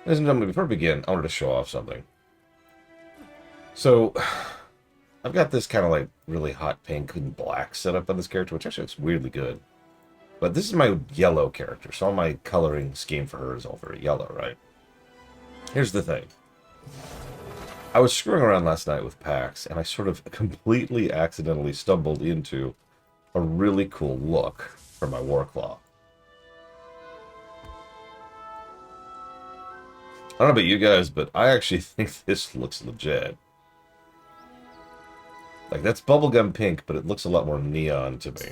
Ladies and gentlemen, before we begin, I wanted to show off something. So, I've got this kind of like really hot pink and black setup on this character, which actually looks weirdly good. But this is my yellow character, so all my coloring scheme for her is all very yellow, right? Here's the thing. I was screwing around last night with packs, and I sort of completely accidentally stumbled into a really cool look for my Warclaw. I don't know about you guys, but I actually think this looks legit. Like, that's bubblegum pink, but it looks a lot more neon to me.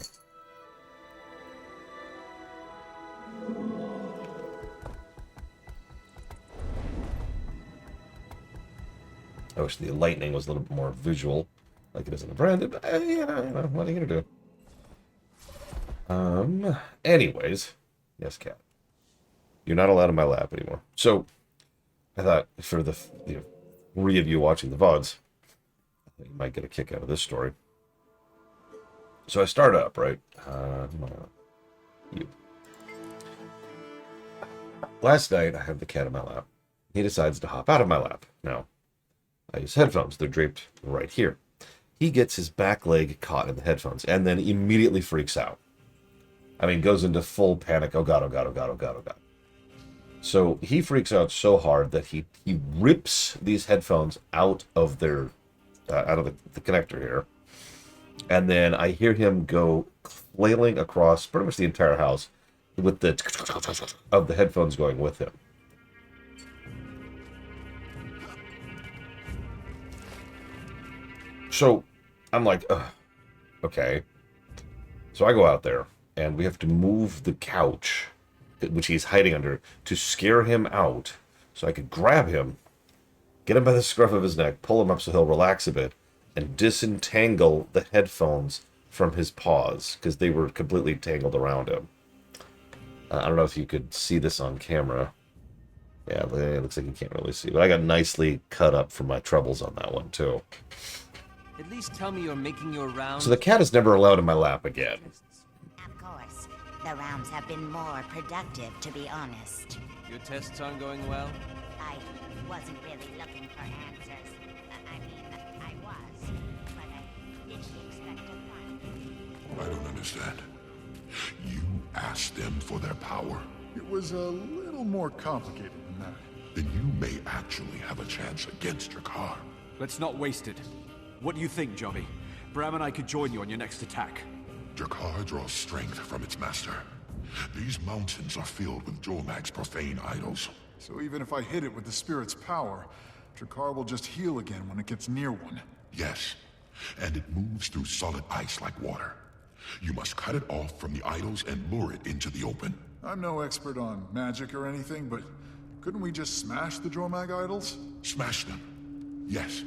I wish the lightning was a little bit more visual, like it is in the branded, but what are you gonna do? Anyways, yes, cat. You're not allowed in my lap anymore. So, I thought for the three of you watching the VODs, you might get a kick out of this story. So I start up, right? You. Last night, I have the cat in my lap. He decides to hop out of my lap. Now, I use headphones. They're draped right here. He gets his back leg caught in the headphones and then immediately freaks out. I mean, goes into full panic. Oh God, oh God, oh God, oh God, oh God. So he freaks out so hard that he rips these headphones out of their out of the connector here, and then I hear him go flailing across pretty much the entire house with the of the headphones going with him. So I'm like, ugh, okay. So I go out there, and we have to move the couch, which he's hiding under, to scare him out, so I could grab him, get him by the scruff of his neck, pull him up so he'll relax a bit, and disentangle the headphones from his paws, because they were completely tangled around him. I don't know if you could see this on camera. Yeah, it looks like you can't really see, but I got nicely cut up for my troubles on that one, too. At least tell me you're making your rounds. So the cat is never allowed in my lap again. Of course. The rounds have been more productive, to be honest. Your tests aren't going well? I wasn't really looking for answers. I mean, I was, but I didn't expect to find them. I don't understand. You asked them for their power. It was a little more complicated than that. Then you may actually have a chance against Drakkar. Let's not waste it. What do you think, Jovi? Bram and I could join you on your next attack. Drakkar draws strength from its master. These mountains are filled with Jormag's profane idols. So even if I hit it with the spirit's power, Drakkar will just heal again when it gets near one. Yes, and it moves through solid ice like water. You must cut it off from the idols and lure it into the open. I'm no expert on magic or anything, but couldn't we just smash the Jormag idols? Smash them. Yes.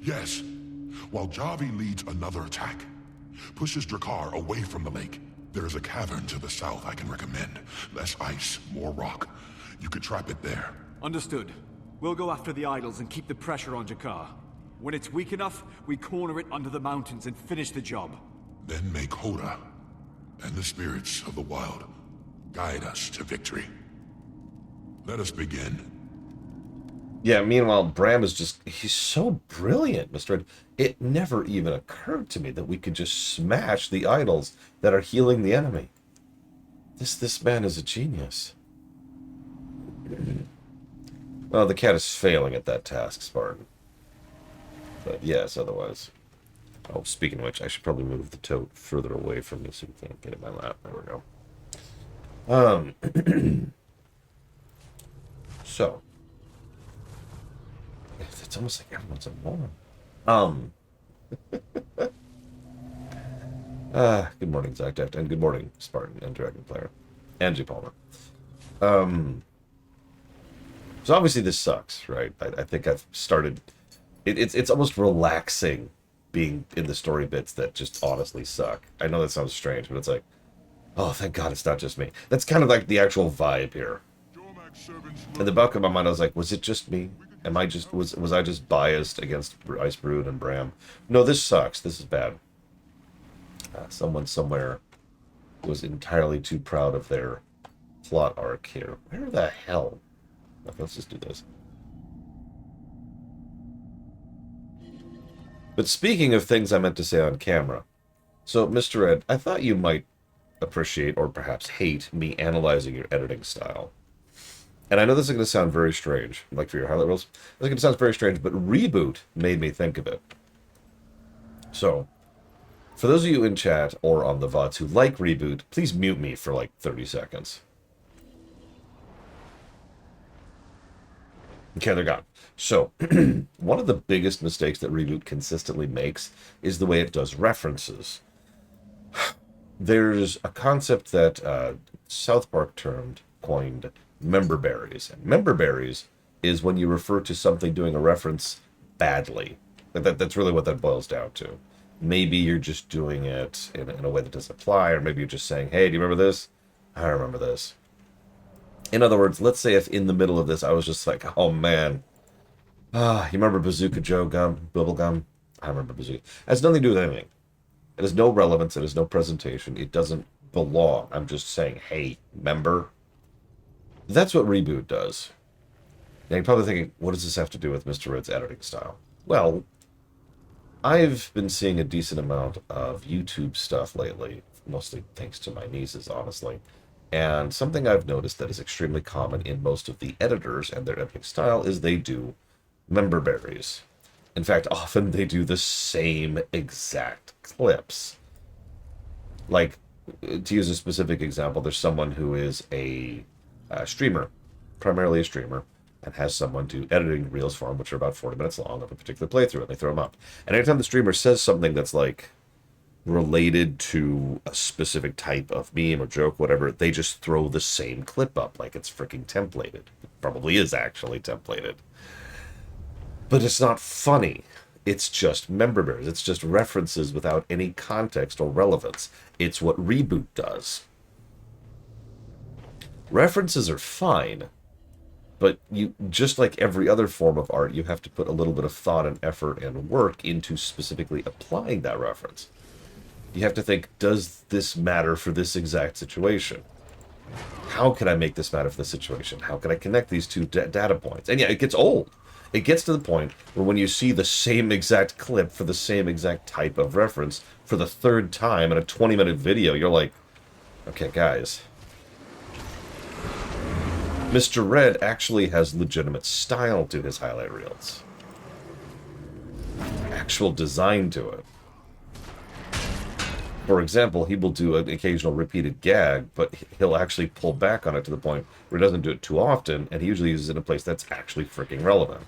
Yes. While Javi leads another attack. Pushes Drakkar away from the lake. There is a cavern to the south I can recommend. Less ice, more rock. You could trap it there. Understood. We'll go after the idols and keep the pressure on Drakkar. When it's weak enough, we corner it under the mountains and finish the job. Then may Koda and the spirits of the wild guide us to victory. Let us begin. Yeah, meanwhile, Bram is he's so brilliant, Mr. Ed. It never even occurred to me that we could just smash the idols that are healing the enemy. This man is a genius. Well, the cat is failing at that task, Spartan. But yes, otherwise. Oh, speaking of which, I should probably move the tote further away from me so we can't get in my lap. There we go. So. It's almost like everyone's a moron. Good morning, Zactact, and good morning, Spartan and Dragon Player. Angie Palmer. So obviously this sucks, right? I think I've started... It's almost relaxing being in the story bits that just honestly suck. I know that sounds strange, but it's like, oh, thank God it's not just me. That's kind of like the actual vibe here. In the back of my mind, I was like, was it just me? Am I just was I just biased against Icebrood and Bram? No, this sucks. This is bad. Someone somewhere was entirely too proud of their plot arc here. Where the hell Okay, let's just do this. But speaking of things I meant to say on camera, so Mr. Ed, I thought you might appreciate or perhaps hate me analyzing your editing style. And I know this is going to sound very strange, like for your highlight reels. This is going to sound very strange, but Reboot made me think of it. So, for those of you in chat or on the VODs who like Reboot, please mute me for like 30 seconds. Okay, they're gone. So, one of the biggest mistakes that Reboot consistently makes is the way it does references. There's a concept that South Park coined member berries. And member berries is when you refer to something doing a reference badly. That's really what that boils down to. Maybe you're just doing it in a way that doesn't apply, or maybe you're just saying, hey, do you remember this? I remember this. In other words, let's say if in the middle of this I was just like, oh man, you remember Bazooka Joe gum, bubble gum? I remember Bazooka. It has nothing to do with anything. It has no relevance. It has no presentation. It doesn't belong. I'm just saying, hey, member? That's what Reboot does. Now you're probably thinking, what does this have to do with Mr. Red's editing style? Well, I've been seeing a decent amount of YouTube stuff lately, mostly thanks to my nieces, honestly. And something I've noticed that is extremely common in most of the editors and their editing style is they do member berries. In fact, often they do the same exact clips. Like, to use a specific example, there's someone who is a streamer, primarily a streamer, and has someone do editing reels for him, which are about 40 minutes long of a particular playthrough, and they throw them up. And anytime the streamer says something that's like related to a specific type of meme or joke, whatever, they just throw the same clip up like it's freaking templated. It probably is actually templated. But it's not funny. It's just member berries. It's just references without any context or relevance. It's what Reboot does. References are fine, but you, just like every other form of art, you have to put a little bit of thought and effort and work into specifically applying that reference. You have to think, does this matter for this exact situation? How can I make this matter for this situation? How can I connect these two data points? And yeah, it gets old. It gets to the point where when you see the same exact clip for the same exact type of reference for the third time in a 20-minute video, you're like, okay, guys. Mr. Red actually has legitimate style to his highlight reels. Actual design to it. For example, he will do an occasional repeated gag, but he'll actually pull back on it to the point where he doesn't do it too often, and he usually uses it in a place that's actually freaking relevant.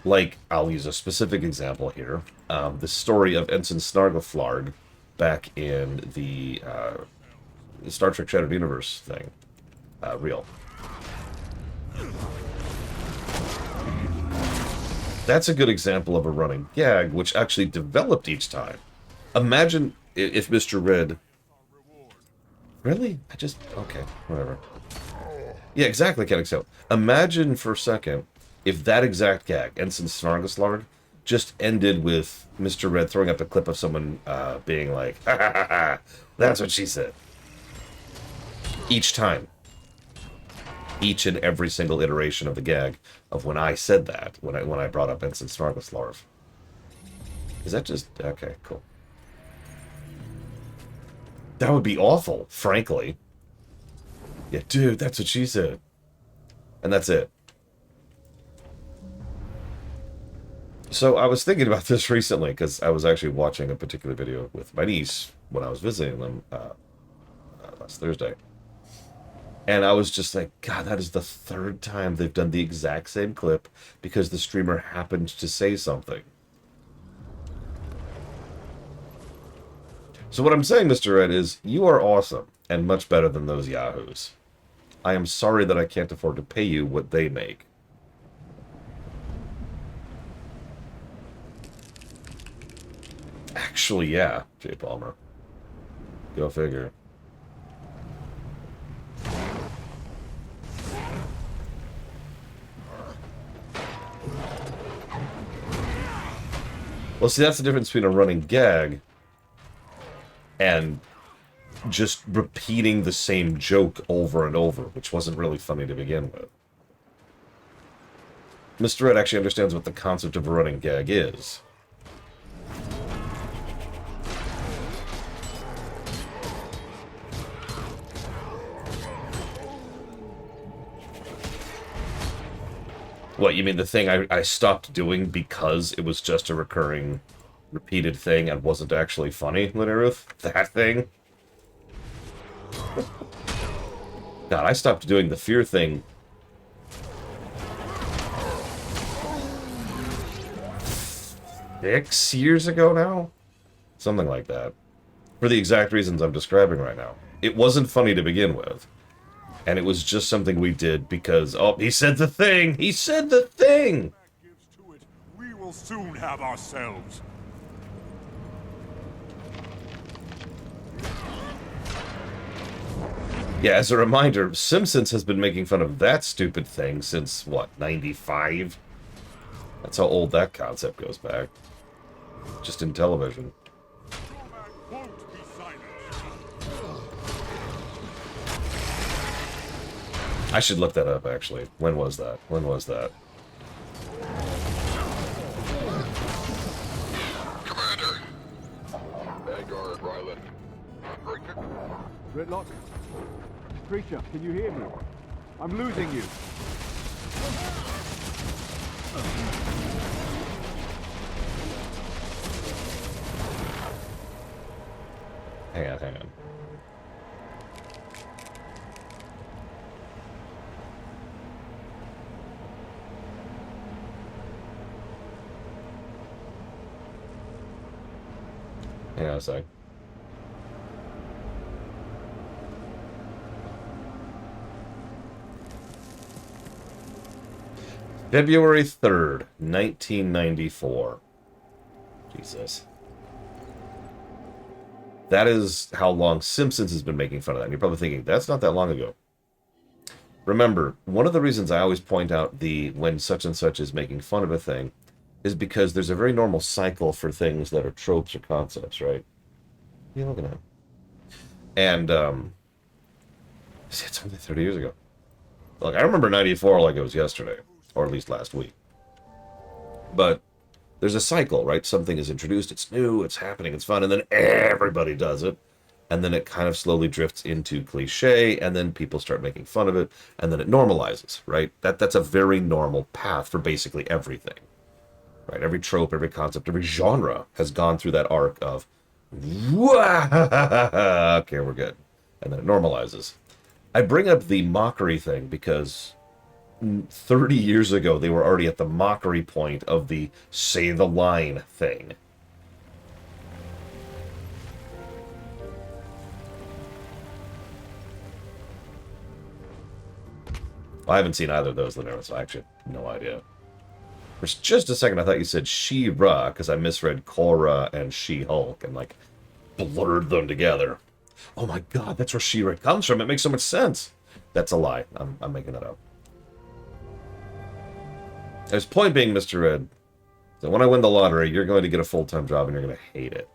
Like, I'll use a specific example here. The story of Ensign Snargleflarg back in the Star Trek Shattered Universe thing. Reel. That's a good example of a running gag, which actually developed each time. Imagine if Mr. Red... Really? Okay, whatever. Yeah, exactly, Ken Excel. Imagine for a second if that exact gag, Ensign Snargleflarg, just ended with Mr. Red throwing up a clip of someone being like, ha ha ha ha, that's what she said. Each time. Each and every single iteration of the gag of when I said that, when I brought up Ensign Snargleflarg. Is that just... Okay, cool. That would be awful, frankly. Yeah, dude, that's what she said. And that's it. So I was thinking about this recently, because I was actually watching a particular video with my niece when I was visiting them last Thursday. And I was just like, God, that is the third time they've done the exact same clip because the streamer happened to say something. So what I'm saying, Mr. Ed, is you are awesome and much better than those yahoos. I am sorry that I can't afford to pay you what they make. Actually, yeah, Jay Palmer. Go figure. Well, see, that's the difference between a running gag and just repeating the same joke over and over, which wasn't really funny to begin with. Mr. Red actually understands what the concept of a running gag is. What, you mean the thing I stopped doing because it was just a recurring, repeated thing and wasn't actually funny, Lineruth? That thing? God, I stopped doing the fear thing 6 years ago now? Something like that. For the exact reasons I'm describing right now. It wasn't funny to begin with. And it was just something we did because, oh, he said the thing! He said the thing! Gives to it, we will soon have ourselves. Yeah, as a reminder, Simpsons has been making fun of that stupid thing since, what, 95? That's how old that concept goes back. Just in television. Won't be silenced. I should look that up, actually. When was that? When was that? Commander! Vanguard, Ryland. Gridlock? Creature, can you hear me? I'm losing you. Hang on, hang on. Hang on a sec. February 3rd, 1994. Jesus. That is how long Simpsons has been making fun of that. And you're probably thinking, that's not that long ago. Remember, one of the reasons I always point out the when such and such is making fun of a thing is because there's a very normal cycle for things that are tropes or concepts, right? What are you looking at? And, it's only 30 years ago. Like, I remember 94 like it was yesterday. Or at least last week. But there's a cycle, right? Something is introduced, it's new, it's happening, it's fun, and then everybody does it. And then it kind of slowly drifts into cliche, and then people start making fun of it, and then it normalizes, right? That's a very normal path for basically everything. Right? Every trope, every concept, every genre has gone through that arc of, okay, we're good. And then it normalizes. I bring up the mockery thing because 30 years ago, they were already at the mockery point of the say the line thing. I haven't seen either of those, Lynera, so I actually have no idea. For just a second, I thought you said She-Ra, because I misread Korra and She-Hulk, and, like, blurred them together. Oh my god, that's where She-Ra comes from. It makes so much sense. That's a lie. I'm making that up. His point being, Mr. Red, that when I win the lottery, you're going to get a full-time job and you're going to hate it.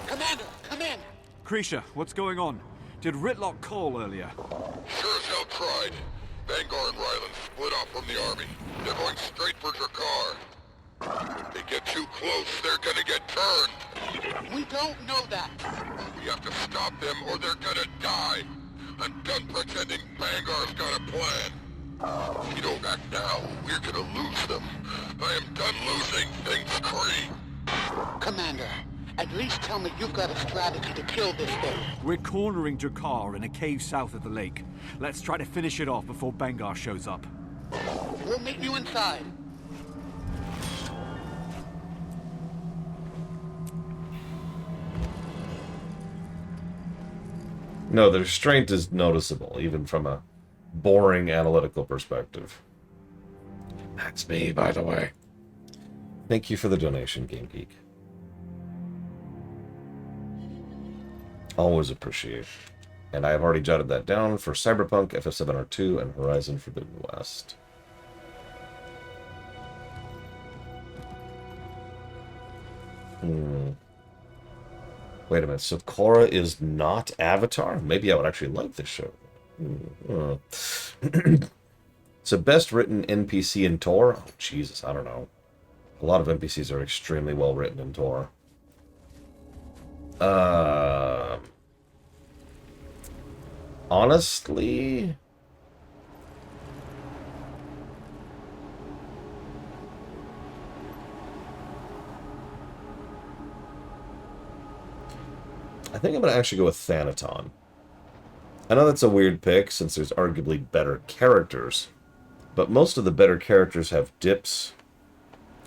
Commander, come in! Creature, what's going on? Did Ritlock call earlier? Sure as hell tried. Vanguard and Ryland split off from the army. They're going straight for Drakkar. If they get too close, they're gonna get turned. We don't know that. We have to stop them or they're gonna die. I'm done pretending Vanguard's got a plan. If you don't act now, we're gonna lose them. I am done losing things, Kree. Commander, at least tell me you've got a strategy to kill this thing. We're cornering Drakkar in a cave south of the lake. Let's try to finish it off before Bengar shows up. We'll meet you inside. No, the restraint is noticeable, even from a boring analytical perspective. That's me, by the way. Thank you for the donation, Game Geek. Always appreciate. And I have already jotted that down for Cyberpunk, FF7R2, and Horizon Forbidden West. Wait a minute, so Korra is not Avatar? Maybe I would actually like this show. So best written NPC in Tor? Oh, Jesus, I don't know. A lot of NPCs are extremely well written in Tor. Honestly... I think I'm going to actually go with Thanaton. I know that's a weird pick, since there's arguably better characters. But most of the better characters have dips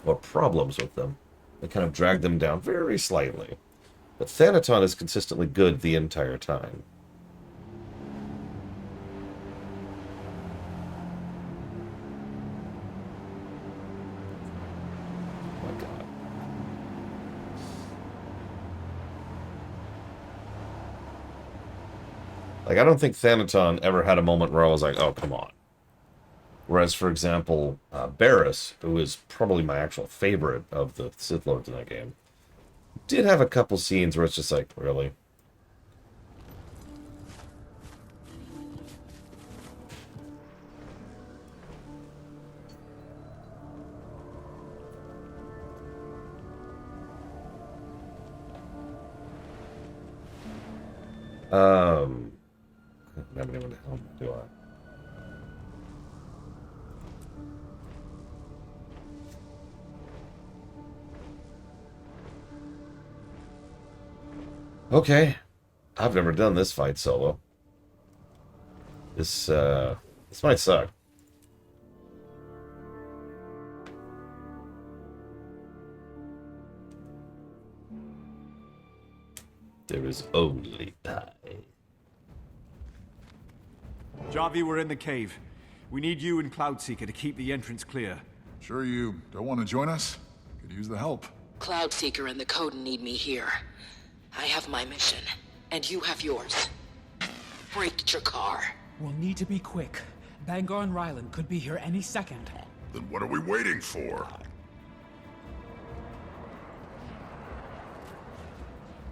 or problems with them that kind of drag them down very slightly. But Thanaton is consistently good the entire time. Oh my God. Like, I don't think Thanaton ever had a moment where I was like, oh, come on. Whereas, for example, Barris, who is probably my actual favorite of the Sith Lords in that game, did have a couple scenes where it's just like, really? I don't have anyone to help me, do I? Okay. I've never done this fight solo. This might suck. There is only pie. Javi, we're in the cave. We need you and Cloudseeker to keep the entrance clear. Sure you don't want to join us? Could use the help. Cloudseeker and the Code need me here. I have my mission, and you have yours. Break Jakar. We'll need to be quick. Bangar and Ryland could be here any second. Then what are we waiting for?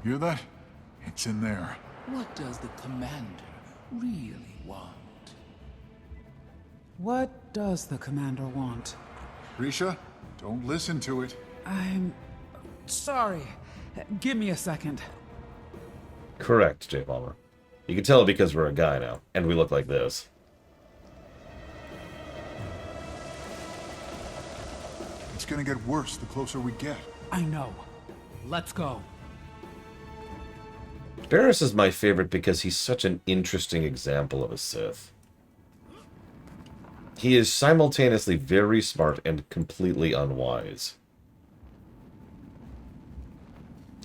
Hear that? It's in there. What does the commander really want? What does the commander want? Risha, don't listen to it. I'm sorry. Give me a second. Correct, J. Palmer. You can tell it because we're a guy now, and we look like this. It's gonna get worse the closer we get. I know. Let's go. Barris is my favorite because he's such an interesting example of a Sith. He is simultaneously very smart and completely unwise.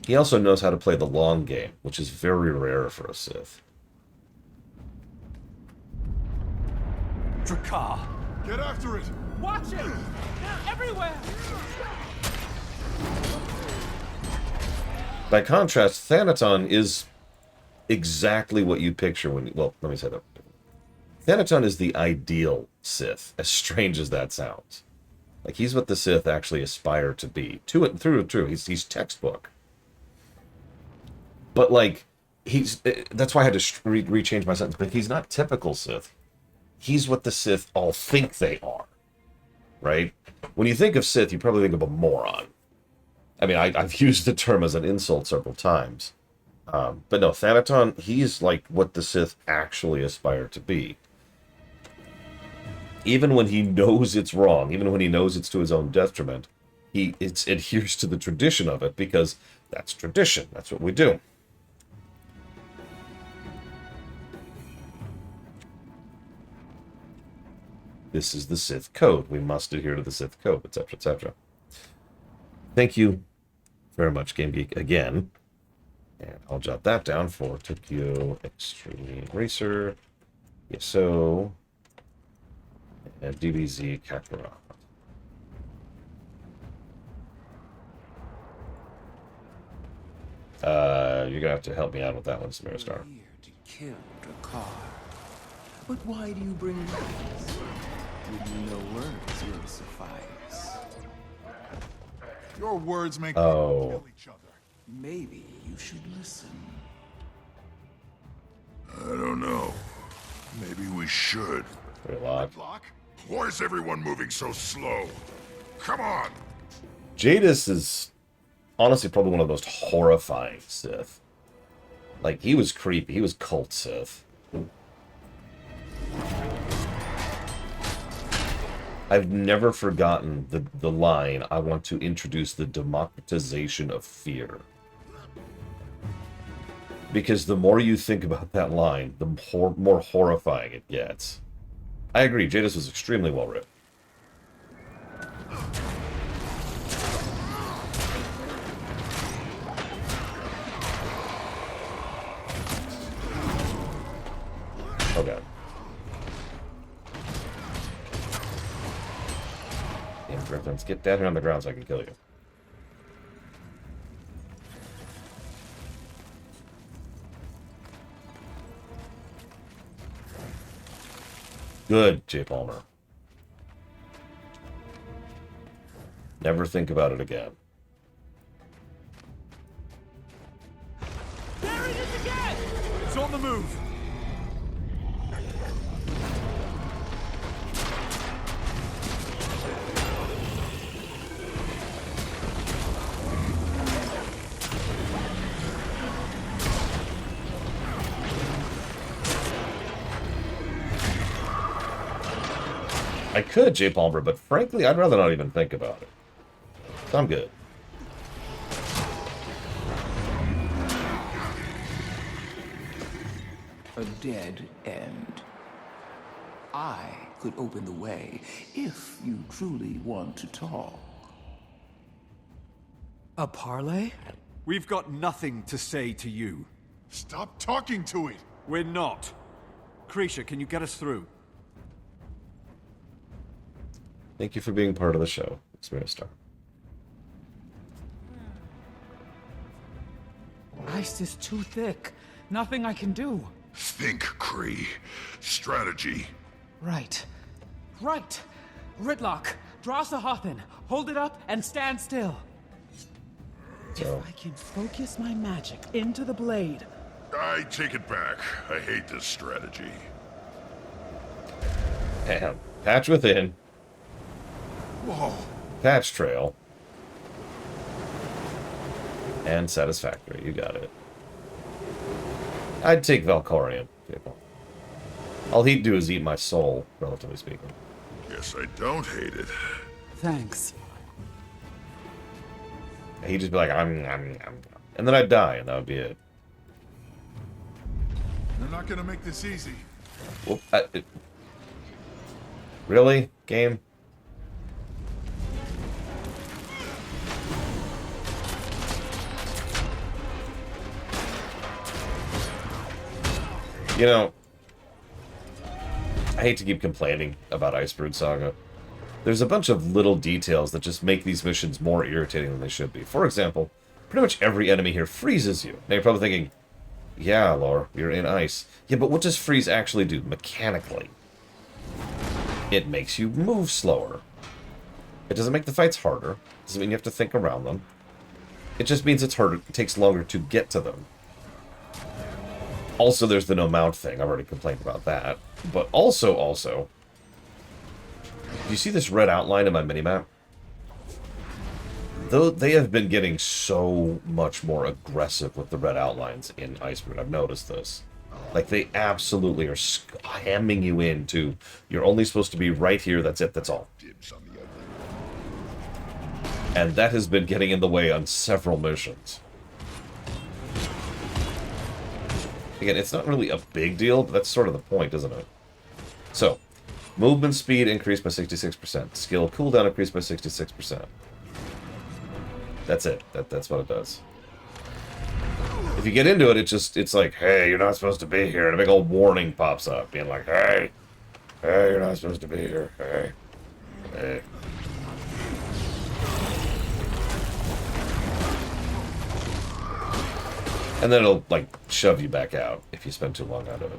He also knows how to play the long game, which is very rare for a Sith. Jakar! Get after it! Watch it! They're everywhere! By contrast, Thanaton is exactly what you picture when... Well, let me say that. Thanaton is the ideal Sith, as strange as that sounds. Like, he's what the Sith actually aspire to be. Through and through. He's textbook. But, like, that's why I had to rechange my sentence. But he's not typical Sith. He's what the Sith all think they are. Right? When you think of Sith, you probably think of a moron. I mean, I've used the term as an insult several times. But no, Thanaton, he's like what the Sith actually aspire to be. Even when he knows it's wrong, even when he knows it's to his own detriment, he adheres to the tradition of it because that's tradition. That's what we do. This is the Sith code. We must adhere to the Sith code, etc., etc. Thank you very much, Game Geek, again. And I'll jot that down for Tokyo Extreme Racer, ESO, and DBZ Kakarot. You're going to have to help me out with that one, Samaristar. Here to kill Drakkar. But why do you bring words? Would you know words will suffice? Your words make people kill each other. Maybe you should listen. I don't know. Maybe we should. Gridlock. Why is everyone moving so slow? Come on! Jadis is honestly probably one of the most horrifying Sith. Like, he was creepy. He was cult Sith. I've never forgotten the line, I want to introduce the democratization of fear. Because the more you think about that line, the more horrifying it gets. I agree, Jadis was extremely well written. Oh god. Damn Griffins, get down here on the ground so I can kill you. Good, J. Palmer. Never think about it again. There it is again! It's on the move! I could, J. Palmer, but frankly, I'd rather not even think about it. So I'm good. A dead end. I could open the way if you truly want to talk. A parlay? We've got nothing to say to you. Stop talking to it! We're not. Krisha, can you get us through? Thank you for being part of the show, Star. Ice is too thick. Nothing I can do. Think, Kree. Strategy. Right. Right! Ridlock, draw Sahathan, hold it up, and stand still. So. If I can focus my magic into the blade. I take it back. I hate this strategy. Damn. Patch within. Whoa. Patch trail. And satisfactory. You got it. I'd take Valkorian. All he'd do is eat my soul, relatively speaking. Guess I don't hate it. Thanks. He'd just be like, and then I'd die, and that would be it. They're not gonna make this easy. Whoop, really? Game? You know, I hate to keep complaining about Icebrood Saga. There's a bunch of little details that just make these missions more irritating than they should be. For example, pretty much every enemy here freezes you. Now you're probably thinking, yeah, Lore, you're in ice. Yeah, but what does freeze actually do mechanically? It makes you move slower. It doesn't make the fights harder. It doesn't mean you have to think around them. It just means it's harder. It takes longer to get to them. Also, there's the no mount thing. I've already complained about that. But also, do you see this red outline in my minimap? Though they have been getting so much more aggressive with the red outlines in Icebrood. I've noticed this. Like, they absolutely are hamming you into, you're only supposed to be right here, that's it, that's all. And that has been getting in the way on several missions. Again, it's not really a big deal, but that's sort of the point, isn't it? So, movement speed increased by 66%. Skill cooldown increased by 66%. That's it. That's what it does. If you get into it, it's like, hey, you're not supposed to be here. And a big old warning pops up, being like, hey, you're not supposed to be here. Hey. And then it'll, like, shove you back out if you spend too long out of it.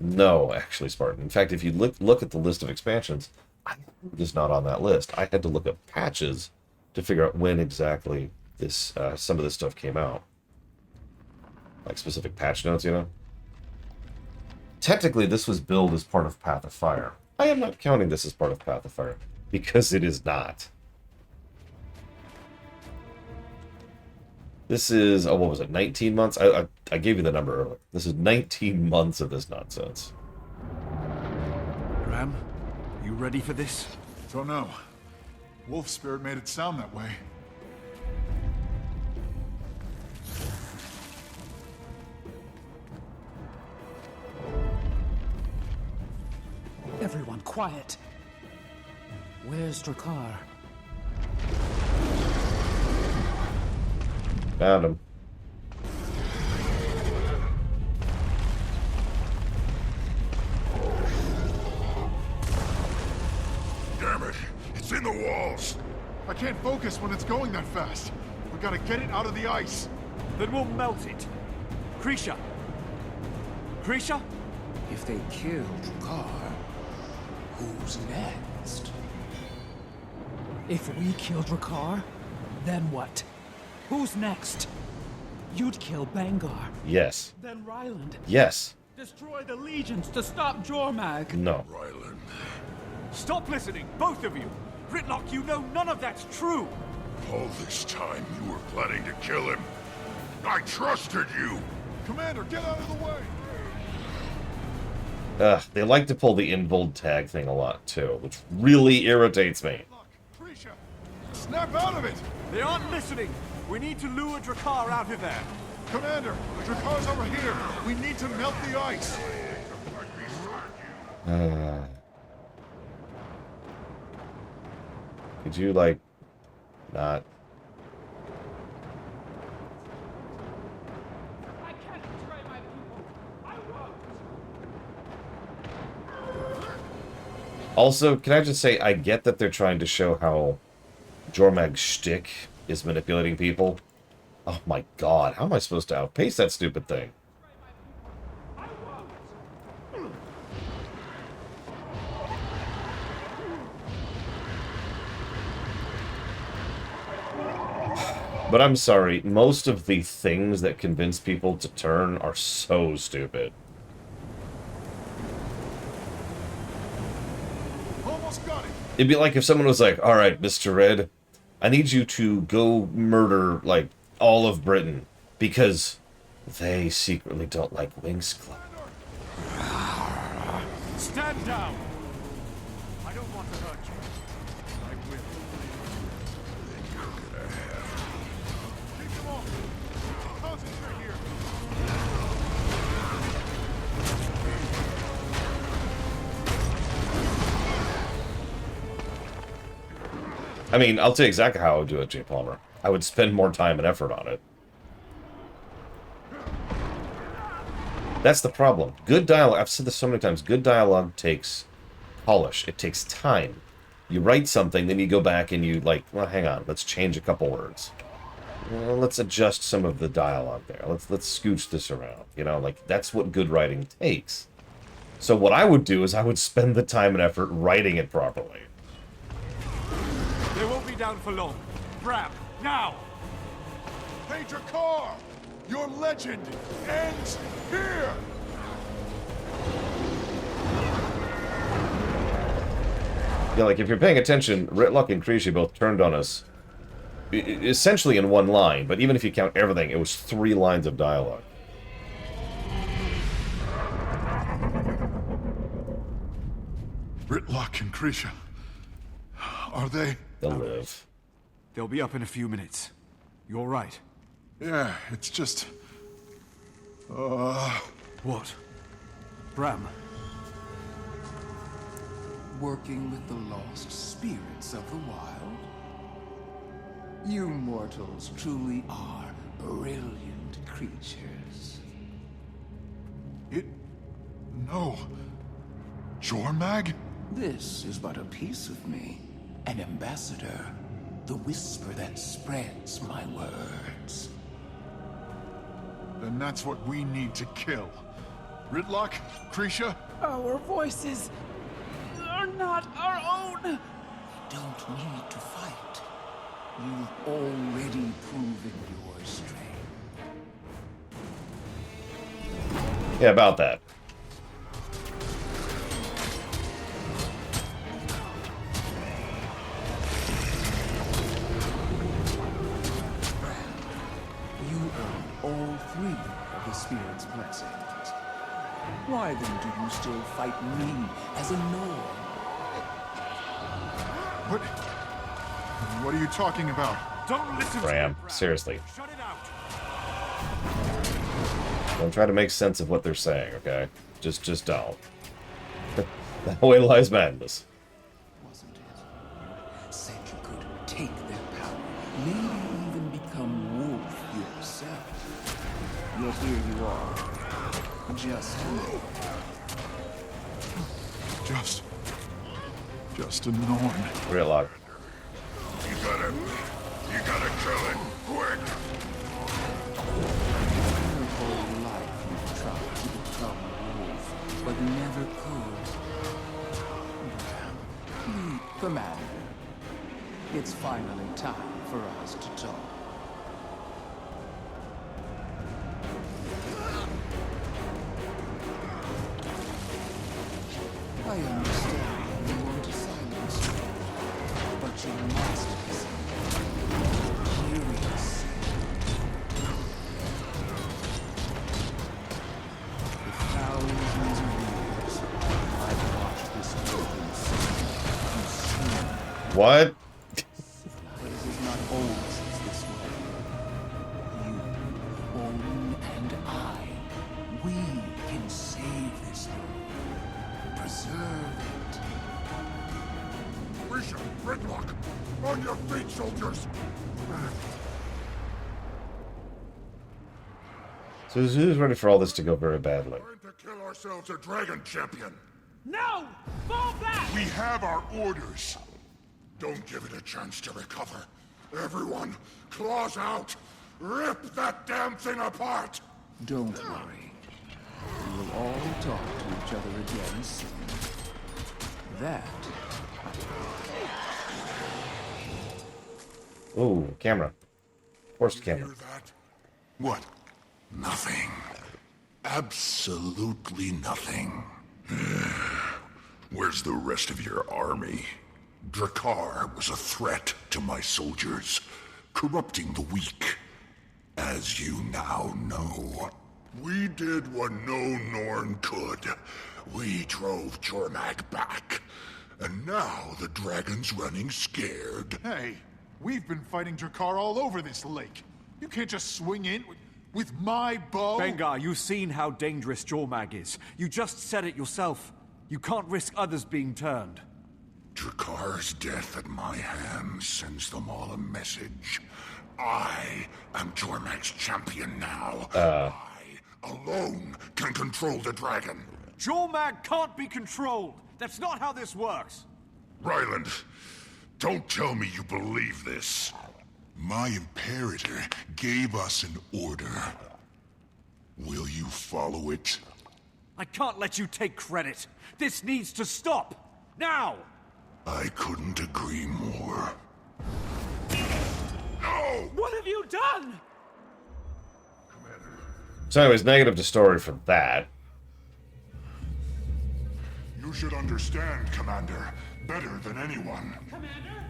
No, actually, Spartan. In fact, if you look at the list of expansions, Icebrood is not on that list. I had to look at patches to figure out when exactly this some of this stuff came out. Like specific patch notes, you know? Technically, this was billed as part of Path of Fire. I am not counting this as part of Path of Fire, because it is not. This is, oh, what was it, 19 months? I gave you the number earlier. This is 19 months of this nonsense. Ram, you ready for this? Don't know. Wolf Spirit made it sound that way. Everyone, quiet. Where's Drakkar? Found him. Damn it! It's in the walls! I can't focus when it's going that fast. We gotta get it out of the ice. Then we'll melt it. Krisha! Krisha? If they kill Drakkar, who's next? If we kill Drakkar, then what? Who's next? You'd kill Bangar. Yes. Then Ryland. Yes. Destroy the legions to stop Jormag. No. Ryland. Stop listening, both of you! Gritlock, you know none of that's true! All this time you were planning to kill him. I trusted you! Commander, get out of the way! They like to pull the in-bold tag thing a lot, too, which really irritates me. Look, Krisha, snap out of it! They aren't listening! We need to lure Drakkar out of there! Commander, Drakkar's over here. We need to melt the ice. Could you, like, not... I can't betray my people. I won't. Also, can I just say, I get that they're trying to show how Jormag's shtick is manipulating people. Oh my god, how am I supposed to outpace that stupid thing? But I'm sorry, most of the things that convince people to turn are so stupid. Almost got it. It'd be like if someone was like, alright, Mr. Red, I need you to go murder, like, all of Britain, because they secretly don't like Wings Club. Stand down! I don't want to hurt you. I will. Keep them off. Concentrate here. I mean, I'll tell you exactly how I would do it, J. Palmer. I would spend more time and effort on it. That's the problem. Good dialogue, I've said this so many times, good dialogue takes polish. It takes time. You write something, then you go back and you, like, well, hang on, let's change a couple words. Well, let's adjust some of the dialogue there. Let's scooch this around. You know, like, that's what good writing takes. So what I would do is I would spend the time and effort writing it properly. They won't be down for long. Grab, now! Hey, Drakkar! Your legend ends here! Yeah, like, if you're paying attention, Ritlock and Krisha both turned on us essentially in one line, but even if you count everything, it was 3 lines of dialogue. Ritlock and Krisha. Are they? They'll live. They'll be up in a few minutes. You're right. Yeah, it's just... What? Bram? Working with the lost spirits of the wild? You mortals truly are brilliant creatures. No. Jormag? This is but a piece of me. An ambassador. The whisper that spreads my words. Then that's what we need to kill. Ridlock? Krisha? Our voices are not our own. Don't need to fight. You've already proven your strength. Yeah, about that. You earned all 3 of the Spirit's blessings. Why then do you still fight me as a Norn? What are you talking about? Don't listen Ram, to it, seriously. Shut it out. Don't try to make sense of what they're saying, okay? Just don't. That way lies madness. Wasn't it? Said you could take their power, maybe even become wolf yourself. Yet here you are. Just a Norn. Ridlock. You gotta kill it, quick! Your whole life you've tried to become a wolf, but never could. Commander, it's finally time for us to talk. I understand you want to silence me, but you must listen. Curious. For thousands of years, I've watched this broken city consume. What? But it is not always this way. You, Owen, and I, we can save this world. Preserve it. Risha, Ridlock, on your feet, soldiers! So who's ready for all this to go very badly? Time to kill ourselves a dragon champion! No! Fall back! We have our orders! Don't give it a chance to recover. Everyone, claws out! Rip that damn thing apart! Don't worry. We will all talk to each other again soon. That. Ooh, camera. Forced camera. Hear that? What? Nothing. Absolutely nothing. Where's the rest of your army? Drakkar was a threat to my soldiers, corrupting the weak. As you now know, we did what no Norn could. We drove Jormag back. And now the dragon's running scared. Hey, we've been fighting Drakkar all over this lake. You can't just swing in with my bow. Bengar, you've seen how dangerous Jormag is. You just said it yourself. You can't risk others being turned. Drakkar's death at my hands sends them all a message. I am Jormag's champion now. I alone can control the dragon. Jormag can't be controlled. That's not how this works. Ryland, don't tell me you believe this. My Imperator gave us an order. Will you follow it? I can't let you take credit. This needs to stop. Now! I couldn't agree more. No! What have you done? So anyways, negative to story for that. You should understand, Commander, better than anyone. Commander,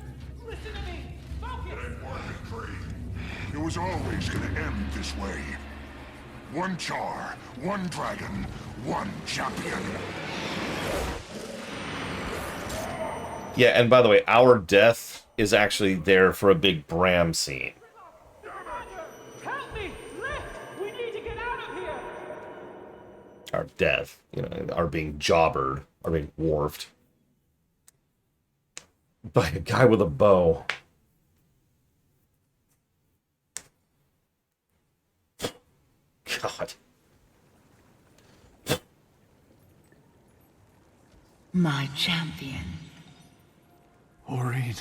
listen to me. Focus. It was always gonna end this way. One Char, one dragon, one champion. Yeah, and by the way, our death is actually there for a big Bram scene. Help me! Lift! We need to get out of here! Our death, you know, our being jobbered, our being wharfed by a guy with a bow. God. My champion. Maureen.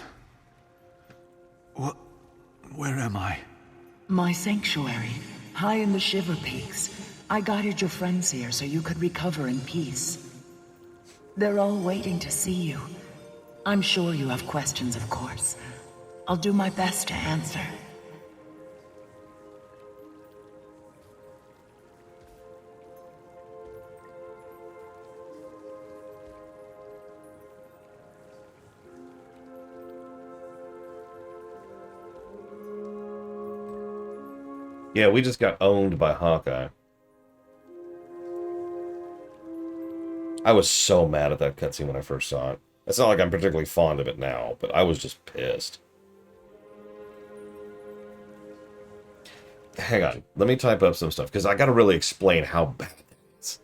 What? Where am I? My sanctuary, high in the Shiver Peaks. I guided your friends here so you could recover in peace. They're all waiting to see you. I'm sure you have questions, of course. I'll do my best to answer. Yeah, we just got owned by Hawkeye. I was so mad at that cutscene when I first saw it. It's not like I'm particularly fond of it now, but I was just pissed. Hang on, let me type up some stuff, because I gotta really explain how bad that is.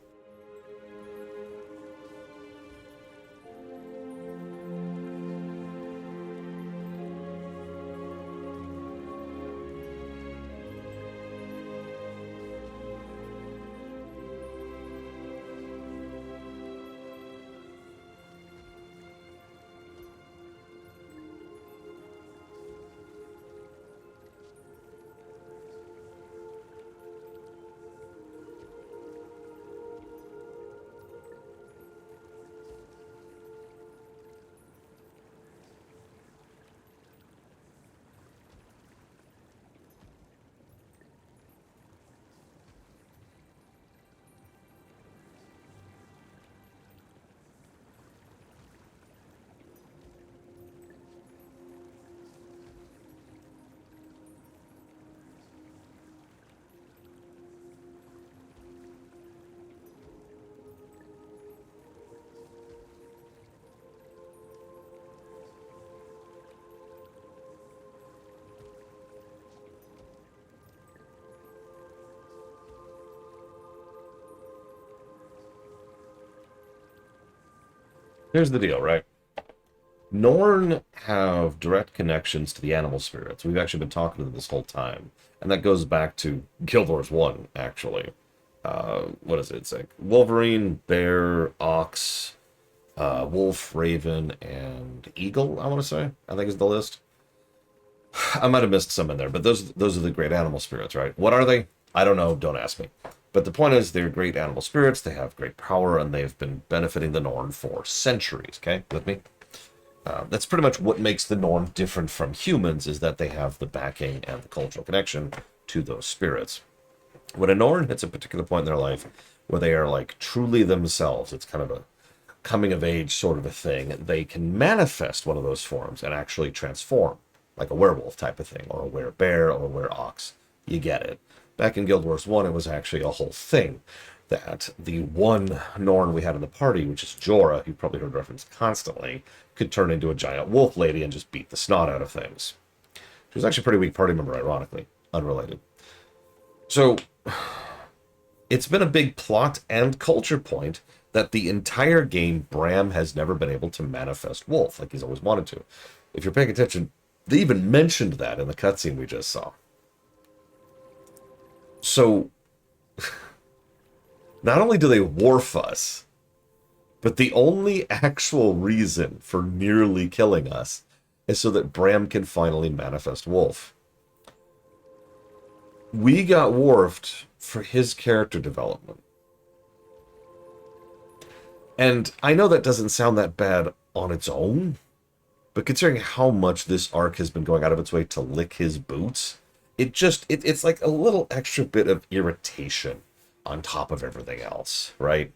Here's the deal, right? Norn have direct connections to the animal spirits. We've actually been talking to them this whole time. And that goes back to Guild Wars 1, actually. What is it? It's like Wolverine, Bear, Ox, Wolf, Raven, and Eagle, I want to say. I think is the list. I might have missed some in there, but those are the great animal spirits, right? What are they? I don't know. Don't ask me. But the point is, they're great animal spirits. They have great power, and they've been benefiting the Norn for centuries. Okay, with me? That's pretty much what makes the Norn different from humans, is that they have the backing and the cultural connection to those spirits. When a Norn hits a particular point in their life where they are like truly themselves, it's kind of a coming of age sort of a thing, they can manifest one of those forms and actually transform, like a werewolf type of thing, or a werebear, or a wereox. You get it. Back in Guild Wars 1, it was actually a whole thing that the one Norn we had in the party, which is Jorah, you probably heard referenced constantly, could turn into a giant wolf lady and just beat the snot out of things. She was actually a pretty weak party member, ironically. Unrelated. So, it's been a big plot and culture point that the entire game, Bram has never been able to manifest wolf, like he's always wanted to. If you're paying attention, they even mentioned that in the cutscene we just saw. So, not only do they warf us, but the only actual reason for nearly killing us is so that Bram can finally manifest wolf. We got warfed for his character development. And I know that doesn't sound that bad on its own, but considering how much this arc has been going out of its way to lick his boots, it's like a little extra bit of irritation on top of everything else, right?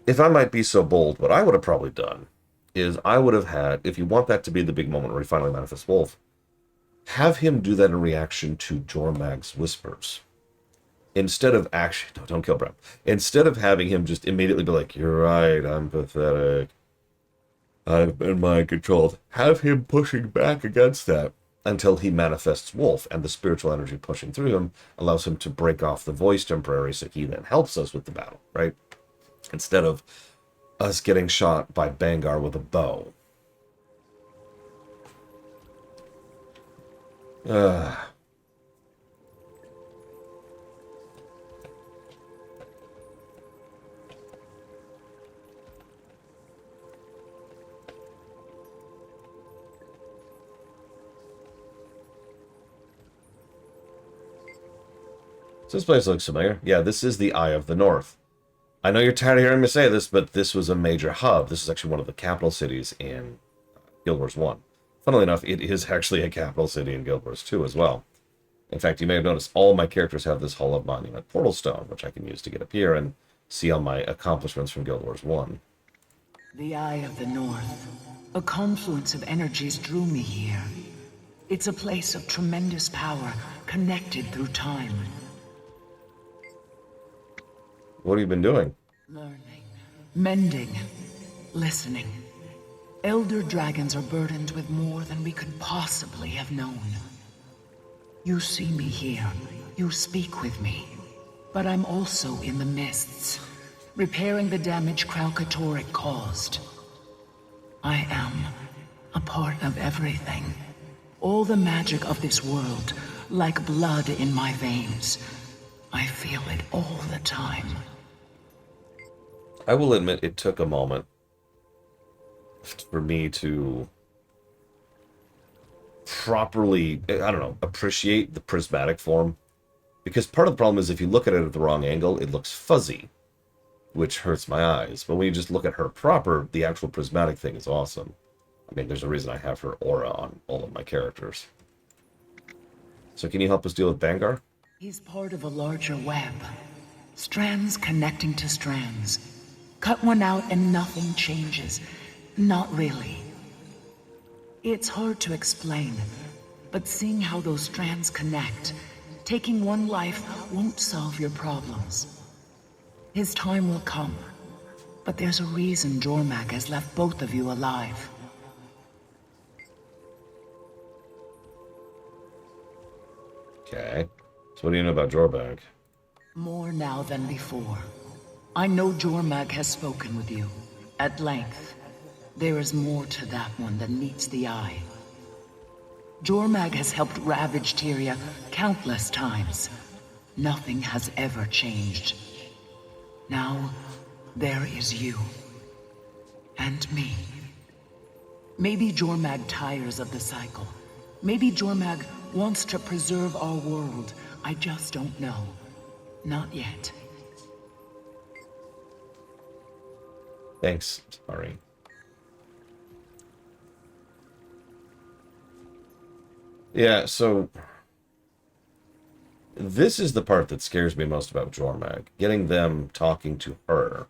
If I might be so bold, what I would have probably done is I would have had, if you want that to be the big moment where he finally manifests wolf, have him do that in reaction to Jormag's whispers. Instead of actually, no, don't kill Bram. Instead of having him just immediately be like, you're right, I'm pathetic, I've been mind controlled. Have him pushing back against that until he manifests wolf, and the spiritual energy pushing through him allows him to break off the voice temporarily, so he then helps us with the battle, right? Instead of us getting shot by Bangar with a bow. So this place looks familiar. Yeah, this is the Eye of the North. I know you're tired of hearing me say this, but this was a major hub. This is actually one of the capital cities in Guild Wars 1. Funnily enough, it is actually a capital city in Guild Wars 2 as well. In fact, you may have noticed all my characters have this Hall of Monument portal stone, which I can use to get up here and see all my accomplishments from Guild Wars 1. The Eye of the North. A confluence of energies drew me here. It's a place of tremendous power, connected through time. What have you been doing? Learning, mending, listening. Elder dragons are burdened with more than we could possibly have known. You see me here. You speak with me. But I'm also in the mists, repairing the damage Kralkatorrik caused. I am a part of everything. All the magic of this world, like blood in my veins. I feel it all the time. I will admit it took a moment for me to properly, I don't know, appreciate the prismatic form. Because part of the problem is if you look at it at the wrong angle, it looks fuzzy, which hurts my eyes. But when you just look at her proper, the actual prismatic thing is awesome. I mean, there's a reason I have her aura on all of my characters. So can you help us deal with Bangar? He's part of a larger web. Strands connecting to strands. Cut one out and nothing changes. Not really. It's hard to explain, but seeing how those strands connect, taking one life won't solve your problems. His time will come, but there's a reason Jormag has left both of you alive. Okay. So what do you know about Jormag? More now than before. I know Jormag has spoken with you, at length. There is more to that one than meets the eye. Jormag has helped ravage Tyria countless times. Nothing has ever changed. Now, there is you. And me. Maybe Jormag tires of the cycle. Maybe Jormag wants to preserve our world. I just don't know. Not yet. Thanks, sorry. Yeah, so this is the part that scares me most about Jormag. Getting them talking to her.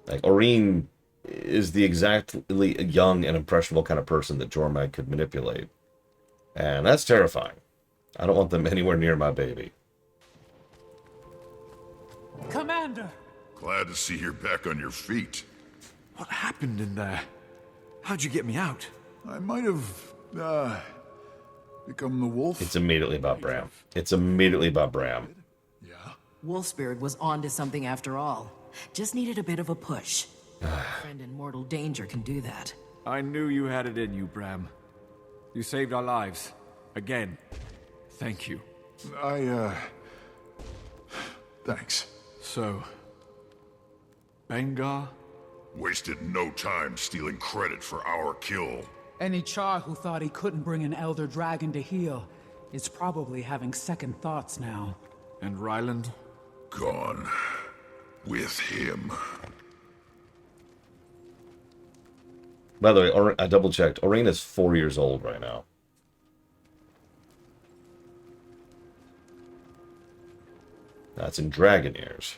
Like, Aurene is the exactly young and impressionable kind of person that Jormag could manipulate. And that's terrifying. I don't want them anywhere near my baby. Commander! Glad to see you're back on your feet. What happened in there? How'd you get me out? I might have, become the wolf. It's immediately about Bram. It's immediately about Bram. Yeah? Wolfspirit was onto something after all. Just needed a bit of a push. Friend in mortal danger can do that. I knew you had it in you, Bram. You saved our lives. Again. Thank you. Thanks. So... Bangar? Wasted no time stealing credit for our kill. Any Char who thought he couldn't bring an Elder Dragon to heal is probably having second thoughts now. And Ryland? Gone. With him. By the way, I double-checked. Aurene is 4 years old right now. That's in dragon years.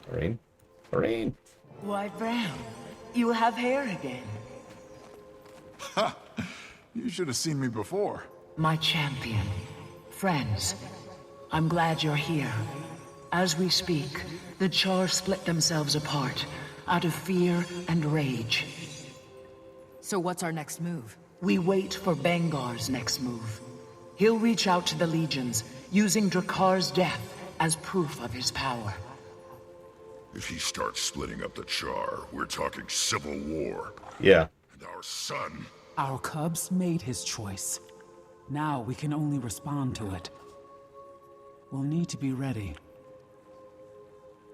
Aurene? Aurene! Why, Bram? You have hair again. Ha! You should have seen me before. My champion. Friends. I'm glad you're here. As we speak, the Char split themselves apart, out of fear and rage. So what's our next move? We wait for Bangar's next move. He'll reach out to the legions, using Drakar's death as proof of his power. If he starts splitting up the Char, we're talking civil war. Yeah. And our son... Our cubs made his choice. Now we can only respond to it. We'll need to be ready.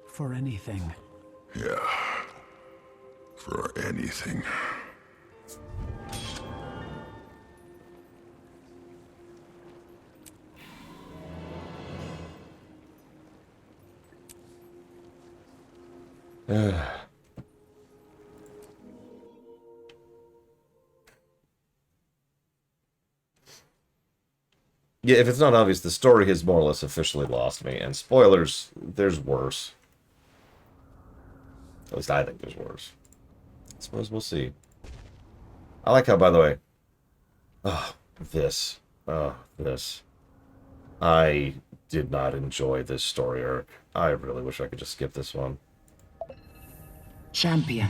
For anything. Yeah. For anything. Yeah, if it's not obvious, the story has more or less officially lost me. And spoilers, there's worse. At least I think there's worse. I suppose we'll see. I like how, by the way... Oh, this. Oh, this. I did not enjoy this story arc. I really wish I could just skip this one. Champion,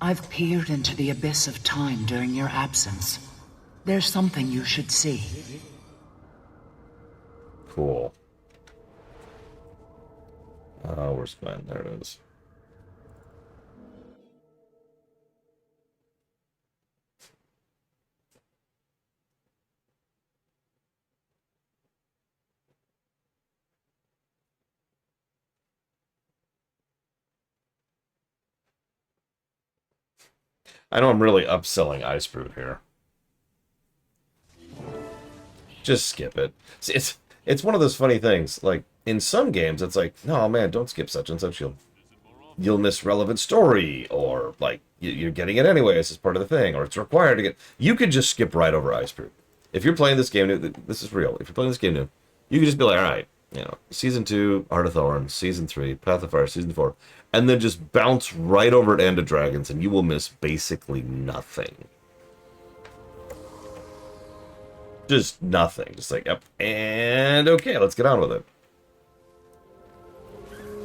I've peered into the abyss of time during your absence. There's something you should see. Cool. Where's Glenn? There it is. I know I'm really upselling Icebrood here. Just skip it. It's one of those funny things. Like, in some games, it's like, no, man, don't skip such and such. You'll miss relevant story, or, like, you're getting it anyway. It's part of the thing, or it's required to get... You could just skip right over Icebrood. If you're playing this game new, this is real. If you're playing this game new, you can just be like, all right, you know, Season 2, Heart of Thorns, Season 3, Path of Fire, Season 4, and then just bounce right over to End of Dragons, and you will miss basically nothing. Just nothing. Just like, yep, and okay, let's get on with it.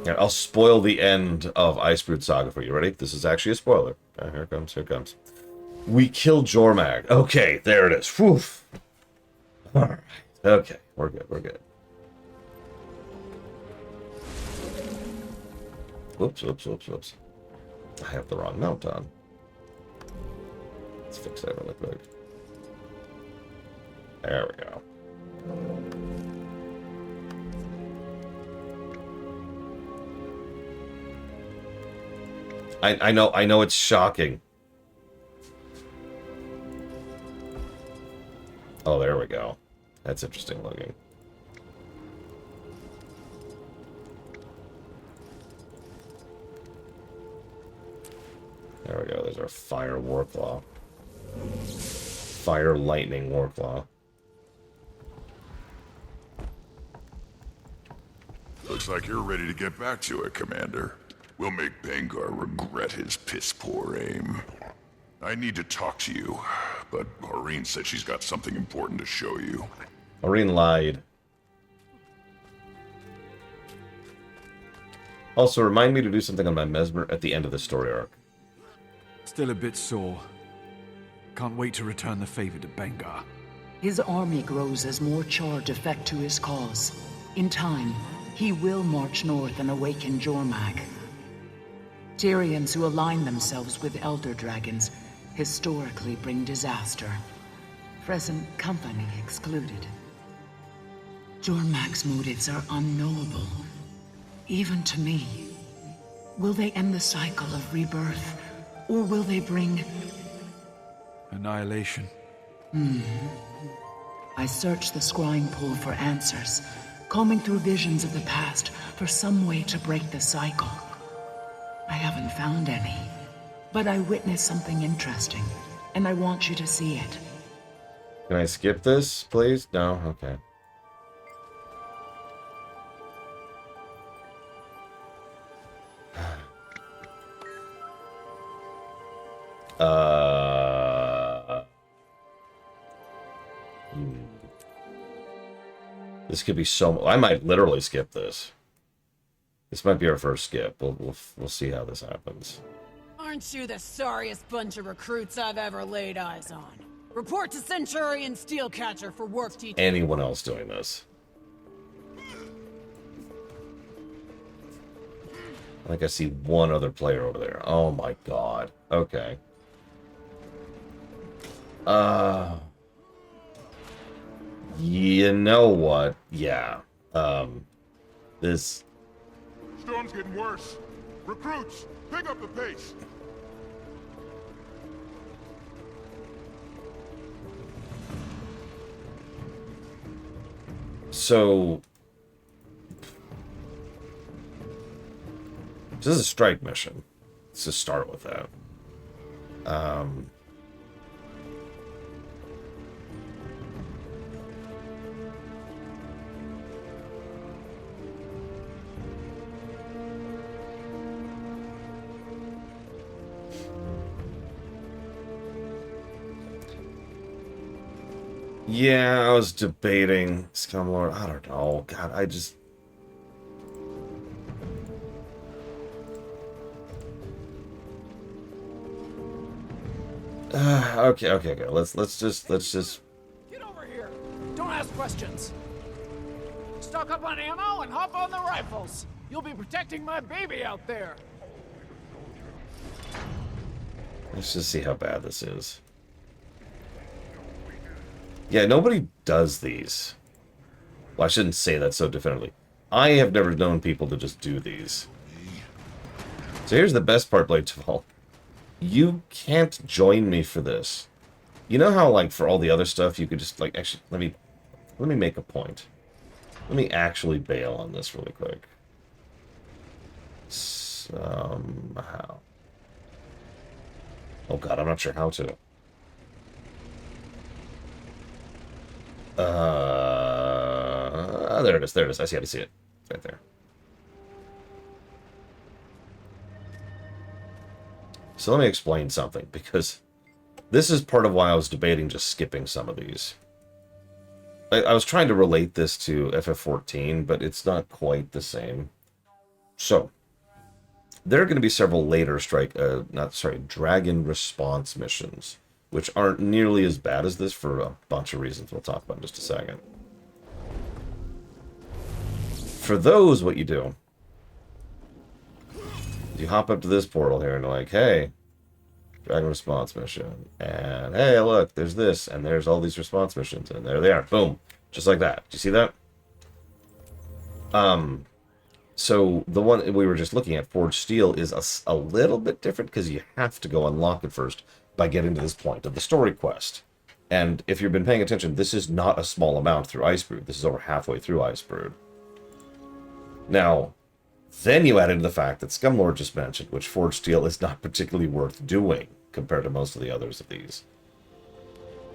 Yeah, I'll spoil the end of Icebrood Saga for you. Ready? This is actually a spoiler. Here it comes, here it comes. We kill Jormag. Okay, there it is. Whew. Alright. Okay, we're good, we're good. Whoops, whoops, whoops, whoops. I have the wrong mount on. Let's fix that really quick. There we go. I know it's shocking. Oh, there we go. That's interesting looking. There we go. There's our Fire Warclaw. Fire Lightning Warclaw. Looks like you're ready to get back to it, Commander. We'll make Bengar regret his piss-poor aim. I need to talk to you, but Aurene said she's got something important to show you. Aurene lied. Also, remind me to do something on my Mesmer at the end of the story arc. Still a bit sore. Can't wait to return the favor to Bengar. His army grows as more Char defect to his cause. In time, he will march north and awaken Jormag. Tyrians who align themselves with Elder Dragons historically bring disaster. Present company excluded. Jormag's motives are unknowable, even to me. Will they end the cycle of rebirth, or will they bring... annihilation? I searched the scrying pool for answers, combing through visions of the past for some way to break the cycle. I haven't found any, but I witnessed something interesting, and I want you to see it. Can I skip this, please? No? Okay. This could be so... I might literally skip this. This might be our first skip. We'll see how this happens. Aren't you the sorriest bunch of recruits I've ever laid eyes on? Report to Centurion Steelcatcher for work details. Anyone else doing this? I think I see one other player over there. Oh my god. Okay. You know what? Yeah. This... Storm's getting worse. Recruits, pick up the pace. So this is a strike mission. Let's just start with that. Yeah, I was debating Scumlord. I don't know. God, I just... okay. Let's just... Get over here. Don't ask questions. Stock up on ammo and hop on the rifles. You'll be protecting my baby out there. Let's just see how bad this is. Yeah, nobody does these. Well, I shouldn't say that so definitively. I have never known people to just do these. So here's the best part, Blade of all. You can't join me for this. You know how, like, for all the other stuff, you could just, like, actually, let me make a point. Let me actually bail on this really quick. Somehow. Oh god, I'm not sure how to. There it is. I see how to see it. It's right there. So let me explain something, because this is part of why I was debating just skipping some of these. I was trying to relate this to FF14, but it's not quite the same. So, there are going to be several later Dragon Response missions, which aren't nearly as bad as this for a bunch of reasons we'll talk about in just a second. For those, what you do, you hop up to this portal here and like, hey, Dragon Response mission, and hey, look, there's this, and there's all these response missions, and there they are, boom, just like that. Do you see that? So the one we were just looking at, Forged Steel, is a little bit different because you have to go unlock it first by getting to this point of the story quest. And if you've been paying attention, this is not a small amount through Icebrood. This is over halfway through Icebrood. Now, then you add into the fact that Scumlord just mentioned, which Forged Steel is not particularly worth doing compared to most of the others of these.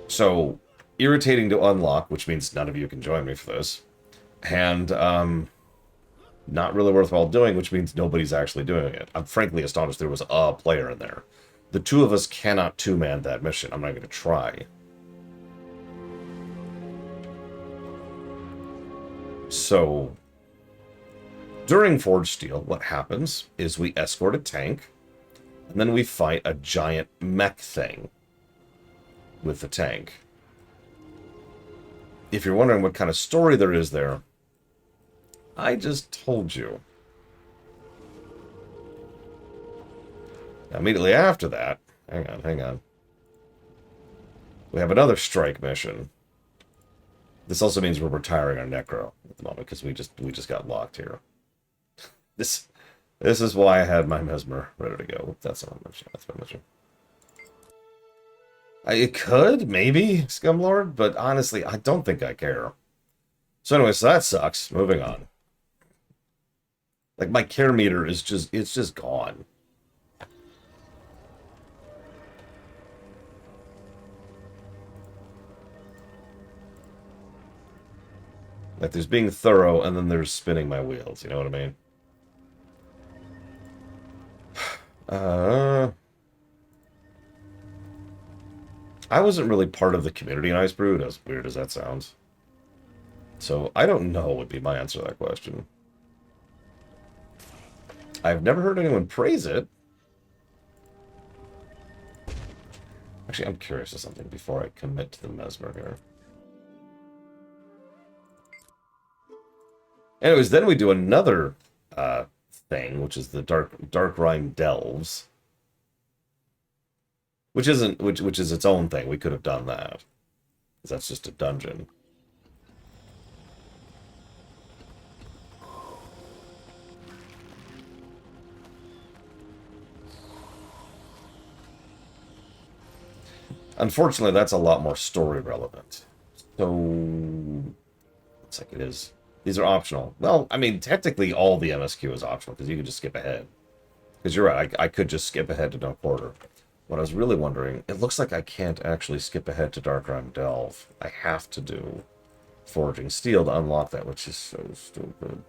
So, irritating to unlock, which means none of you can join me for this. And, not really worthwhile doing, which means nobody's actually doing it. I'm frankly astonished there was a player in there. The two of us cannot two-man that mission. I'm not going to try. So, during Forged Steel, what happens is we escort a tank, and then we fight a giant mech thing with the tank. If you're wondering what kind of story there is there, I just told you. Now, immediately after that, hang on. We have another strike mission. This also means we're retiring our Necro at the moment because we just got locked here. This is why I had my Mesmer ready to go. That's not my mission. That's my mission. It could, maybe, Scumlord, but honestly, I don't think I care. So anyway, so that sucks. Moving on. Like, my care meter is just, it's just gone. Like, there's being thorough, and then there's spinning my wheels, you know what I mean? I wasn't really part of the community in Icebrood, as weird as that sounds. So, I don't know would be my answer to that question. I've never heard anyone praise it. Actually, I'm curious of something before I commit to the Mesmer here. Anyways, then we do another thing, which is the Dark Rime Delves. Which is its own thing. We could have done that. Because that's just a dungeon. Unfortunately, that's a lot more story relevant. So, let's It's like it is. These are optional. Well, I mean, technically all the MSQ is optional because you can just skip ahead. Because you're right, I could just skip ahead to No Quarter. What I was really wondering, it looks like I can't actually skip ahead to Darkround Delve. I have to do Forging Steel to unlock that, which is so stupid.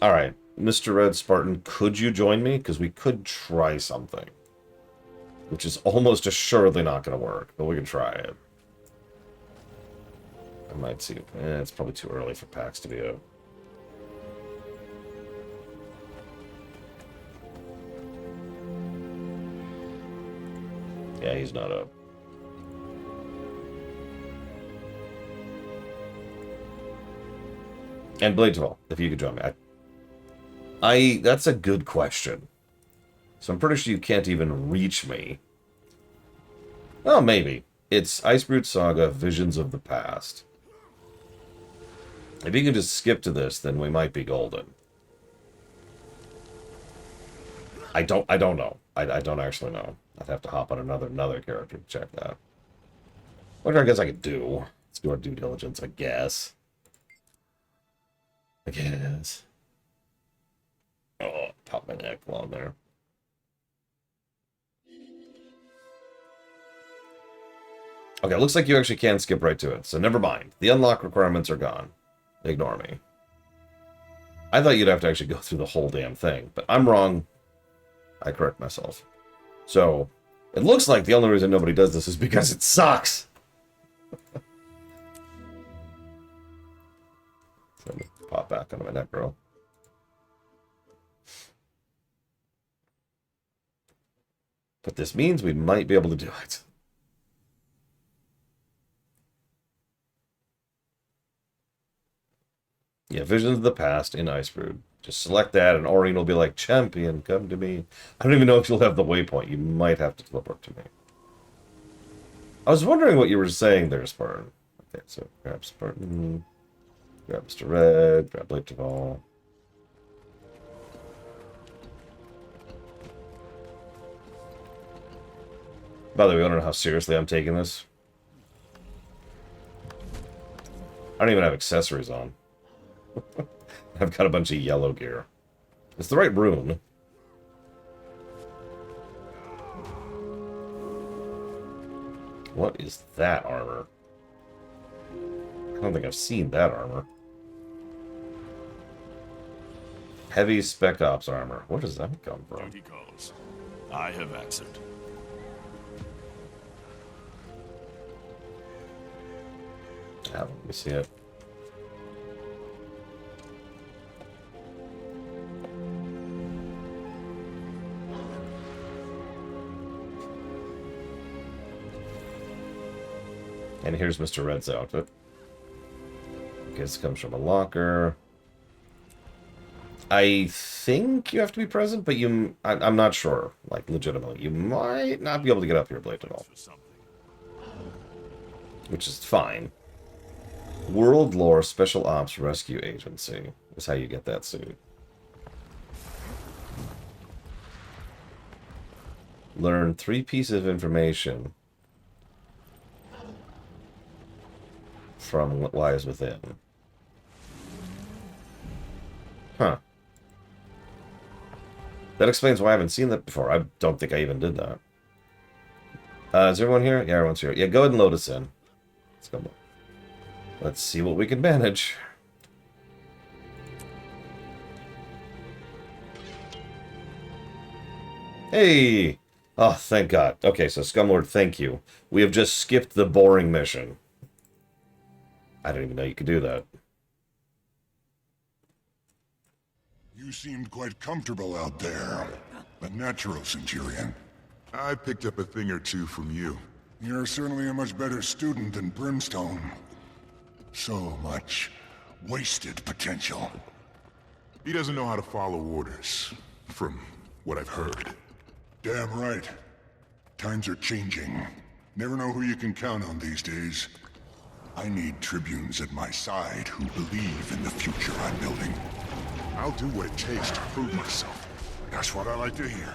Alright. Mr. Red Spartan, could you join me? Because we could try something. Which is almost assuredly not going to work, but we can try it. I might see. It's probably too early for PAX to be out. Yeah, he's not up. And Blade 12, if you could join me. That's a good question. So I'm pretty sure you can't even reach me. Well, maybe. It's Icebrood Saga, Visions of the Past. If you can just skip to this, then we might be golden. I don't know. I don't actually know. I'd have to hop on another character to check that. Which I guess I could do. Let's do our due diligence, I guess. Oh, pop my neck while I'm there. Okay, looks like you actually can skip right to it, so never mind. The unlock requirements are gone. Ignore me. I thought you'd have to actually go through the whole damn thing, but I'm wrong. I correct myself. So, it looks like the only reason nobody does this is because it sucks. So let me pop back onto my neck, girl. But this means we might be able to do it. Yeah, Visions of the Past in Icebrood. Just select that, and Aurene will be like, champion, come to me. I don't even know if you'll have the waypoint. You might have to teleport to me. I was wondering what you were saying there, Spartan. Okay, so grab Spartan, grab Mr. Red, grab Blade Duval. By the way, I don't know how seriously I'm taking this. I don't even have accessories on. I've got a bunch of yellow gear. It's the right rune. What is that armor? I don't think I've seen that armor. Heavy Spec Ops armor. Where does that come from? He calls. I have answered. Let me see it. And here's Mr. Red's outfit. Okay, this comes from a locker. I think you have to be present, but I'm not sure. Like, legitimately. You might not be able to get up here, Blade, at all. Which is fine. World Lore Special Ops Rescue Agency is how you get that suit. Learn 3 pieces of information from what lies within. Huh. That explains why I haven't seen that before. I don't think I even did that. Is everyone here? Yeah, everyone's here. Yeah, go ahead and load us in. Let's go. Let's see what we can manage. Hey! Oh, thank God. Okay, so Scumlord, thank you. We have just skipped the boring mission. I didn't even know you could do that. You seemed quite comfortable out there. A natural, Centurion. I picked up a thing or two from you. You're certainly a much better student than Brimstone. So much wasted potential. He doesn't know how to follow orders, from what I've heard. Damn right. Times are changing. Never know who you can count on these days. I need tribunes at my side who believe in the future I'm building. I'll do what it takes to prove myself. That's what I like to hear.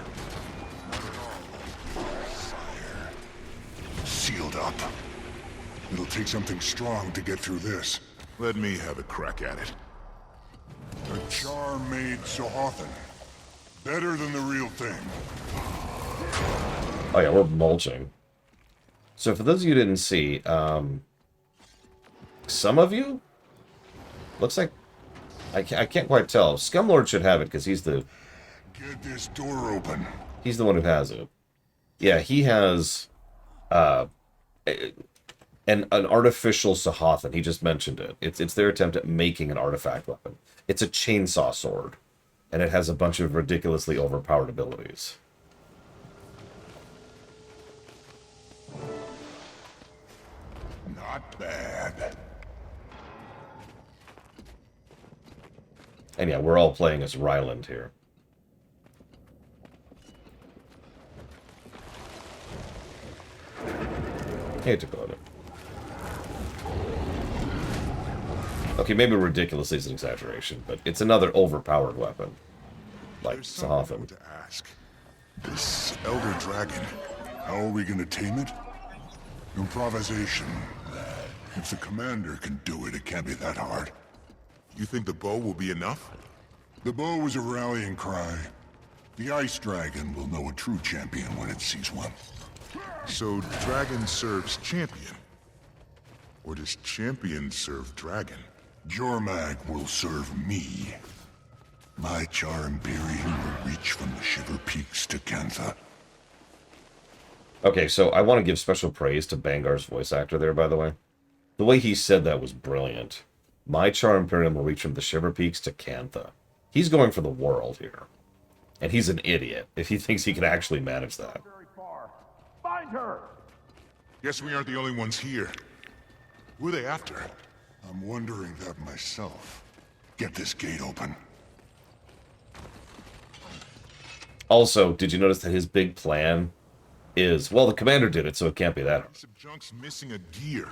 up. It'll take something strong to get through this. Let me have a crack at it. A char-made Sohothan. Better than the real thing. Oh yeah, we're mulching. So for those of you who didn't see, some of you? Looks like... I can't quite tell. Scumlord should have it, because he's the... Get this door open. He's the one who has it. Yeah, he has... an artificial Sohothan. He just mentioned it. It's their attempt at making an artifact weapon. It's a chainsaw sword. And it has a bunch of ridiculously overpowered abilities. Not bad. And yeah, we're all playing as Ryland here. Hey, Dakota. Okay, maybe ridiculously is an exaggeration, but it's another overpowered weapon. Like Sohothan. To ask. This Elder Dragon, how are we gonna tame it? Improvisation. If the commander can do it, it can't be that hard. You think the bow will be enough? The bow is a rallying cry. The Ice Dragon will know a true champion when it sees one. So Dragon serves champion? Or does champion serve dragon? Jormag will serve me. My Char Imperium will reach from the Shiver Peaks to Kantha. Okay, so I want to give special praise to Bangar's voice actor there, by the way. The way he said that was brilliant. My Char Imperium will reach from the Shiver Peaks to Kantha. He's going for the world here. And he's an idiot if he thinks he can actually manage that. Find her! Guess we aren't the only ones here. Who are they after? I'm wondering that myself. Get this gate open. Also, did you notice that his big plan is, well, the commander did it, so it can't be that hard. Some junk's missing a gear.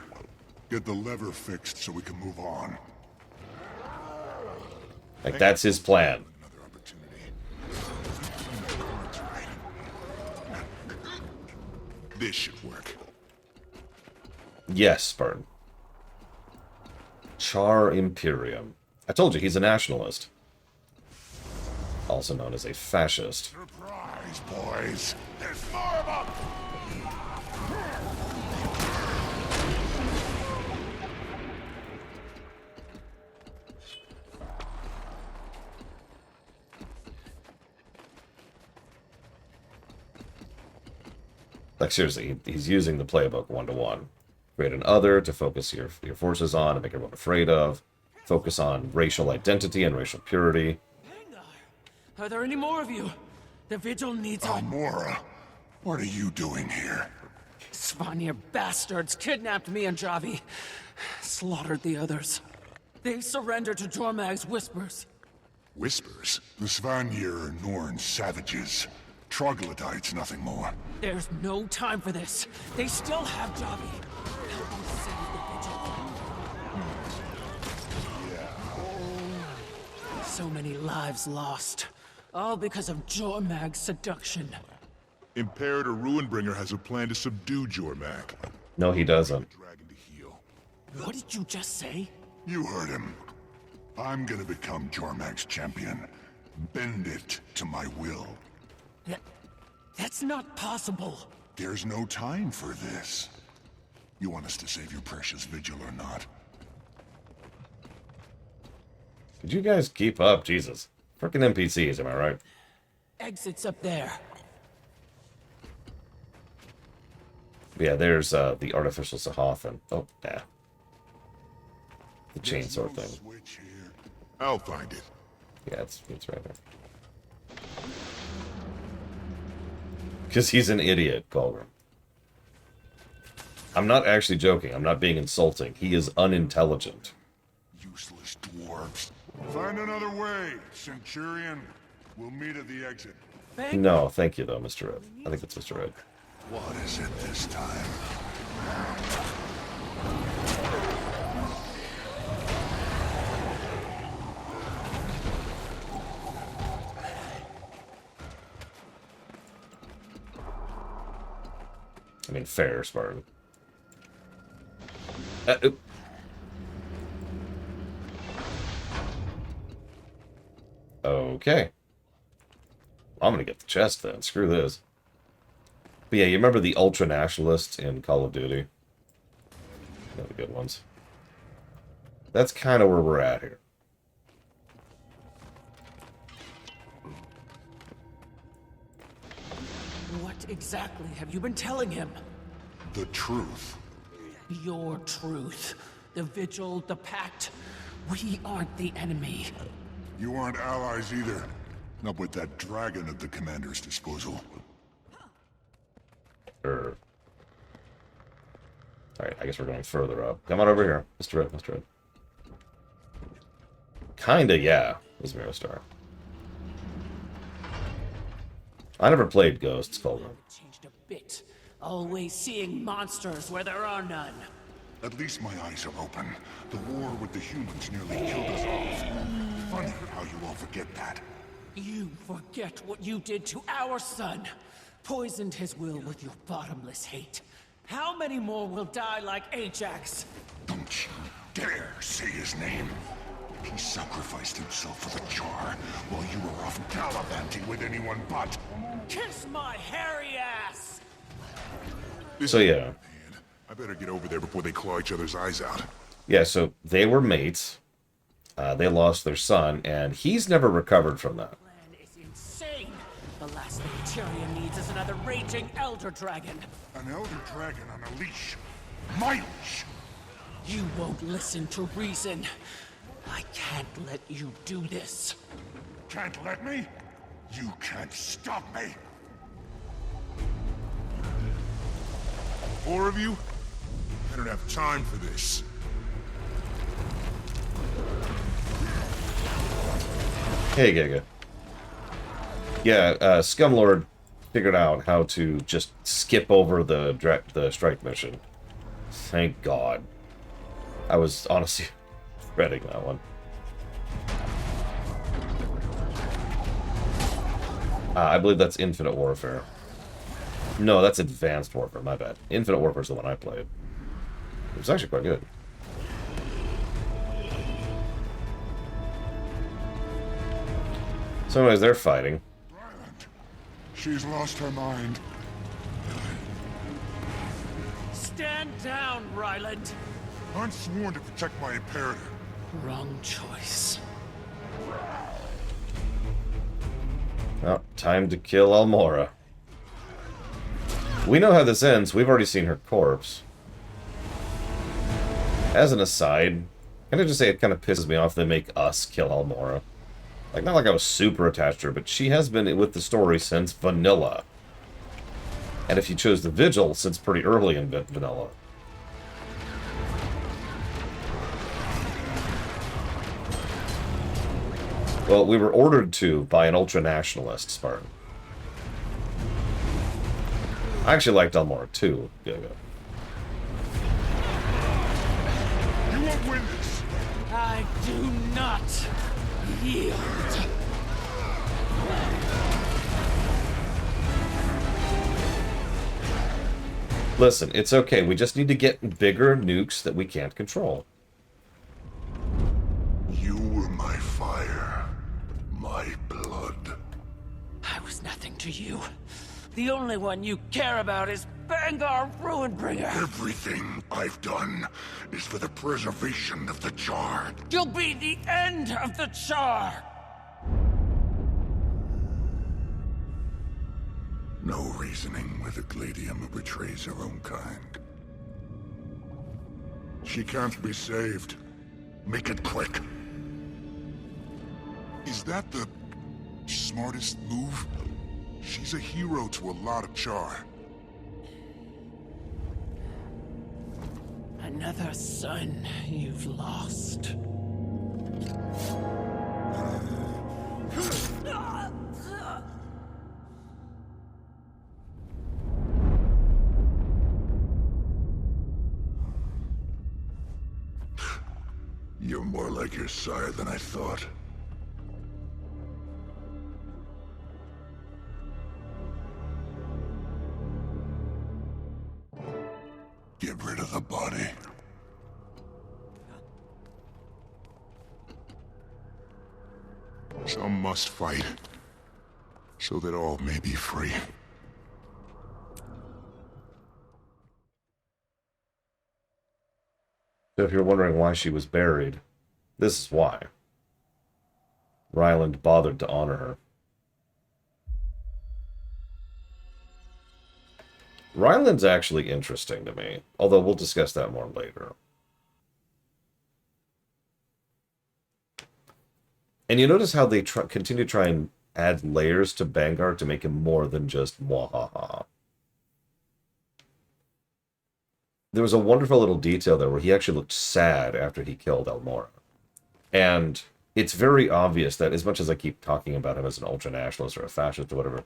Get the lever fixed so we can move on. Like, that's his plan. Another opportunity. This should work. Yes, Spartan. Char Imperium. I told you, he's a nationalist. Also known as a fascist. Surprise, boys! There's more of them! Like, seriously, he's using the playbook one-to-one. Create an other to focus your forces on and make everyone afraid of. Focus on racial identity and racial purity. Are there any more of you? The Vigil needs Almora, what are you doing here? Svanir bastards kidnapped me and Javi. Slaughtered the others. They surrendered to Jormag's whispers. Whispers? The Svanir are Norn savages. Troglodytes, nothing more. There's no time for this. They still have Javi. Help them save the Vigil. So many lives lost. All because of Jormag's seduction. Imperator Ruinbringer has a plan to subdue Jormag. No, he doesn't. Dragon to heal. What did you just say? You heard him. I'm gonna become Jormag's champion. Bend it to my will. That's not possible. There's no time for this. You want us to save your precious Vigil or not? Could you guys keep up? Jesus. Frickin' NPCs, am I right? Exit's up there. Yeah, there's the artificial Sohothan. Oh, yeah. The chainsaw thing. Switch here. I'll find it. Yeah, it's right there. Because he's an idiot, Colgrim. I'm not actually joking. I'm not being insulting. He is unintelligent. Useless dwarves. Find another way, Centurion. We'll meet at the exit. No, thank you, though, Mr. Red. I think it's Mr. Red. What is it this time? I mean, fair, Spartan. Okay. I'm gonna get the chest then. Screw this. But yeah, you remember the ultra nationalists in Call of Duty? They're the good ones. That's kind of where we're at here. What exactly have you been telling him? The truth. Your truth. The Vigil, the Pact. We aren't the enemy. You aren't allies either. Not with that dragon at the commander's disposal. Alright, I guess we're going further up. Come on over here, Mr. Red, Mr. Red. Kinda, yeah, is Mirrostar. I never played Ghosts, Coleman. Changed a bit. Always seeing monsters where there are none. At least my eyes are open. The war with the humans nearly killed us off. Funny how you all forget that. You forget what you did to our son. Poisoned his will with your bottomless hate. How many more will die like Ajax? Don't you dare say his name. He sacrificed himself for the Jar, while you were off gallivanting with anyone but. Kiss my hairy ass! So yeah. I better get over there before they claw each other's eyes out. Yeah, so they were mates. They lost their son, and he's never recovered from that. Plan is insane. The last thing Tyrion needs is another raging Elder Dragon. An Elder Dragon on a leash. My leash! You won't listen to reason. I can't let you do this. Can't let me? You can't stop me! 4 of you? I don't have time for this. Hey, Giga. Yeah, Scumlord figured out how to just skip over the strike mission. Thank God. I was honestly dreading that one. I believe that's Infinite Warfare. No, that's Advanced Warfare, my bad. Infinite Warfare is the one I played. It was actually quite good. So anyways, they're fighting. She's lost her mind. Stand down, Ryland. I'm sworn to protect my Imperator. Wrong choice. Oh, time to kill Almora. We know how this ends. We've already seen her corpse. As an aside, can I just say it kind of pisses me off they make us kill Almora? Like, not like I was super attached to her, but she has been with the story since Vanilla. And if you chose the Vigil, since pretty early in Vanilla. Well, we were ordered to by an ultra-nationalist, Spartan. I actually liked Almora too. Go. You won't win this. I do not yield. Listen, it's okay. We just need to get bigger nukes that we can't control. You were my fire, my blood. I was nothing to you. The only one you care about is Bangar Ruinbringer. Everything I've done is for the preservation of the Jar. You'll be the end of the Jar. No reasoning with a Gladium who betrays her own kind. She can't be saved. Make it quick. Is that the smartest move? She's a hero to a lot of Char. Another son you've lost. You're more like your sire than I thought. Get rid of the body. Some must fight, so that all may be free. So if you're wondering why she was buried, this is why. Ryland bothered to honor her. Ryland's actually interesting to me, although we'll discuss that more later. And you notice how they continue to try and add layers to Bangar to make him more than just mwahaha. There was a wonderful little detail there where he actually looked sad after he killed Elmora. And it's very obvious that as much as I keep talking about him as an ultranationalist or a fascist or whatever,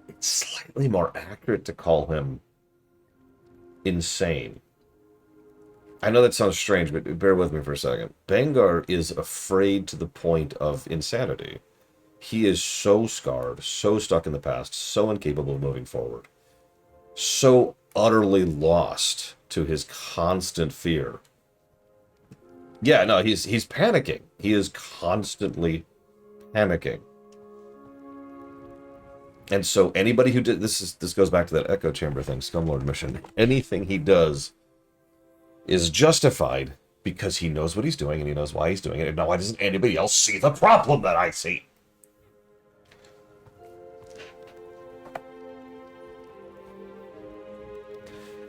it's slightly more accurate to call him insane. I know that sounds strange, but bear with me for a second. Bangar is afraid to the point of insanity. He is so scarred, so stuck in the past, so incapable of moving forward, so utterly lost to his constant fear. Yeah, no, he's panicking. He is constantly panicking. And so anybody who did this goes back to that echo chamber thing, Scumlord mission. Anything he does is justified because he knows what he's doing and he knows why he's doing it. And now why doesn't anybody else see the problem that I see?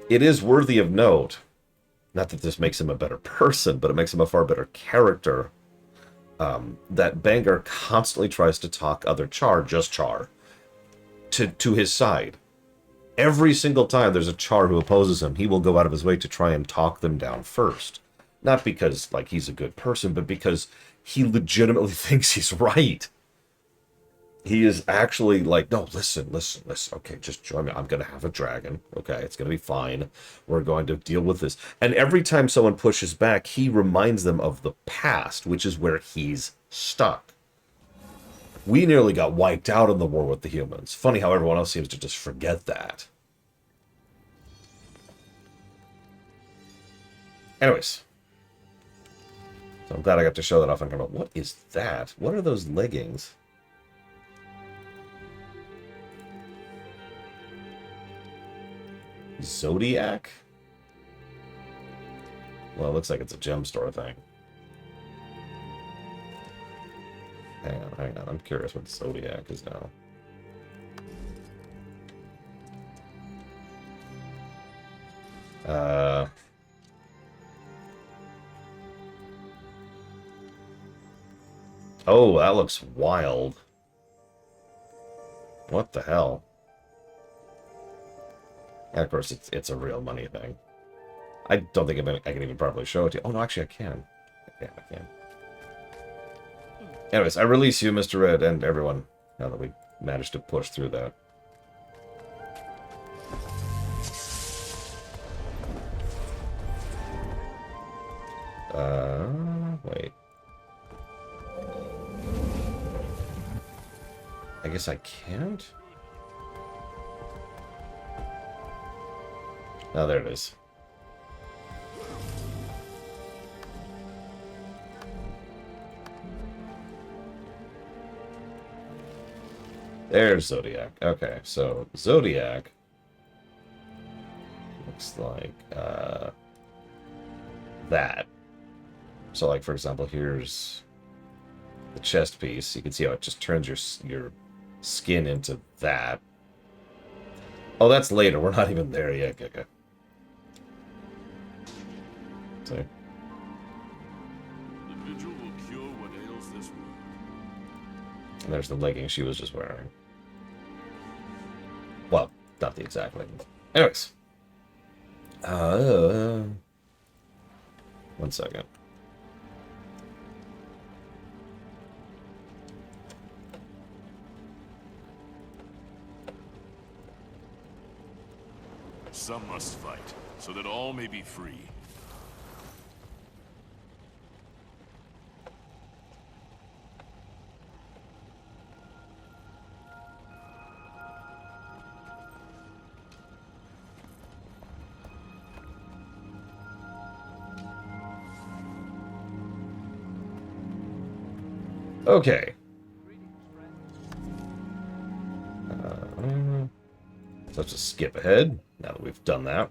It is worthy of note, not that this makes him a better person, but it makes him a far better character, that Bangar constantly tries to talk other Char, just Char, to his side. Every single time there's a Char who opposes him, he will go out of his way to try and talk them down first. Not because, like, he's a good person, but because he legitimately thinks he's right. He is actually like, no, listen. Okay, just join me. I'm going to have a dragon. Okay, it's going to be fine. We're going to deal with this. And every time someone pushes back, he reminds them of the past, which is where he's stuck. We nearly got wiped out in the war with the humans. Funny how everyone else seems to just forget that. Anyways. So I'm glad I got to show that off on camera. What is that? What are those leggings? Zodiac? Well, it looks like it's a gem store thing. Hang on. I'm curious what Zodiac is now. Oh, that looks wild. What the hell? And of course, it's a real money thing. I don't think I can even properly show it to you. Oh, no, actually, I can. Yeah, I can. Anyways, I release you, Mr. Red, and everyone, now that we managed to push through that. Wait. I guess I can't? Oh, there it is. There's Zodiac. Okay, so Zodiac looks like that. So, like, for example, here's the chest piece. You can see how it just turns your skin into that. Oh, that's later. We're not even there yet. Okay. See? The vigil will cure what ails this wound. And there's the leggings she was just wearing. Well, not the exact leggings. Anyways. One second. Some must fight, so that all may be free. Okay. So let's just skip ahead, now that we've done that.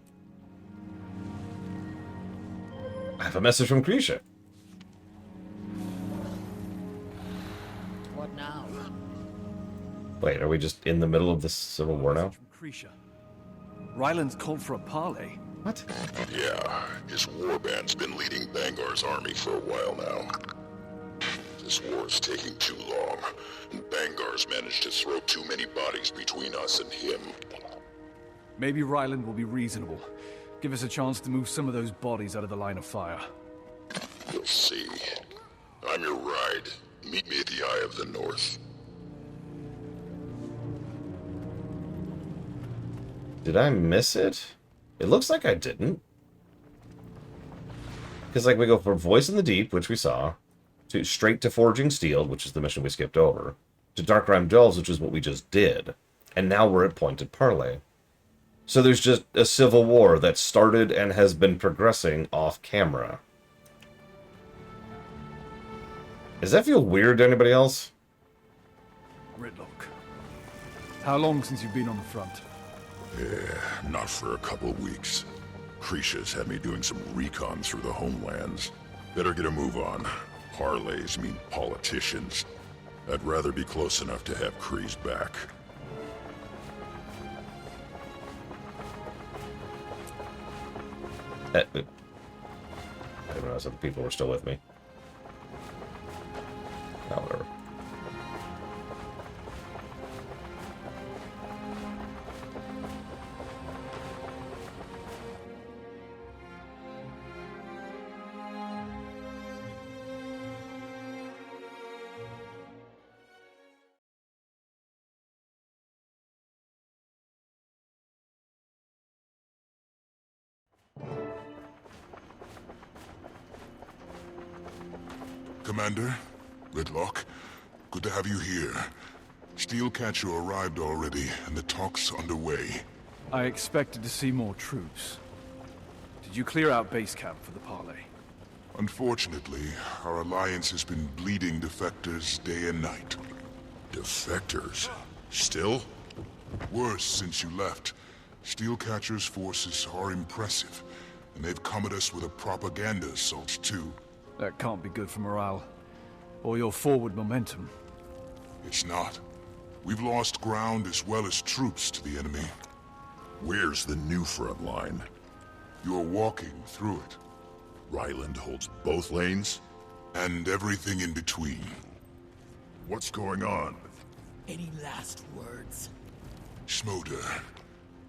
I have a message from Krisha. What now? Wait, are we just in the middle of this civil war now? Krisha. Ryland's called for a parley. What? Yeah, his warband's been leading Bangar's army for a while now. This war's taking too long, and Bangar's managed to throw too many bodies between us and him. Maybe Ryland will be reasonable. Give us a chance to move some of those bodies out of the line of fire. You'll see. I'm your ride. Meet me at the Eye of the North. Did I miss it? It looks like I didn't. Because, like, we go from Voice in the Deep, which we saw, to straight to Forging Steel, which is the mission we skipped over, to Darkrim Delves, which is what we just did. And now we're at Pointed Parley. So there's just a civil war that started and has been progressing off camera. Does that feel weird to anybody else? Ritlock. How long since you've been on the front? Yeah, not for a couple weeks. Krisha's had me doing some recon through the homelands. Better get a move on. Parleys mean politicians. I'd rather be close enough to have Kree's back. I didn't realize that the people were still with me. Oh, whatever. Commander, Ritlock, good to have you here. Steelcatcher arrived already, and the talk's underway. I expected to see more troops. Did you clear out base camp for the parley? Unfortunately, our alliance has been bleeding defectors day and night. Defectors? Still? Worse since you left. Steelcatcher's forces are impressive, and they've come at us with a propaganda assault too. That can't be good for morale. Or your forward momentum. It's not. We've lost ground as well as troops to the enemy. Where's the new front line? You're walking through it. Ryland holds both lanes? And everything in between. What's going on? Any last words? Schmoder.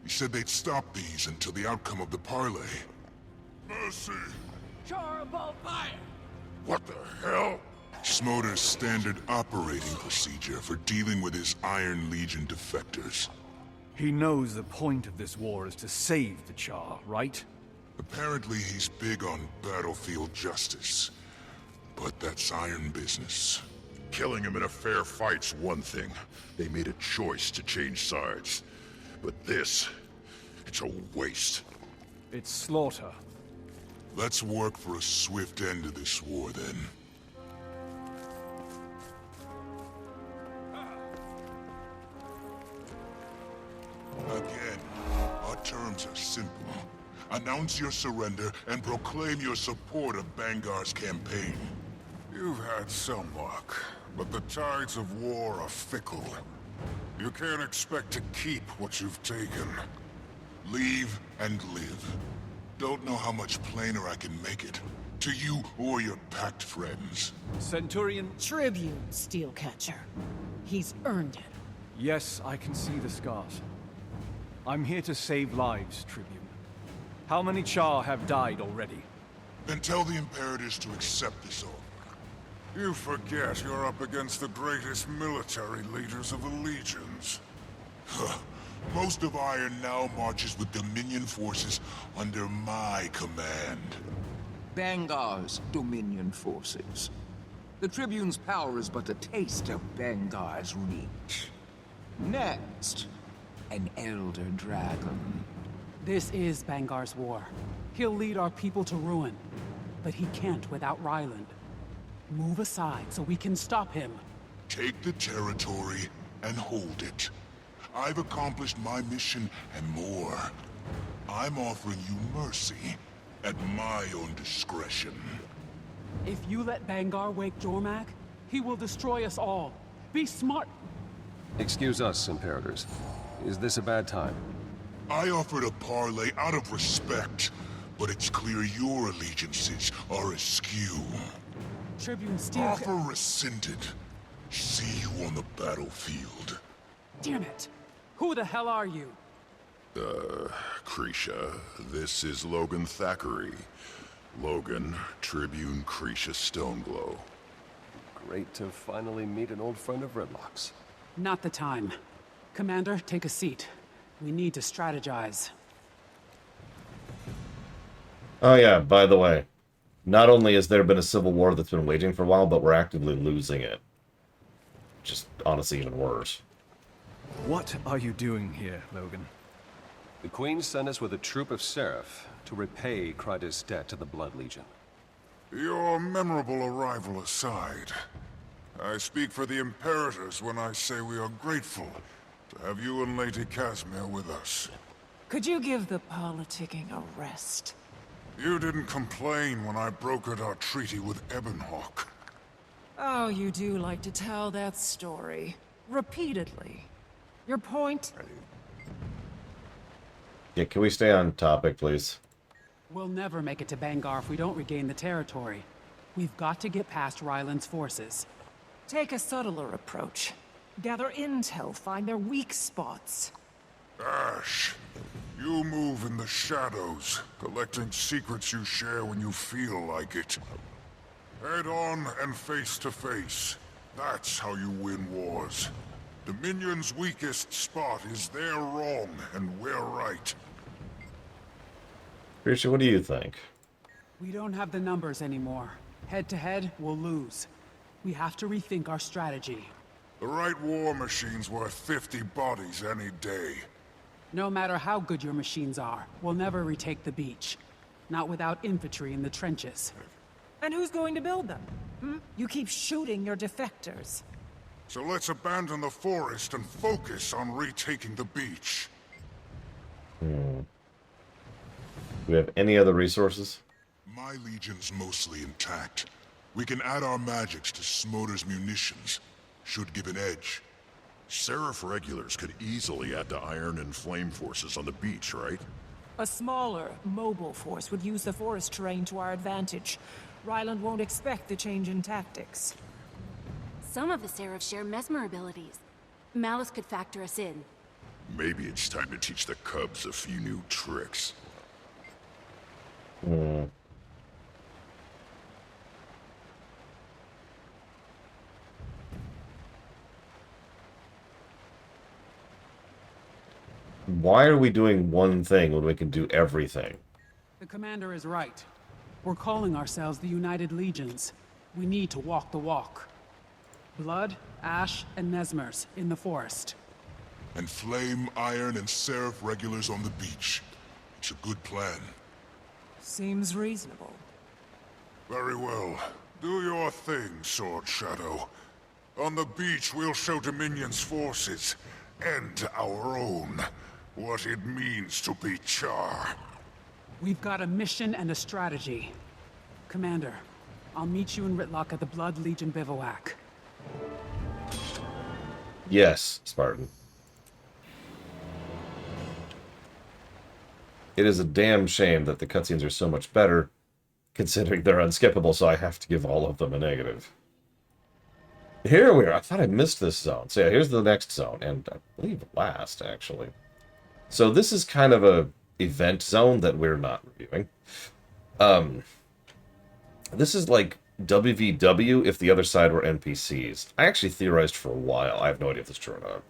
He said they'd stop these until the outcome of the parley. Mercy! Horrible fire! What the hell? Schmoder's standard operating procedure for dealing with his Iron Legion defectors. He knows the point of this war is to save the Char, right? Apparently he's big on battlefield justice. But that's iron business. Killing him in a fair fight's one thing. They made a choice to change sides. But this, it's a waste. It's slaughter. Let's work for a swift end to this war, then. Again, our terms are simple. Announce your surrender and proclaim your support of Bangar's campaign. You've had some luck, but the tides of war are fickle. You can't expect to keep what you've taken. Leave and live. Don't know how much plainer I can make it. To you or your packed friends. Centurion... Tribune, Steelcatcher. He's earned it. Yes, I can see the scars. I'm here to save lives, Tribune. How many Char have died already? Then tell the Imperators to accept this offer. You forget you're up against the greatest military leaders of the Legions. Most of Iron now marches with Dominion forces under my command. Bangar's Dominion forces. The Tribune's power is but a taste of Bangar's reach. Next, an Elder Dragon. This is Bangar's war. He'll lead our people to ruin. But he can't without Ryland. Move aside so we can stop him. Take the territory and hold it. I've accomplished my mission and more. I'm offering you mercy at my own discretion. If you let Bangar wake Jormak, he will destroy us all. Be smart. Excuse us, Imperators. Is this a bad time? I offered a parley out of respect, but it's clear your allegiances are askew. Tribune Steel... Offer rescinded. See you on the battlefield. Damn it! Who the hell are you? Krisha, this is Logan Thackeray. Logan, Tribune Krisha Stoneglow. Great to finally meet an old friend of Redlock's. Not the time. Commander, take a seat. We need to strategize. Oh yeah, by the way, not only has there been a civil war that's been waging for a while, but we're actively losing it. Just honestly even worse. What are you doing here, Logan? The Queen sent us with a troop of Seraph to repay Kryda's debt to the Blood Legion. Your memorable arrival aside, I speak for the Imperators when I say we are grateful to have you and Lady Casimir with us. Could you give the politicking a rest? You didn't complain when I brokered our treaty with Ebonhawk. Oh, you do like to tell that story. Repeatedly. Your point? Yeah, can we stay on topic, please? We'll never make it to Bangar if we don't regain the territory. We've got to get past Ryland's forces. Take a subtler approach. Gather intel, find their weak spots. Ash, you move in the shadows, collecting secrets you share when you feel like it. Head on and face to face. That's how you win wars. Dominion's weakest spot is they're wrong and we're right. Krisha, what do you think? We don't have the numbers anymore. Head to head, we'll lose. We have to rethink our strategy. The right war machine's worth 50 bodies any day. No matter how good your machines are, we'll never retake the beach. Not without infantry in the trenches. And who's going to build them? You keep shooting your defectors. So let's abandon the forest and focus on retaking the beach. Do we have any other resources? My legion's mostly intact. We can add our magics to Smolder's munitions. Should give an edge. Seraph regulars could easily add the iron and flame forces on the beach, right? A smaller, mobile force would use the forest terrain to our advantage. Ryland won't expect the change in tactics. Some of the Seraph share mesmer abilities. Malice could factor us in. Maybe it's time to teach the Cubs a few new tricks. Why are we doing one thing when we can do everything? The commander is right. We're calling ourselves the United Legions. We need to walk the walk. Blood, ash, and mesmers in the forest. And flame, iron, and seraph regulars on the beach. It's a good plan. Seems reasonable. Very well. Do your thing, Sword Shadow. On the beach, we'll show Dominion's forces, and our own, what it means to be Char. We've got a mission and a strategy. Commander, I'll meet you in Ritlock at the Blood Legion bivouac. Yes, Spartan. It is a damn shame that the cutscenes are so much better, considering they're unskippable, so I have to give all of them a negative. Here we are. I thought I missed this zone. So yeah, here's the next zone, and I believe last, actually. So this is kind of a event zone that we're not reviewing. This is like WVW if the other side were NPCs. I actually theorized for a while, I have no idea if this is true or not,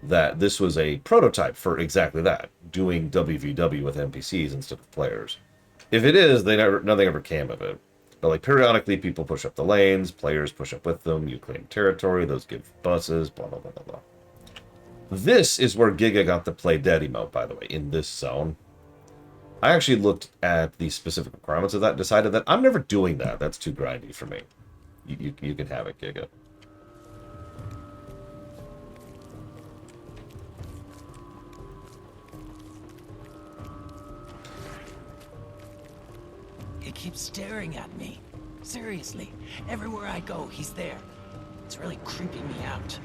that this was a prototype for exactly that, doing WVW with NPCs instead of players. If it is, nothing ever came of it. But like periodically people push up the lanes, players push up with them, you claim territory, those give buses, blah blah blah blah blah. This is where Giga got the play dead emote, by the way, in this zone. I actually looked at the specific requirements of that and decided that I'm never doing that. That's too grindy for me. You can have it, Giga. He keeps staring at me. Seriously, everywhere I go, he's there. It's really creeping me out.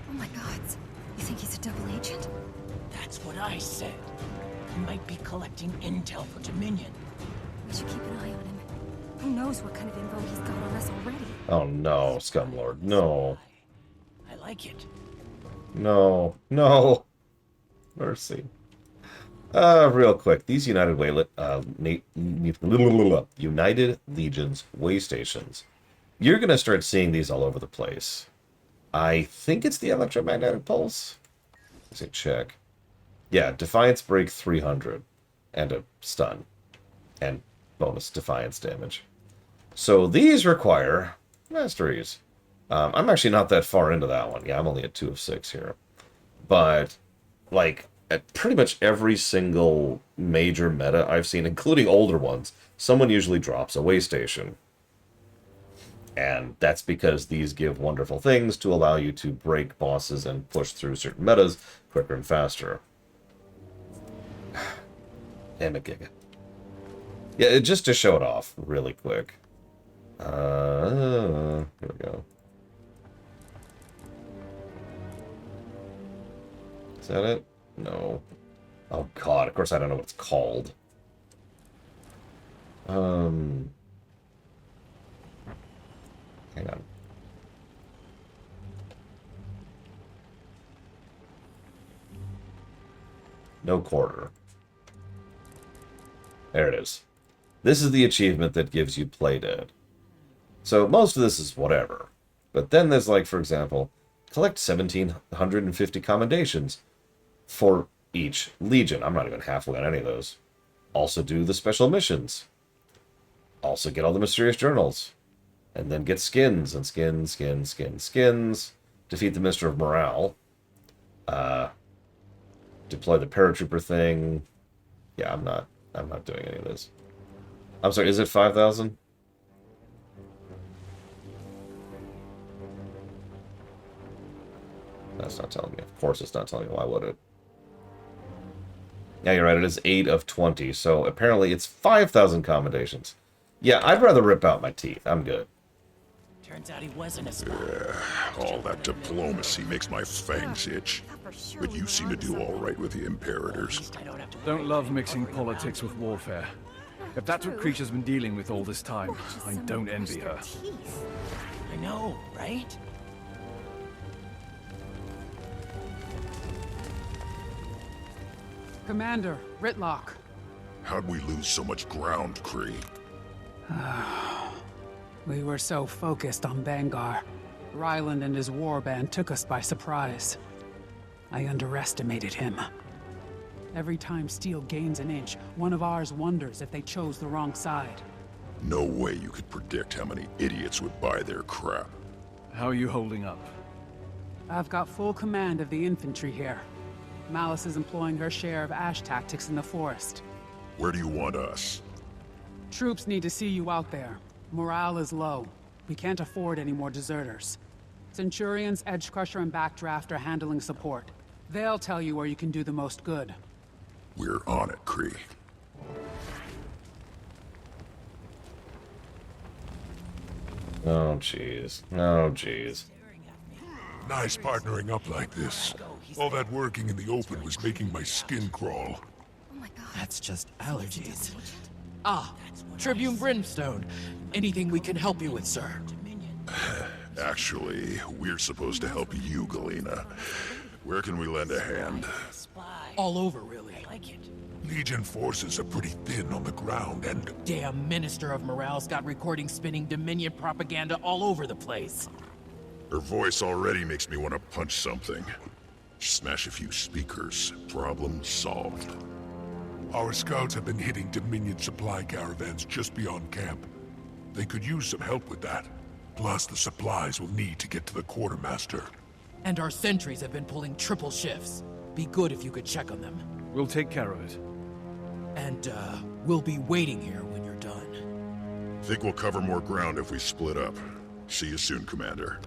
Oh my god. You think he's a double agent? That's what I said. He might be collecting intel for Dominion. We should keep an eye on him. Who knows what kind of info he's got on us already? Oh no, Scumlord. No. I like it. No. No. Mercy. Real quick. These United Legions way stations. You're going to start seeing these all over the place. I think it's the electromagnetic pulse. Let's check. Yeah, Defiance Break 300. And a stun. And bonus Defiance damage. So these require masteries. I'm actually not that far into that one. Yeah, I'm only at 2 of 6 here. But, like, at pretty much every single major meta I've seen, including older ones, someone usually drops a way station. And that's because these give wonderful things to allow you to break bosses and push through certain metas quicker and faster. Damn it, Giga. Yeah, just to show it off really quick. Here we go. Is that it? No. Oh god, of course I don't know what it's called. Hang on. No quarter. There it is. This is the achievement that gives you play dead. So most of this is whatever. But then there's like, for example, collect 1,750 commendations for each legion. I'm not even halfway on any of those. Also do the special missions. Also get all the mysterious journals. And then get skins and skins. Defeat the Minister of Morale. Deploy the paratrooper thing. Yeah, I'm not doing any of this. I'm sorry, is it 5,000? That's not telling me. Of course it's not telling me. Why would it? Yeah, you're right. It is 8 of 20. So apparently it's 5,000 commendations. Yeah, I'd rather rip out my teeth. I'm good. Turns out he wasn't a spy. Yeah, all that diplomacy makes my fangs itch. But you seem to do all right with the Imperators. Don't love mixing politics with warfare. If that's what Creature's been dealing with all this time, I don't envy her. I know, right? Commander, Ritlock. How'd we lose so much ground, Kree? We were so focused on Bangar. Ryland and his warband took us by surprise. I underestimated him. Every time Steel gains an inch, one of ours wonders if they chose the wrong side. No way you could predict how many idiots would buy their crap. How are you holding up? I've got full command of the infantry here. Malice is employing her share of Ash tactics in the forest. Where do you want us? Troops need to see you out there. Morale is low. We can't afford any more deserters. Centurions, Edgecrusher, and Backdraft are handling support. They'll tell you where you can do the most good. We're on it, Kree. Oh, jeez. Oh, jeez. Nice partnering up like this. All that working in the open was making my skin crawl. That's just allergies. Ah, Tribune Brimstone. Anything we can help you with, sir? Actually, we're supposed to help you, Galena. Where can we lend a hand? All over, really. Legion forces are pretty thin on the ground, and... Damn Minister of Morale's got recordings spinning Dominion propaganda all over the place. Her voice already makes me want to punch something. Smash a few speakers. Problem solved. Our scouts have been hitting Dominion supply caravans just beyond camp. They could use some help with that. Plus, the supplies we'll need to get to the quartermaster. And our sentries have been pulling triple shifts. Be good if you could check on them. We'll take care of it. And, we'll be waiting here when you're done. Think we'll cover more ground if we split up. See you soon, Commander.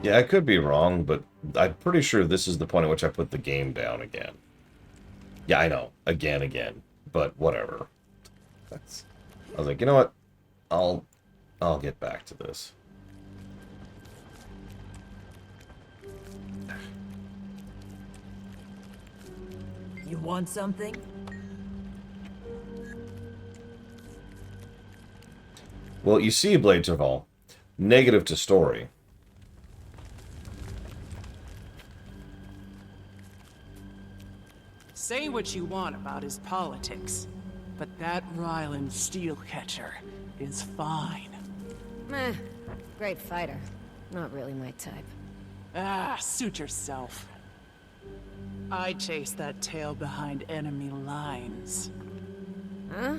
Yeah, I could be wrong, but I'm pretty sure this is the point at which I put the game down again. Yeah, I know. Again. But whatever. I was like, you know what? I'll get back to this. You want something? Well, you see, Blade Terval, negative to story. Say what you want about his politics, but that Ryland Steelcatcher is fine. Meh. Great fighter. Not really my type. Ah, suit yourself. I chase that tail behind enemy lines. Huh?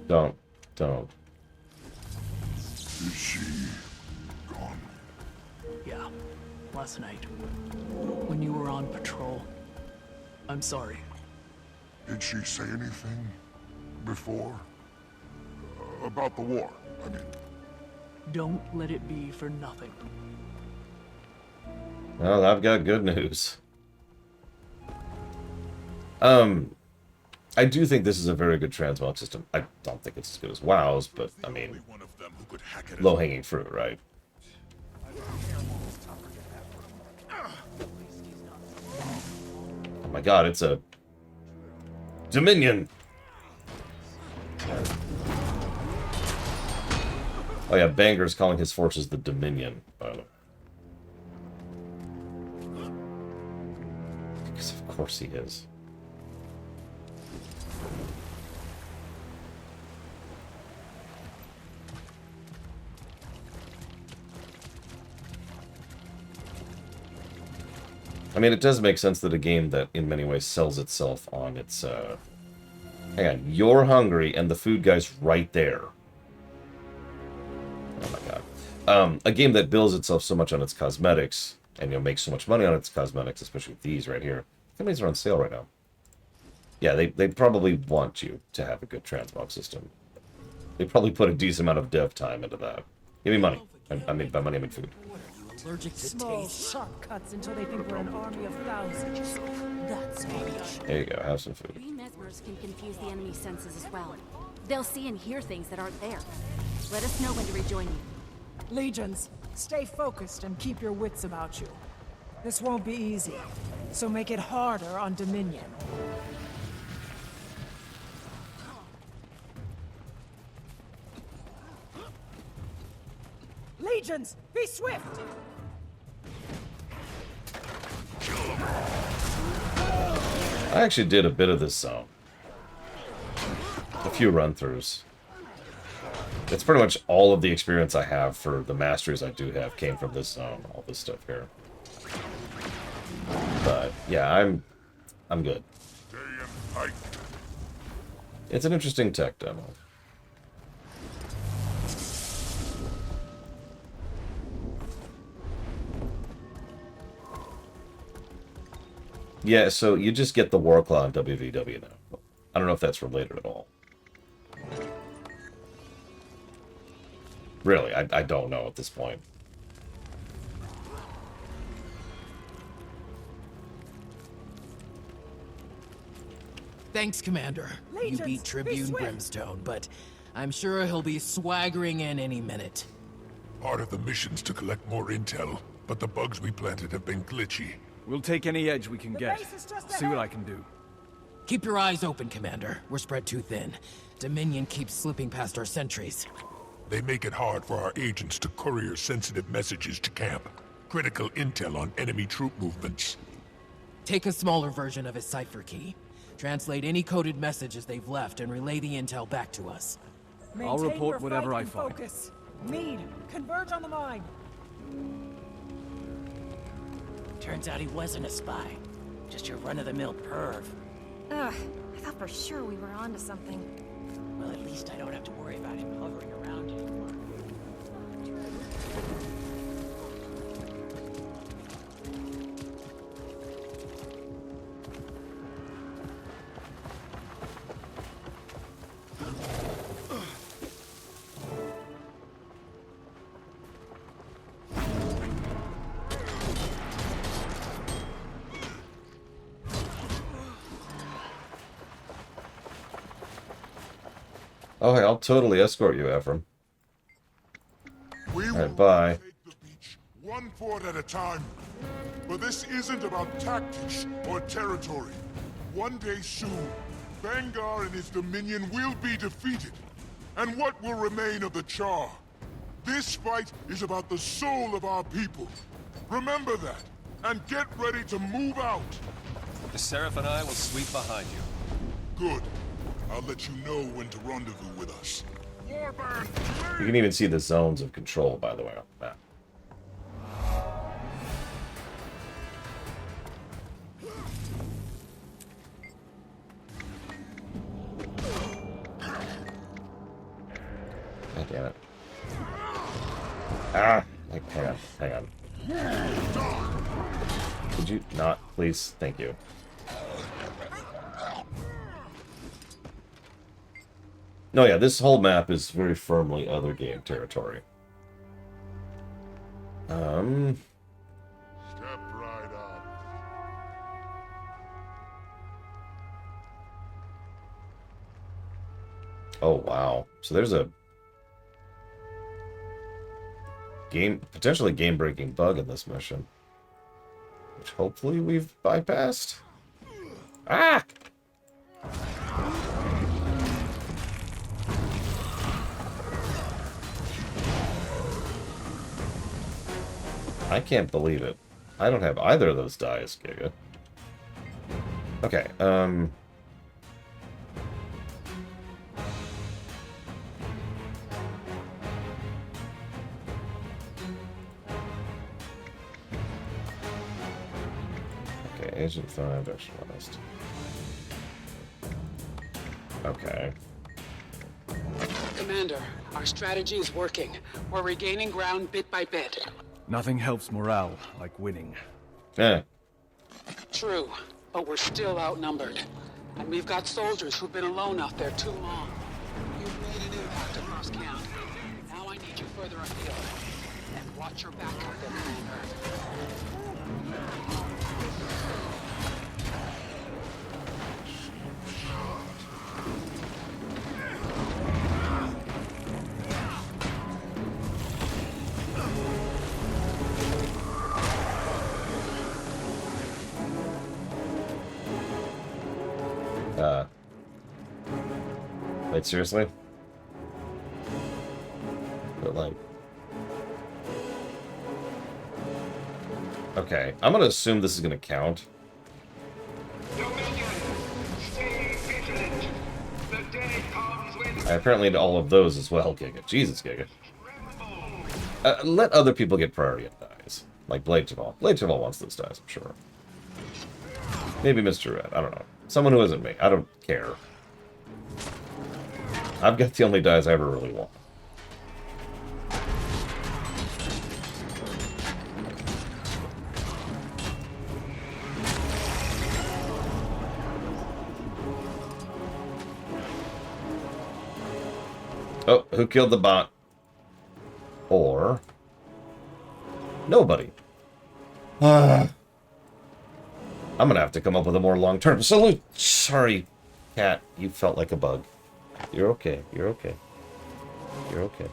Don't. Is she gone? Yeah, last night. When you were on patrol. I'm sorry. Did she say anything before? About the war, I mean. Don't let it be for nothing. Well, I've got good news. I do think this is a very good transmog system. I don't think it's as good as WoW's, but I mean, low-hanging fruit, right? Oh my god, it's a Dominion! Oh yeah, Banger's calling his forces the Dominion, by the way. Because of course he is. I mean, it does make sense that a game that in many ways sells itself on its, hang on, you're hungry and the food guy's right there. Oh my god. A game that builds itself so much on its cosmetics, and makes so much money on its cosmetics, especially with these right here. Companies are on sale right now. Yeah, they probably want you to have a good transmog system. They probably put a decent amount of dev time into that. Give me money. I mean, by money I mean food. Allergic to small, sharp cuts until they think we're an army of thousands. That's all. There you go, have some food. Green mesmers can confuse the enemy's senses as well. They'll see and hear things that aren't there. Let us know when to rejoin you. Legions, stay focused and keep your wits about you. This won't be easy, so make it harder on Dominion. Legions, be swift! I actually did a bit of this zone. A few run-throughs. It's pretty much all of the experience I have for the masteries I do have came from this zone, all this stuff here. But yeah, I'm good. It's an interesting tech demo. Yeah, so you just get the Warclaw in WVW now. I don't know if that's related at all. Really, I don't know at this point. Thanks, Commander. You beat Tribune Brimstone, but I'm sure he'll be swaggering in any minute. Part of the mission's to collect more intel, but the bugs we planted have been glitchy. We'll take any edge we can get. See what I can do. Keep your eyes open, Commander. We're spread too thin. Dominion keeps slipping past our sentries. They make it hard for our agents to courier sensitive messages to camp. Critical intel on enemy troop movements. Take a smaller version of his cipher key. Translate any coded messages they've left and relay the intel back to us. I'll report whatever I find. Focus. Mead, converge on the mine. Turns out he wasn't a spy. Just your run-of-the-mill perv. Ugh, I thought for sure we were onto something. Well, at least I don't have to worry about him hovering around anymore. Oh, hey, I'll totally escort you, Ephraim. Alright, bye. One fort at a time. But this isn't about tactics or territory. One day soon, Vanguard and his dominion will be defeated. And what will remain of the Char? This fight is about the soul of our people. Remember that, and get ready to move out. The Seraph and I will sweep behind you. Good. I'll let you know when to rendezvous with us. Warband, You can even see the zones of control, by the way, on the map. God damn it. Ah! Hang on. Could you not, please? Thank you. No, yeah, this whole map is very firmly other game territory. Step right up. Oh, wow. So there's a potentially game-breaking bug in this mission, which hopefully we've bypassed. Ah! I can't believe it. I don't have either of those dice, Giga. Okay, Agent 5, Externalized. Okay. Commander, our strategy is working. We're regaining ground bit by bit. Nothing helps morale like winning. Yeah. True, but we're still outnumbered. And we've got soldiers who've been alone out there too long. You've made an impact across camp. Now I need you further afield. And watch your back out there, Commander. Wait, seriously? But like... Okay, I'm gonna assume this is gonna count. I apparently need all of those as well, Giga. Jesus, Giga. Let other people get priority on dies. Like Blade Chaval. Blade Chaval wants those dies, I'm sure. Maybe Mr. Red, I don't know. Someone who isn't me. I don't care. I've got the only dies I ever really want. Oh, who killed the bot? Or... nobody. I'm gonna have to come up with a more long-term solution. Sorry, cat. You felt like a bug. You're okay. You're okay. You're okay.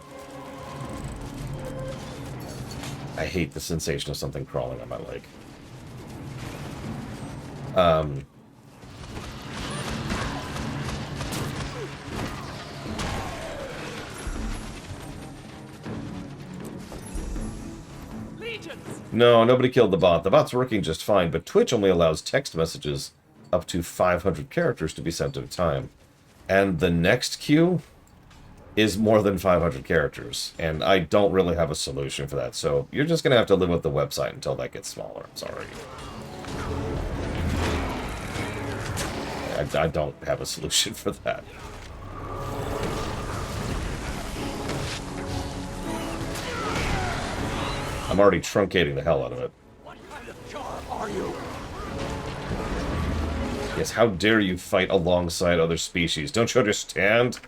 I hate the sensation of something crawling on my leg. No, nobody killed the bot. The bot's working just fine, but Twitch only allows text messages up to 500 characters to be sent at a time. And the next queue is more than 500 characters, and I don't really have a solution for that, so you're just going to have to live with the website until that gets smaller. I'm sorry. I don't have a solution for that. I'm already truncating the hell out of it. What kind of jar are you? Yes, how dare you fight alongside other species? Don't you understand?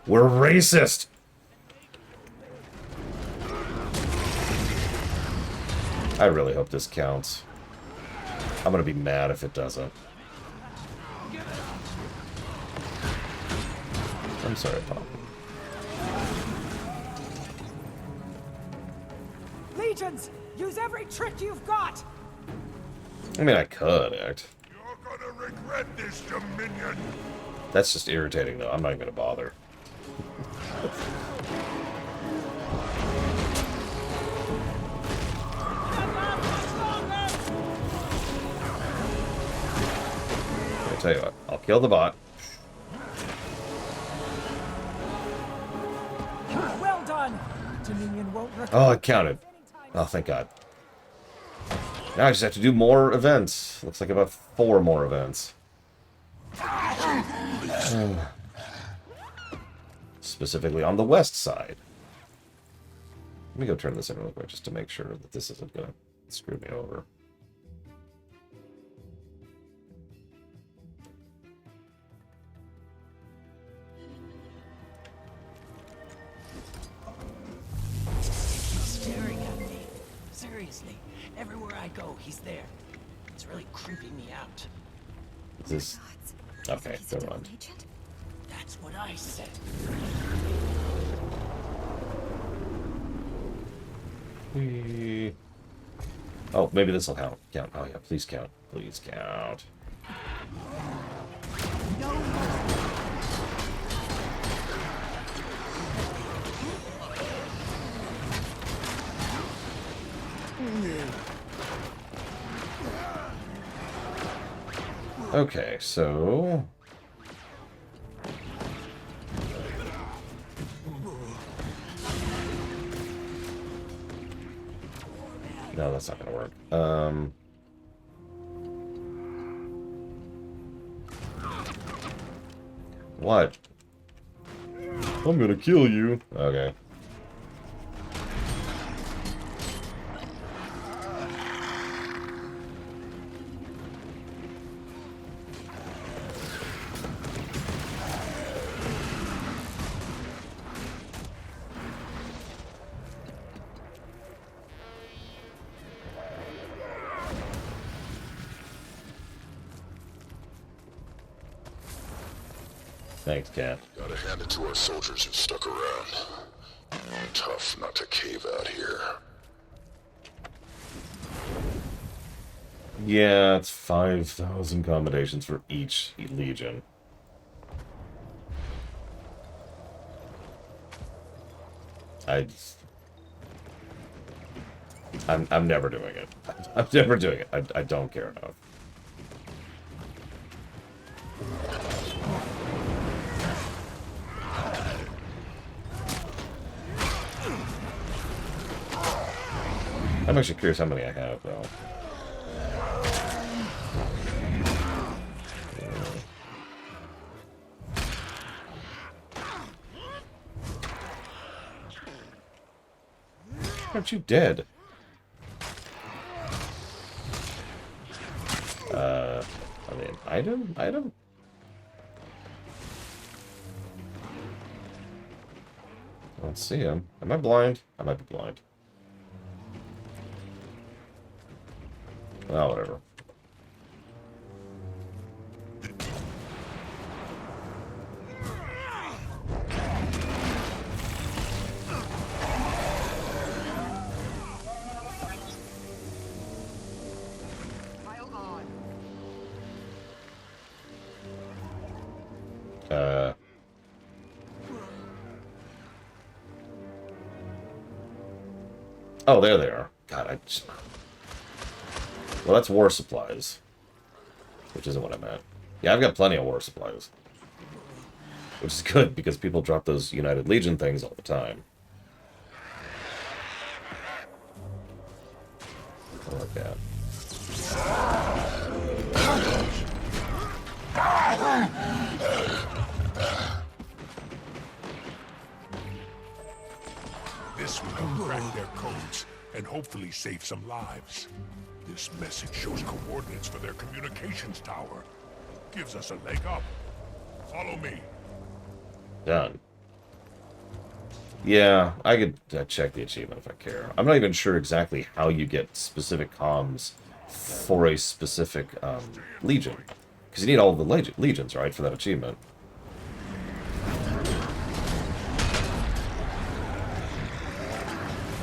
We're racist! I really hope this counts. I'm gonna be mad if it doesn't. I'm sorry, Pop. legions! Use every trick you've got! I mean, I could act. You're gonna regret this, Dominion! That's just irritating, though. I'm not even gonna bother. I'll tell you what. I'll kill the bot. Well done! Dominion won't Oh, it counted. Oh, thank God. Now I just have to do more events. Looks like about 4 more events. Specifically on the west side. Let me go turn this in real quick just to make sure that this isn't going to screw me over. Staring at me. Seriously, everywhere I go, he's there. It's really creeping me out. Is this... Okay, never mind. That's what I said. Oh, maybe this will count. Count. Oh yeah, please count. Please count. Okay, so... No, that's not gonna work. What? I'm gonna kill you. Okay. Thanks, Cat. Gotta hand it to our soldiers who stuck around. Tough not to cave out here. Yeah, it's 5,000 combinations for each legion. I'm never doing it. I'm never doing it. I don't care enough. I'm actually curious how many I have, though. Aren't you dead? I mean, item? Item? I don't see him. Am I blind? I might be blind. Well, whatever. Oh, there they are. God, I just... Well, that's war supplies. Which isn't what I meant. Yeah, I've got plenty of war supplies. Which is good, because people drop those United Legion things all the time. I like that. This will help crack their codes and hopefully save some lives. This message shows coordinates for their communications tower. Gives us a leg up. Follow me. Done. Yeah, I could check the achievement if I care. I'm not even sure exactly how you get specific comms for a specific legion. Because you need all the legions, right, for that achievement.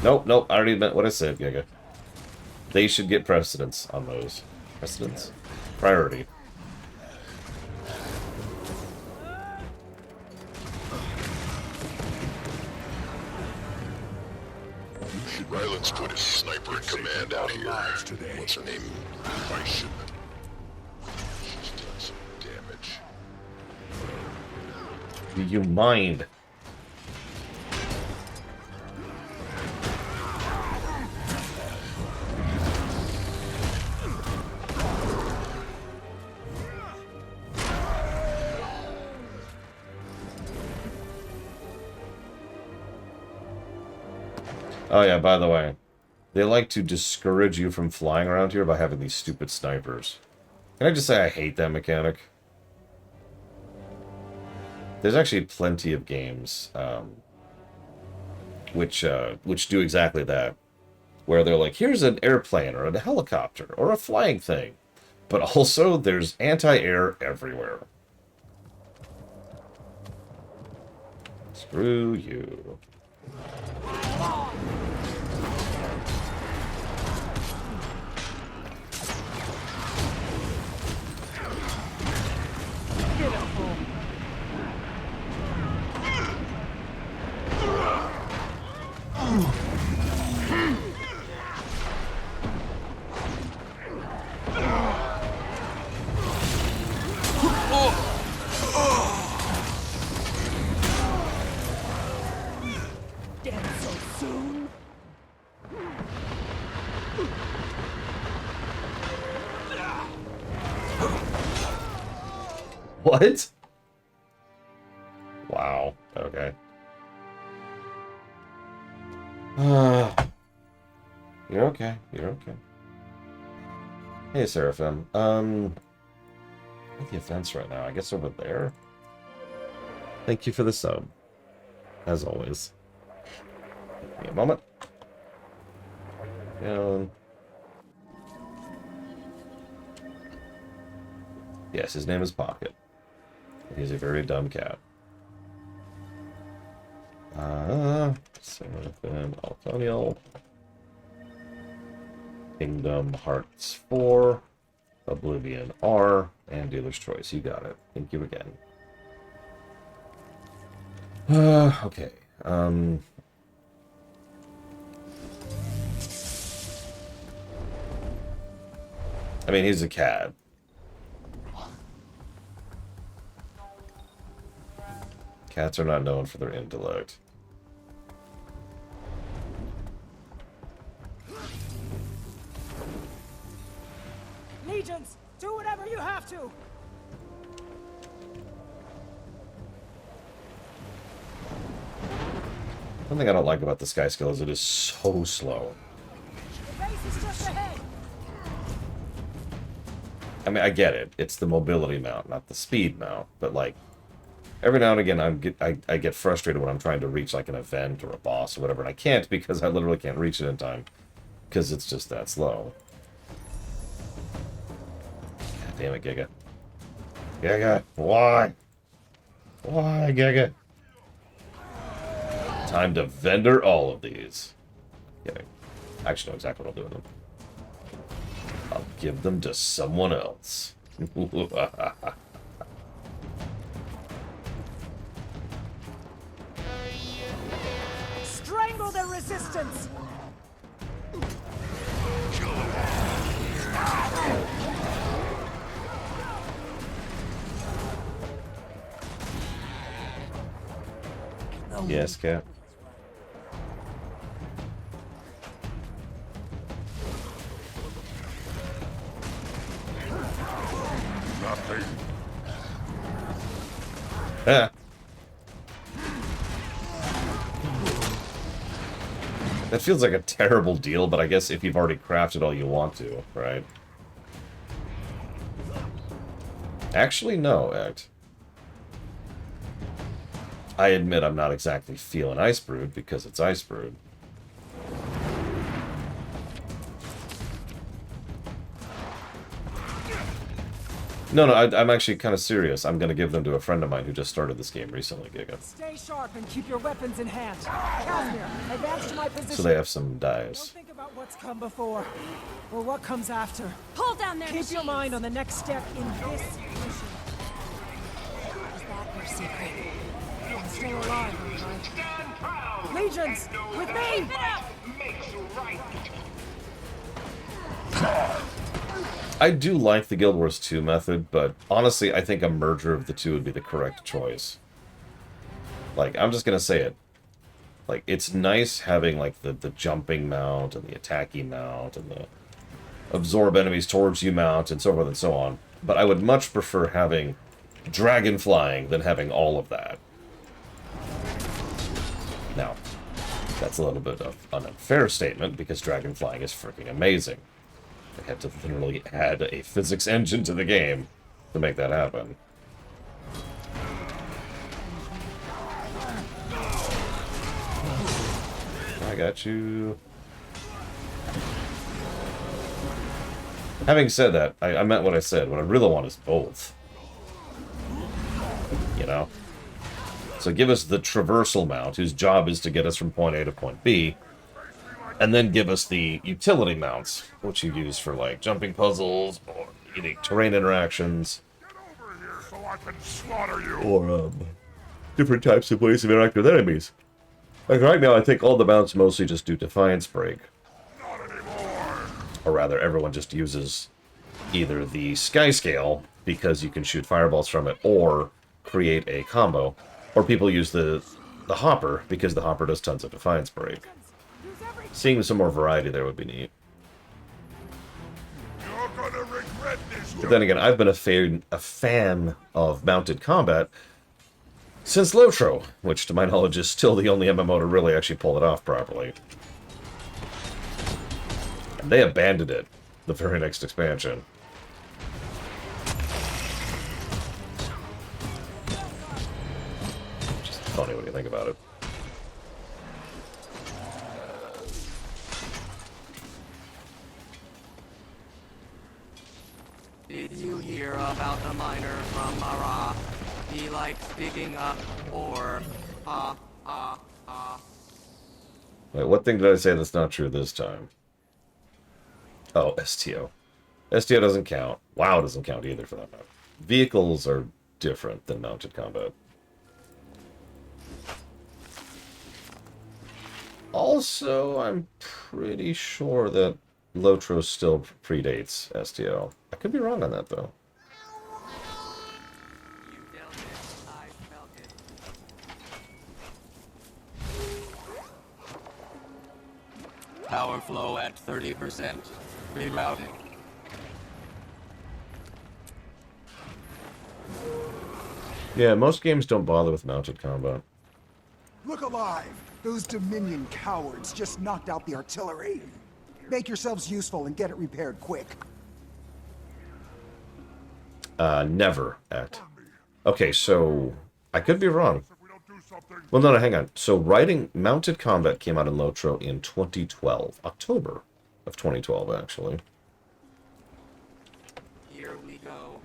Nope, nope, I already meant what I said, Giga. They should get precedence on those. Precedence? Priority. Ryland's put his sniper in command out here. What's her name? I should. She's done some damage. Do you mind? Oh yeah, by the way, they like to discourage you from flying around here by having these stupid snipers. Can I just say I hate that mechanic? There's actually plenty of games which do exactly that, where they're like, here's an airplane or a helicopter or a flying thing, but also there's anti-air everywhere. Screw you. Dead so soon? What? Wow. Okay. You're okay. You're okay. Hey, Seraphim. At the events right now. I guess over there. Thank you for the sub. As always. Give me a moment. Down. Yes, his name is Pocket. He's a very dumb cat. Seraphim, Altoniel. Kingdom Hearts 4. Oblivion R. And Dealer's Choice. You got it. Thank you again. Okay. I mean, he's a cat. Cats are not known for their intellect. Legions, do whatever you have to! One thing I don't like about the Sky Skill is it is so slow. The base is just ahead! I mean, I get it. It's the mobility mount, not the speed mount. But, like, every now and again, I get frustrated when I'm trying to reach, like, an event or a boss or whatever, and I can't because I literally can't reach it in time. Because it's just that slow. God damn it, Giga. Giga, why? Why, Giga? Time to vendor all of these. Kidding. I actually know exactly what I'll do with them. I'll give them to someone else. Strangle the resistance! Yes, Cap. Nothing. Ah. That feels like a terrible deal, but I guess if you've already crafted all you want to, right? Actually, no, Act. I admit I'm not exactly feeling Icebrood because it's Icebrood. No, no, I'm actually kind of serious. I'm going to give them to a friend of mine who just started this game recently, Giga. Stay sharp and keep your weapons in hand. Casimir, advance to my position. So they have some Don't dice. think about what's come before, or what comes after. Pull down their Keep your machines. mind on the next step in this mission. Is that your secret? I'm still alive, all right? Legions, with me! Keep it up! I do like the Guild Wars 2 method, but honestly, I think a merger of the two would be the correct choice. Like, I'm just gonna say it. Like, it's nice having, like, the jumping mount, and the attacking mount, and the absorb enemies towards you mount, and so forth and so on. But I would much prefer having dragon flying than having all of that. Now, that's a little bit of an unfair statement, because dragon flying is freaking amazing. They had to literally add a physics engine to the game to make that happen. I got you. Having said that, I meant what I said. What I really want is both. You know? So give us the traversal mount, whose job is to get us from point A to point B, and then give us the utility mounts, which you use for, like, jumping puzzles, or unique terrain interactions. So I can slaughter you. Or, different types of ways to interact with enemies. Like, right now, I think all the mounts mostly just do Defiance Break. Or rather, everyone just uses either the Sky Scale, because you can shoot fireballs from it, or create a combo. Or people use the Hopper, because the Hopper does tons of Defiance Break. Seeing some more variety there would be neat. You're gonna regret this. But then again, I've been a fan of mounted combat since Lotro, which to my knowledge is still the only MMO to really actually pull it off properly. And they abandoned it the very next expansion. Just funny when you think about it. Did you hear about the miner from Mara? He likes digging up ore. Wait, what thing did I say that's not true this time? Oh, STO. STO doesn't count. WoW doesn't count either for that matter. Vehicles are different than mounted combat. Also, I'm pretty sure that Lotro still predates STO. I could be wrong on that, though. Power flow at 30%. Rerouting. Yeah, most games don't bother with mounted combat. Look alive! Those Dominion cowards just knocked out the artillery. Make yourselves useful and get it repaired quick. Never at. Okay, so I could be wrong. Well, no, hang on. So mounted combat came out in Lotro in 2012. October of 2012, actually. Here we go.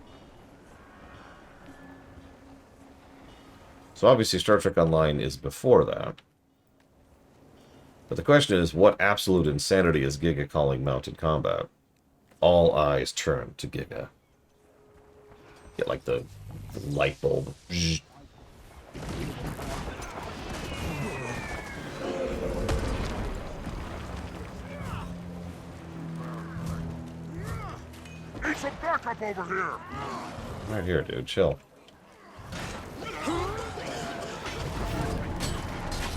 So obviously Star Trek Online is before that. But the question is, what absolute insanity is Giga calling mounted combat? All eyes turn to Giga. Get like the light bulb. Zzz. Need some backup over here. Right here, dude. Chill.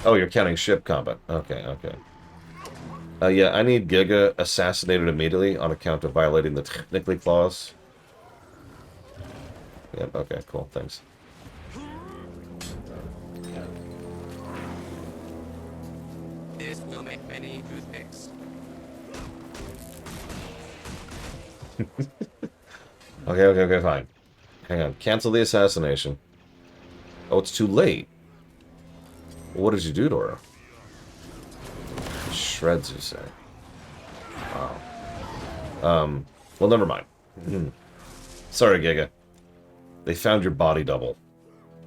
Oh, you're counting ship combat. Okay, okay. Yeah, I need Giga assassinated immediately on account of violating the technically clause. Yep, okay, cool, thanks. This will make many toothpicks. Okay, fine. Hang on, cancel the assassination. Oh, it's too late. What did you do to her? Shreds, you say? Wow. Well, never mind. Sorry, Giga. They found your body double.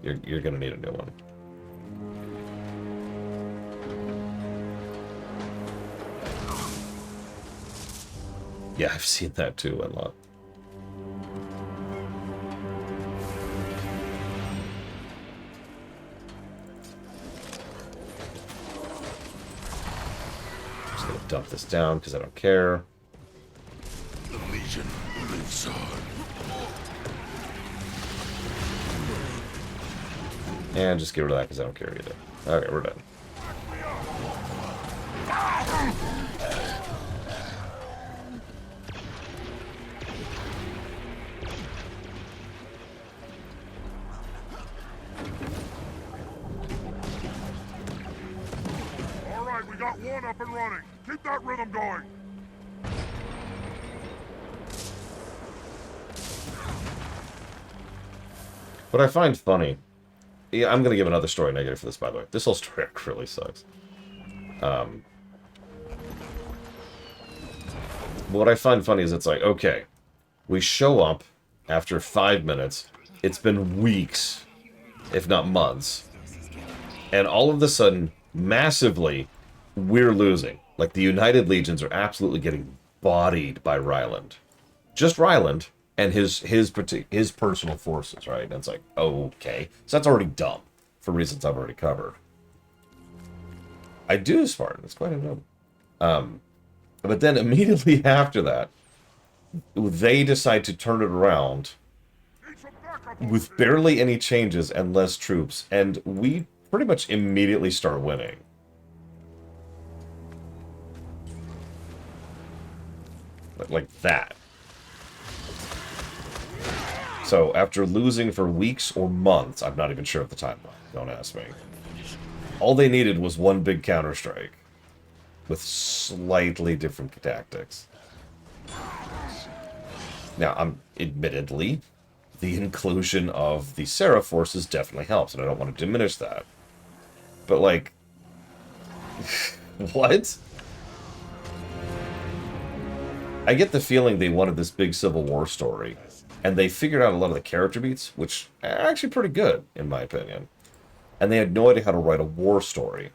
You're gonna need a new one. Yeah, I've seen that too a lot. Just gonna dump this down because I don't care. The Legion lives on. And just get rid of that because I don't care either. Okay, we're done. All right, we got one up and running. Keep that rhythm going. What I find funny... Yeah, I'm going to give another story negative for this, by the way. This whole story arc really sucks. What I find funny is it's like, okay, we show up after 5 minutes. It's been weeks, if not months. And all of a sudden, massively, we're losing. Like, the United Legions are absolutely getting bodied by Ryland. Just Ryland and his personal forces, right? And it's like, okay. So that's already dumb, for reasons I've already covered. I do Spartan. It's quite a number. But then immediately after that, they decide to turn it around with barely any changes and less troops, and we pretty much immediately start winning. Like that. So after losing for weeks or months, I'm not even sure of the timeline, don't ask me. All they needed was one big counterstrike with slightly different tactics. Now, admittedly, the inclusion of the Seraph forces definitely helps, and I don't want to diminish that. But, like, what? I get the feeling they wanted this big Civil War story, and they figured out a lot of the character beats, which are actually pretty good, in my opinion. And they had no idea how to write a war story.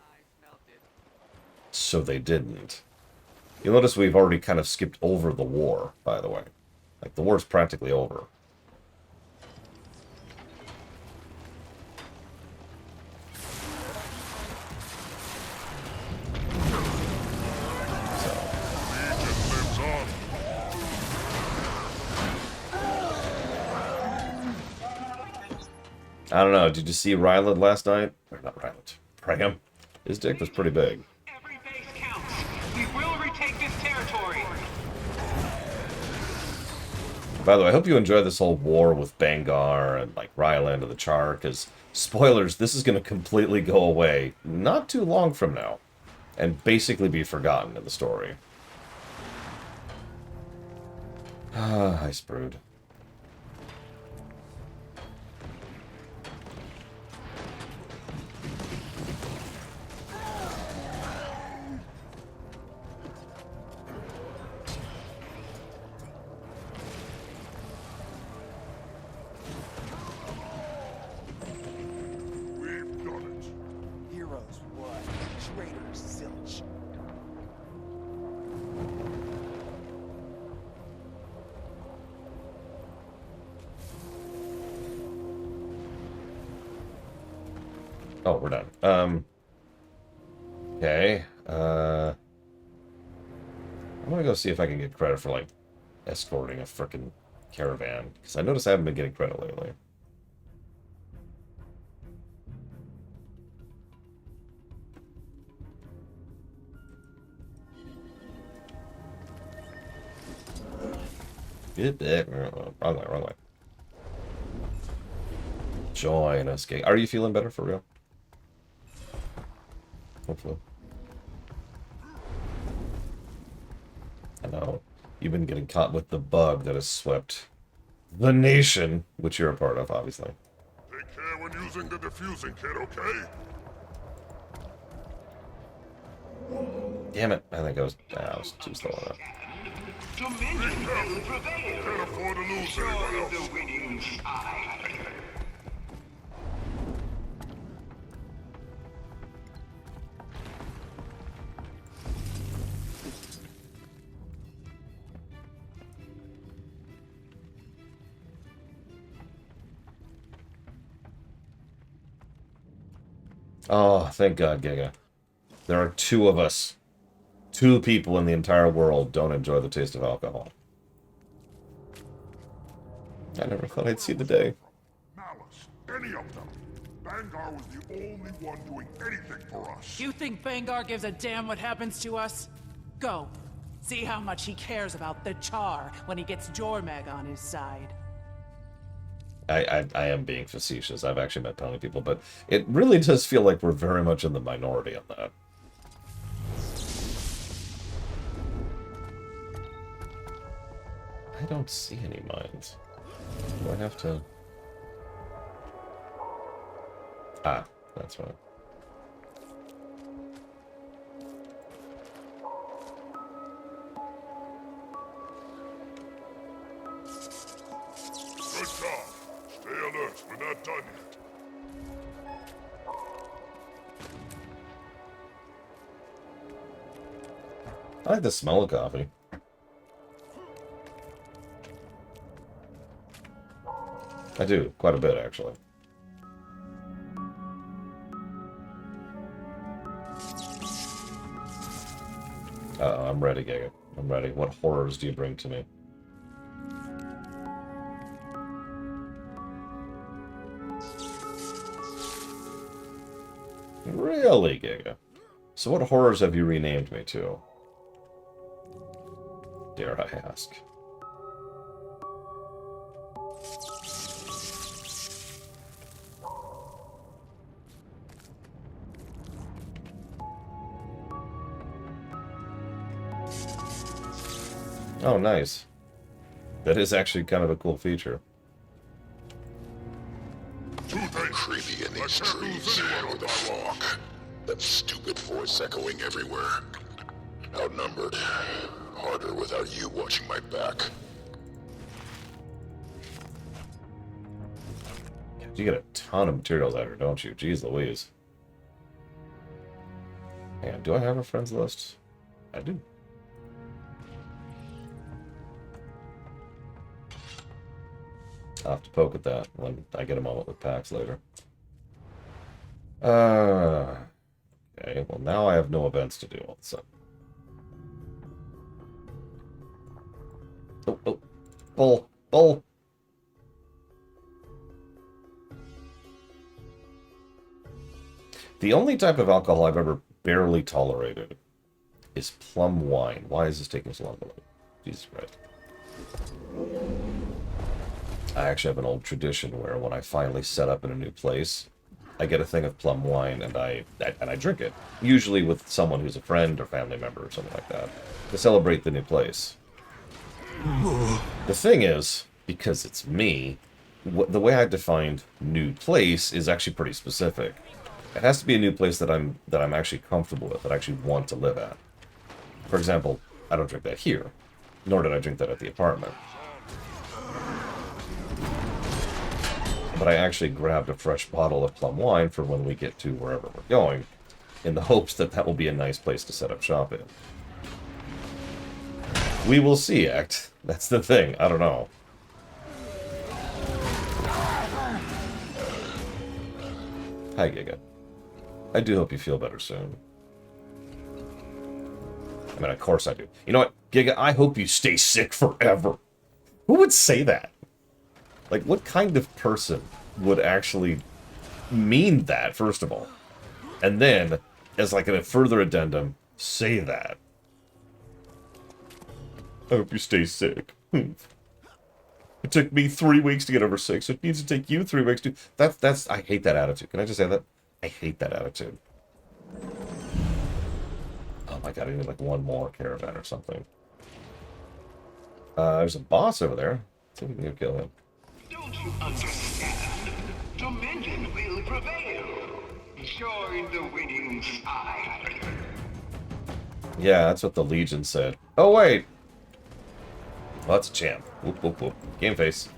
So they didn't. You'll notice we've already kind of skipped over the war, by the way. Like, the war's practically over. I don't know, did you see Ryland last night? Or not Ryland, Priam. His dick was pretty big. Every base counts. We will retake this territory. By the way, I hope you enjoy this whole war with Bangar and, like, Ryland and the Char, because, spoilers, this is going to completely go away not too long from now, and basically be forgotten in the story. Ah, Icebrood. Oh, we're done. Okay. I'm gonna go see if I can get credit for, like, escorting a frickin' caravan. Because I noticed I haven't been getting credit lately. Wrong way, wrong way. Join us, gang. Are you feeling better for real? Hopefully. I know. You've been getting caught with the bug that has swept the nation, which you're a part of, obviously. Take care when using the diffusing kit, okay? Damn it. I think I was too slow on that. Dominion will prevail. Can't afford to lose Enjoy anyone else. the winning side. Oh, thank God, Giga. There are two of us. Two people in the entire world don't enjoy the taste of alcohol. I never thought I'd see the day. Malice, any of them. Vanguard was the only one doing anything for us. You think Bangar gives a damn what happens to us? Go. See how much he cares about the Char when he gets Jormag on his side. I am being facetious. I've actually met plenty of people, but it really does feel like we're very much in the minority on that. I don't see any mines. Do I have to... Ah, that's right. Good job. Stay alert. We're not done yet. I like the smell of coffee. I do, quite a bit, actually. Uh-oh, I'm ready, Giga. I'm ready. What horrors do you bring to me? Really, Giga? So what horrors have you renamed me to? Dare I ask? Oh, nice. That is actually kind of a cool feature. Creepy in these trees with the fog. That stupid voice echoing everywhere. Outnumbered. Harder without you watching my back. You get a ton of materials out here, don't you? Jeez Louise. Hang on, do I have a friends list? I do. I'll have to poke at that when I get a moment with packs later. Okay, well now I have no events to do all of a sudden. Oh, bull. The only type of alcohol I've ever barely tolerated is plum wine. Why is this taking so long to load? Jesus Christ. I actually have an old tradition where when I finally set up in a new place, I get a thing of plum wine and I drink it. Usually with someone who's a friend or family member or something like that, to celebrate the new place. The thing is, because it's me, the way I defined new place is actually pretty specific. It has to be a new place that I'm actually comfortable with, that I actually want to live at. For example, I don't drink that here, nor did I drink that at the apartment. But I actually grabbed a fresh bottle of plum wine for when we get to wherever we're going, in the hopes that that will be a nice place to set up shop in. We will see, Act. That's the thing. I don't know. Hi, Giga. I do hope you feel better soon. I mean, of course I do. You know what, Giga? I hope you stay sick forever. Who would say that? Like, what kind of person would actually mean that, first of all? And then, as like a further addendum, say that. I hope you stay sick. It took me 3 weeks to get over sick, so it needs to take you 3 weeks to... That's... I hate that attitude. Can I just say that? I hate that attitude. Oh my god, I need like one more caravan or something. There's a boss over there. Let's see if we can go kill him. Don't you understand? Dominion will prevail. Join the winning side. Yeah, that's what the Legion said. Oh, wait! Well, that's a champ. Whoop, whoop, whoop. Game face.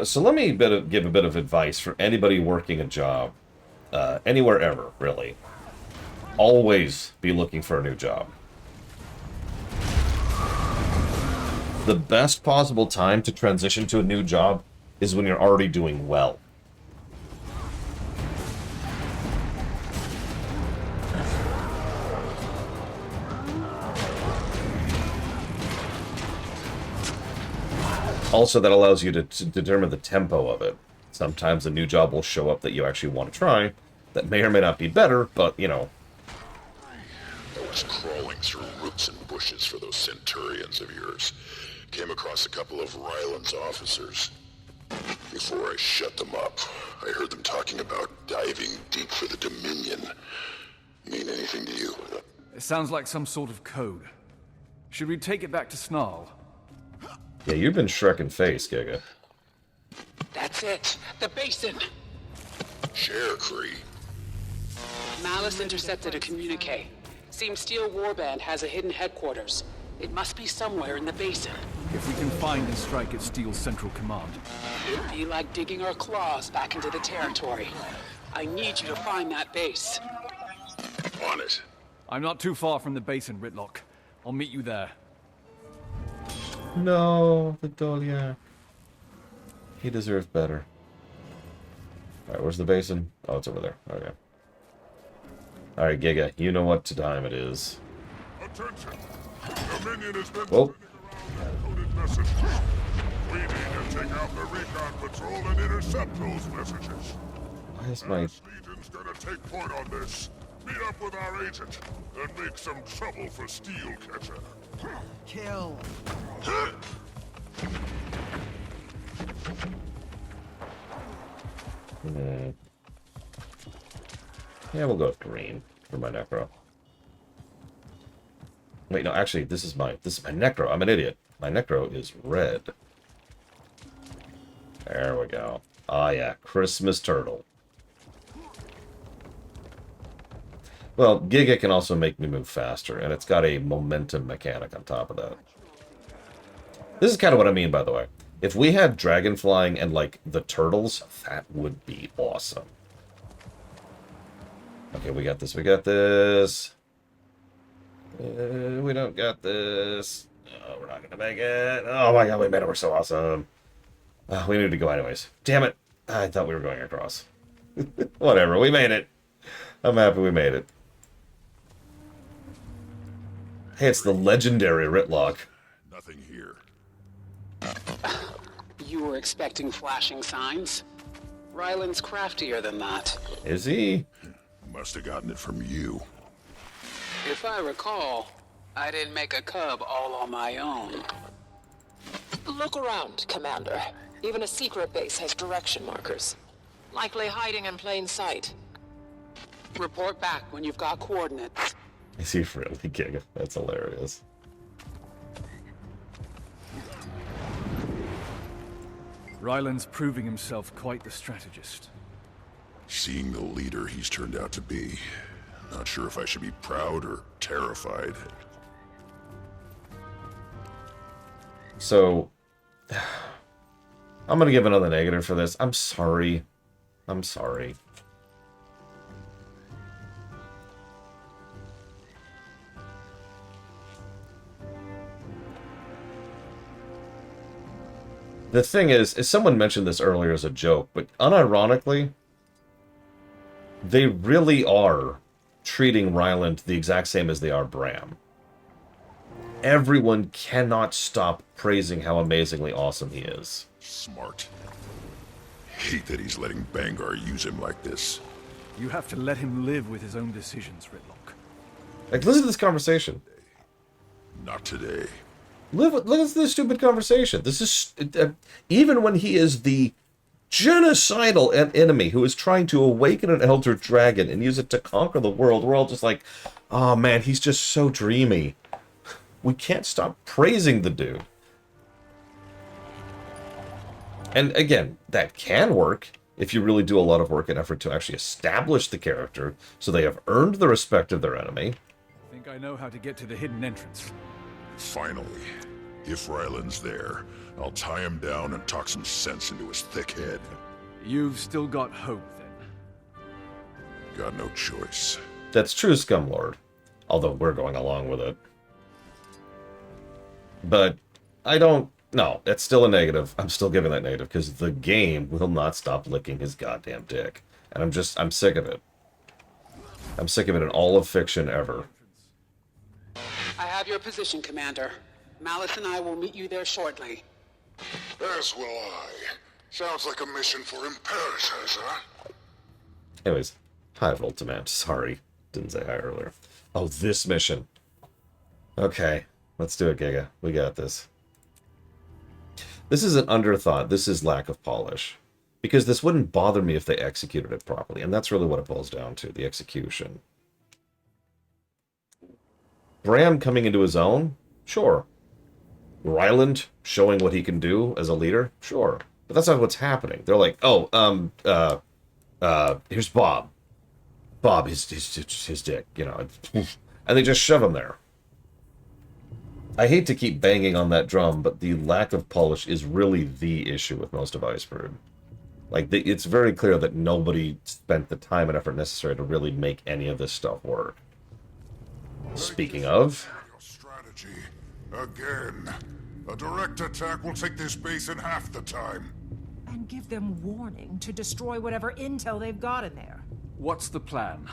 So let me give a bit of advice for anybody working a job, anywhere ever, really. Always be looking for a new job. The best possible time to transition to a new job is when you're already doing well. Also, that allows you to determine the tempo of it. Sometimes a new job will show up that you actually want to try, that may or may not be better, but, you know. I was crawling through roots and bushes for those centurions of yours. Came across a couple of Ryland's officers. Before I shut them up, I heard them talking about diving deep for the Dominion. Mean anything to you? It sounds like some sort of code. Should we take it back to Snarl? Yeah, you've been Shrek in face, Giga. That's it. The basin. Share, Kree. Malice intercepted a communique. Seems Steel Warband has a hidden headquarters. It must be somewhere in the basin. If we can find and strike at Steel's central command. It'd be like digging our claws back into the territory. I need you to find that base. On it. I'm not too far from the basin, Ritlock. I'll meet you there. No, the Doliac. He deserves better. Alright, where's the basin? Oh, it's over there. Okay. Alright, Giga, you know what time it is. Attention! Dominion has been Whoa. sending around coded messages. We need to take out the recon patrol and intercept those messages. Why is my... Legion's gonna take point on this. Meet up with our agent and make some trouble for Steelcatcher. Kill. Yeah, we'll go with green for my Necro. Wait, no, actually, this is my Necro. I'm an idiot. My Necro is red. There we go. Ah, yeah, Christmas Turtle. Well, Giga can also make me move faster, and it's got a momentum mechanic on top of that. This is kind of what I mean, by the way. If we had dragon flying and, like, the turtles, that would be awesome. Okay, we got this, we got this. We don't got this. Oh, we're not gonna make it. Oh my god, we made it, we're so awesome. We need to go anyways. Damn it. I thought we were going across. Whatever, we made it. I'm happy we made it. Hey, it's the legendary Ritlock. Nothing here. You were expecting flashing signs? Ryland's craftier than that. Is he? Must have gotten it from you. If I recall, I didn't make a cub all on my own. Look around, Commander. Even a secret base has direction markers. Likely hiding in plain sight. Report back when you've got coordinates. Is he really Giga? That's hilarious. Ryland's proving himself quite the strategist. Seeing the leader he's turned out to be. Not sure if I should be proud or terrified. So, I'm gonna give another negative for this. I'm sorry. I'm sorry. The thing is someone mentioned this earlier as a joke, but unironically, they really are treating Ryland the exact same as they are Bram. Everyone cannot stop praising how amazingly awesome he is. Smart. Hate that he's letting Bangar use him like this. You have to let him live with his own decisions, Ritlock. Like, listen to this conversation. Not today. Listen to this stupid conversation. This is... even when he is the genocidal enemy who is trying to awaken an elder dragon and use it to conquer the world, we're all just like, oh man, he's just so dreamy. We can't stop praising the dude. And again, that can work if you really do a lot of work and effort to actually establish the character so they have earned the respect of their enemy. I think I know how to get to the hidden entrance. Finally. If Ryland's there, I'll tie him down and talk some sense into his thick head. You've still got hope, then? Got no choice. That's true, Scumlord. Although we're going along with it. But I don't... No, it's still a negative. I'm still giving that negative, because the game will not stop licking his goddamn dick. And I'm sick of it. I'm sick of it in all of fiction ever. I have your position, Commander. Malice and I will meet you there shortly. As will I. Sounds like a mission for imperators, huh? Anyways, hi, Voltimant. Sorry, didn't say hi earlier. Oh, this mission. Okay, let's do it, Giga. We got this. This is an underthought. This is lack of polish. Because this wouldn't bother me if they executed it properly, and that's really what it boils down to, the execution. Bram coming into his own? Sure. Ryland showing what he can do as a leader? Sure. But that's not what's happening. They're like, oh, here's Bob. Bob, his dick, you know. And they just shove him there. I hate to keep banging on that drum, but the lack of polish is really the issue with most of Icebrood. Like, it's very clear that nobody spent the time and effort necessary to really make any of this stuff work. Speaking of... Strategy. Again. A direct attack will take this base in half the time. And give them warning to destroy whatever intel they've got in there. What's the plan?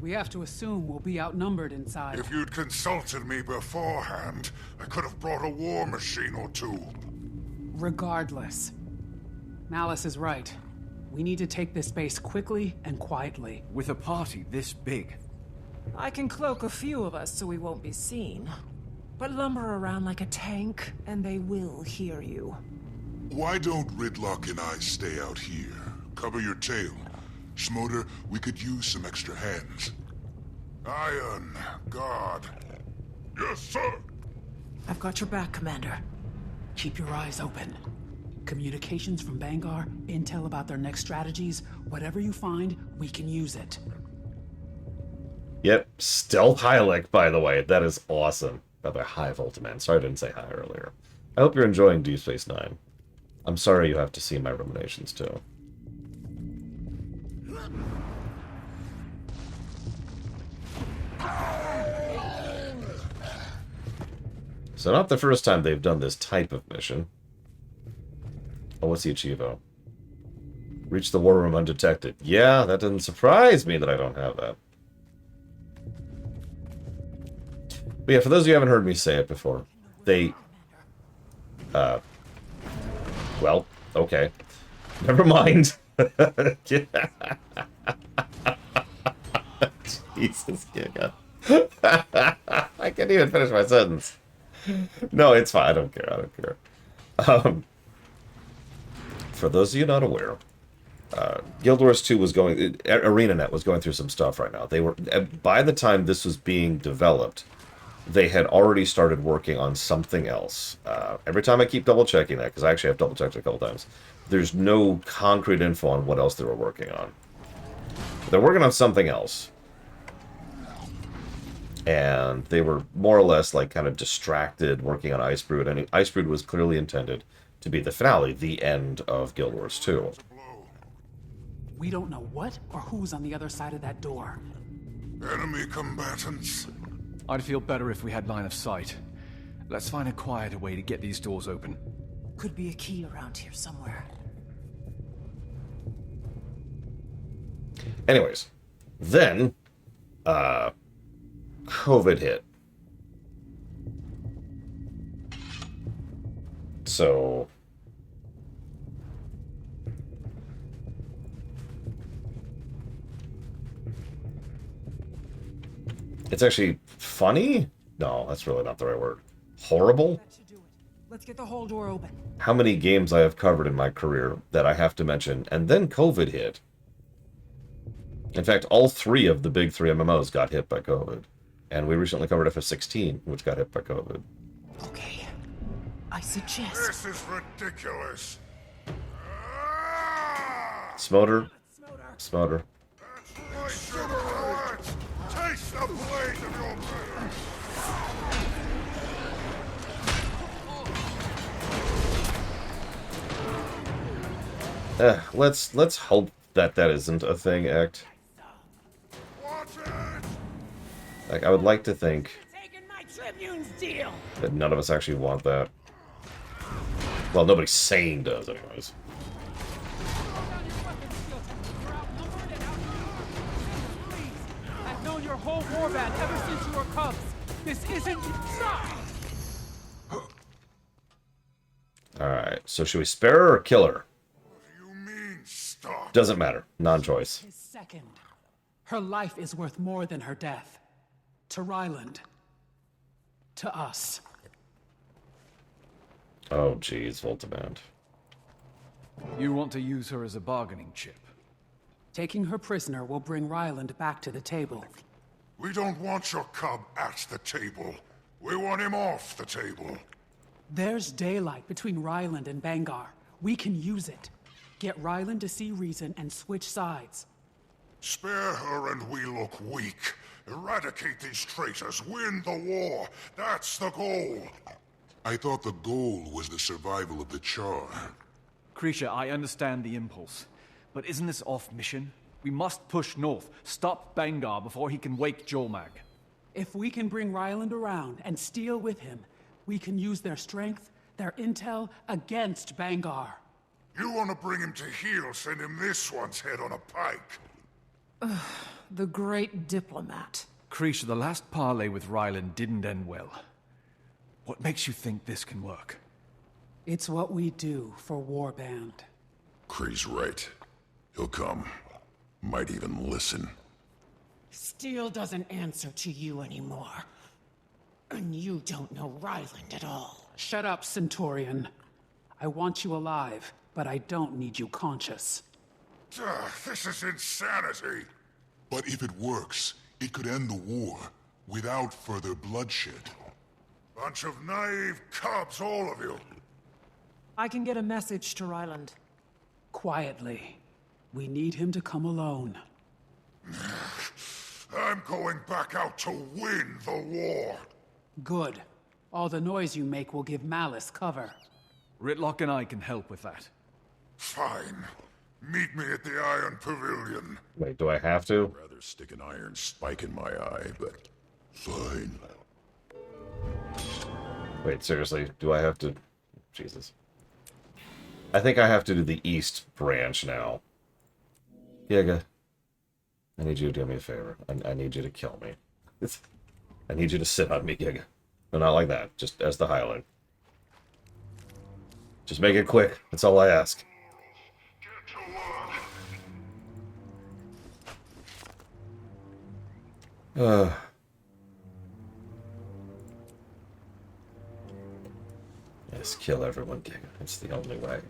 We have to assume we'll be outnumbered inside. If you'd consulted me beforehand, I could have brought a war machine or two. Regardless. Malice is right. We need to take this base quickly and quietly. With a party this big. I can cloak a few of us so we won't be seen. But lumber around like a tank, and they will hear you. Why don't Ridlock and I stay out here? Cover your tail. Schmoder, we could use some extra hands. Iron, guard. Yes, sir! I've got your back, Commander. Keep your eyes open. Communications from Bangar, intel about their next strategies, whatever you find, we can use it. Yep, Stealth Hylek, by the way. That is awesome. By the way, hi, Voltiman. Sorry I didn't say hi earlier. I hope you're enjoying Deep Space Nine. I'm sorry you have to see my ruminations, too. So not the first time they've done this type of mission. Oh, what's the Achievo? Reach the war room undetected. Yeah, that doesn't surprise me that I don't have that. But yeah, for those of you who haven't heard me say it before, they... well, okay. Never mind. Jesus, Giga. I can't even finish my sentence. No, it's fine. I don't care. I don't care. For those of you not aware, Guild Wars 2 was going... ArenaNet was going through some stuff right now. They were... By the time this was being developed, they had already started working on something else. Every time I keep double-checking that, because I actually have double-checked it a couple times, there's no concrete info on what else they were working on. They're working on something else. And they were more or less like kind of distracted working on Icebrood, and Icebrood was clearly intended to be the finale, the end of Guild Wars 2. We don't know what or who's on the other side of that door. Enemy combatants. I'd feel better if we had line of sight. Let's find a quieter way to get these doors open. Could be a key around here somewhere. Anyways, then, COVID hit. So... It's actually funny? No, that's really not the right word. Horrible? Let's get the whole door open. How many games I have covered in my career that I have to mention, and then COVID hit. In fact, all three of the big three MMOs got hit by COVID. And we recently covered FF16, which got hit by COVID. Okay. I suggest... This is ridiculous. Smoter. Smoter. Taste the blade of your Let's hope that isn't a thing, Act. Like, I would like to think that none of us actually want that. Well, nobody sane does, anyways. I've known your whole warband ever since you were cubs. This isn't... Stop! Alright, so should we spare her or kill her? Doesn't matter. Non-choice. His second. Her life is worth more than her death. To Ryland. To us. Oh, jeez, Voltiband. You want to use her as a bargaining chip? Taking her prisoner will bring Ryland back to the table. We don't want your cub at the table. We want him off the table. There's daylight between Ryland and Bangar. We can use it. Get Ryland to see reason and switch sides. Spare her and we look weak. Eradicate these traitors. Win the war. That's the goal. I thought the goal was the survival of the Char. Krisha, I understand the impulse. But isn't this off mission? We must push north. Stop Bangar before he can wake Jormag. If we can bring Ryland around and steal with him, we can use their strength, their intel, against Bangar. You want to bring him to heel, send him this one's head on a pike. The great diplomat. Krisha, the last parley with Ryland didn't end well. What makes you think this can work? It's what we do for Warband. Kree's right. He'll come. Might even listen. Steel doesn't answer to you anymore. And you don't know Ryland at all. Shut up, Centurion. I want you alive, but I don't need you conscious. This is insanity. But if it works, it could end the war without further bloodshed. Bunch of naive cubs, all of you. I can get a message to Ryland. Quietly. We need him to come alone. I'm going back out to win the war. Good. All the noise you make will give Malice cover. Ritlock and I can help with that. Fine. Meet me at the Iron Pavilion. Wait, do I have to? I'd rather stick an iron spike in my eye, but fine. Wait, seriously, do I have to... Jesus. I think I have to do the East branch now. Giga. I need you to do me a favor. I need you to kill me. I need you to sit on me, Giga. No, not like that. Just as the highlight. Just make it quick. That's all I ask. Yes, kill everyone, Giga. It's the only way.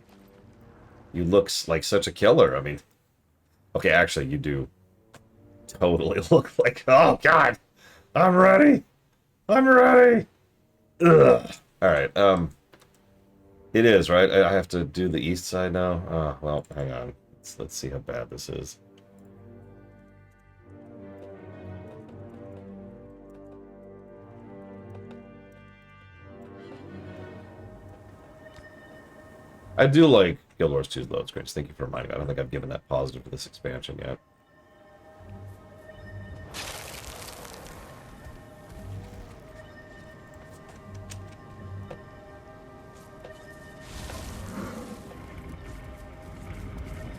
You look like such a killer. I mean... Okay, actually, you do totally look like... Oh, God! I'm ready! I'm ready! Ugh. Alright, It is, right? I have to do the east side now? Oh, well, hang on. Let's see how bad this is. I do like Guild Wars 2's load screens. Thank you for reminding me. I don't think I've given that positive to this expansion yet.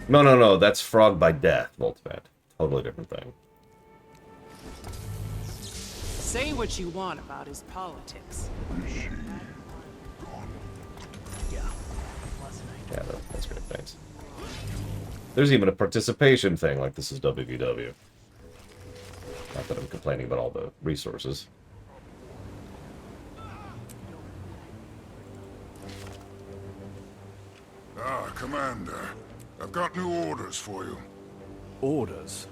No. That's Frog by Death, Voltiband. Totally different thing. Say what you want about his politics. Yeah, that's great. Thanks. There's even a participation thing, like this is WVW. Not that I'm complaining about all the resources. Commander. I've got new orders for you. Orders?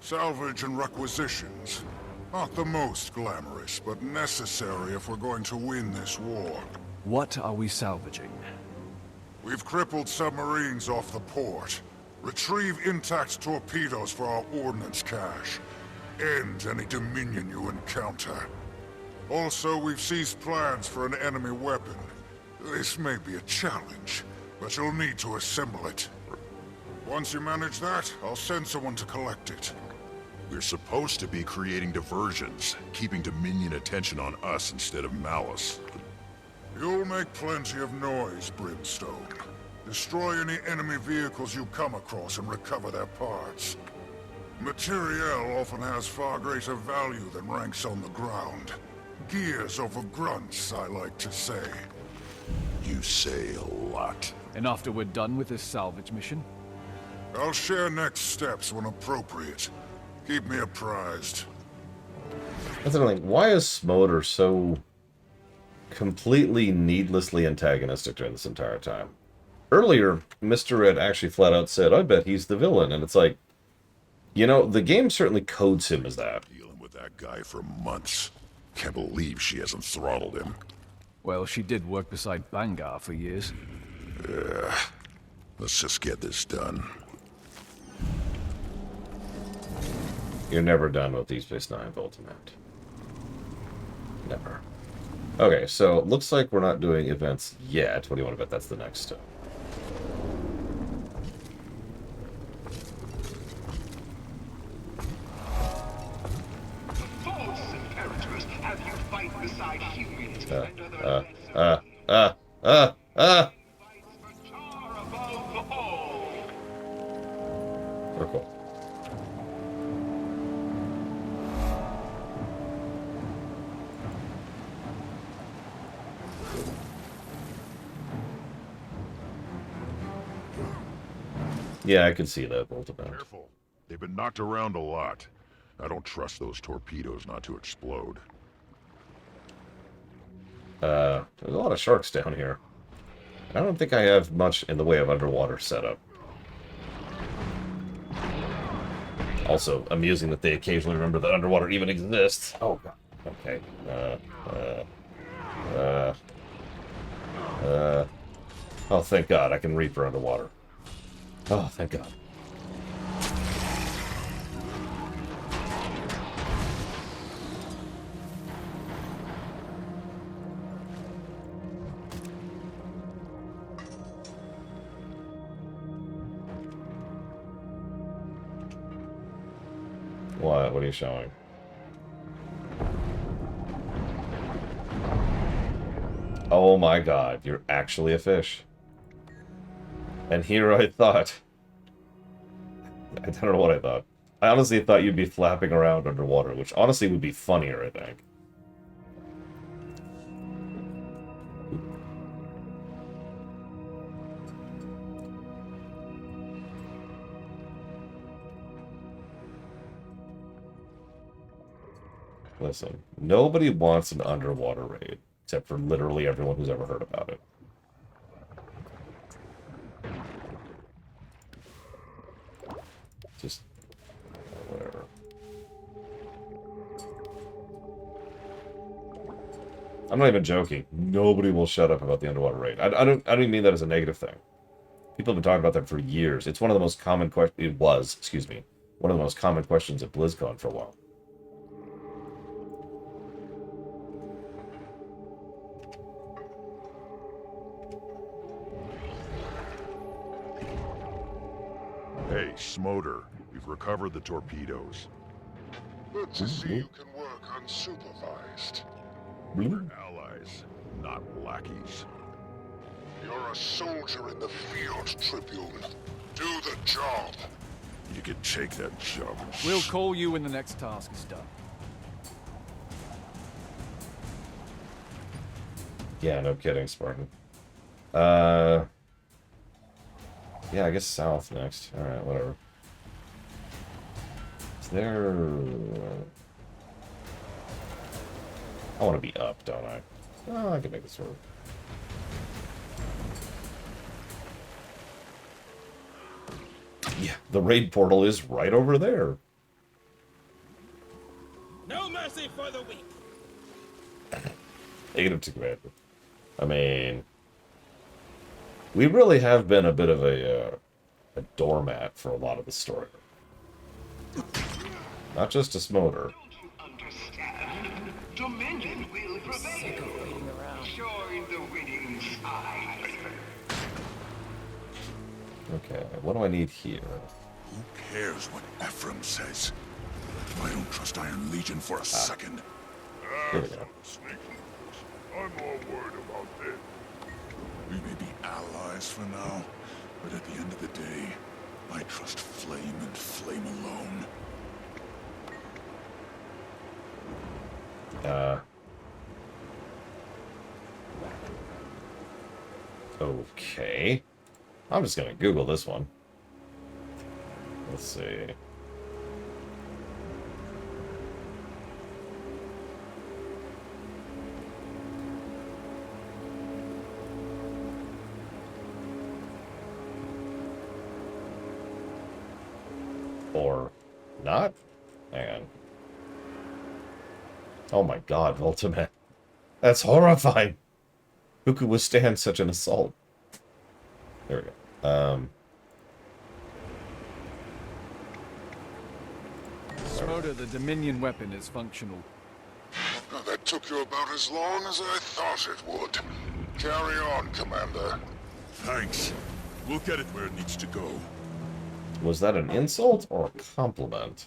Salvage and requisitions. Not the most glamorous, but necessary if we're going to win this war. What are we salvaging? We've crippled submarines off the port. Retrieve intact torpedoes for our ordnance cache. End any Dominion you encounter. Also, we've seized plans for an enemy weapon. This may be a challenge, but you'll need to assemble it. Once you manage that, I'll send someone to collect it. We're supposed to be creating diversions, keeping Dominion attention on us instead of Malice. You'll make plenty of noise, Brimstone. Destroy any enemy vehicles you come across and recover their parts. Materiel often has far greater value than ranks on the ground. Gears over grunts, I like to say. You say a lot. And after we're done with this salvage mission? I'll share next steps when appropriate. Keep me apprised. That's another thing. Why is Smoder so completely needlessly antagonistic during this entire time? Earlier, Mr. Red actually flat out said, I bet he's the villain. And it's like, you know, the game certainly codes him as that. Dealing with that guy for months. Can't believe she hasn't throttled him. Well, she did work beside Bangar for years. Let's just get this done. You're never done with Deep Space Nine Ultimate. Never. Okay, so looks like we're not doing events yet. What do you want to bet that's the next step? False imperators have you fight beside humans and other above all. Circle. Yeah, I can see that ultimate. Careful. They've been knocked around a lot. I don't trust those torpedoes not to explode. There's a lot of sharks down here. I don't think I have much in the way of underwater setup. Also, amusing that they occasionally remember that underwater even exists. Oh, God. Okay. Oh, thank God. I can Reaper underwater. Oh, thank God. What? What are you showing? Oh my God, you're actually a fish. And here I thought... I don't know what I thought. I honestly thought you'd be flapping around underwater, which honestly would be funnier, I think. Listen, nobody wants an underwater raid, except for literally everyone who's ever heard about it. Just whatever. I'm not even joking. Nobody will shut up about the underwater raid. I don't even mean that as a negative thing. People have been talking about that for years. It's one of the most common questions. It was, excuse me, one of the most common questions at BlizzCon for a while. Hey, Smoder, we've recovered the torpedoes. Good to see you can work unsupervised. We're allies, not lackeys. You're a soldier in the field, Tribune. Do the job. You can take that job. We'll call you when the next task is done. Yeah, no kidding, Spartan. Yeah, I guess south next. Alright, whatever. Is there... I want to be up, don't I? Oh, I can make this work. Yeah, the raid portal is right over there. No mercy for the weak. Negative to Commander. I mean... We really have been a bit of a a doormat for a lot of the story. Not just a smoter. Understand? Dominion will prevail. Join the winning side. Okay, what do I need here? Who cares what Ephraim says? I don't trust Iron Legion for a second. Here we go. I'm more worried about them. We may be allies for now, but at the end of the day, I trust Flame and Flame alone. Okay. I'm just gonna Google this one. Let's see. Or not? Hang on. Oh my god, Ultimate. That's horrifying. Who could withstand such an assault? There we go. Smoder, the Dominion weapon is functional. Now, that took you about as long as I thought it would. Carry on, Commander. Thanks. We'll get it where it needs to go. Was that an insult or a compliment?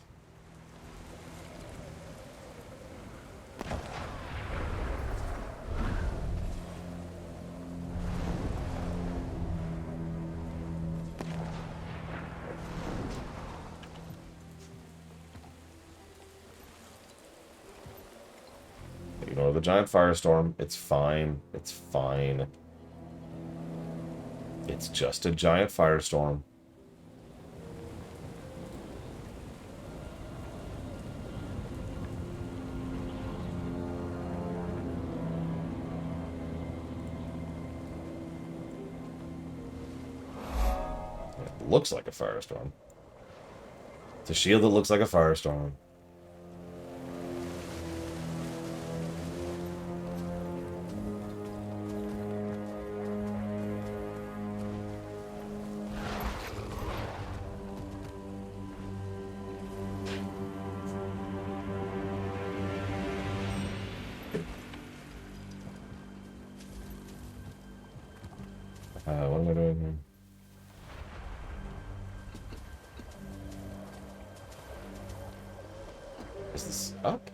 Ignore the giant firestorm. It's fine. It's fine. It's just a giant firestorm. It looks like a firestorm. It's a shield that looks like a firestorm. What am I doing here? Is this up?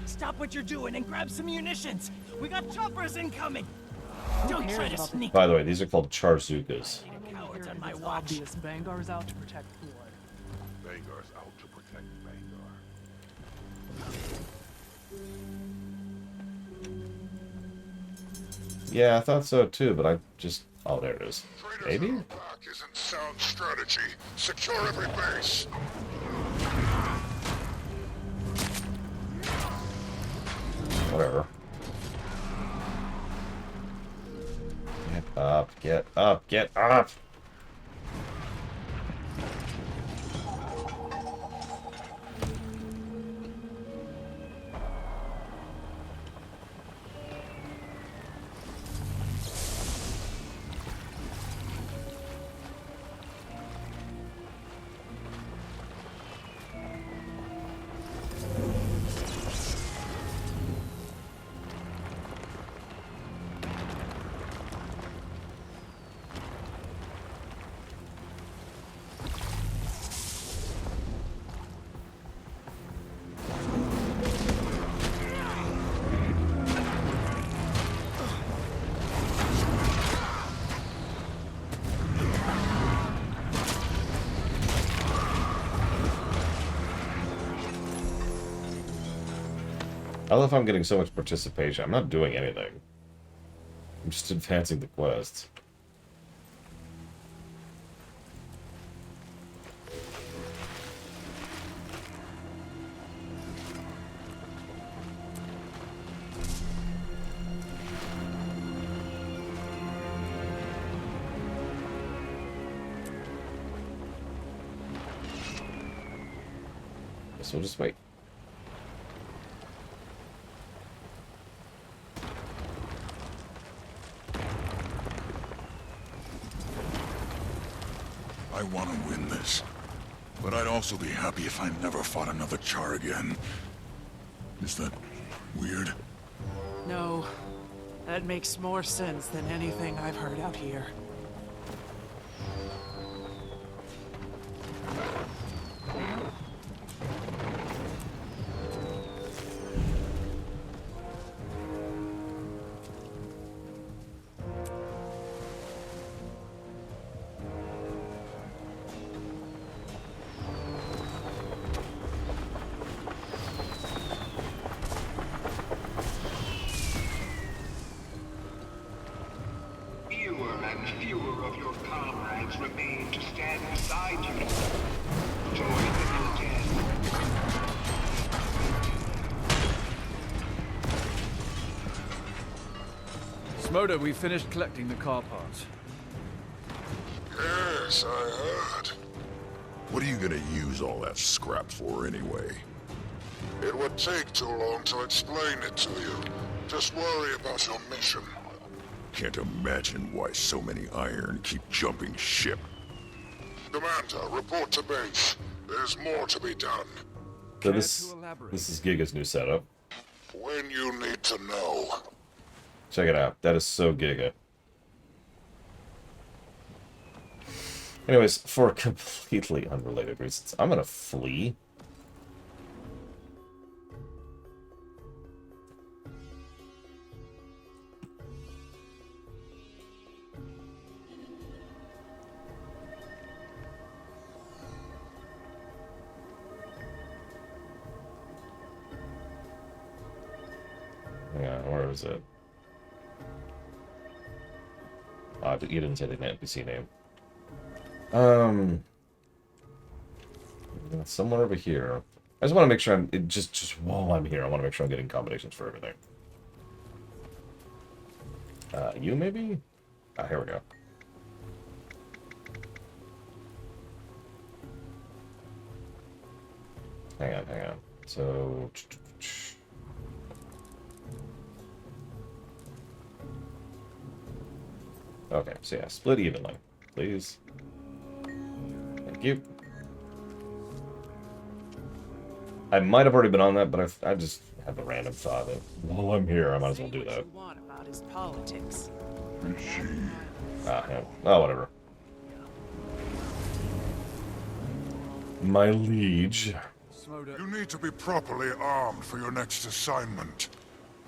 Stop what you're doing and grab some munitions. We got choppers incoming. Don't try to sneak. By the way, these are called Charzukas. Cowards on my It's watch. obvious Vanguard's out to protect Floyd. Vanguard's out to protect Vanguard. Yeah, I thought so too, but I just... Oh, there it is. Maybe? Back isn't sound strategy. Secure every base. Whatever. Get up, get up, get up! I love how I'm getting so much participation. I'm not doing anything. I'm just advancing the quests. Guess we'll just wait. I want to win this. But I'd also be happy if I never fought another Char again. Is that weird? No. That makes more sense than anything I've heard out here. Fewer and fewer of your comrades remain to stand beside you. Join them again. Smoda, we finished collecting the car parts. Yes, I heard. What are you gonna use all that scrap for anyway? It would take too long to explain it to you. Just worry about your mission. Can't imagine why so many iron keep jumping ship. Commander, report to base. There's more to be done. So this is Giga's new setup. When you need to know. Check it out. That is so Giga. Anyways, for completely unrelated reasons, I'm gonna flee. Yeah, where is it? You didn't say the NPC name. Somewhere over here. I just want to make sure just while I'm here, I want to make sure I'm getting combinations for everything. You maybe? Ah, here we go. Hang on. So... Okay, so yeah, split evenly, please. Thank you. I might have already been on that, but I just have a random thought that while I'm here, I might as well do that. What about his politics? Ah, yeah. Oh, whatever. My liege. You need to be properly armed for your next assignment.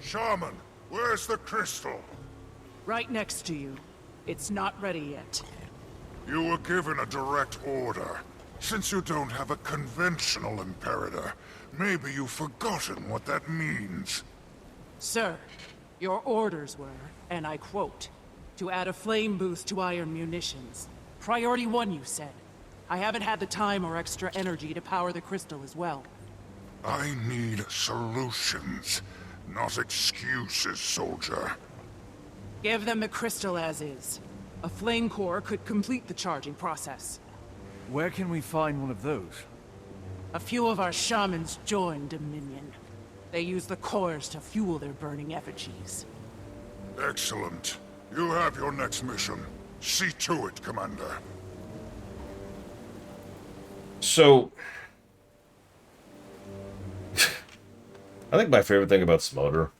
Shaman, where's the crystal? Right next to you. It's not ready yet. You were given a direct order. Since you don't have a conventional imperator, maybe you've forgotten what that means. Sir, your orders were, and I quote, to add a flame boost to iron munitions. Priority 1, you said. I haven't had the time or extra energy to power the crystal as well. I need solutions, not excuses, soldier. Give them the crystal as is. A flame core could complete the charging process. Where can we find one of those? A few of our shamans joined Dominion. They use the cores to fuel their burning effigies. Excellent. You have your next mission. See to it, Commander. So... I think my favorite thing about Smolder...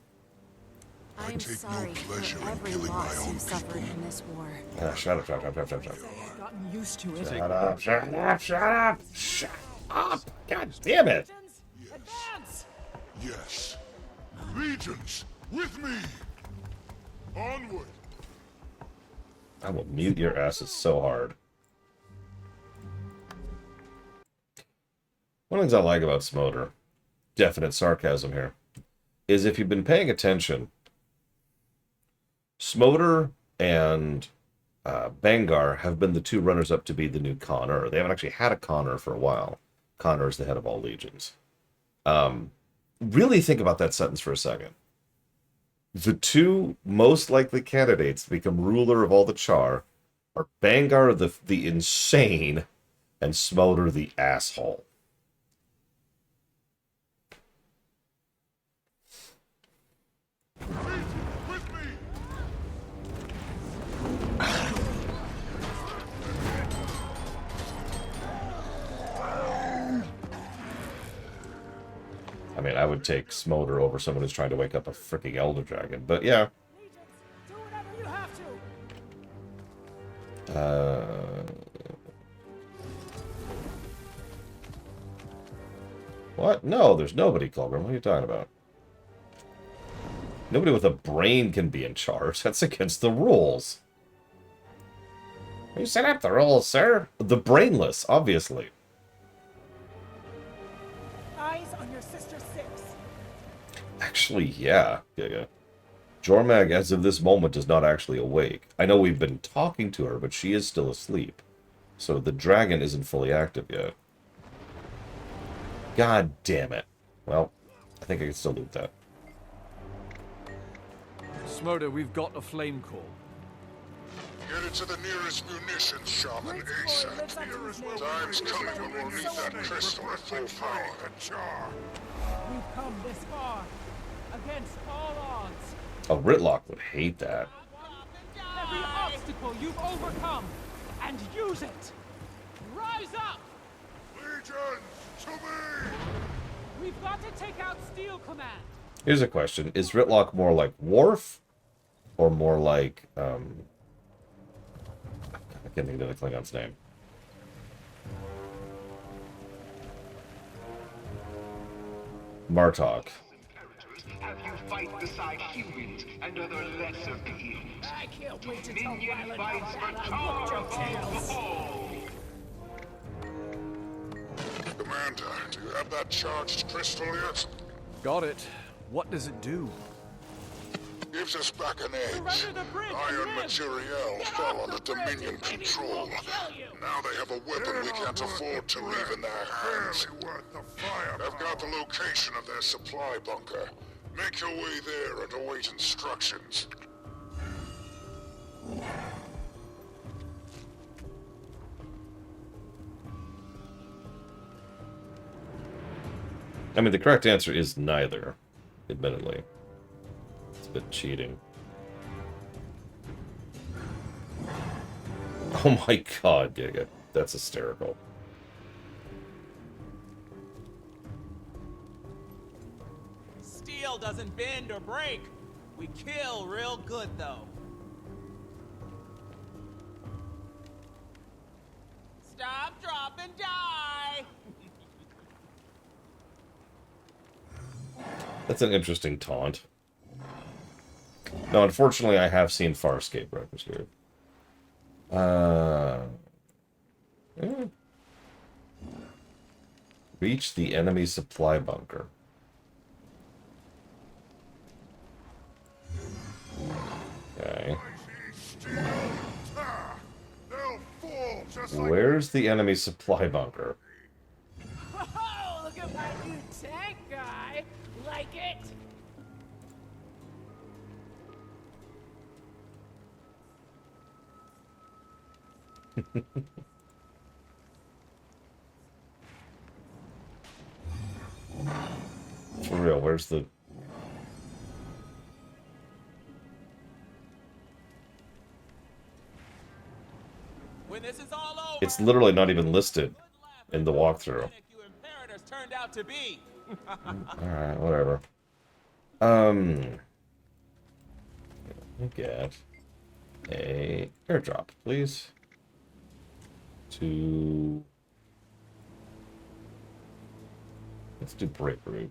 I am sorry for every loss you suffered in this war. Shut up. I've gotten used to it. Shut up! God damn it! Advance! Yes. Legions, with me! Onward! I will mute your asses so hard. One of the things I like about Smolder, definite sarcasm here, is if you've been paying attention, Smolder and Bangar have been the two runners-up to be the new Connor. They haven't actually had a Connor for a while. Connor is the head of all legions. Really think about that sentence for a second. The two most likely candidates to become ruler of all the Char are Bangar the insane and Smolder the asshole. I would take Smolder over someone who's trying to wake up a freaking Elder Dragon. But yeah. What? No, there's nobody, Colburn. What are you talking about? Nobody with a brain can be in charge. That's against the rules. You set up the rules, sir. The brainless, obviously. Eyes on your sister Six. Actually, yeah. Jormag, as of this moment, is not actually awake. I know we've been talking to her, but she is still asleep. So the dragon isn't fully active yet. God damn it. Well, I think I can still loot that. Smolder, we've got a flame call. Get it to the nearest munitions shaman ASAP. Time's coming when we'll need that crystal at full power. We've come this far, against all odds. Oh, Ritlock would hate that. Every obstacle you've overcome, and use it. Rise up! Legions, to me! We've got to take out Steel Command. Here's a question. Is Ritlock more like Worf? Or more like, I can't think of the Klingon's name. Martok. Have you fight beside humans and other lesser beings. I can't wait to tell Minion Ryland fights how for bad I whooped your tails. all. Commander, do you have that charged crystal yet? Got it. What does it do? Gives us back an edge. Iron materiel fell under Dominion control. Now they have a weapon we can't afford to leave in their hands. I've got the location of their supply bunker. Make your way there and await instructions. I mean, the correct answer is neither, admittedly. It's a bit cheating. Oh my god, Giga. That's hysterical. Steel doesn't bend or break. We kill real good, though. Stop, drop, and die! That's an interesting taunt. No, unfortunately, I have seen Farscape Records here. Reach the enemy supply bunker. Okay. Where's the enemy supply bunker? Oh, look at my new tank guy. Like it? For real, where's the... When this is all over, It's literally not even listed in the walkthrough. Imperators turned out to be. Alright, whatever. Get a airdrop, please. Let's do Break Route,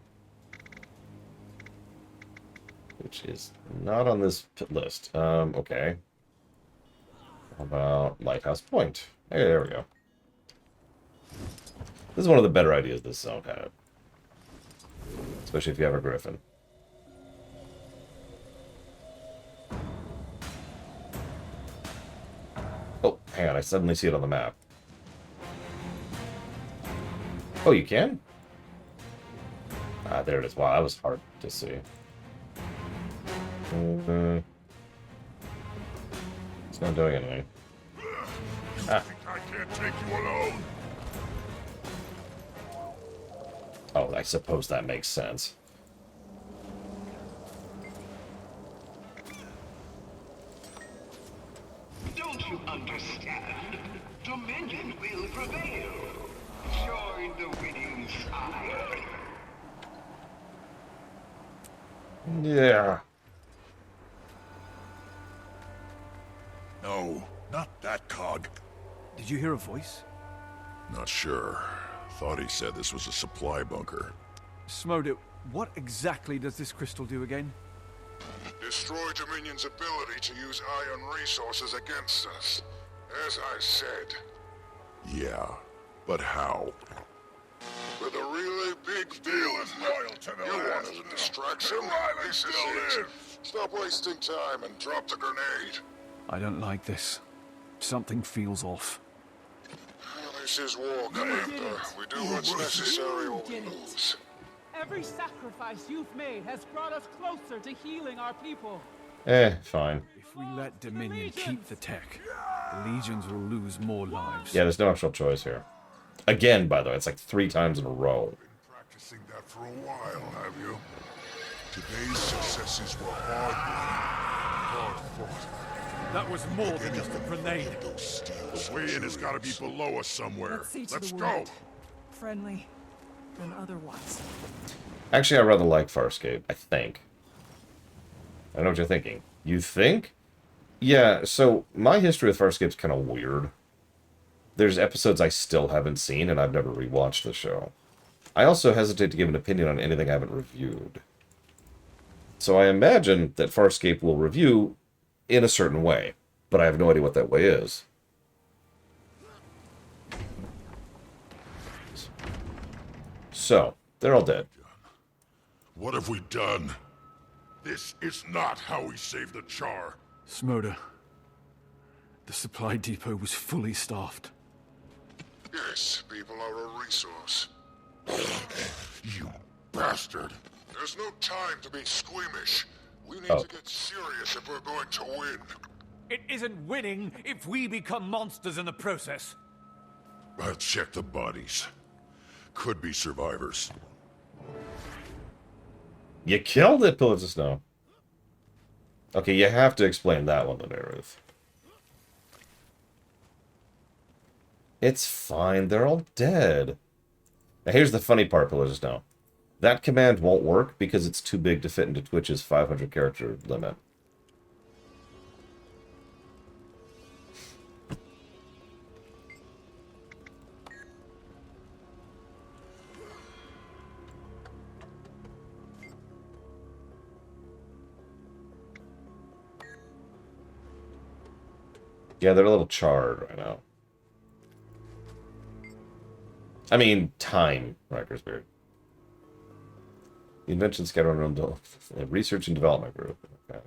which is not on this list. Okay. How about Lighthouse Point? Hey, there we go. This is one of the better ideas this zone had. Especially if you have a Griffin. Oh, hang on, I suddenly see it on the map. Oh, you can? Ah, there it is. Wow, that was hard to see. It's not doing anything. Ah. I can't take you alone. Oh, I suppose that makes sense. Don't you understand? Dominion will prevail. Join the winning side. Yeah. No, not that cog. Did you hear a voice? Not sure. Thought he said this was a supply bunker. Smoda, what exactly does this crystal do again? Destroy Dominion's ability to use iron resources against us. As I said. Yeah, but how? With a really big feeling. You wanted a distraction. This is it. Stop wasting time and drop the grenade. I don't like this. Something feels off. This is war, Commander. We do what's necessary or we lose. Every sacrifice you've made has brought us closer to healing our people. Fine. If we let Dominion keep the tech, the Legions will lose more lives. Yeah, there's no actual choice here. Again, by the way, it's like 3 times in a row. Practicing that for a while, have you? Today's successes were hard fought. That was more than just a grenade. The way in has got to be below us somewhere. Let's see to Let's the go. wound. Friendly than otherwise. Actually, I rather like Farscape, I think. I know what you're thinking. You think? Yeah, so my history with Farscape's kind of weird. There's episodes I still haven't seen, and I've never rewatched the show. I also hesitate to give an opinion on anything I haven't reviewed. So I imagine that Farscape will review in a certain way, but I have no idea what that way is. So, they're all dead. What have we done? This is not how we save the Char. Smoda, the supply depot was fully staffed. Yes, people are a resource. You bastard. There's no time to be squeamish. We need to get serious if we're going to win. It isn't winning if we become monsters in the process. I'll check the bodies. Could be survivors. You killed it, Pillars of Snow. Okay, you have to explain that one to me, Ruth. It's fine, they're all dead. Now here's the funny part, Pillars of Snow. That command won't work because it's too big to fit into Twitch's 500 character limit. Yeah, they're a little charred right now. I mean, time, Riker's beard. The Invention Scatter Research and Development Group. Okay.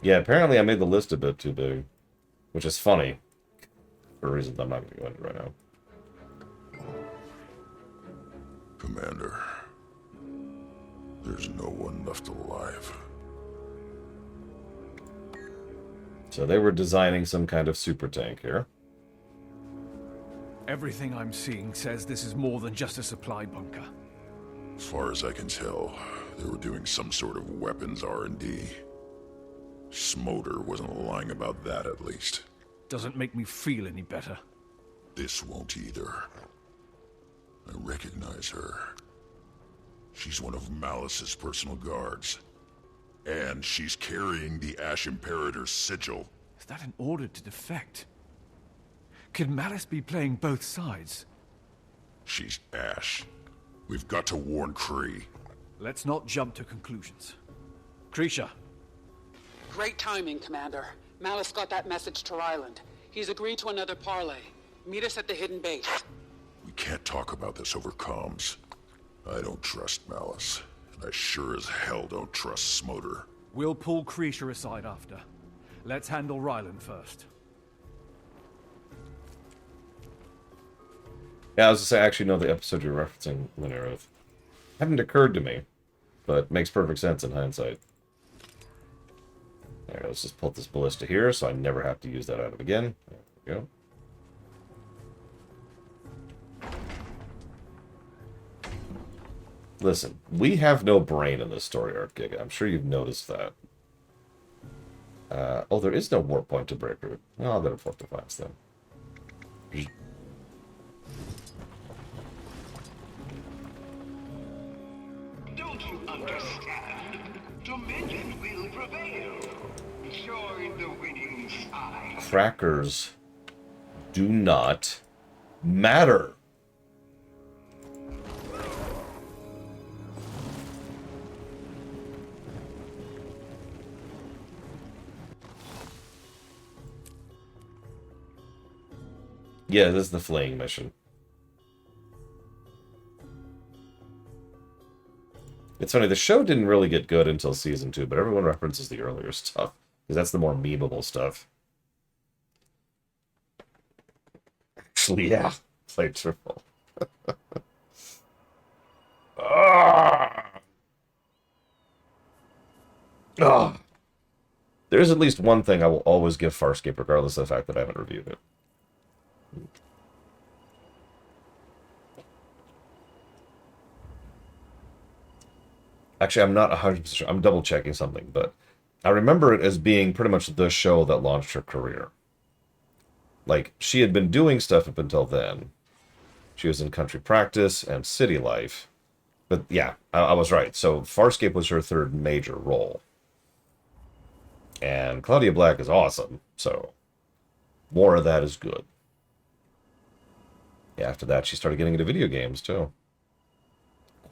Yeah, apparently I made the list a bit too big, which is funny for reasons I'm not going to go into right now. Commander, there's no one left alive. So they were designing some kind of super tank here. Everything I'm seeing says this is more than just a supply bunker. As far as I can tell, they were doing some sort of weapons R&D. Smoder wasn't lying about that, at least. Doesn't make me feel any better. This won't either. I recognize her. She's one of Malice's personal guards. And she's carrying the Ash Imperator's sigil. Is that an order to defect? Could Malice be playing both sides? She's Ash. We've got to warn Kree. Let's not jump to conclusions. Krisha. Great timing, Commander. Malice got that message to Ryland. He's agreed to another parley. Meet us at the hidden base. We can't talk about this over comms. I don't trust Malice. And I sure as hell don't trust Smoder. We'll pull Krisha aside after. Let's handle Ryland first. Yeah, I was to say, I actually know the episode you're referencing, Linearith. Hadn't occurred to me, but makes perfect sense in hindsight. There, let's just pull this ballista here, so I never have to use that item again. There we go. Listen, we have no brain in this story arc, Giga. I'm sure you've noticed that. Oh, there is no warp point to Breakroot. Well, I'll go to Fort Defiance then. Don't you understand? Dominion will prevail. Join the winning side. Crackers do not matter. Yeah, this is the fleeing mission. It's funny, the show didn't really get good until season 2, but everyone references the earlier stuff, because that's the more memeable stuff. Actually, yeah. Play triple. Ah! There's at least one thing I will always give Farscape, regardless of the fact that I haven't reviewed it. Actually, I'm not 100% sure. I'm double-checking something, but I remember it as being pretty much the show that launched her career. Like, she had been doing stuff up until then. She was in Country Practice and City Life. But yeah, I was right. So Farscape was her third major role. And Claudia Black is awesome, so more of that is good. Yeah, after that, she started getting into video games, too.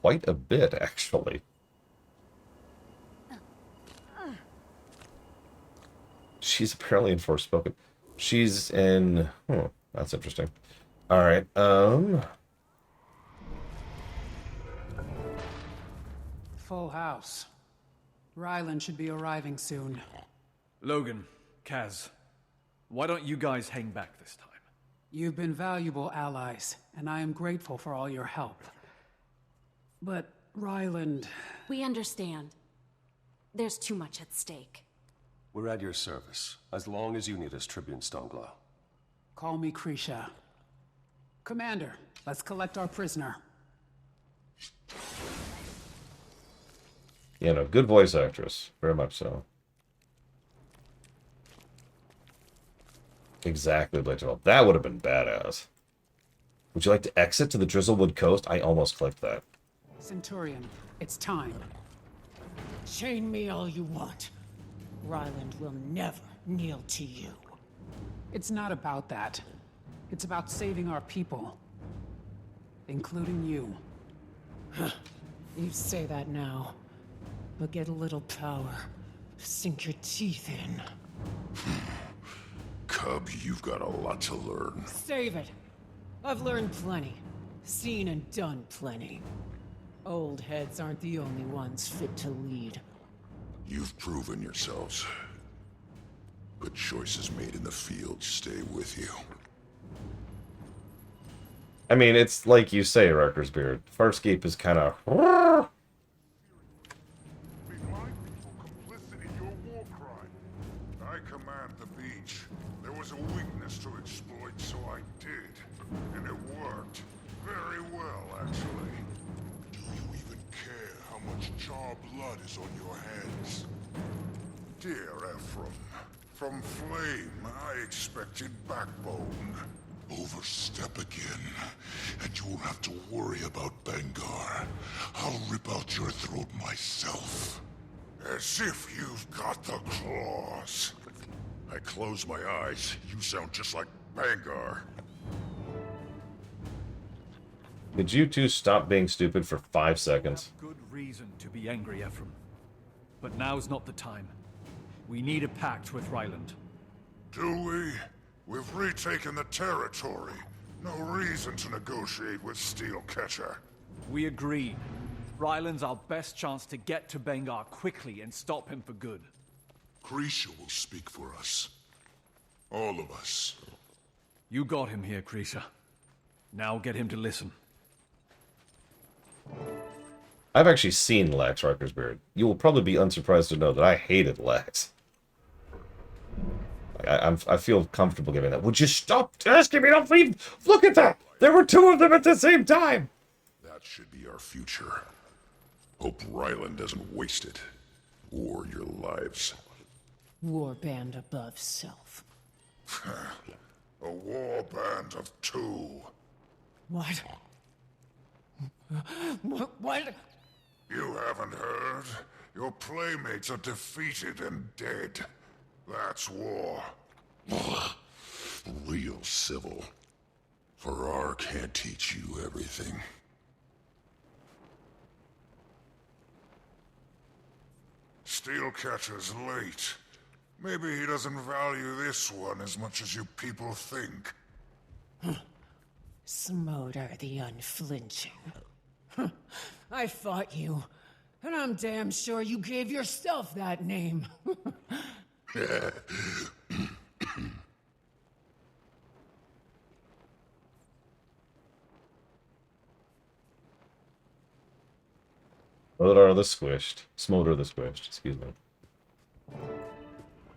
Quite a bit, actually. She's apparently in Forspoken. She's in... that's interesting. Alright, Full house. Ryland should be arriving soon. Logan, Kaz, why don't you guys hang back this time? You've been valuable allies, and I am grateful for all your help. But Ryland... We understand. There's too much at stake. We're at your service, as long as you need us, Tribune Stonglaw. Call me Krisha. Commander, let's collect our prisoner. Yeah, no, good voice actress. Very much so. Exactly, Blade 12. That would have been badass. Would you like to exit to the Drizzlewood Coast? I almost clicked that. Centurion, it's time. Chain me all you want. Ryland will never kneel to you. It's not about that. It's about saving our people. Including you. You say that now. But get a little power. Sink your teeth in. Cub, you've got a lot to learn. Save it. I've learned plenty. Seen and done plenty. Old heads aren't the only ones fit to lead. You've proven yourselves. But choices made in the field stay with you. I mean, it's like you say, Wrecker's Beard. Farscape is kind of... I command the beach. There was a weakness to exploit, so I did. And it worked. Very well, actually. Do you even care how much char blood is on your hands? Dear Ephraim, from Flame, I expected backbone. Overstep again, and you won't have to worry about Bangar. I'll rip out your throat myself. As if you've got the claws. I close my eyes. You sound just like Bangar. Could you two stop being stupid for 5 seconds? Good reason to be angry, Ephraim. But now's not the time. We need a pact with Ryland. Do we? We've retaken the territory. No reason to negotiate with Steelcatcher. We agreed. Ryland's our best chance to get to Bangar quickly and stop him for good. Krisha will speak for us. All of us. You got him here, Krisha. Now get him to listen. I've actually seen Lex, Wrecker's Beard. You will probably be unsurprised to know that I hated Lex. I feel comfortable giving that. Would you stop asking me to leave? Look at that! There were 2 of them at the same time! That should be our future. Hope Ryland doesn't waste it. Or your lives. Warband above self. A war band of two. What? What? You haven't heard? Your playmates are defeated and dead. That's war. Real civil. Farrar can't teach you everything. Steelcatcher's late. Maybe he doesn't value this one as much as you people think. Smolder the Unflinching. I fought you, and I'm damn sure you gave yourself that name. Smolder the Squished. Smolder the Squished, excuse me.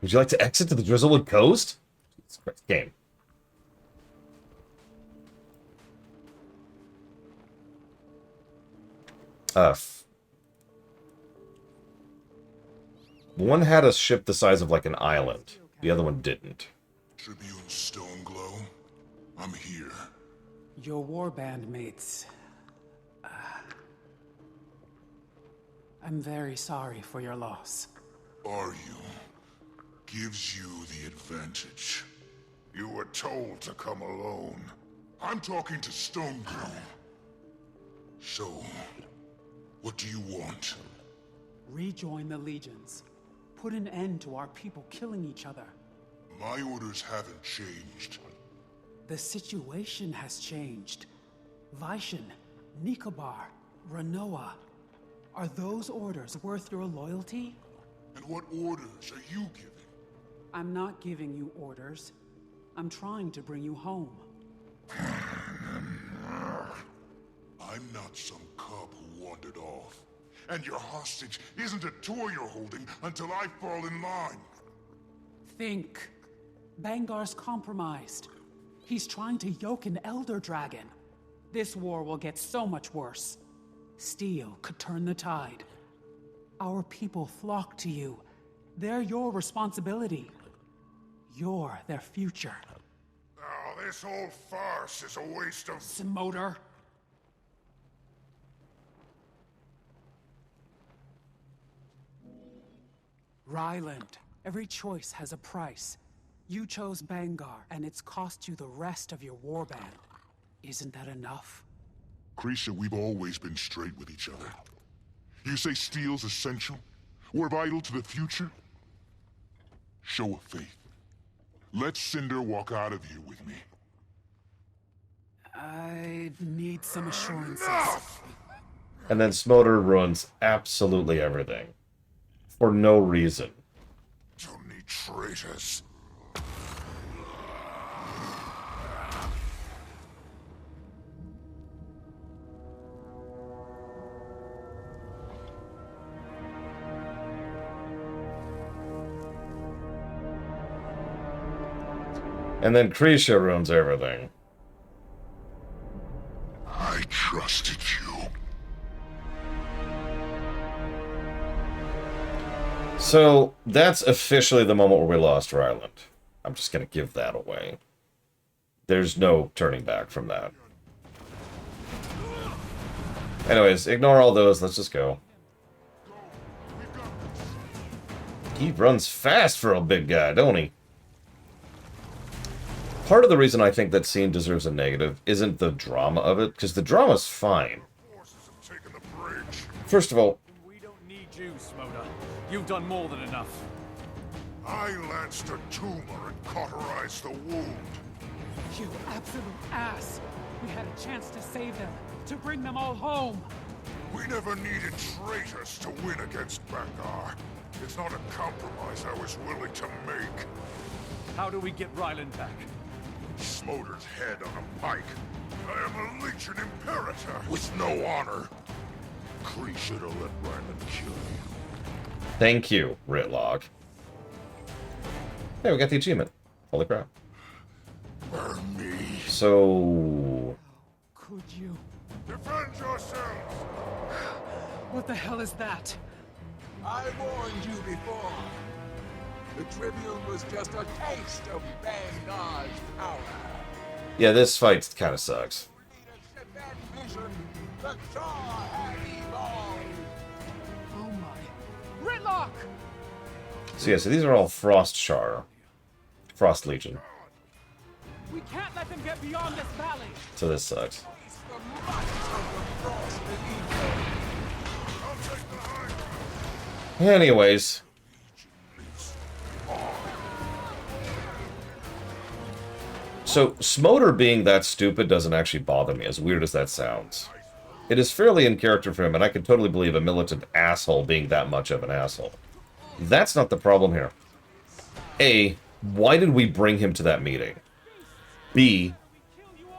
Would you like to exit to the Drizzlewood Coast? Jesus Christ, game. One had a ship the size of like an island. The other one didn't. Tribune Stoneglow, I'm here. Your warband mates. I'm very sorry for your loss. Are you? Gives you the advantage. You were told to come alone. I'm talking to Stoneglow. So, what do you want? Rejoin the legions. Put an end to our people killing each other. My orders haven't changed. The situation has changed. Vaishan, Nikobar, Ranoa. Are those orders worth your loyalty? And what orders are you giving? I'm not giving you orders. I'm trying to bring you home. I'm not some cub who wandered off. And your hostage isn't a toy you're holding until I fall in line. Think. Bangar's compromised. He's trying to yoke an Elder Dragon. This war will get so much worse. Steel could turn the tide. Our people flock to you. They're your responsibility. You're their future. Now, this whole farce is a waste of... Smolder. Ryland, every choice has a price. You chose Bangar, and it's cost you the rest of your warband. Isn't that enough? Krisha, we've always been straight with each other. You say steel's essential? We're vital to the future? Show of faith. Let Cinder walk out of here with me. I need some assurances. Enough! And then Smolder ruins absolutely everything. For no reason. Don't need traitors. And then Krisha ruins everything. I trusted you. So, that's officially the moment where we lost Ryland. I'm just gonna give that away. There's no turning back from that. Anyways, ignore all those, let's just go. He runs fast for a big guy, don't he? Part of the reason I think that scene deserves a negative isn't the drama of it, because the drama's fine. First of all, We don't need you, Smolder. You've done more than enough. I lanced a tumor and cauterized the wound. You absolute ass! We had a chance to save them, to bring them all home! We never needed traitors to win against Bangar. It's not a compromise I was willing to make. How do we get Ryland back? Smolder's head on a pike. I am a Legion Imperator with no honor. Kree should have let Ryland kill you. thank you, Ritlog. Hey, we got the achievement. Holy crap. Burn me. So... Could you? Defend yourselves! What the hell is that? I warned you before. The Tribune was just a taste of Vanguard's power. Yeah, this fight kind of sucks. Vision, the Char had evolved. Oh my. Gridlock! So yeah, so these are all Frost Char. Frost Legion. We can't let them get beyond this valley. So this sucks. Anyways. So, Smoter being that stupid doesn't actually bother me, as weird as that sounds. It is fairly in character for him, and I can totally believe a militant asshole being that much of an asshole. That's not the problem here. A, why did we bring him to that meeting? B,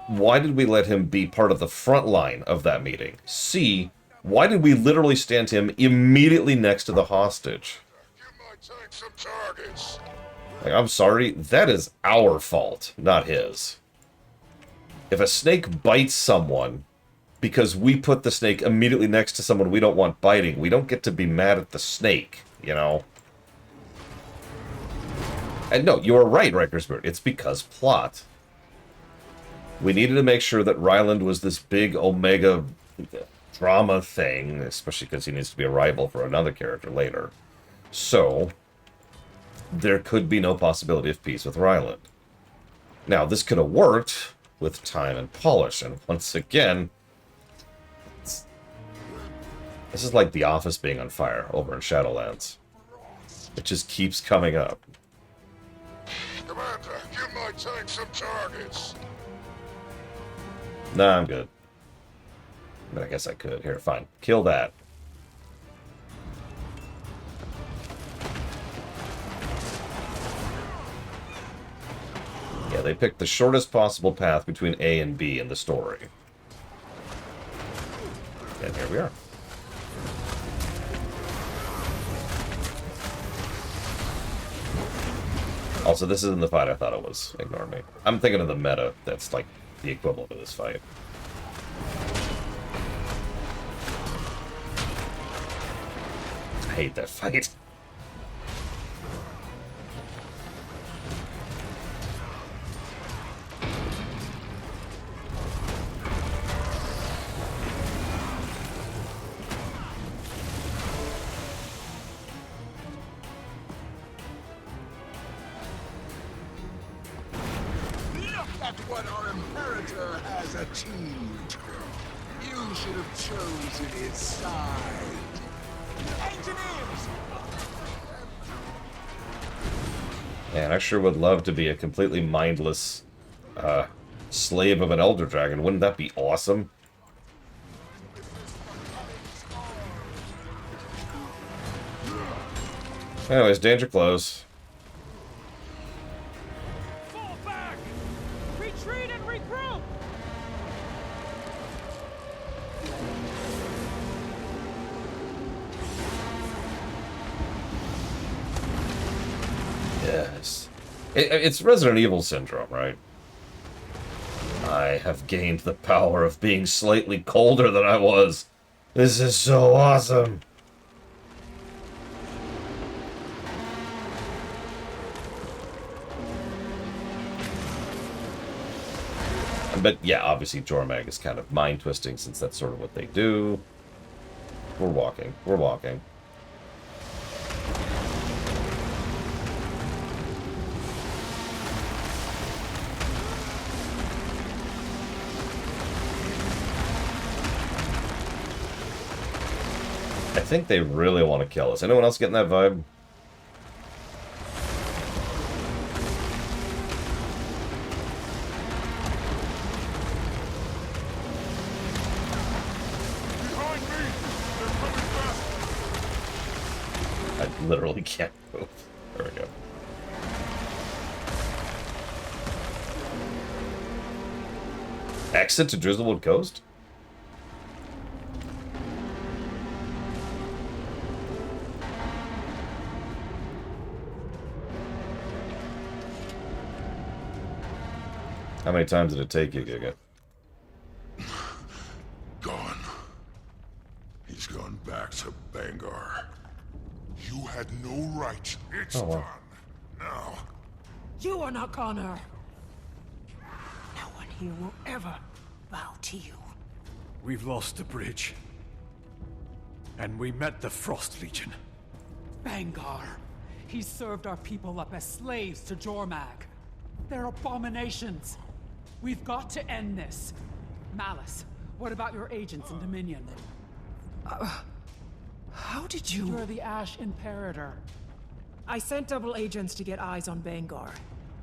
why did we let him be part of the front line of that meeting? C, why did we literally stand him immediately next to the hostage? Like, I'm sorry, that is our fault, not his. If a snake bites someone because we put the snake immediately next to someone we don't want biting, we don't get to be mad at the snake, you know? And no, you are right, Icebrood. It's because plot. We needed to make sure that Ryland was this big Omega drama thing, especially because he needs to be a rival for another character later. So, there could be no possibility of peace with Ryland. Now, this could have worked with time and polish, and once again, this is like The Office being on fire over in Shadowlands. It just keeps coming up. Commander, give my tank some targets. Nah, I'm good. I mean, I guess I could. Here, fine. Kill that. Yeah, they picked the shortest possible path between A and B in the story. And here we are. Also, this isn't the fight I thought it was. Ignore me. I'm thinking of the meta that's like the equivalent of this fight. I hate that fight. What our Imperator has achieved. You should have chosen his side. Engineers! Man, I sure would love to be a completely mindless slave of an Elder Dragon. Wouldn't that be awesome? Anyways, danger close. Retreat and regroup! Yes. It's Resident Evil syndrome, right? I have gained the power of being slightly colder than I was. This is so awesome. But yeah, obviously Jormag is kind of mind-twisting since that's sort of what they do. We're walking. We're walking. I think they really want to kill us. Anyone else getting that vibe? I literally can't move. There we go. Exit to Drizzlewood Coast? How many times did it take you, Giga? Gone. He's gone back to Bangar. You had no right. It's Oh, wow. done. You are not Connor. No one here will ever bow to you. We've lost the bridge. And we met the Frost Legion. Bangar. He served our people up as slaves to Jormag. They're abominations. We've got to end this. Malice, what about your agents in Dominion? How did you... You're the Ash Imperator. I sent double agents to get eyes on Bangar.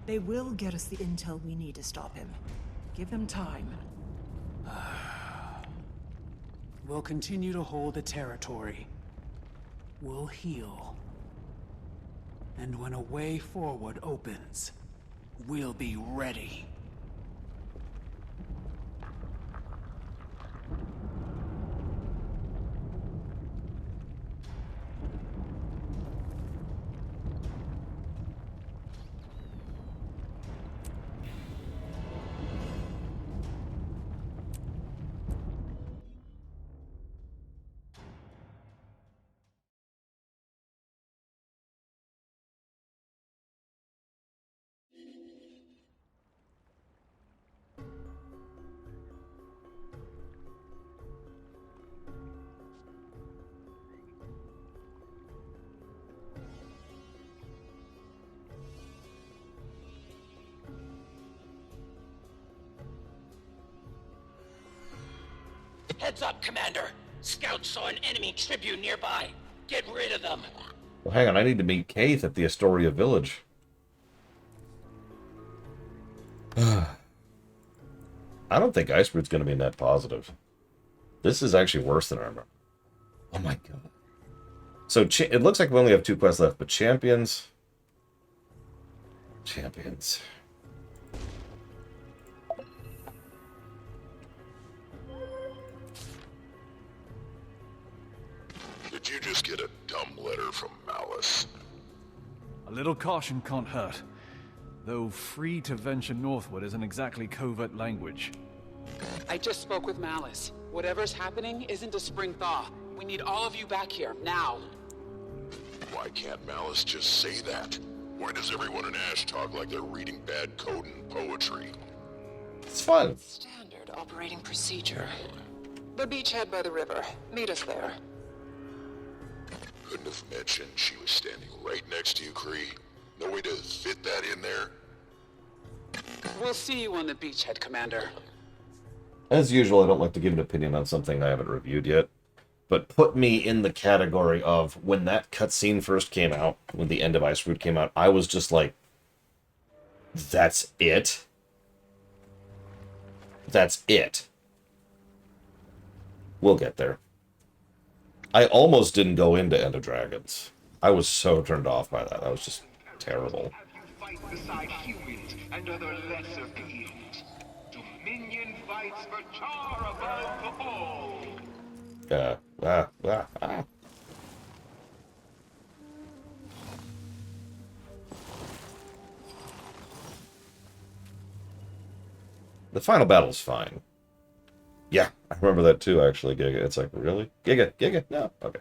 They will get us the intel we need to stop him. Give them time. We'll continue to hold the territory. We'll heal. And when a way forward opens, we'll be ready. Heads up, Commander. Scouts saw an enemy tribune nearby. Get rid of them. Well, hang on. I need to meet Keith at the Astoria Village. I don't think Icebrood's going to be net positive. This is actually worse than I remember. Oh my god. So it looks like we only have 2 quests left, but champions. Champions. Did you just get a dumb letter from Malice? A little caution can't hurt. Though free to venture northward isn't exactly covert language. I just spoke with Malice. Whatever's happening isn't a spring thaw. We need all of you back here, now. Why can't Malice just say that? Why does everyone in Ash talk like they're reading bad code and poetry? It's fun. Standard operating procedure. The beachhead by the river. Meet us there. Couldn't have mentioned she was standing right next to you, Kree. No way to fit that in there? We'll see you on the beachhead, Commander. As usual, I don't like to give an opinion on something I haven't reviewed yet. But put me in the category of when that cutscene first came out, when the end of Icebrood came out, I was just like, that's it? That's it. We'll get there. I almost didn't go into End of Dragons. I was so turned off by that. That was just terrible. Have you fight beside humans and other lesser beings? Dominion fights for Char above all. The final battle's fine. Yeah, I remember that too, actually, Giga. It's like, really? Giga? No? Okay.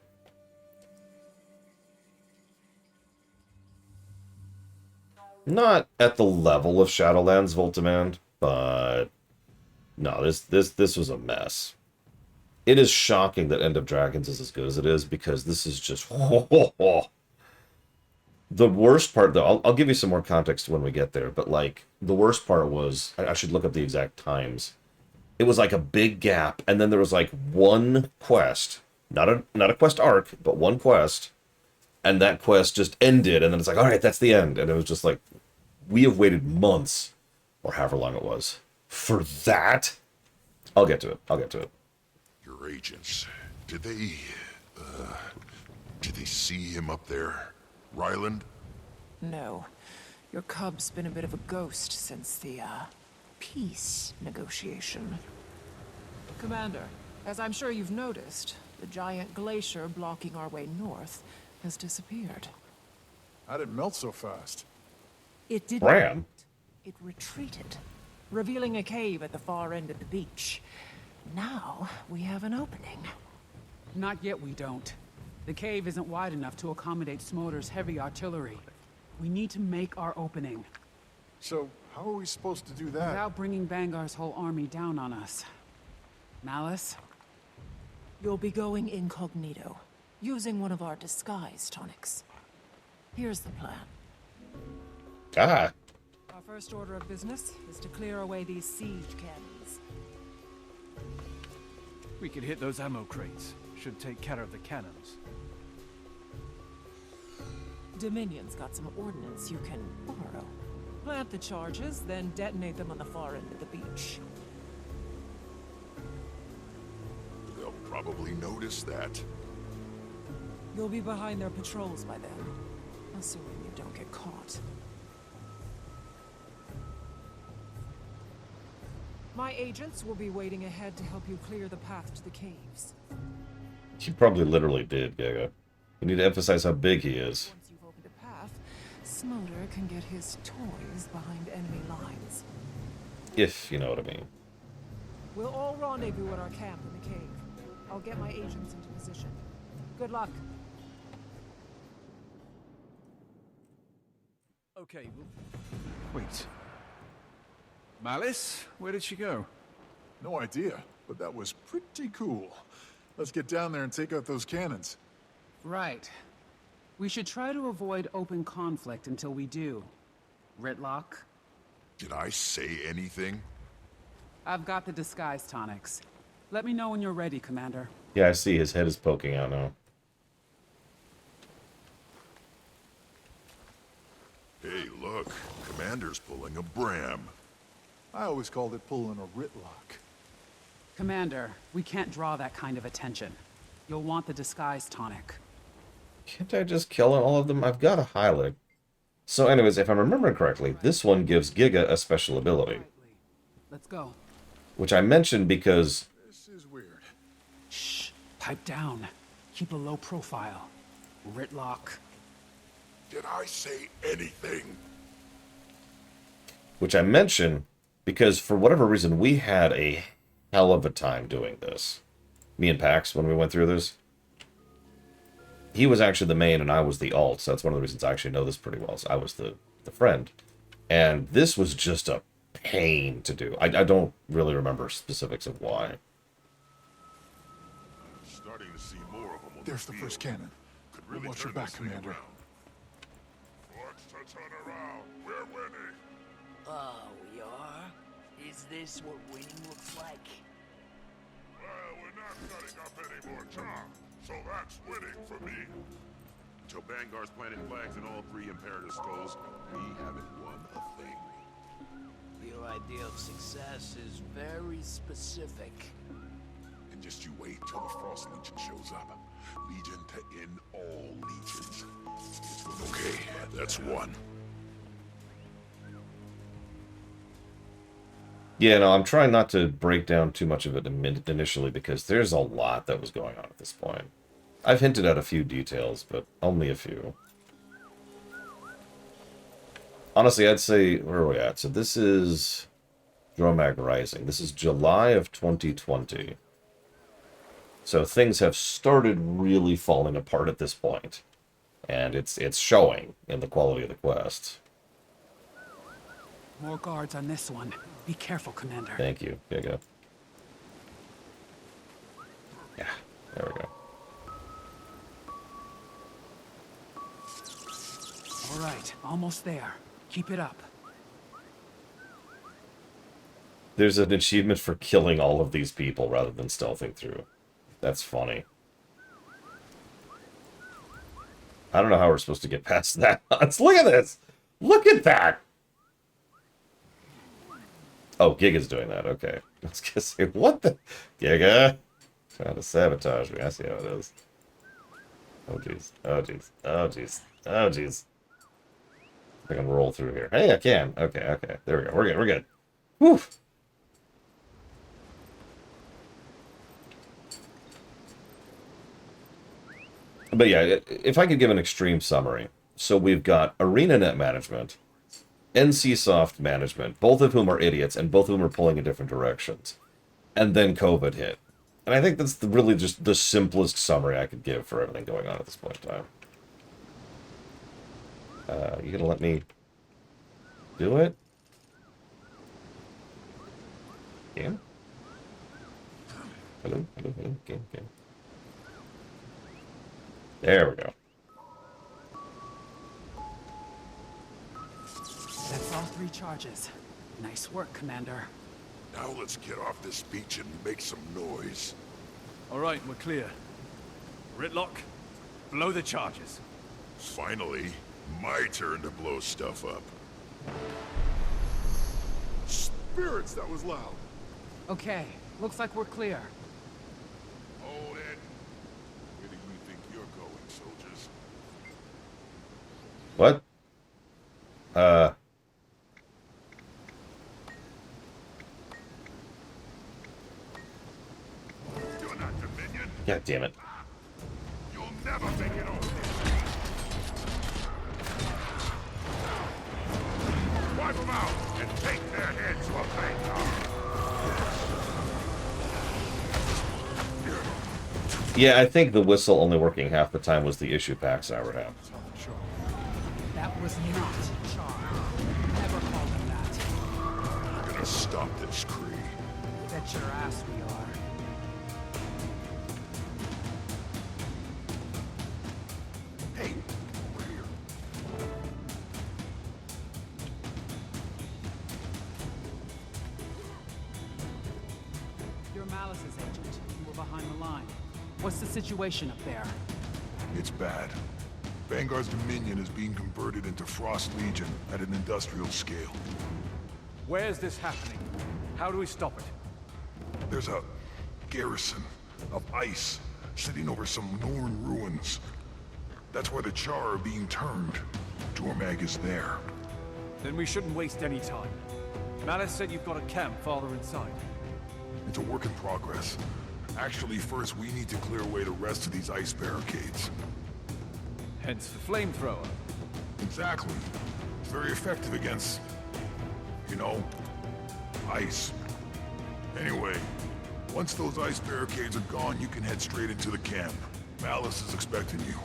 Not at the level of Shadowlands Voltemand, but no, this was a mess. It is shocking that End of Dragons is as good as it is, because this is just... The worst part, though, I'll give you some more context when we get there, but, like, the worst part was... I should look up the exact times. It was like a big gap, and then there was, like, one quest. Not a quest arc, but one quest. And that quest just ended, and then it's like, alright, that's the end. And it was just like, we have waited months, or however long it was, for that? I'll get to it. Your agents, did they see him up there? Ryland? No. Your cub's been a bit of a ghost since the, peace negotiation. Commander, as I'm sure you've noticed, the giant glacier blocking our way north has disappeared. How'd it melt so fast? It didn't. Ram? It retreated, revealing a cave at the far end of the beach. Now, we have an opening. Not yet, we don't. The cave isn't wide enough to accommodate Smolder's heavy artillery. We need to make our opening. So, how are we supposed to do that? Without bringing Bangar's whole army down on us. Malice? You'll be going incognito, using one of our disguise tonics. Here's the plan. Ah. Our first order of business is to clear away these siege cannons. We could hit those ammo crates. Should take care of the cannons. Dominion's got some ordnance you can borrow. Plant the charges, then detonate them on the far end of the beach. They'll probably notice that. You'll be behind their patrols by then, assuming you don't get caught. My agents will be waiting ahead to help you clear the path to the caves. He probably literally did, Gaga. You need to emphasize how big he is. Once you've opened a path, Smolder can get his toys behind enemy lines. If you know what I mean. We'll all rendezvous at our camp in the cave. I'll get my agents into position. Good luck. Okay, wait. Malice? Where did she go? No idea, but that was pretty cool. Let's get down there and take out those cannons. Right. We should try to avoid open conflict until we do. Ritlock? Did I say anything? I've got the disguise tonics. Let me know when you're ready, Commander. Yeah, I see. His head is poking out now. Hey, look. Commander's pulling a Bram. I always called it pulling a Ritlock. Commander, we can't draw that kind of attention. You'll want the disguise tonic. Can't I just kill all of them? I've got a Hylic. So anyways, if I'm remembering correctly, this one gives Giga a special ability. Let's go. Which I mentioned because... This is weird. Shh. Pipe down. Keep a low profile. Ritlock. Did I say anything? Which I mentioned because for whatever reason we had a hell of a time doing this. Me and Pax, when we went through this. He was actually the main and I was the alt, so that's one of the reasons I actually know this pretty well. So I was the friend. And this was just a pain to do. I don't really remember specifics of why. Starting to see more of them. There's the first cannon. Really Watch your back, Commander. Watch to turn around. We're winning. Oh, we are? Is this what winning looks like? Well, we're not cutting up any more charm, so that's winning for me. Until Bangar's planted flags in all three Imperator skulls, we haven't won a thing. Your idea of success is very specific. And just you wait till the Frost Legion shows up. Legion to end all legions. Okay, that's one. Yeah, no, I'm trying not to break down too much of it initially because there's a lot that was going on at this point. I've hinted at a few details, but only a few. Honestly, I'd say, where are we at? So this is Dromag Rising. This is July of 2020. So things have started really falling apart at this point. And it's showing in the quality of the quest. More guards on this one. Be careful, Commander. Thank you. Giga. Yeah, there we go. All right, almost there. Keep it up. There's an achievement for killing all of these people rather than stealthing through. That's funny. I don't know how we're supposed to get past that. Look at this! Look at that! Oh, Giga's doing that. Okay. I was gonna say, what the... Giga! Trying to sabotage me. I see how it is. Oh, jeez. Oh, jeez. Oh, jeez. Oh, jeez. I can roll through here. Hey, I can. Okay, okay. There we go. We're good. We're good. Whew! But yeah, if I could give an extreme summary. So we've got ArenaNet management, NCSoft management, both of whom are idiots, and both of them are pulling in different directions. And then COVID hit. And I think that's really just the simplest summary I could give for everything going on at this point in time. You gonna let me do it? Game? Hello, hello, hello, game, game. There we go. That's all 3 charges. Nice work, Commander. Now let's get off this beach and make some noise. All right, we're clear. Ritlock, blow the charges. Finally, my turn to blow stuff up. Spirits, that was loud. Okay, looks like we're clear. Hold it. Where do you think you're going, soldiers? What? You're not Dominion. God damn it. You'll never make it over. Wipe them out and take their heads for Bangkok. Yeah, I think the whistle only working half the time was the issue packs I would have. That was not Char. Never called him that. We're gonna stop this, Kree. Bet your ass we are. Hey, over here. You're Malice's agent. You were behind the line. What's the situation up there? It's bad. Vanguard's Dominion is being converted into Frost Legion at an industrial scale. Where's this happening? How do we stop it? There's a garrison of ice sitting over some Norn ruins. That's where the Char are being turned. Jormag is there. Then we shouldn't waste any time. Malice said you've got a camp farther inside. It's a work in progress. Actually, first we need to clear away the rest of these ice barricades. Hence the flamethrower. Exactly. It's very effective against, you know, ice. Anyway, once those ice barricades are gone, you can head straight into the camp. Malice is expecting you.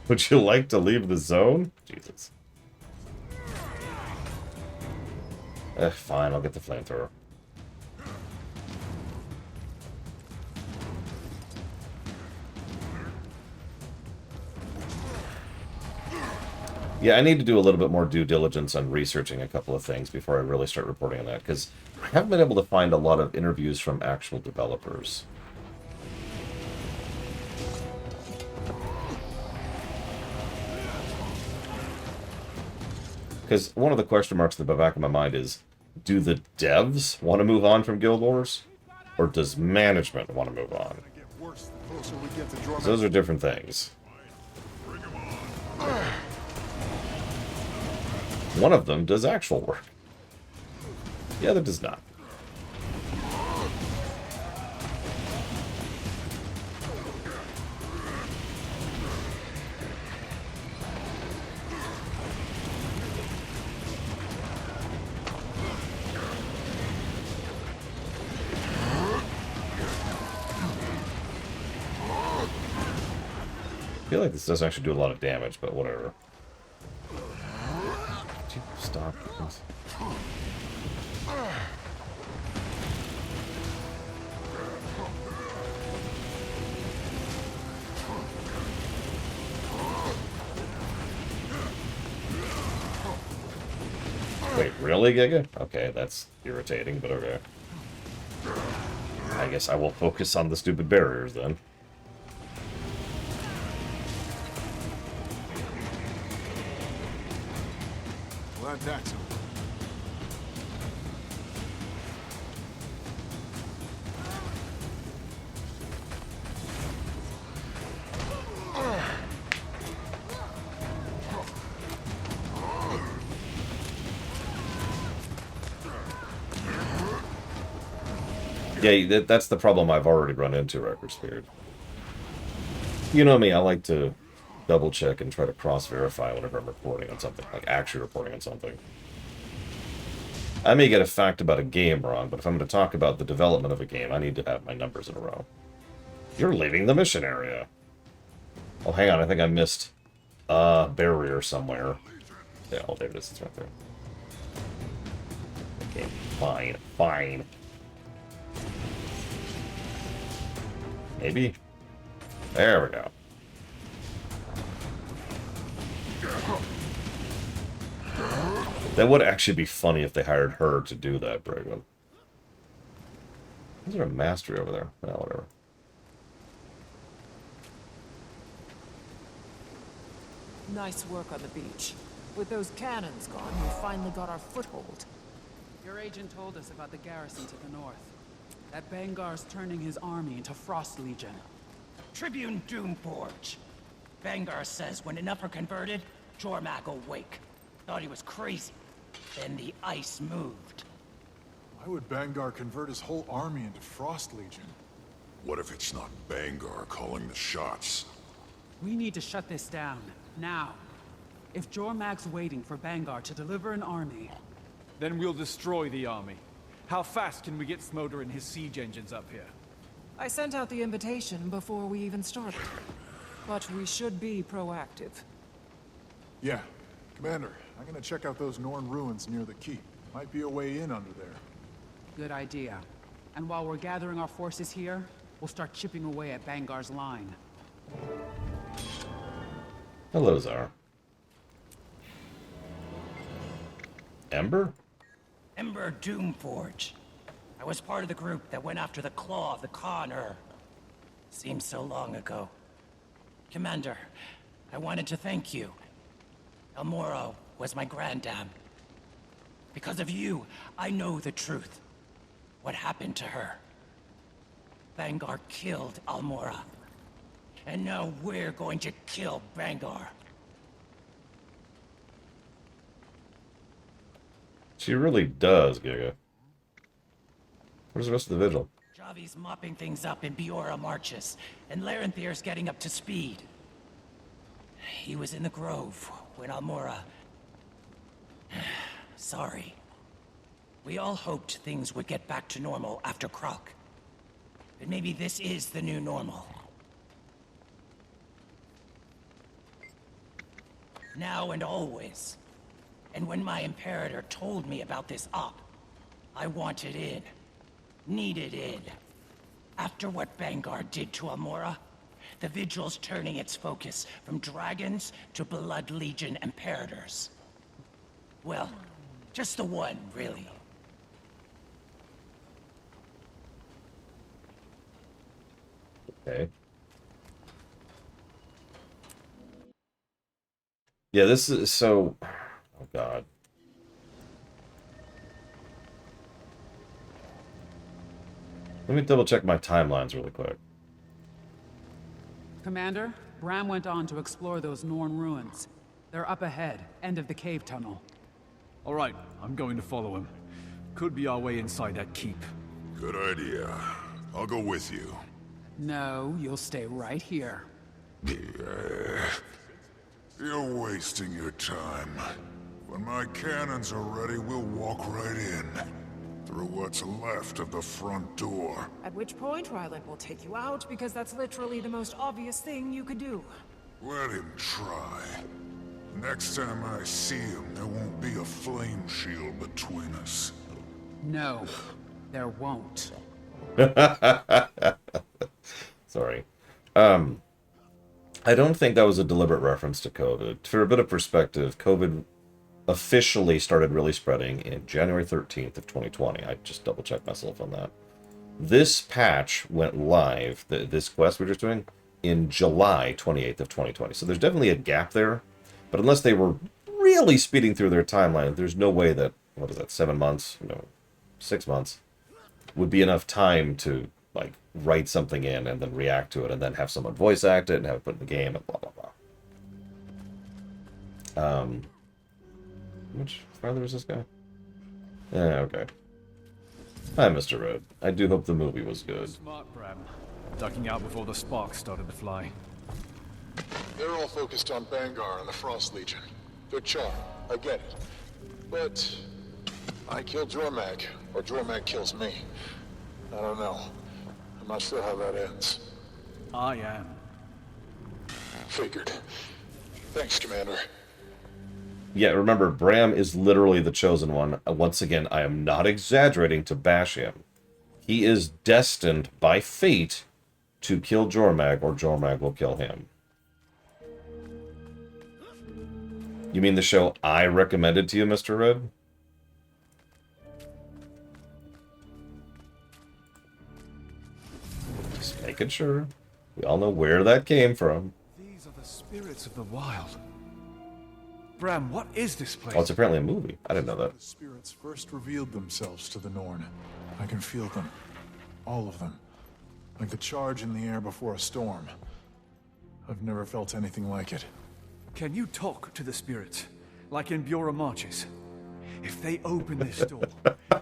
Would you like to leave the zone? Jesus. Fine, I'll get the flamethrower. Yeah, I need to do a little bit more due diligence on researching a couple of things before I really start reporting on that, because I haven't been able to find a lot of interviews from actual developers. Because one of the question marks in the back of my mind is, do the devs want to move on from Guild Wars? Or does management want to move on? Those are different things. One of them does actual work. The other does not. I feel like this doesn't actually do a lot of damage, but whatever. Stop. Wait, really, Giga? Okay, that's irritating, but okay. I guess I will focus on the stupid barriers then. Well, that's him. Yeah, that's the problem I've already run into, Record Spirit. You know me, I like to double check and try to cross-verify whenever I'm reporting on something, like actually reporting on something. I may get a fact about a game wrong, but if I'm going to talk about the development of a game, I need to have my numbers in a row. You're leaving the mission area. Oh, hang on, I think I missed a barrier somewhere. Yeah, oh, there it is. It's right there. Okay, fine, fine. Maybe. There we go. That would actually be funny if they hired her to do that, Brigwood. Is there a mastery over there? No, whatever. Nice work on the beach. With those cannons gone, we finally got our foothold. Your agent told us about the garrison to the north. That Bangar's turning his army into Frost Legion. Tribune Doomforge. Bangar says when enough are converted, Jormak will wake. Thought he was crazy. Then the ice moved. Why would Bangar convert his whole army into Frost Legion? What if it's not Bangar calling the shots? We need to shut this down, now. If Jormak's waiting for Bangar to deliver an army... Then we'll destroy the army. How fast can we get Smoder and his siege engines up here? I sent out the invitation before we even started. But we should be proactive. Yeah. Commander, I'm gonna check out those Norn ruins near the keep. Might be a way in under there. Good idea. And while we're gathering our forces here, we'll start chipping away at Bangar's line. Hello, Zara. Ember? Ember Doomforge. I was part of the group that went after the claw of the Khan-er. Seems so long ago. Commander, I wanted to thank you. Almora was my granddam. Because of you, I know the truth. What happened to her? Bangar killed Almora. And now we're going to kill Bangar. She really does, Giga. Where's the rest of the vigil? Javi's mopping things up in Biora Marches, and Larenthir's getting up to speed. He was in the grove when Almora... Sorry. We all hoped things would get back to normal after Croc. But maybe this is the new normal. Now and always. And when my Imperator told me about this op, I wanted in. Needed in. After what Bangar did to Almora, the Vigil's turning its focus from dragons to Blood Legion Imperators. Well, just the one, really. Okay. Yeah, this is so... Oh, God. Let me double check my timelines really quick. Commander, Bram went on to explore those Norn ruins. They're up ahead, end of the cave tunnel. All right, I'm going to follow him. Could be our way inside that keep. Good idea. I'll go with you. No, you'll stay right here. You're wasting your time. When my cannons are ready, we'll walk right in. Through what's left of the front door. At which point, Ryland will take you out, because that's literally the most obvious thing you could do. Let him try. Next time I see him, there won't be a flame shield between us. No, there won't. Sorry. I don't think that was a deliberate reference to COVID. For a bit of perspective, COVID officially started really spreading in January 13th of 2020. I just double-checked myself on that. This patch went live, this quest we're just doing, in July 28th of 2020. So there's definitely a gap there. But unless they were really speeding through their timeline, there's no way that, what is that, 7 months, 6 months, would be enough time to, like, write something in and then react to it and then have someone voice act it and have it put in the game and blah, blah, blah. How much farther is this guy? Yeah, okay. Hi, Mr. Red. I do hope the movie was good. Smart, Bram. Ducking out before the sparks started to fly. They're all focused on Bangar and the Frost Legion. They're charmed, I get it. But I kill Jormak, or Jormak kills me. I don't know. I'm not sure how that ends. I am. Figured. Thanks, Commander. Yeah, remember, Bram is literally the chosen one. Once again, I am not exaggerating to bash him. He is destined by fate to kill Jormag, or Jormag will kill him. You mean the show I recommended to you, Mr. Red? Just making sure. We all know where that came from. These are the spirits of the wild. Bram, what is this place? Oh, it's apparently a movie. I didn't know that. The spirits first revealed themselves to the Norn. I can feel them. All of them. Like the charge in the air before a storm. I've never felt anything like it. Can you talk to the spirits? Like in Bjorn Marches? If they open this door,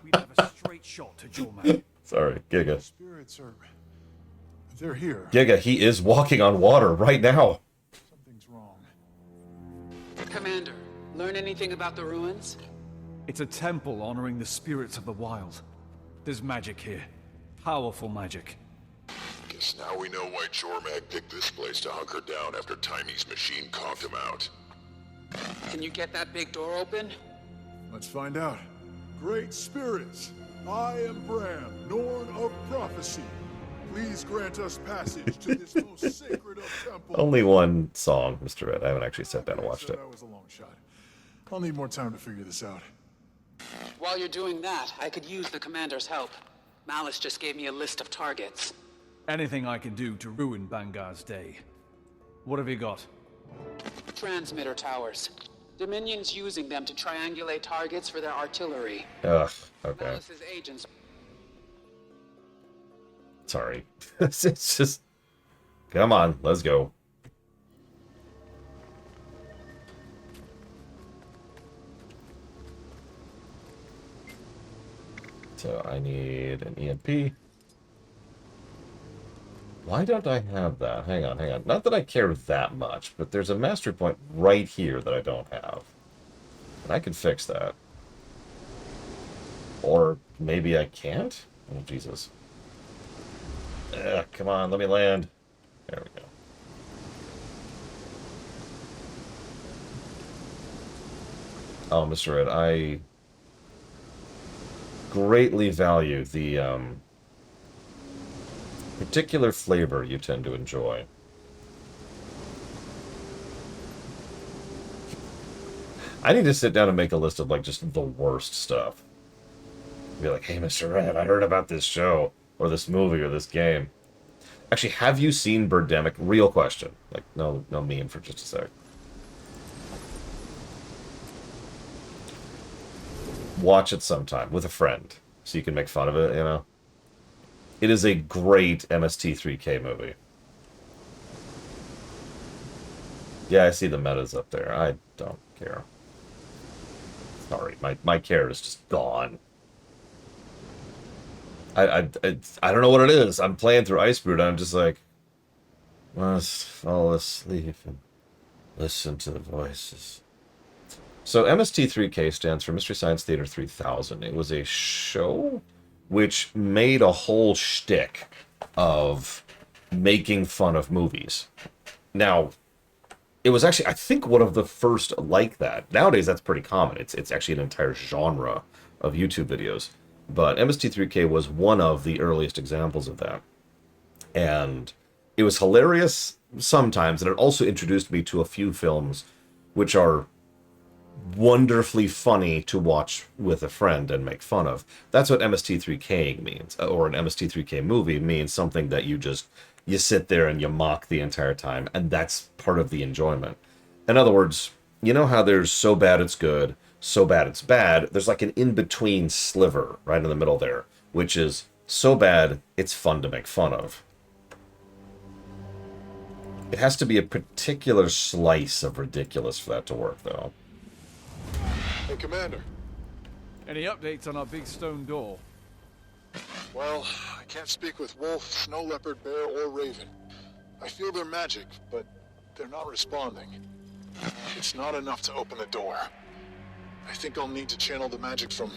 we'd have a straight shot to Jormag. Sorry, Giga. Spirits are... They're here. Giga, he is walking on water right now. Something's wrong. Commander, learn anything about the ruins? It's a temple honoring the spirits of the wild. There's magic here. Powerful magic. Guess now we know why Jormag picked this place to hunker down after Tiny's machine conked him out. Can you get that big door open? Let's find out. Great spirits, I am Bram, Norn of Prophecy. Please grant us passage to this most sacred of temples. Only one song, Mr. Red. I haven't actually sat down and watched it. That was a long shot. I'll need more time to figure this out. While you're doing that, I could use the commander's help. Malice just gave me a list of targets. Anything I can do to ruin Bangar's day. What have you got? Transmitter towers. Dominion's using them to triangulate targets for their artillery. Ugh, okay. Malice's agents... Sorry. It's just... Come on, let's go. So I need an EMP. Why don't I have that? Hang on, hang on. Not that I care that much, but there's a mastery point right here that I don't have. And I can fix that. Or maybe I can't? Oh, Jesus. Ugh, come on, let me land. There we go. Oh, Mr. Red, I greatly value the particular flavor you tend to enjoy. I need to sit down and make a list of, like, just the worst stuff. Be like, hey, Mr. Red, I heard about this show, or this movie, or this game. Actually, have you seen Birdemic? Real question. Like, no meme for just a sec. Watch it sometime with a friend, so you can make fun of it, you know? It is a great MST3K movie. Yeah, I see the metas up there. I don't care. Sorry, my care is just gone. I don't know what it is. I'm playing through Icebrood, and I'm just like, must fall asleep and listen to the voices. So MST3K stands for Mystery Science Theater 3000. It was a show which made a whole shtick of making fun of movies. Now, it was actually, I think, one of the first like that. Nowadays, that's pretty common. It's actually an entire genre of YouTube videos. But MST3K was one of the earliest examples of that. And it was hilarious sometimes, and it also introduced me to a few films which are wonderfully funny to watch with a friend and make fun of. That's what MST3K means, or an MST3K movie means something that you sit there and you mock the entire time, and that's part of the enjoyment. In other words, you know how there's so bad it's good, so bad it's bad? There's like an in-between sliver right in the middle there, which is so bad it's fun to make fun of. It has to be a particular slice of ridiculous for that to work, though. Hey, Commander. Any updates on our big stone door? Well, I can't speak with wolf, snow leopard, bear, or raven. I feel their magic, but they're not responding. It's not enough to open the door. I think I'll need to channel the magic from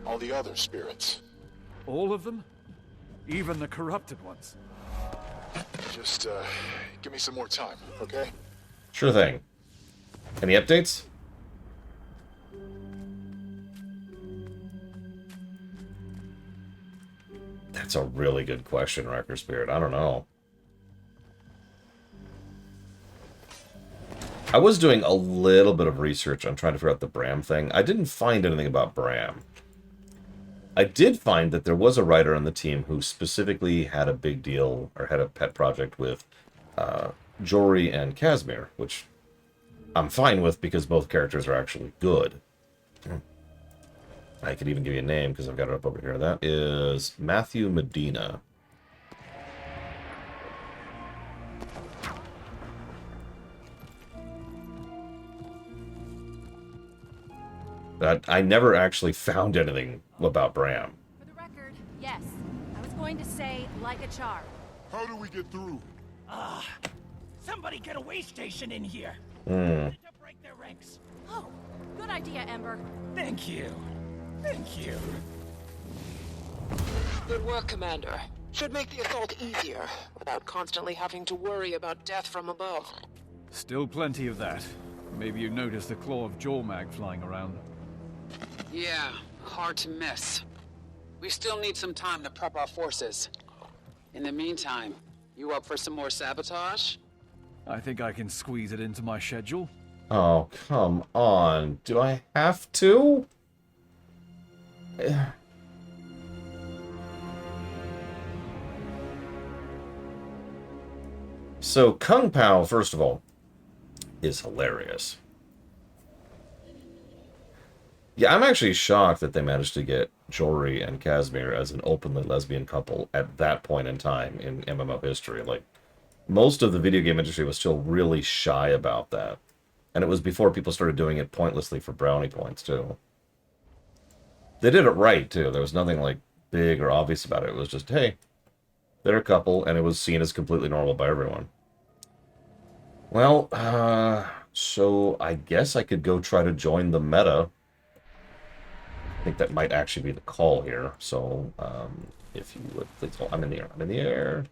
all the other spirits. All of them? Even the corrupted ones? Just, give me some more time, okay? Sure thing. Any updates? That's a really good question, Wrecker Spirit. I don't know. I was doing a little bit of research on trying to figure out the Bram thing. I didn't find anything about Bram. I did find that there was a writer on the team who specifically had a big deal, or had a pet project with Jory and Casimir, which I'm fine with because both characters are actually good. I could even give you a name because I've got it up over here. That is Matthew Medina. But I never actually found anything about Bram. For the record, yes. I was going to say, like a charm. How do we get through? Somebody get a way station in here. Hmm. To break their ranks. Oh, good idea, Ember. Thank you. Thank you. Good work, Commander. Should make the assault easier, without constantly having to worry about death from above. Still plenty of that. Maybe you noticed the claw of Jormag flying around. Yeah, hard to miss. We still need some time to prep our forces. In the meantime, you up for some more sabotage? I think I can squeeze it into my schedule. Oh, come on. Do I have to? So, Kung Pao, first of all, is hilarious. Yeah, I'm actually shocked that they managed to get Jory and Casimir as an openly lesbian couple at that point in time in MMO history. Like, most of the video game industry was still really shy about that. And it was before people started doing it pointlessly for brownie points, too. They did it right, too. There was nothing, like, big or obvious about it. It was just, hey, they're a couple, and it was seen as completely normal by everyone. Well, so I guess I could go try to join the meta. I think that might actually be the call here. So, if you would please... Oh, I'm in the air. I'm in the air.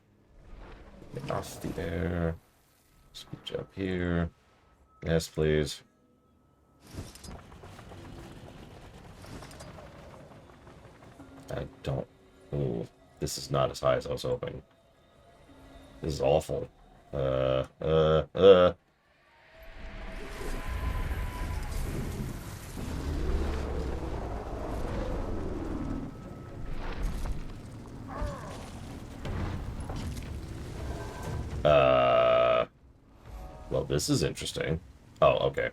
Get off the air. Scooch up here. Yes, please. I don't... Ooh, this is not as high as I was hoping. This is awful. Well, this is interesting. Oh, okay.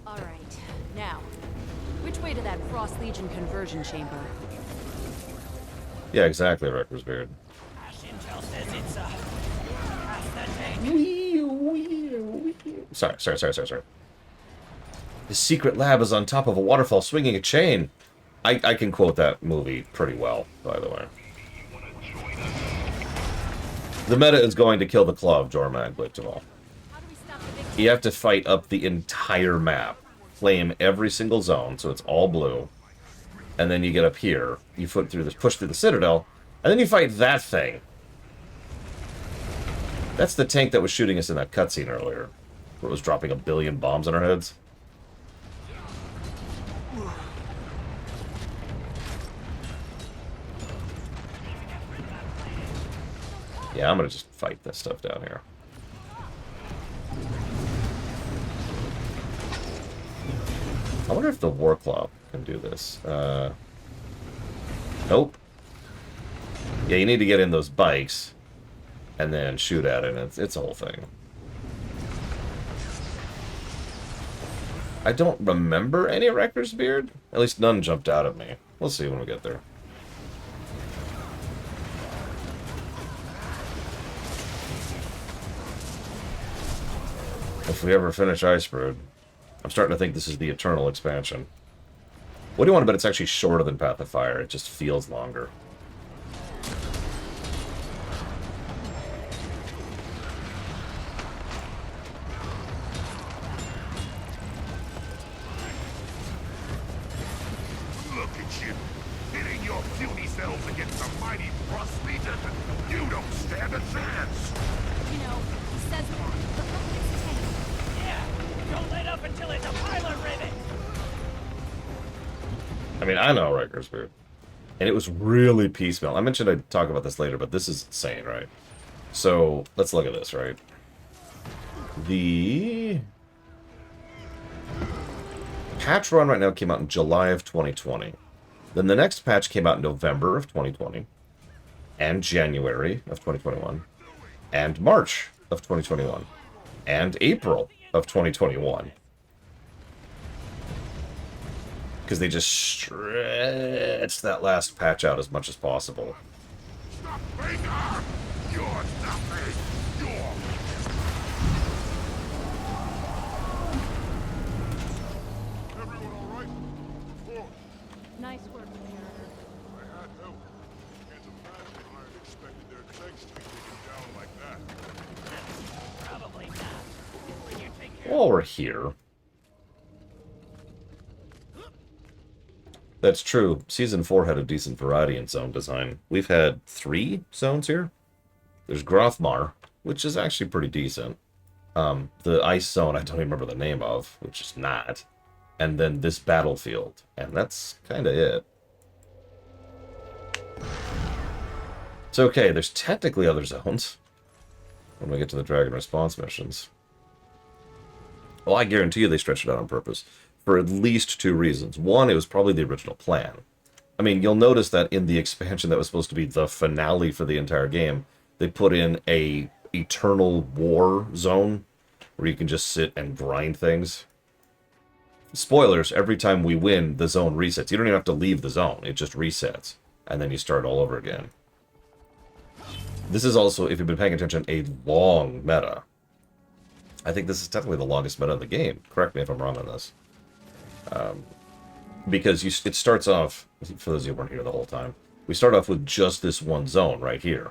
All right, now, which way to that Frost Legion conversion chamber? Yeah, exactly, Wrecker's Beard. Intel says it's past the tank. Sorry. His secret lab is on top of a waterfall swinging a chain. I can quote that movie pretty well, by the way. The meta is going to kill the claw of Jormag, first of all. You have to fight up the entire map. Flame every single zone, so it's all blue. And then you get up here, you push through the Citadel, and then you fight that thing. That's the tank that was shooting us in that cutscene earlier, where it was dropping 1 billion bombs on our heads. Yeah, I'm gonna just fight this stuff down here. I wonder if the Warclaw can do this. Nope. Yeah, you need to get in those bikes and then shoot at it. It's a whole thing. I don't remember any Wrecker's Beard. At least none jumped out at me. We'll see when we get there. If we ever finish Icebrood. I'm starting to think this is the Eternal expansion. What do you want to bet it's actually shorter than Path of Fire? It just feels longer. Look at you, hitting your puny selves against a mighty Frost Legion. You don't stand a chance. You know, he says that, but look at his tank. Yeah, don't let up until it's a pilot rivet. I mean, I know Wrecker's Beard. And it was really piecemeal. I mentioned I'd talk about this later, but this is insane, right? So, let's look at this, right? The patch run right now came out in July of 2020. Then the next patch came out in November of 2020. And January of 2021. And March of 2021. And April of 2021. Because they just stretched that last patch out as much as possible. Stop, Baker! You're nothing! You're... Everyone all right? Four. Nice work, Imperator. I had help. Can't imagine Iron expected their tanks to be taken down like that. Probably not. When you take care While we're here... That's true. Season 4 had a decent variety in zone design. We've had 3 zones here. There's Grothmar, which is actually pretty decent. The ice zone I don't even remember the name of, which is not. And then this battlefield. And that's kind of it. It's okay, there's technically other zones. When we get to the Dragon Response missions. Well, I guarantee you they stretched it out on purpose. For at least 2 reasons. One, it was probably the original plan. I mean, you'll notice that in the expansion that was supposed to be the finale for the entire game, they put in a eternal war zone where you can just sit and grind things. Spoilers, every time we win, the zone resets. You don't even have to leave the zone. It just resets. And then you start all over again. This is also, if you've been paying attention, a long meta. I think this is technically the longest meta in the game. Correct me if I'm wrong on this. Because it starts off, for those of you who weren't here the whole time, we start off with just this one zone right here.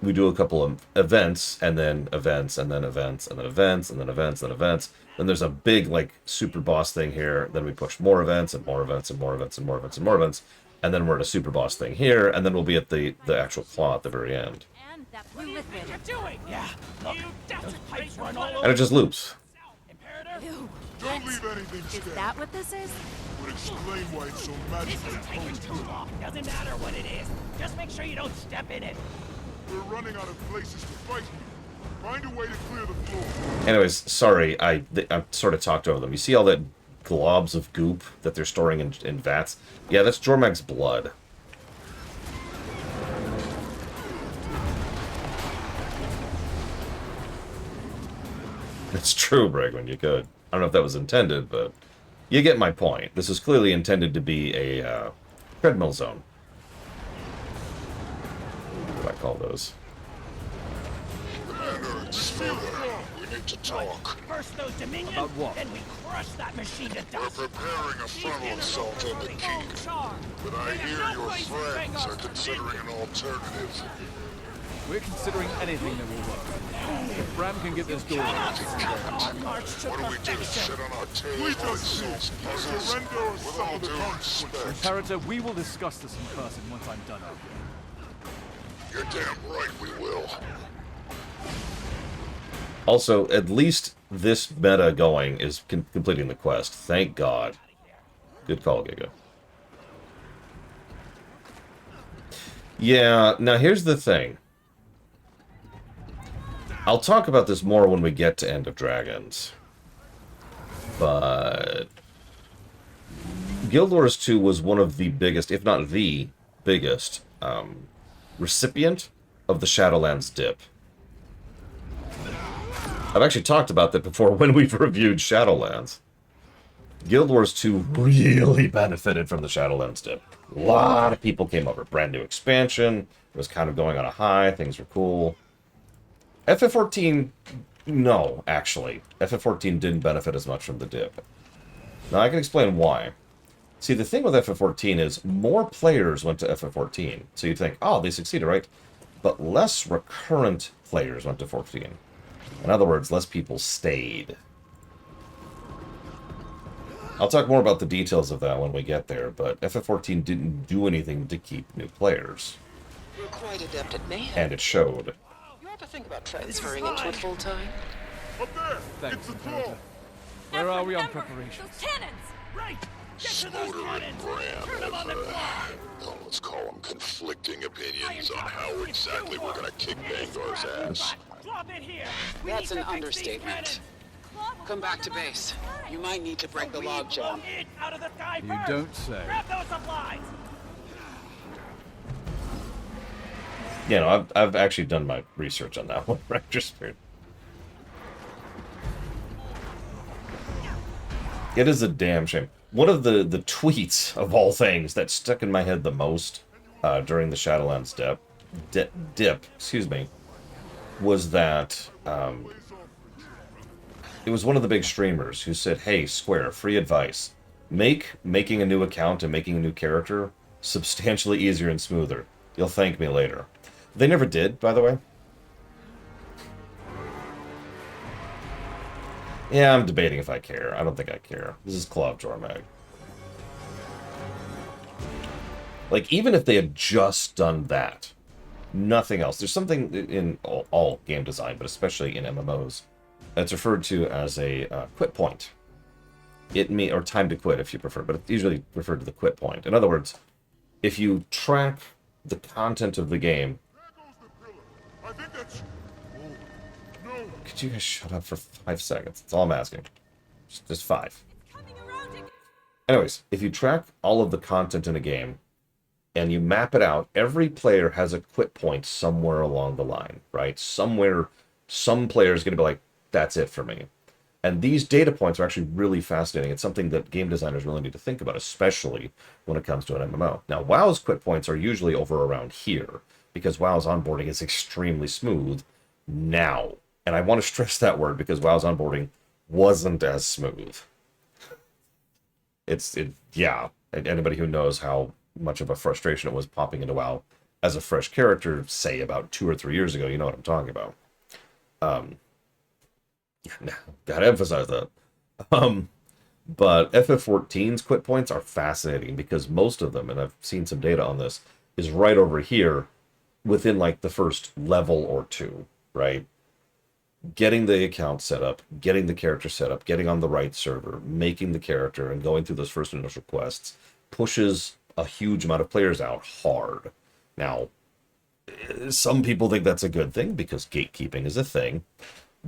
We do a couple of events, and then events, and then events, and then events, and then events, and then events. Then there's a big, like, super boss thing here. Then we push more events, and more events, and more events, and more events, and more events. And then we're at a super boss thing here, and then we'll be at the actual claw at the very end. And that blue liquid. you're doing. Yeah, look, those pipes run all over. And it just loops. Ew. Don't leave anything Is standing. that what this is? Would explain why it's so magically Taking too long. Doesn't matter what it is. Just make sure you don't step in it. We're running out of places to fight. Find a way to clear the floor. Anyways, sorry, I sort of talked over them. You see all that globs of goop that they're storing in vats? Yeah, that's Jormag's blood. It's true, Bregman, you could. I don't know if that was intended, but you get my point. This is clearly intended to be a treadmill zone. What do I call those? Commander, it's Saga. We need to talk. First those Dominion, About what? then we crush that machine to We're dust. preparing a frontal assault on the keep. But I hear your friends are considering an alternative. We're considering anything that will work. If Bram can get this door open, What do we do? Sit on our tails while it solves puzzles? Surrender or With suffer all the due consequences. respect. Imperator, we will discuss this in person once I'm done out here. You're damn right we will. Also, at least this meta going is completing the quest. Thank God. Good call, Giga. Yeah, now here's the thing. I'll talk about this more when we get to End of Dragons. But Guild Wars 2 was one of the biggest, if not the biggest, recipient of the Shadowlands dip. I've actually talked about that before when we've reviewed Shadowlands. Guild Wars 2 really benefited from the Shadowlands dip. A lot of people came over. Brand new expansion. It was kind of going on a high. Things were cool. FF14, no, actually. FF14 didn't benefit as much from the dip. Now, I can explain why. See, the thing with FF14 is more players went to FF14. So you'd think, oh, they succeeded, right? But less recurrent players went to 14. In other words, less people stayed. I'll talk more about the details of that when we get there, but FF14 didn't do anything to keep new players. You're quite adept at mayhem. And it showed. You ought to think about transferring into it full time. Up there! Thanks, It's the Imperator. claw! Where are we on preparations? Those cannons! Right! Get to those Smoldering cannons! brand Turn them on the of, claw! let's call them conflicting opinions on how exactly we're gonna kick Bangar's ass. Drop it here! That's an understatement. Come back to base. You might need to break the logjam. Out of the sky You first. don't say. Grab those supplies! Yeah, no, I've actually done my research on that one. Icebrood. It is a damn shame. One of the tweets of all things that stuck in my head the most during the Shadowlands dip, excuse me, was that it was one of the big streamers who said, "Hey, Square, free advice: making a new account and making a new character substantially easier and smoother. You'll thank me later." They never did, by the way. Yeah, I'm debating if I care. I don't think I care. This is Claw of Jormag. Like, even if they had just done that, nothing else. There's something in all game design, but especially in MMOs, that's referred to as a quit point. Or time to quit, if you prefer, but it's usually referred to the quit point. In other words, if you track the content of the game... Could you guys shut up for 5 seconds? That's all I'm asking. Just 5. Anyways, if you track all of the content in a game, and you map it out, every player has a quit point somewhere along the line, right? Somewhere, some player is going to be like, that's it for me. And these data points are actually really fascinating. It's something that game designers really need to think about, especially when it comes to an MMO. Now, WoW's quit points are usually over around here, because WoW's onboarding is extremely smooth now. And I want to stress that word, because WoW's onboarding wasn't as smooth. Yeah. And anybody who knows how much of a frustration it was popping into WoW as a fresh character, say about 2 or 3 years ago, you know what I'm talking about. Gotta emphasize that. But FF14's quit points are fascinating, because most of them, and I've seen some data on this, is right over here within like the first level or 2, right? Getting the account set up, getting the character set up, getting on the right server, making the character, and going through those first initial quests pushes a huge amount of players out hard. Now, some people think that's a good thing because gatekeeping is a thing,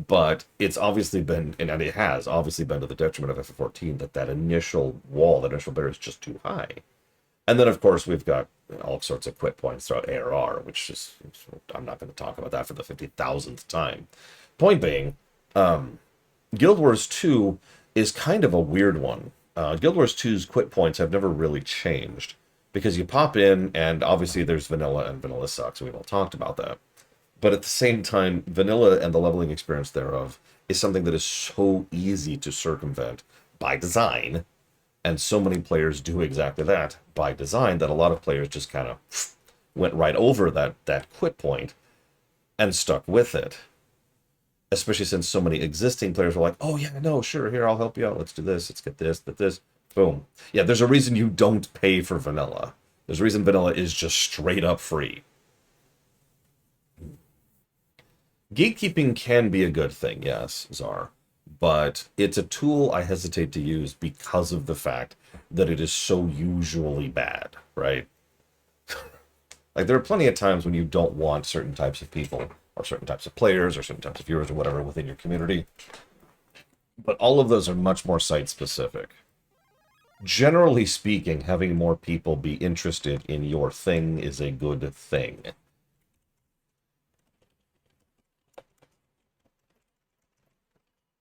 but it's obviously been, and it has obviously been to the detriment of FF14 that initial wall, that initial barrier is just too high. And then, of course, we've got all sorts of quit points throughout ARR, which is, I'm not going to talk about that for the 50,000th time. Point being, Guild Wars 2 is kind of a weird one. Guild Wars 2's quit points have never really changed, because you pop in, and obviously there's vanilla, and vanilla sucks, and we've all talked about that. But at the same time, vanilla and the leveling experience thereof is something that is so easy to circumvent by design, and so many players do exactly that by design, that a lot of players just kind of went right over that quit point and stuck with it. Especially since so many existing players were like, oh yeah, no, sure, here, I'll help you out. Let's do this. Let's get this. Boom. Yeah, there's a reason you don't pay for vanilla. There's a reason vanilla is just straight up free. Gatekeeping can be a good thing, yes, Czar. But it's a tool I hesitate to use because of the fact that it is so usually bad, right? Like, there are plenty of times when you don't want certain types of people, or certain types of players, or certain types of viewers, or whatever within your community. But all of those are much more site-specific. Generally speaking, having more people be interested in your thing is a good thing.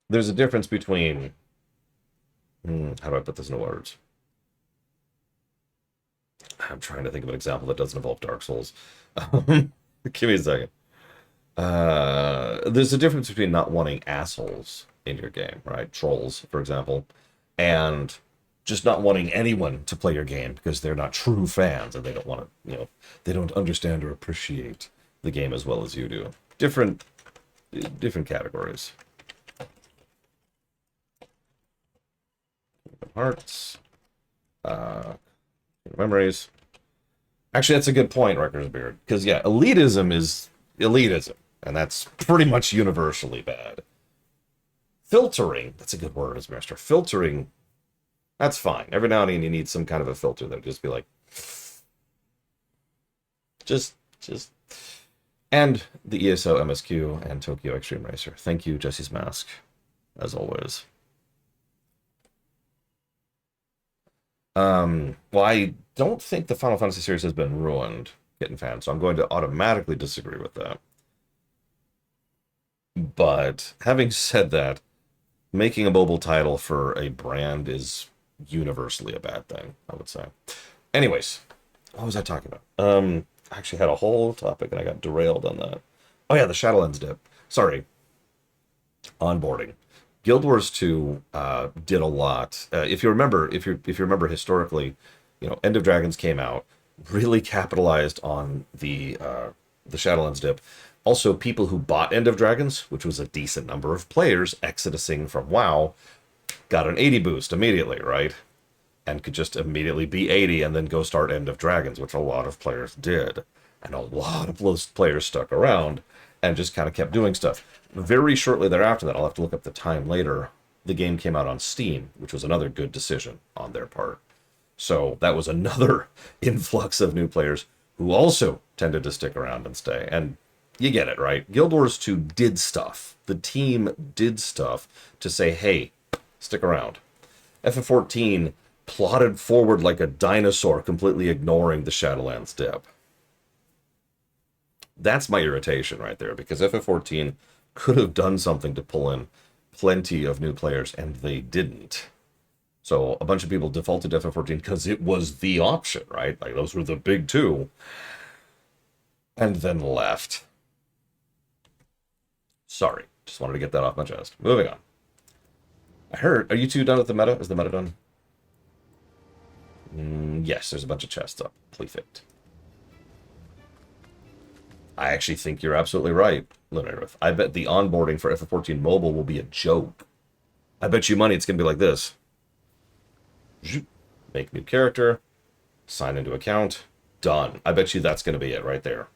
There's a difference between... how do I put this into words? I'm trying to think of an example that doesn't involve Dark Souls. Give me a second. There's a difference between not wanting assholes in your game, right? Trolls, for example, and just not wanting anyone to play your game because they're not true fans and they don't want to, they don't understand or appreciate the game as well as you do. Different categories. Hearts. Memories. Actually, that's a good point, Wrecker's Beard. Because, yeah, elitism is elitism. And that's pretty much universally bad. Filtering. That's a good word, as Master. Filtering. That's fine. Every now and then you need some kind of a filter that would just be like, just. And the ESO MSQ and Tokyo Extreme Racer. Thank you, Jesse's Mask, as always. Well, I don't think the Final Fantasy series has been ruined, Kitten fan, so I'm going to automatically disagree with that. But having said that, making a mobile title for a brand is universally a bad thing, I would say. Anyways, what was I talking about? I actually had a whole topic and I got derailed on that. Oh yeah, the Shadowlands dip. Sorry. Onboarding. Guild Wars 2 did a lot. If you remember historically, End of Dragons came out, really capitalized on the Shadowlands dip. Also, people who bought End of Dragons, which was a decent number of players exodusing from WoW, got an 80 boost immediately, right? And could just immediately be 80 and then go start End of Dragons, which a lot of players did. And a lot of those players stuck around and just kind of kept doing stuff. Very shortly thereafter that, I'll have to look up the time later, the game came out on Steam, which was another good decision on their part. So that was another influx of new players who also tended to stick around and stay. And you get it, right? Guild Wars 2 did stuff. The team did stuff to say, hey, stick around. FF14 plodded forward like a dinosaur, completely ignoring the Shadowlands dip. That's my irritation right there, because FF14 could have done something to pull in plenty of new players, and they didn't. So a bunch of people defaulted to FF14 because it was the option, right? Like, those were the big two. And then left. Sorry. Just wanted to get that off my chest. Moving on. I heard... Are you two done with the meta? Is the meta done? Yes, there's a bunch of chests up. Perfect. I actually think you're absolutely right, Lunarith. I bet the onboarding for FF14 Mobile will be a joke. I bet you money it's going to be like this. Make new character, sign into account, done. I bet you that's going to be it right there.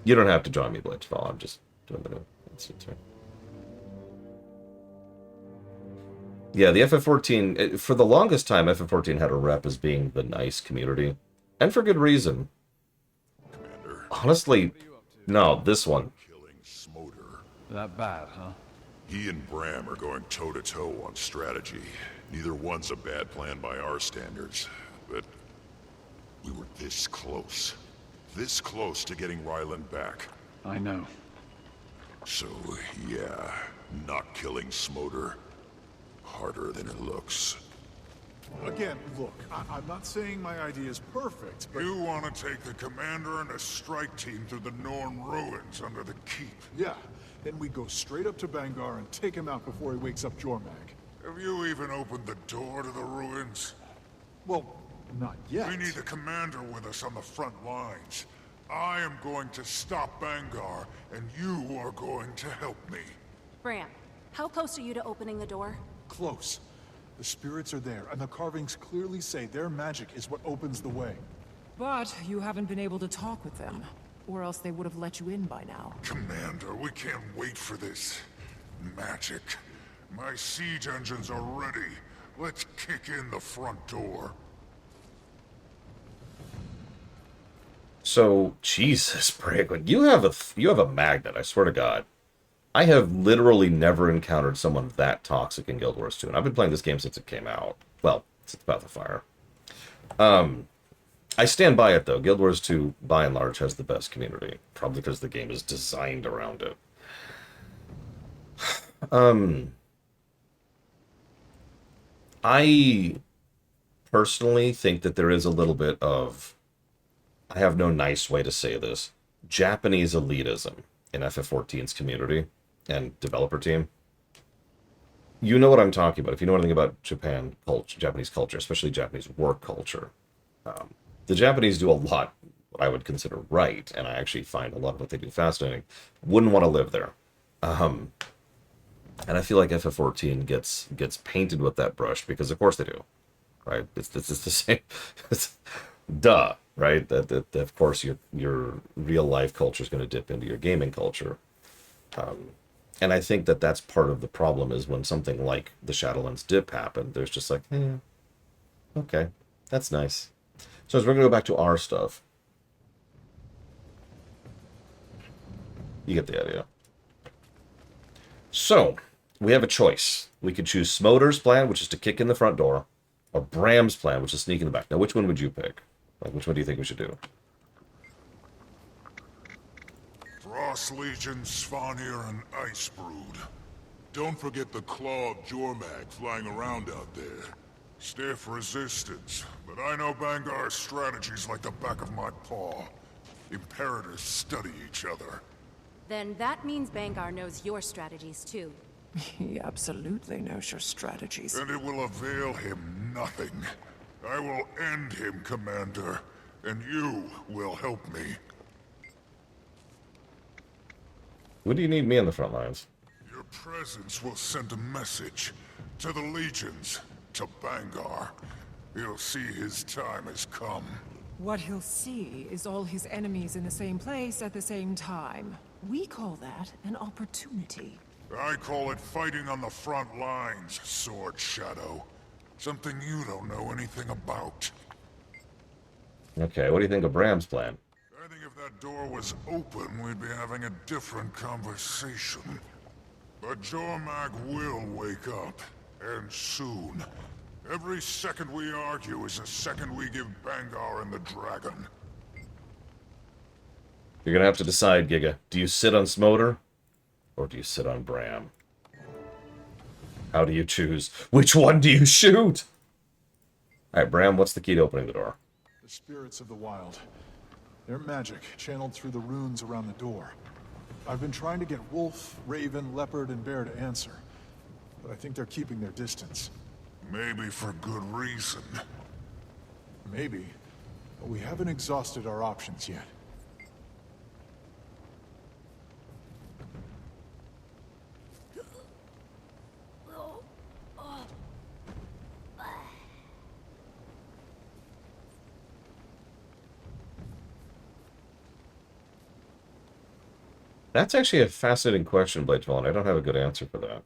You don't have to join me, Blitzball. I'm just doing the new. Yeah, the FF14, for the longest time, FF14 had a rep as being the nice community. And for good reason. Commander. Honestly, no, this one. That bad, huh? He and Bram are going toe-to-toe on strategy. Neither one's a bad plan by our standards. But we were this close. This close to getting Ryland back. I know. So, yeah, not killing Smoder. Harder than it looks. Again, look, I'm not saying my idea is perfect, but... You want to take the commander and a strike team through the Norn ruins under the keep. Yeah, then we go straight up to Bangar and take him out before he wakes up Jormak. Have you even opened the door to the ruins? Well, not yet. We need the commander with us on the front lines. I am going to stop Bangar, and you are going to help me. Bram, how close are you to opening the door? Close. The spirits are there, and the carvings clearly say their magic is what opens the way. But you haven't been able to talk with them, or else they would have let you in by now. Commander, we can't wait for this. Magic. My siege engines are ready. Let's kick in the front door. So, Jesus, Brayquin, you have a magnet, I swear to God. I have literally never encountered someone that toxic in Guild Wars 2, and I've been playing this game since it came out. Well, since Path of Fire. I stand by it, though. Guild Wars 2, by and large, has the best community. Probably because the game is designed around it. I personally think that there is a little bit of... I have no nice way to say this. Japanese elitism in FF14's community and developer team. You know what I'm talking about. If you know anything about Japanese culture, especially Japanese work culture, the Japanese do a lot what I would consider right, and I actually find a lot of what they do fascinating. Wouldn't want to live there. And I feel like FF14 gets painted with that brush because of course they do, right? It's the same. Duh, right? That of course your real life culture is going to dip into your gaming culture. And I think that's part of the problem is when something like the Shadowlands dip happened, there's just like, okay, that's nice. So as we're going to go back to our stuff. You get the idea. So, we have a choice. We could choose Smolder's plan, which is to kick in the front door, or Bram's plan, which is sneak in the back. Now, which one would you pick? Like, which one do you think we should do? Frost Legion, Svanir, and Icebrood. Don't forget the clawed Jormag flying around out there. Stiff resistance, but I know Bangar's strategies like the back of my paw. Imperators study each other. Then that means Bangar knows your strategies too. He absolutely knows your strategies. And it will avail him nothing. I will end him, Commander, and you will help me. What do you need me on the front lines? Your presence will send a message to the legions, to Bangar. He'll see his time has come. What he'll see is all his enemies in the same place at the same time. We call that an opportunity. I call it fighting on the front lines, Sword Shadow. Something you don't know anything about. Okay, what do you think of Bram's plan? I think if that door was open, we'd be having a different conversation. But Jormag will wake up, and soon. Every second we argue is a second we give Bangar and the dragon. You're gonna have to decide, Giga. Do you sit on Smolder, or do you sit on Bram? How do you choose? Which one do you shoot? Alright, Bram, what's the key to opening the door? The spirits of the wild. Their magic channeled through the runes around the door. I've been trying to get Wolf, Raven, Leopard, and Bear to answer, but I think they're keeping their distance. Maybe for good reason. Maybe, but we haven't exhausted our options yet. That's actually a fascinating question, Bladefall, and I don't have a good answer for that.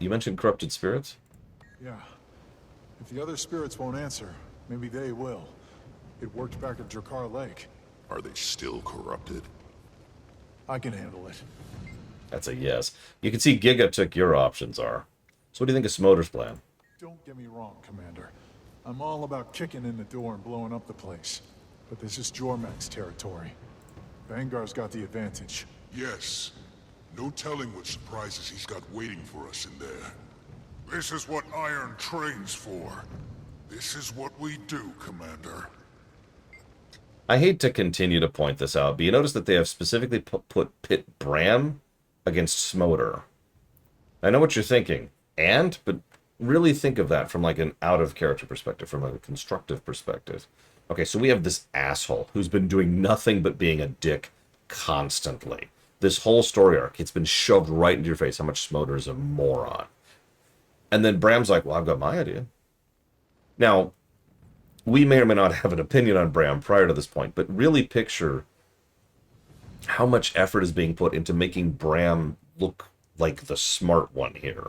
You mentioned corrupted spirits? Yeah. If the other spirits won't answer, maybe they will. It worked back at Drakar Lake. Are they still corrupted? I can handle it. That's a yes. You can see Giga took your options are. So what do you think of Smolder's plan? Don't get me wrong, Commander. I'm all about kicking in the door and blowing up the place. But this is Jormag's territory. Bangar's got the advantage. Yes. No telling what surprises he's got waiting for us in there. This is what Iron trains for. This is what we do, Commander. I hate to continue to point this out, but you notice that they have specifically pit Bram against Smolder. I know what you're thinking, but really think of that from like an out-of-character perspective, from a constructive perspective. Okay, so we have this asshole who's been doing nothing but being a dick constantly. This whole story arc, it's been shoved right into your face how much Smolder is a moron. And then Bram's like, well, I've got my idea. Now, we may or may not have an opinion on Bram prior to this point, but really picture how much effort is being put into making Bram look like the smart one here.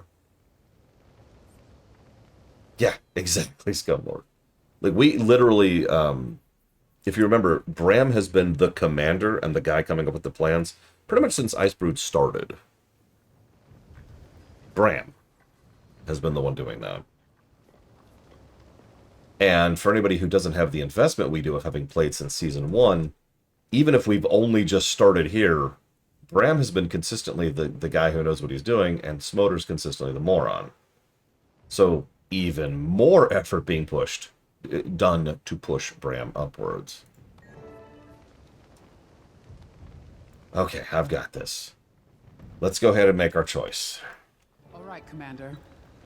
Yeah, exactly, Scumlord. Like, we literally, if you remember, Bram has been the commander and the guy coming up with the plans pretty much since Icebrood started. Bram has been the one doing that. And for anybody who doesn't have the investment we do of having played since Season 1, even if we've only just started here, Bram has been consistently the guy who knows what he's doing, and Smolder's consistently the moron. So, even more effort being done to push Bram upwards. Okay, I've got this. Let's go ahead and make our choice. All right, Commander.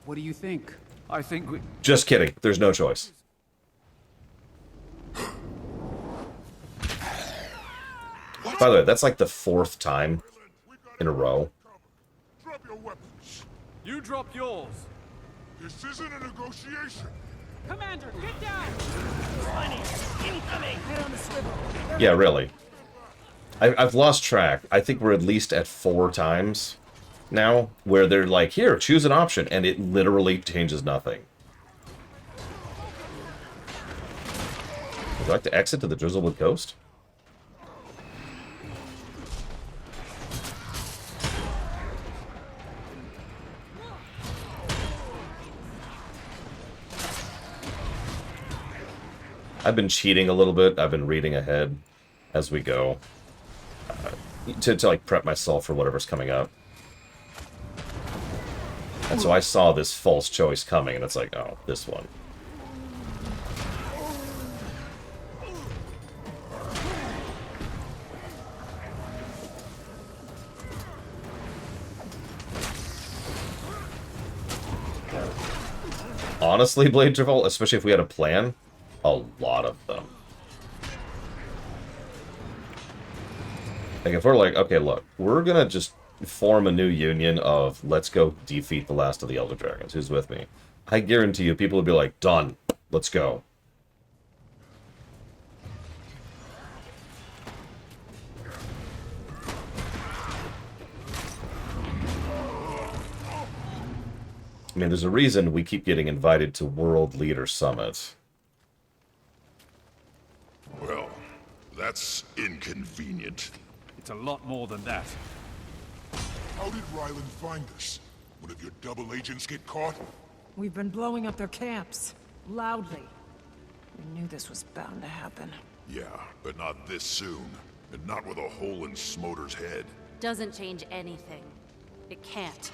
What do you think? I think we... Just kidding. There's no choice. By the way, that's like the 4th time in a row drop your weapons. You drop yours. This isn't a negotiation. Commander, get down! Incoming! Head on the swivel. Yeah, really. I've lost track. I think we're at least at 4 times now where they're like, here, choose an option, and it literally changes nothing. Would you like to exit to the Drizzlewood Coast? I've been cheating a little bit. I've been reading ahead as we go to like prep myself for whatever's coming up. And so I saw this false choice coming, and it's like, oh, this one. Honestly, Blade Travel, especially if we had a plan, a lot of them. Like, if we're like, okay, look, we're gonna just form a new union of, let's go defeat the last of the Elder Dragons. Who's with me? I guarantee you, people would be like, done. Let's go. I mean, there's a reason we keep getting invited to World Leader Summits. Well, that's inconvenient. It's a lot more than that. How did Ryland find us? One of your double agents get caught? We've been blowing up their camps. Loudly. We knew this was bound to happen. Yeah, but not this soon. And not with a hole in Smoder's head. Doesn't change anything. It can't.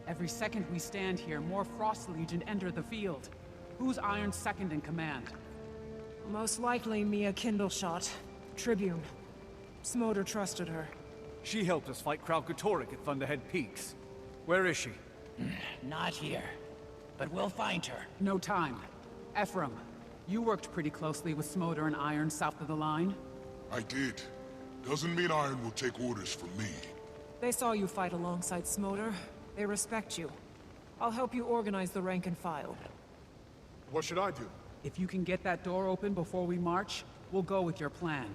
Every second we stand here, more Frost Legion enter the field. Who's Iron's second in command? Most likely Mia Kindleshot, Tribune. Smoder trusted her. She helped us fight Kralkatorrik at Thunderhead Peaks. Where is she? Not here. But we'll find her. No time. Ephraim, you worked pretty closely with Smoder and Iron south of the line. I did. Doesn't mean Iron will take orders from me. They saw you fight alongside Smoder. They respect you. I'll help you organize the rank and file. What should I do? If you can get that door open before we march, we'll go with your plan.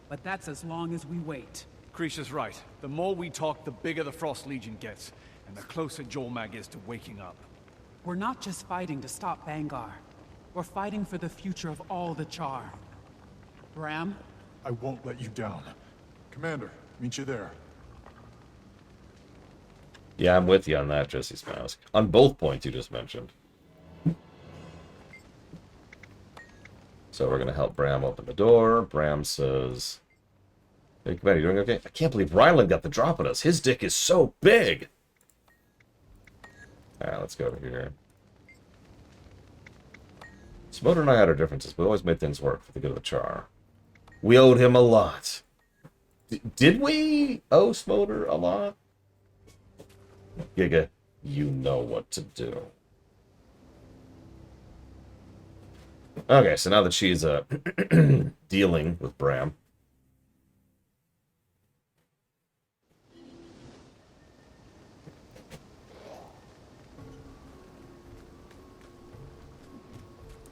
But that's as long as we wait. Krisha's right. The more we talk, the bigger the Frost Legion gets, and the closer Jormag is to waking up. We're not just fighting to stop Bangar. We're fighting for the future of all the Char. Bram? I won't let you down. Commander, meet you there. Yeah, I'm with you on that, Jesse's Mask. On both points you just mentioned. So we're going to help Bram open the door. Bram says, hey, Commander, you doing okay? I can't believe Ryland got the drop on us. His dick is so big. Alright, let's go over here. Smoder and I had our differences, but we always made things work for the good of the Char. We owed him a lot. Did we owe Smoder a lot? Giga, you know what to do. Okay, so now that she's dealing with Bram.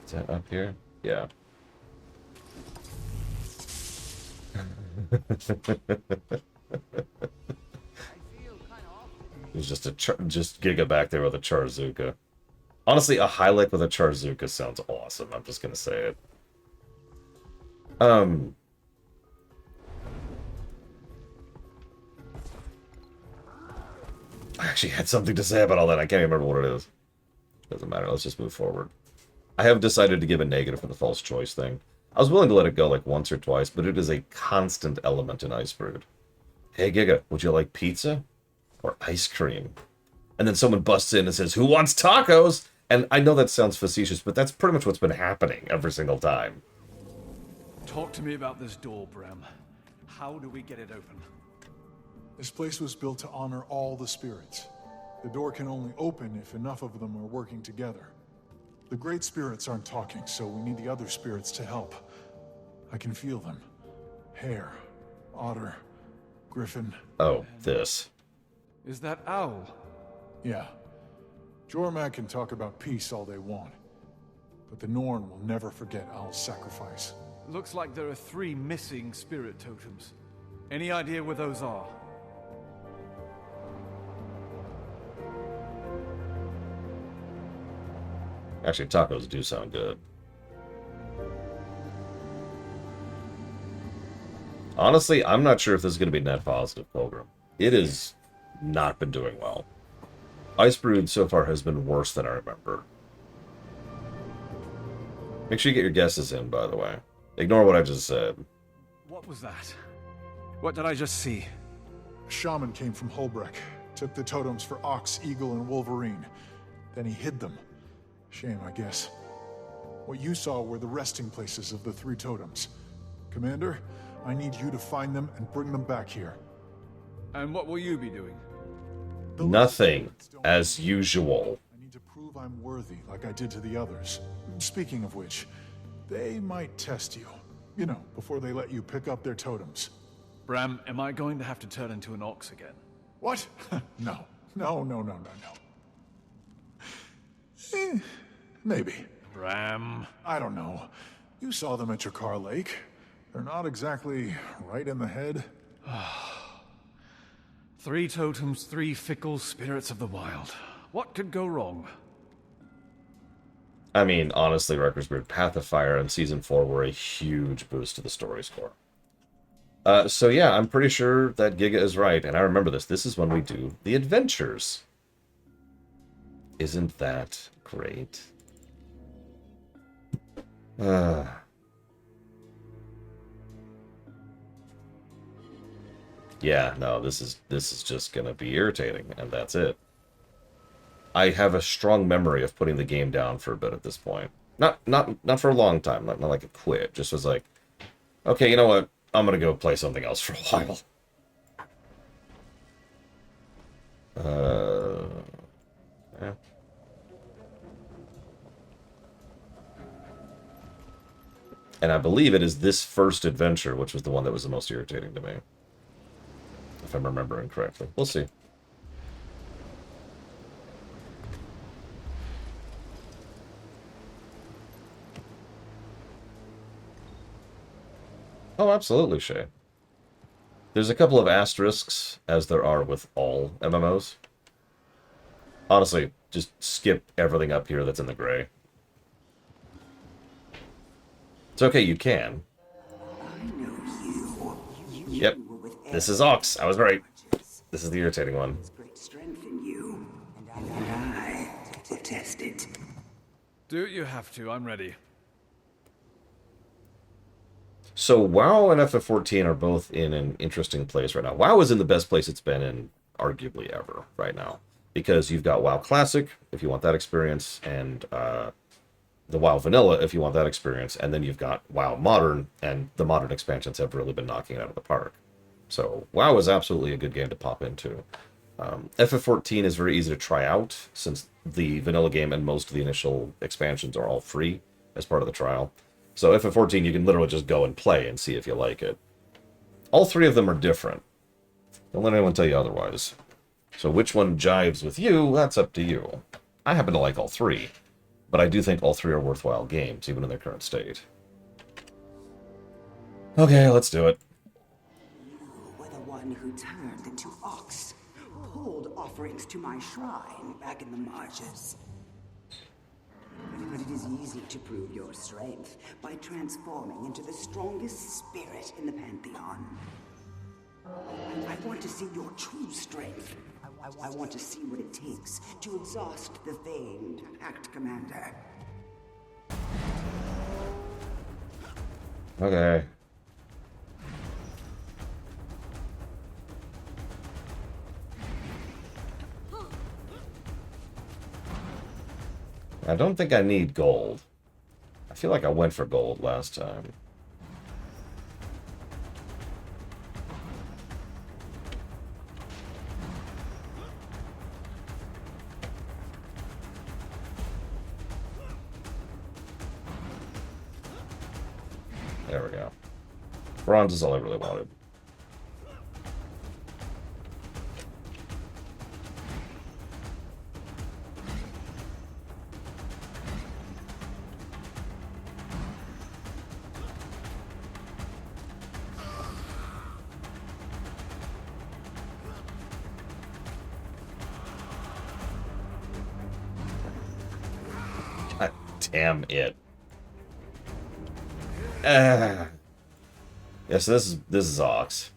Is that up here? Yeah. There's just just Giga back there with a Charzuka. Honestly, a Hylek with a Charzuka sounds awesome. I'm just gonna say it. I actually had something to say about all that. I can't even remember what it is. Doesn't matter. Let's just move forward. I have decided to give a negative for the false choice thing. I was willing to let it go like once or twice, but it is a constant element in Icebrood. Hey Giga, would you like pizza? Or ice cream? And then someone busts in and says, who wants tacos? And I know that sounds facetious, but that's pretty much what's been happening every single time. Talk to me about this door, Bram. How do we get it open? This place was built to honor all the spirits. The door can only open if enough of them are working together. The great spirits aren't talking, so we need the other spirits to help. I can feel them. Hare, Otter, Griffin. Oh, this. Is that Owl? Yeah. Jormak can talk about peace all they want, but the Norn will never forget Owl's sacrifice. Looks like there are 3 missing spirit totems. Any idea where those are? Actually, tacos do sound good. Honestly, I'm not sure if this is going to be net positive, Pilgrim. It has not been doing well. Icebrood so far has been worse than I remember. Make sure you get your guesses in, by the way. Ignore what I just said. What was that? What did I just see? A shaman came from Holbreck, took the totems for Ox, Eagle, and Wolverine. Then he hid them. Shame, I guess. What you saw were the resting places of the 3 totems. Commander, I need you to find them and bring them back here. And what will you be doing? Nothing, as usual. I need to prove I'm worthy, like I did to the others. Speaking of which, they might test you. You know, before they let you pick up their totems. Bram, am I going to have to turn into an ox again? What? No. No. Maybe. Bram. I don't know. You saw them at Jakar Lake. They're not exactly right in the head. 3 totems, 3 fickle spirits of the wild. What could go wrong? I mean, honestly, Recker's Path of Fire and Season 4 were a huge boost to the story score. So yeah, I'm pretty sure that Giga is right, and I remember this. This is when we do the adventures. Isn't that great? Yeah, no, this is just gonna be irritating, and that's it. I have a strong memory of putting the game down for a bit at this point. Not for a long time, not like a quit. Just was like, okay, you know what? I'm gonna go play something else for a while. Yeah. And I believe it is this first adventure, which was the one that was the most irritating to me. If I'm remembering correctly. We'll see. Oh, absolutely, Shay. There's a couple of asterisks, as there are with all MMOs. Honestly, just skip everything up here that's in the gray. It's okay, you can. I know you. Yep. This is Ox. I was right. This is the irritating one. Great strength in you, and I will test it. Do what you have to. I'm ready. So WoW and FF14 are both in an interesting place right now. WoW is in the best place it's been in arguably ever right now. Because you've got WoW Classic, if you want that experience, and the WoW Vanilla, if you want that experience, and then you've got WoW Modern, and the Modern expansions have really been knocking it out of the park. So WoW is absolutely a good game to pop into. FF14 is very easy to try out, since the Vanilla game and most of the initial expansions are all free as part of the trial. So FF14, you can literally just go and play and see if you like it. All 3 of them are different. Don't let anyone tell you otherwise. So which one jives with you, that's up to you. I happen to like all 3, but I do think all 3 are worthwhile games, even in their current state. Okay, let's do it. You were the one who turned into Ox, pulled offerings to my shrine back in the marshes. But it is easy to prove your strength by transforming into the strongest spirit in the Pantheon. I want to see your true strength. I want to see what it takes to exhaust the famed Pact Commander. Okay. I don't think I need gold. I feel like I went for gold last time. There we go. Bronze is all I really wanted. Damn it. Yeah, so this is Ox.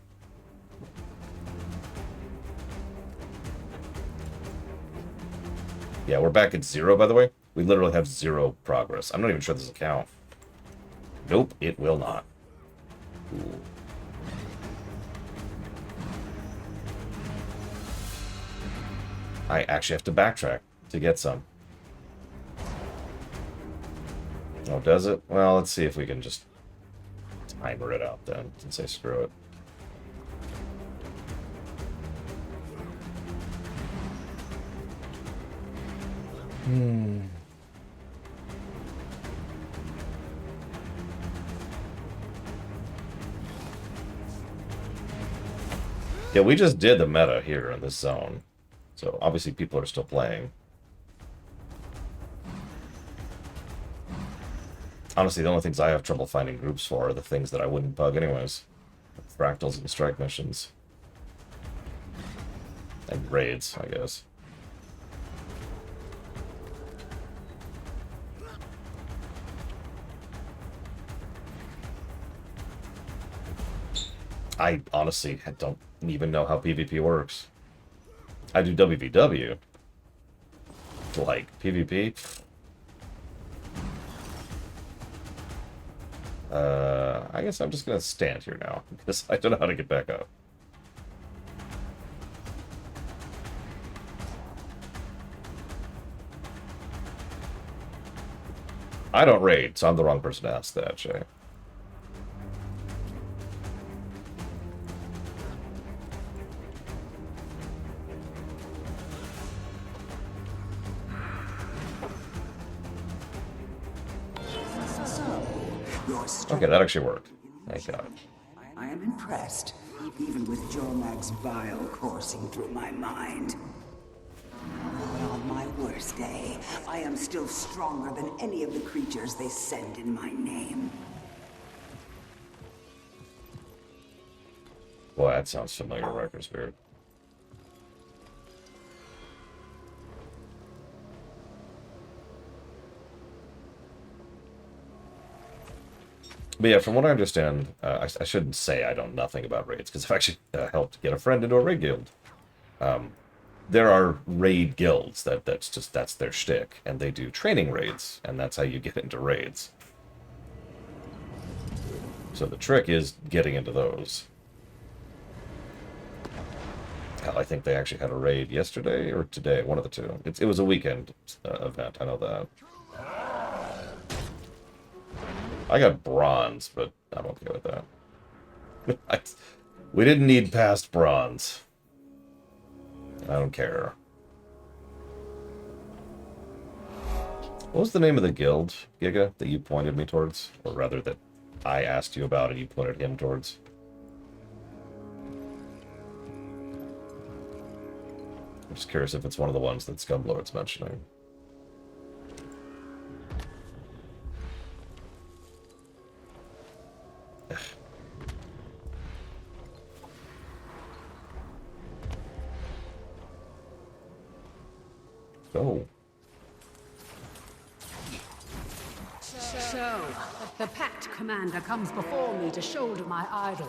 Yeah, we're back at 0, by the way. We literally have 0 progress. I'm not even sure this will count. Nope, it will not. Ooh. I actually have to backtrack to get some. Oh, does it? Well, let's see if we can just timer it out then, and say screw it. Yeah, we just did the meta here in this zone. So obviously people are still playing. Honestly, the only things I have trouble finding groups for are the things that I wouldn't bug anyways. Fractals and strike missions. And raids, I guess. I honestly don't even know how PvP works. I do WVW. Like, PvP? I guess I'm just gonna stand here now, because I don't know how to get back up. I don't raid, so I'm the wrong person to ask that, Shay. Okay, that actually worked. Thank God. I am impressed, even with Jormag's bile coursing through my mind. But on my worst day, I am still stronger than any of the creatures they send in my name. Boy, that sounds familiar, Wrecker's Beard. But yeah, from what I understand, I shouldn't say I know nothing about raids, because I've actually helped get a friend into a raid guild. There are raid guilds that's their shtick, and they do training raids, and that's how you get into raids. So the trick is getting into those. Hell, I think they actually had a raid yesterday or today, one of the two. It was a weekend event, I know that. I got bronze, but I'm okay with that. We didn't need past bronze. I don't care. What was the name of the guild, Giga, that you pointed me towards? Or rather, that I asked you about and you pointed him towards? I'm just curious if it's one of the ones that Scumlord's mentioning. Go. So, the Pact Commander comes before me to shoulder my idol.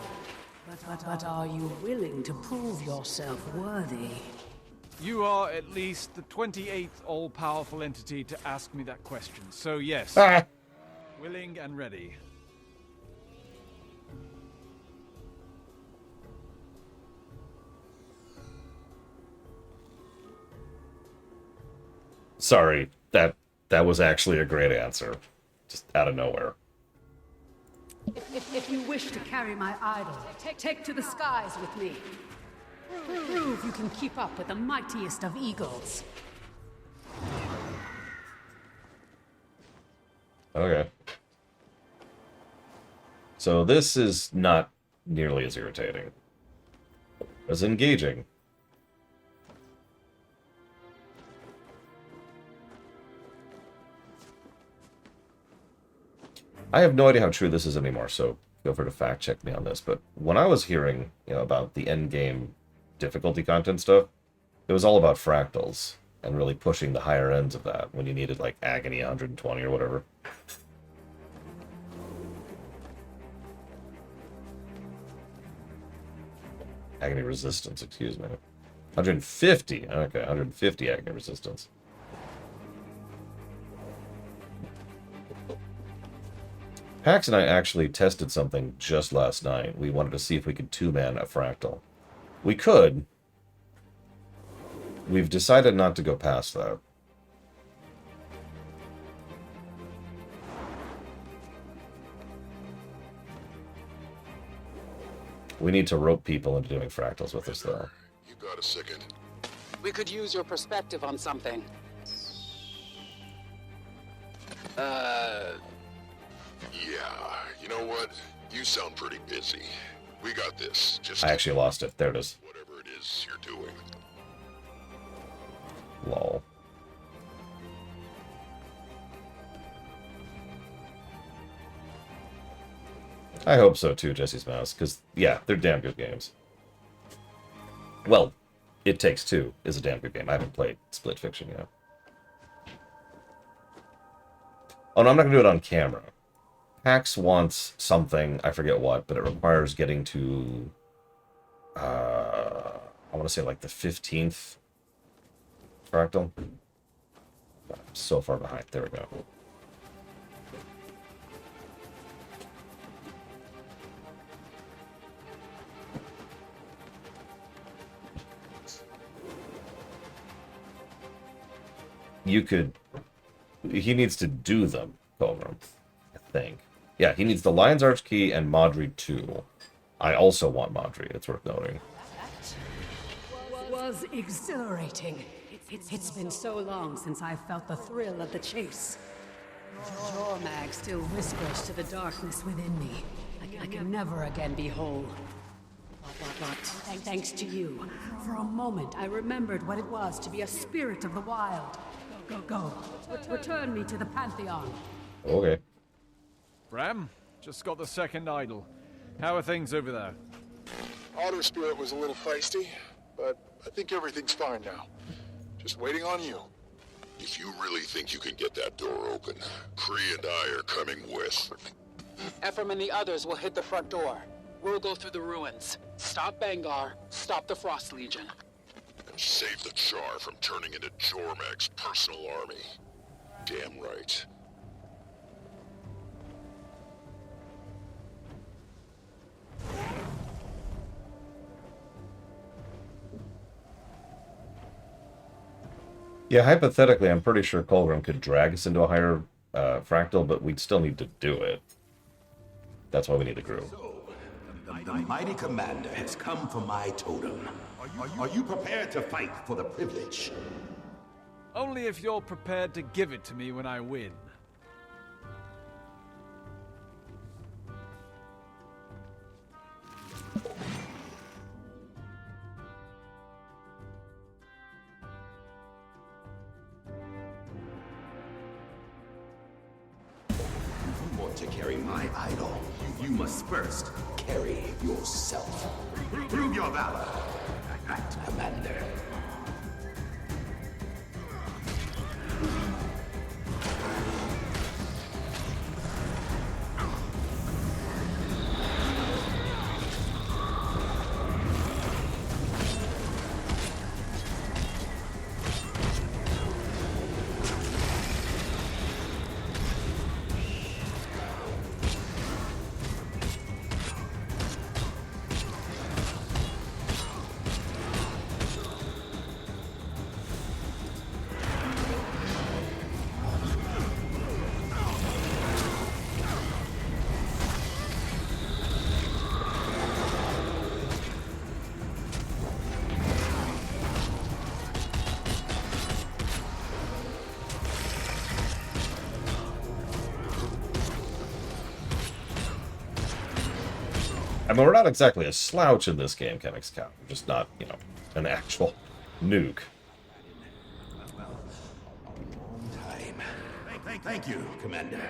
But are you willing to prove yourself worthy? You are at least the 28th all-powerful entity to ask me that question, so yes. Willing and ready. Sorry, that was actually a great answer. Just out of nowhere. If you wish to carry my idol, take to the skies with me. Prove you can keep up with the mightiest of eagles. Okay. So this is not nearly as irritating. As engaging. I have no idea how true this is anymore, so feel free to fact check me on this. But when I was hearing, about the end game difficulty content stuff, it was all about fractals. and really pushing the higher ends of that when you needed like Agony 120 or whatever. Agony resistance, excuse me. 150. Okay, 150 agony resistance. Pax and I actually tested something just last night. We wanted to see if we could two-man a fractal. We could. We've decided not to go past that. We need to rope people into doing fractals with us, though. You got a second? We could use your perspective on something. Yeah, you know what? You sound pretty busy. We got this. Just I actually lost it. There it is. whatever it is you're doing. Lol. I hope so too, Jesse's Mouse, because, yeah, they're damn good games. Well, It Takes Two is a damn good game. I haven't played Split Fiction yet. Oh, no, I'm not going to do it on camera. Pax wants something, I forget what, but it requires getting to, I want to say like the 15th fractal. I'm so far behind. There we go. You could... He needs to do them, Culver, I think. Yeah, he needs the Lion's Arch Key and Madri 2. I also want Madri, it's worth noting. Was exhilarating. It's been so long since I felt the thrill of the chase. Jormag still whispers to the darkness within me. I can never again be whole. But thanks to you, for a moment I remembered what it was to be a spirit of the wild. Go. Return me to the Pantheon. Okay. Bram, just got the second idol. How are things over there? Otter Spirit was a little feisty, but I think everything's fine now. Just waiting on you. If you really think you can get that door open, Kree and I are coming with. Ephraim and the others will hit the front door. We'll go through the ruins. Stop Bangar, stop the Frost Legion. And save the Char from turning into Jormag's personal army. Damn right. Yeah, hypothetically, I'm pretty sure Colgrim could drag us into a higher fractal, but we'd still need to do it. That's why we need the group. The mighty commander has come for my totem. Are you prepared to fight for the privilege? Only if you're prepared to give it to me when I win. To carry my idol, you must first carry yourself. Prove your valor. Act, Commander. I mean, we're not exactly a slouch in this game, Chemix Cow. We're just not, you know, an actual nuke. Thank you, Commander.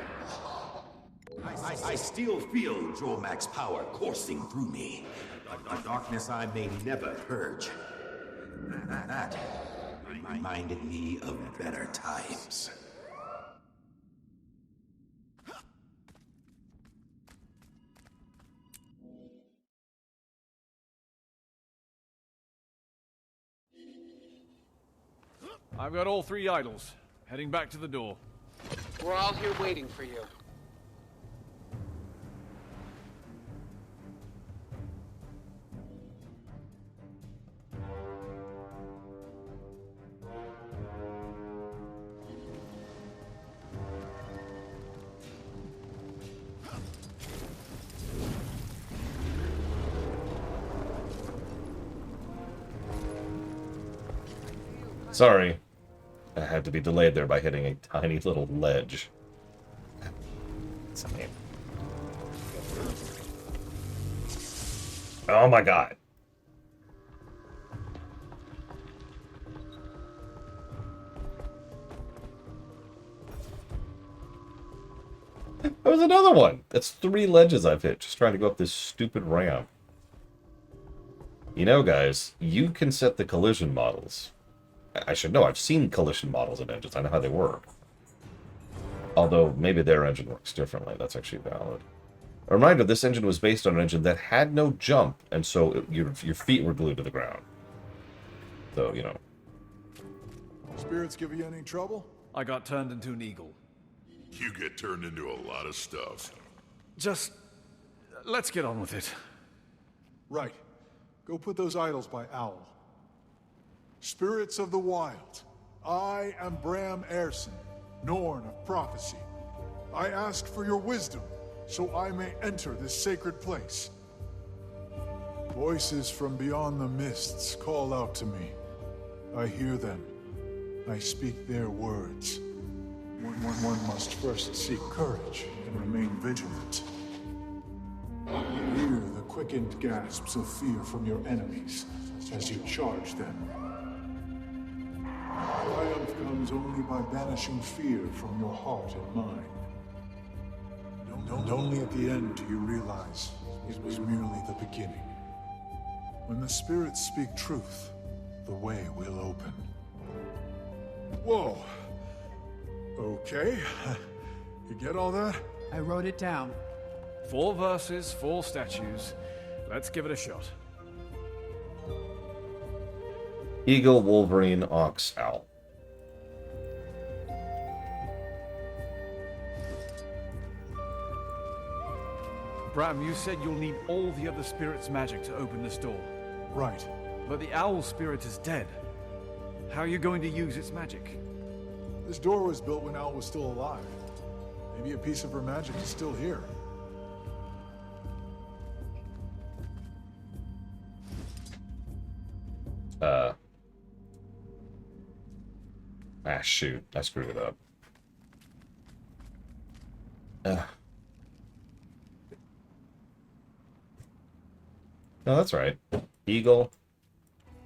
I still feel Jormag's power coursing through me. A darkness I may never purge. That reminded me of better times. I've got all 3 idols. Heading back to the door. We're all here waiting for you. Sorry. I had to be delayed there by hitting a tiny little ledge. Oh my god. That was another one. That's 3 ledges I've hit just trying to go up this stupid ramp. You know, guys, you can set the collision models. I should know. I've seen collision models in engines. I know how they work. Although, maybe their engine works differently. That's actually valid. A reminder, this engine was based on an engine that had no jump, and so your feet were glued to the ground. So, you know. Spirits give you any trouble? I got turned into an eagle. You get turned into a lot of stuff. Just... let's get on with it. Right. Go put those idols by Owl. Spirits of the Wild, I am Bram Erson, Norn of Prophecy. I ask for your wisdom, so I may enter this sacred place. Voices from beyond the mists call out to me. I hear them. I speak their words. One must first seek courage and remain vigilant. Hear the quickened gasps of fear from your enemies as you charge them. Triumph comes only by banishing fear from your heart and mind. Only at the end do you realize it was merely the beginning. When the spirits speak truth, the way will open. Whoa. Okay. You get all that? I wrote it down. 4 verses, 4 statues. Let's give it a shot. Eagle, Wolverine, Ox, Owl. Bram, you said you'll need all the other spirits' magic to open this door. Right. But the owl spirit is dead. How are you going to use its magic? This door was built when Owl was still alive. Maybe a piece of her magic is still here. Ah, shoot. I screwed it up. No, that's right. Eagle,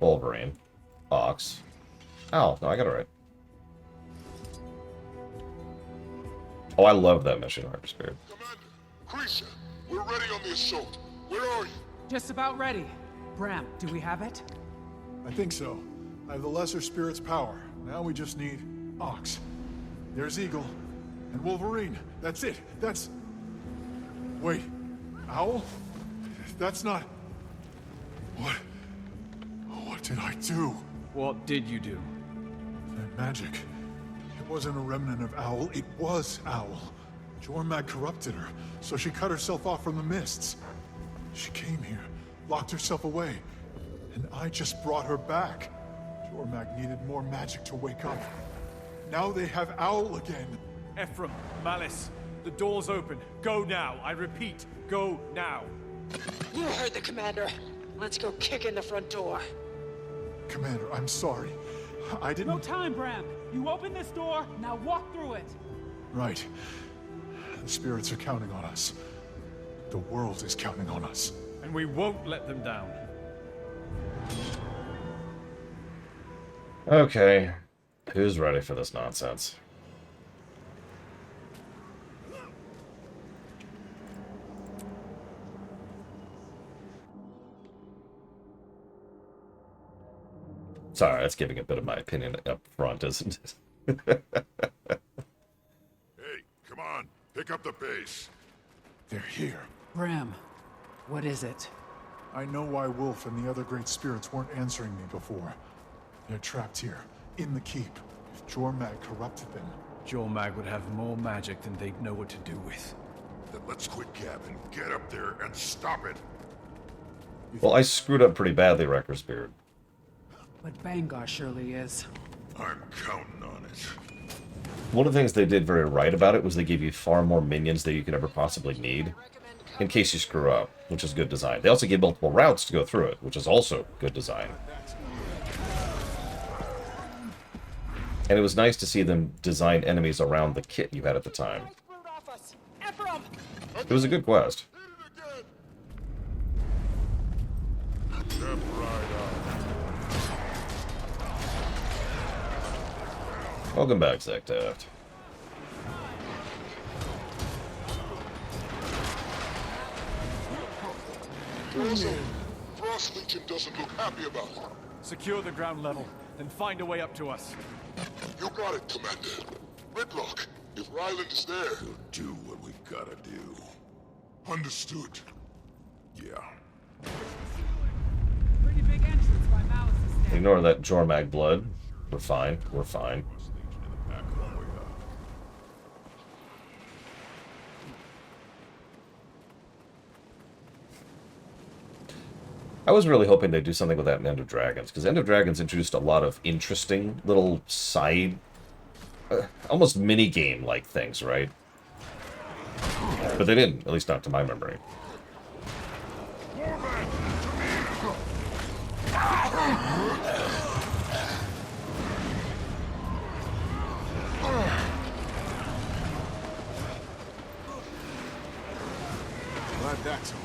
Wolverine, Ox, Owl. No, I got it right. Oh, I love that mission, Harper Spirit. Creature, we're ready on the assault. Where are you? Just about ready. Bram, do we have it? I think so. I have the lesser spirit's power. Now we just need Ox. There's Eagle. And Wolverine. That's it. That's... Wait. Owl? That's not... What did I do? What did you do? That magic. It wasn't a remnant of Owl. It was Owl. Jormag corrupted her, so she cut herself off from the mists. She came here, locked herself away, and I just brought her back. Jormag needed more magic to wake up. Now they have Owl again. Ephraim, Malice, the door's open. Go now. I repeat, go now. You heard the commander. Let's go kick in the front door. Commander, I'm sorry. I didn't... No time, Bram. You open this door, now walk through it. Right. The spirits are counting on us. The world is counting on us. And we won't let them down. Okay. Who's ready for this nonsense? Sorry, that's giving a bit of my opinion up front, isn't it? Hey, come on. Pick up the pace. They're here. Bram, what is it? I know why Wolf and the other great spirits weren't answering me before. They're trapped here, in the keep. If Jormag corrupted them... Jormag would have more magic than they'd know what to do with. Then let's quit gabbing, get up there, and stop it. Well, I screwed up pretty badly, Wrecker's Beard. But Bangar surely is. I'm counting on it. One of the things they did very right about it was they gave you far more minions than you could ever possibly need, in case you screw up, which is good design. They also gave multiple routes to go through it, which is also good design. And it was nice to see them design enemies around the kit you had at the time. It was a good quest. Welcome back, Zach Taft. Frost Legion doesn't look happy about it. Secure the ground level, then find a way up to us. You got it, Commander. Gridlock, if Ryland is there... We'll do what we gotta do. Understood. Yeah. Pretty big entrance by Malice's. Ignore that Jormag blood. We're fine. We're fine. I was really hoping they'd do something with that in End of Dragons, because End of Dragons introduced a lot of interesting little side, almost mini-game-like things, right? But they didn't, at least not to my memory. Glad that's over.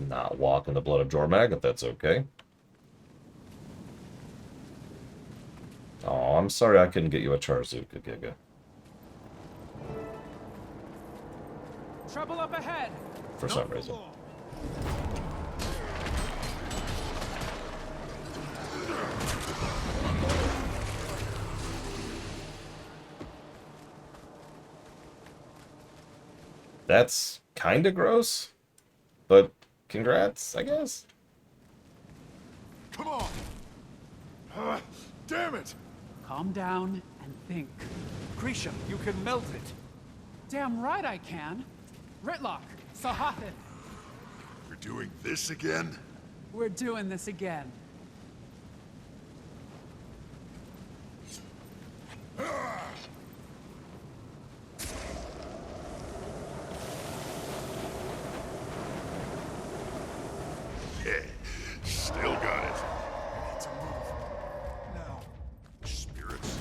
Not walk in the blood of Jormag, if that's okay. Oh, I'm sorry I couldn't get you a Charzuka, Giga. Trouble up ahead. For some reason. That's kind of gross, but congrats, I guess. Come on! Damn it! Calm down and think. Grisha, you can melt it. Damn right I can. Ritlock, Sahathin. You're doing this again? We're doing this again. Yeah, still got it. Need to move. Now. Spirits.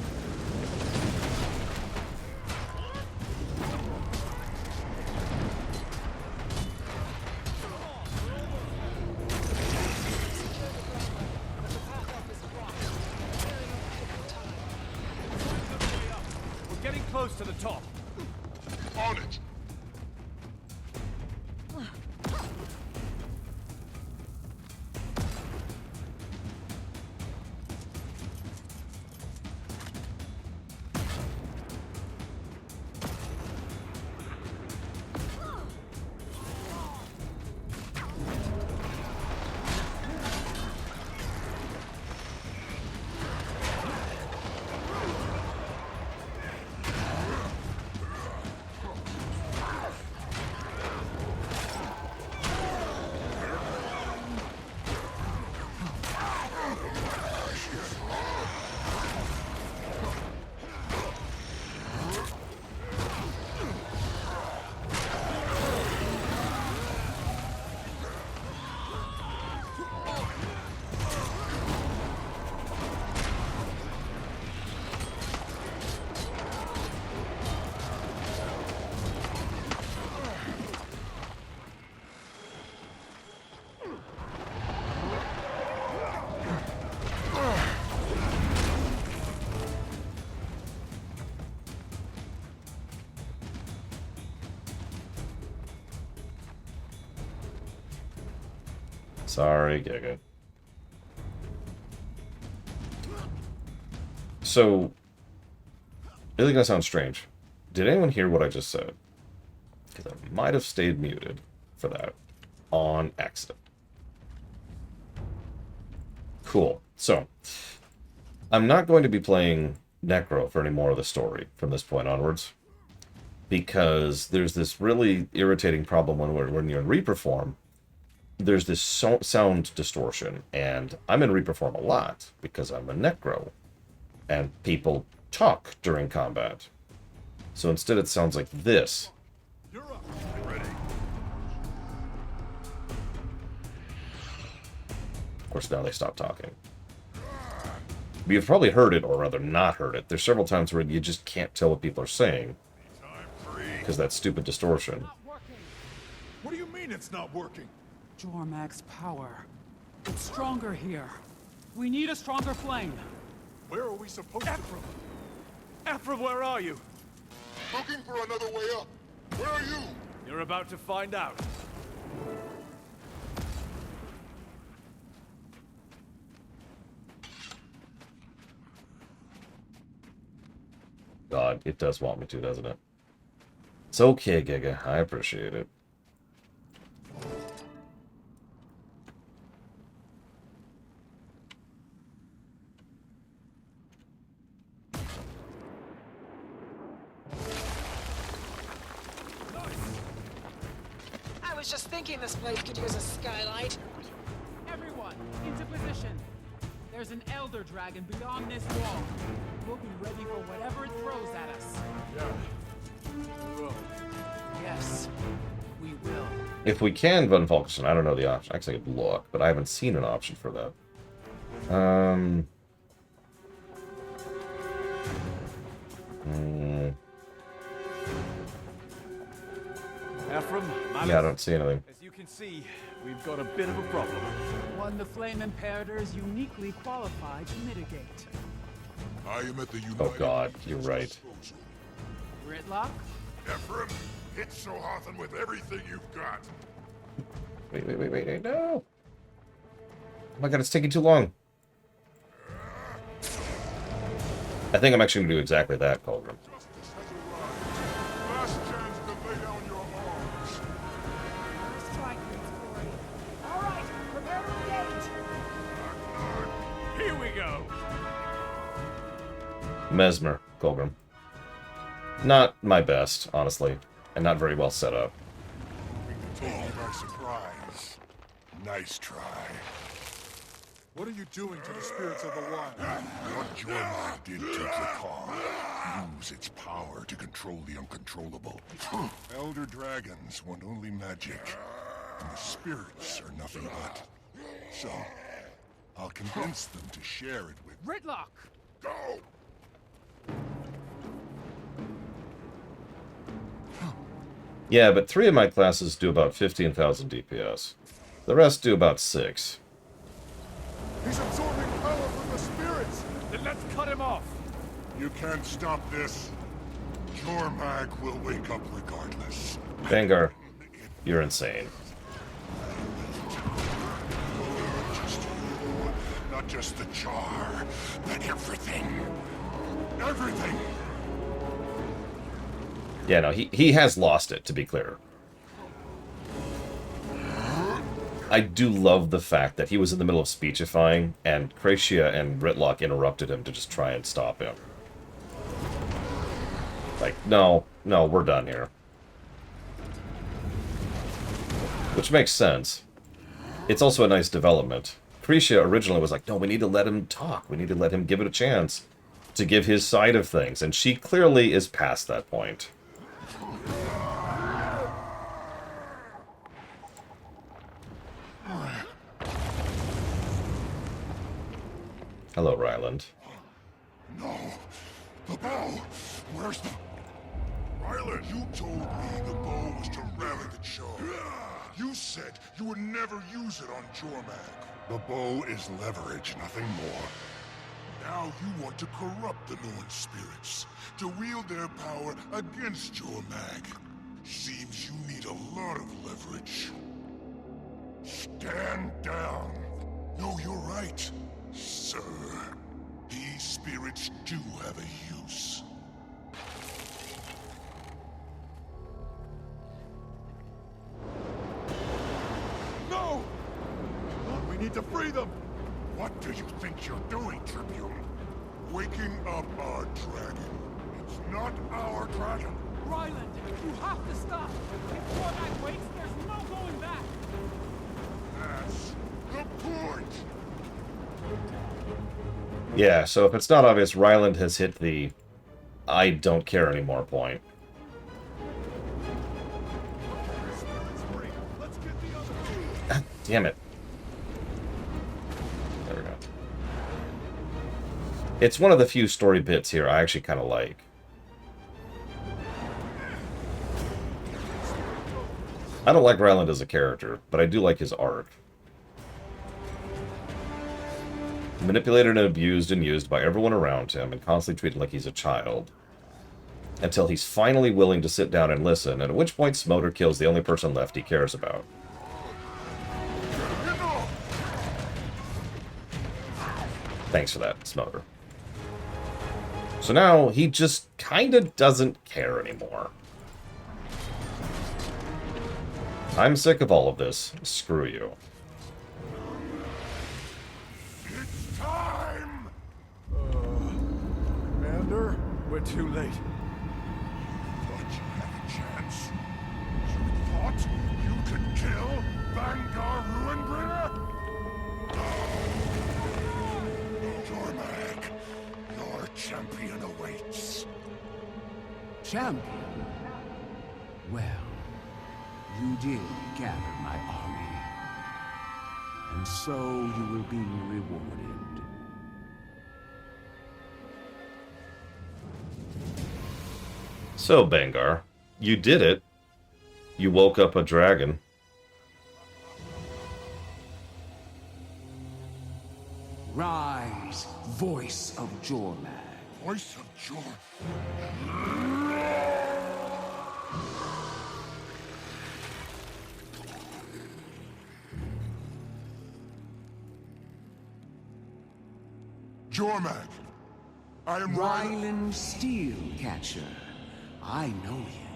We're getting close to the top. On it. Sorry, Giga. So, this is gonna sound strange. Did anyone hear what I just said? Because I might have stayed muted for that on accident. Cool. So, I'm not going to be playing Necro for any more of the story from this point onwards, because there's this really irritating problem when you're in Reaper form. There's this sound distortion, and I'm in Reaper form a lot because I'm a Necro, and people talk during combat. So instead it sounds like this. You're up. Ready. Of course, now they stop talking. But you've probably heard it, or rather not heard it. There's several times where you just can't tell what people are saying because that stupid distortion. What do you mean it's not working? Jormag's power. It's stronger here. We need a stronger flame. Where are we supposed to go? Ephraim, where are you? Looking for another way up. Where are you? You're about to find out. God, it does want me to, doesn't it? It's okay, Giga. I appreciate it. I was just thinking this place could use a skylight. Everyone, into position. There's an Elder Dragon beyond this wall. We'll be ready for whatever it throws at us. Yeah. We will. Yes, we will. If we can Von Falkenstein, I don't know the option. Actually, I could look, but I haven't seen an option for that. Ephraim, Yeah, I don't see anything. As you can see, we've got a bit of a problem. One the Flame Imperator is uniquely qualified to mitigate. I am at the United Oh God, you're right. Gridlock? Ephraim, hit Sohathan with everything you've got. Wait, no! Oh my God, it's taking too long. I think I'm actually going to do exactly that, Colgrim. Last chance to lay down your arms. All right, prepare to engage. Here we go. Mesmer, Colgrim. Not my best, honestly, and not very well set up. Take me by surprise. Nice try. What are you doing to the spirits of the wild? What Jormag did to Zakar. Use its power to control the uncontrollable. Elder dragons want only magic, and the spirits are nothing but. So, I'll convince them to share it with... Gridlock! Go! Yeah, but 3 of my classes do about 15,000 DPS. The rest do about 6. He's absorbing power from the spirits! Then let's cut him off. You can't stop this. Jormag will wake up regardless. Vanguard, you're insane. Not just the jar, but everything. Everything! Yeah, no, he has lost it, to be clear. I do love the fact that he was in the middle of speechifying, and Kracia and Ritlock interrupted him to just try and stop him. Like, no, we're done here. Which makes sense. It's also a nice development. Kracia originally was like, no, we need to let him talk. We need to let him give it a chance to give his side of things. And she clearly is past that point. Hello, Ryland. No. The bow! Where's the... Ryland, you told me the bow was to rally the charm. You said you would never use it on Jormag. The bow is leverage, nothing more. Now you want to corrupt the Norn spirits, to wield their power against Jormag. Seems you need a lot of leverage. Stand down. No, you're right, sir. These spirits do have a use. No! We need to free them! What do you think you're doing, Tribune? Waking up our dragon. It's not our dragon. Ryland, you have to stop! If Cormac wakes, there's no going back! That's the point! Yeah, so if it's not obvious, Ryland has hit the I don't care anymore point. God damn it. There we go. It's one of the few story bits here I actually kind of like. I don't like Ryland as a character, but I do like his arc. Manipulated and abused and used by everyone around him and constantly treated like he's a child. Until he's finally willing to sit down and listen, at which point Smoter kills the only person left he cares about. Thanks for that, Smoter. So now he just kinda doesn't care anymore. I'm sick of all of this. Screw you. It's time! Commander, we're too late. Thought you had a chance? You thought you could kill Vanguard Ruinbringer? Cormac, your champion awaits. Champion? Well, you did gather my army. And so you will be rewarded. So, Bangar, you did it. You woke up a dragon. Rise, voice of Jormag. Voice of Jor... Jormag, I am Ryland Steelcatcher. I know you.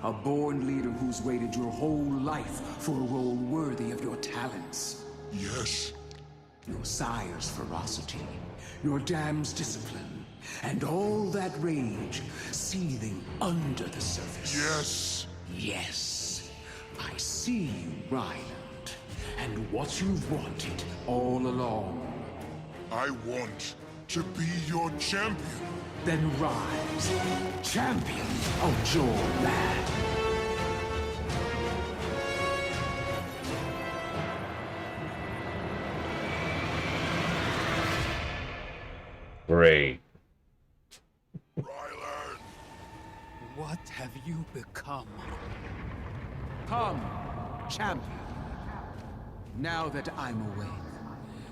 A born leader who's waited your whole life for a role worthy of your talents. Yes. Your sire's ferocity, your dam's discipline, and all that rage seething under the surface. Yes. Yes. I see you, Ryland, and what you've wanted all along. I want to be your champion. Then rise, champion of Jormag. Great. What have you become? Come, champion. Now that I'm awake,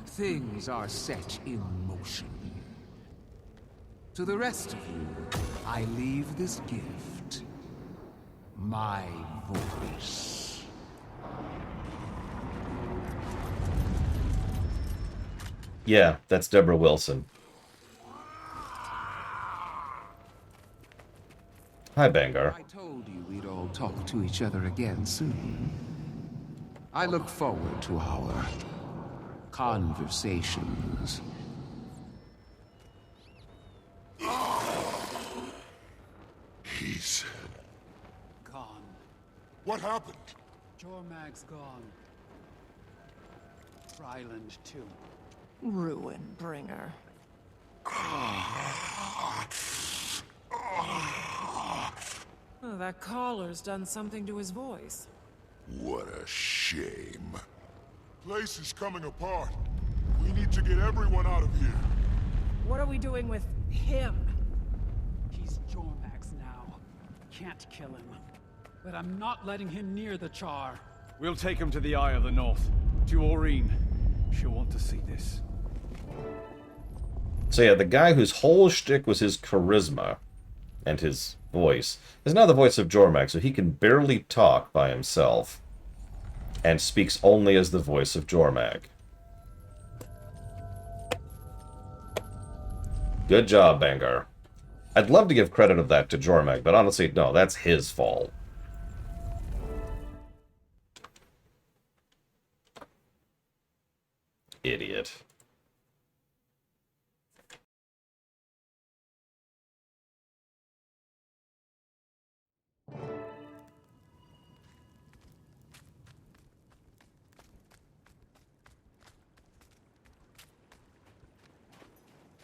things are set in motion. To the rest of you, I leave this gift. My voice. Yeah, that's Deborah Wilson. Hi, Bangar. I told you we'd all talk to each other again soon. I look forward to our conversations. He's... Gone. What happened? Jormag's gone. Ryland, too. Ruinbringer. Oh, that collar's done something to his voice. What a shame. Place is coming apart. We need to get everyone out of here. What are we doing with him? He's Jormag's now. Can't kill him. But I'm not letting him near the Char. We'll take him to the Eye of the North. To Aureen. She'll want to see this. So yeah, the guy whose whole shtick was his charisma and his voice is now the voice of Jormag, so he can barely talk by himself. and speaks only as the voice of Jormag. Good job, Bangar. I'd love to give credit of that to Jormag, but honestly, no, that's his fault. Idiot.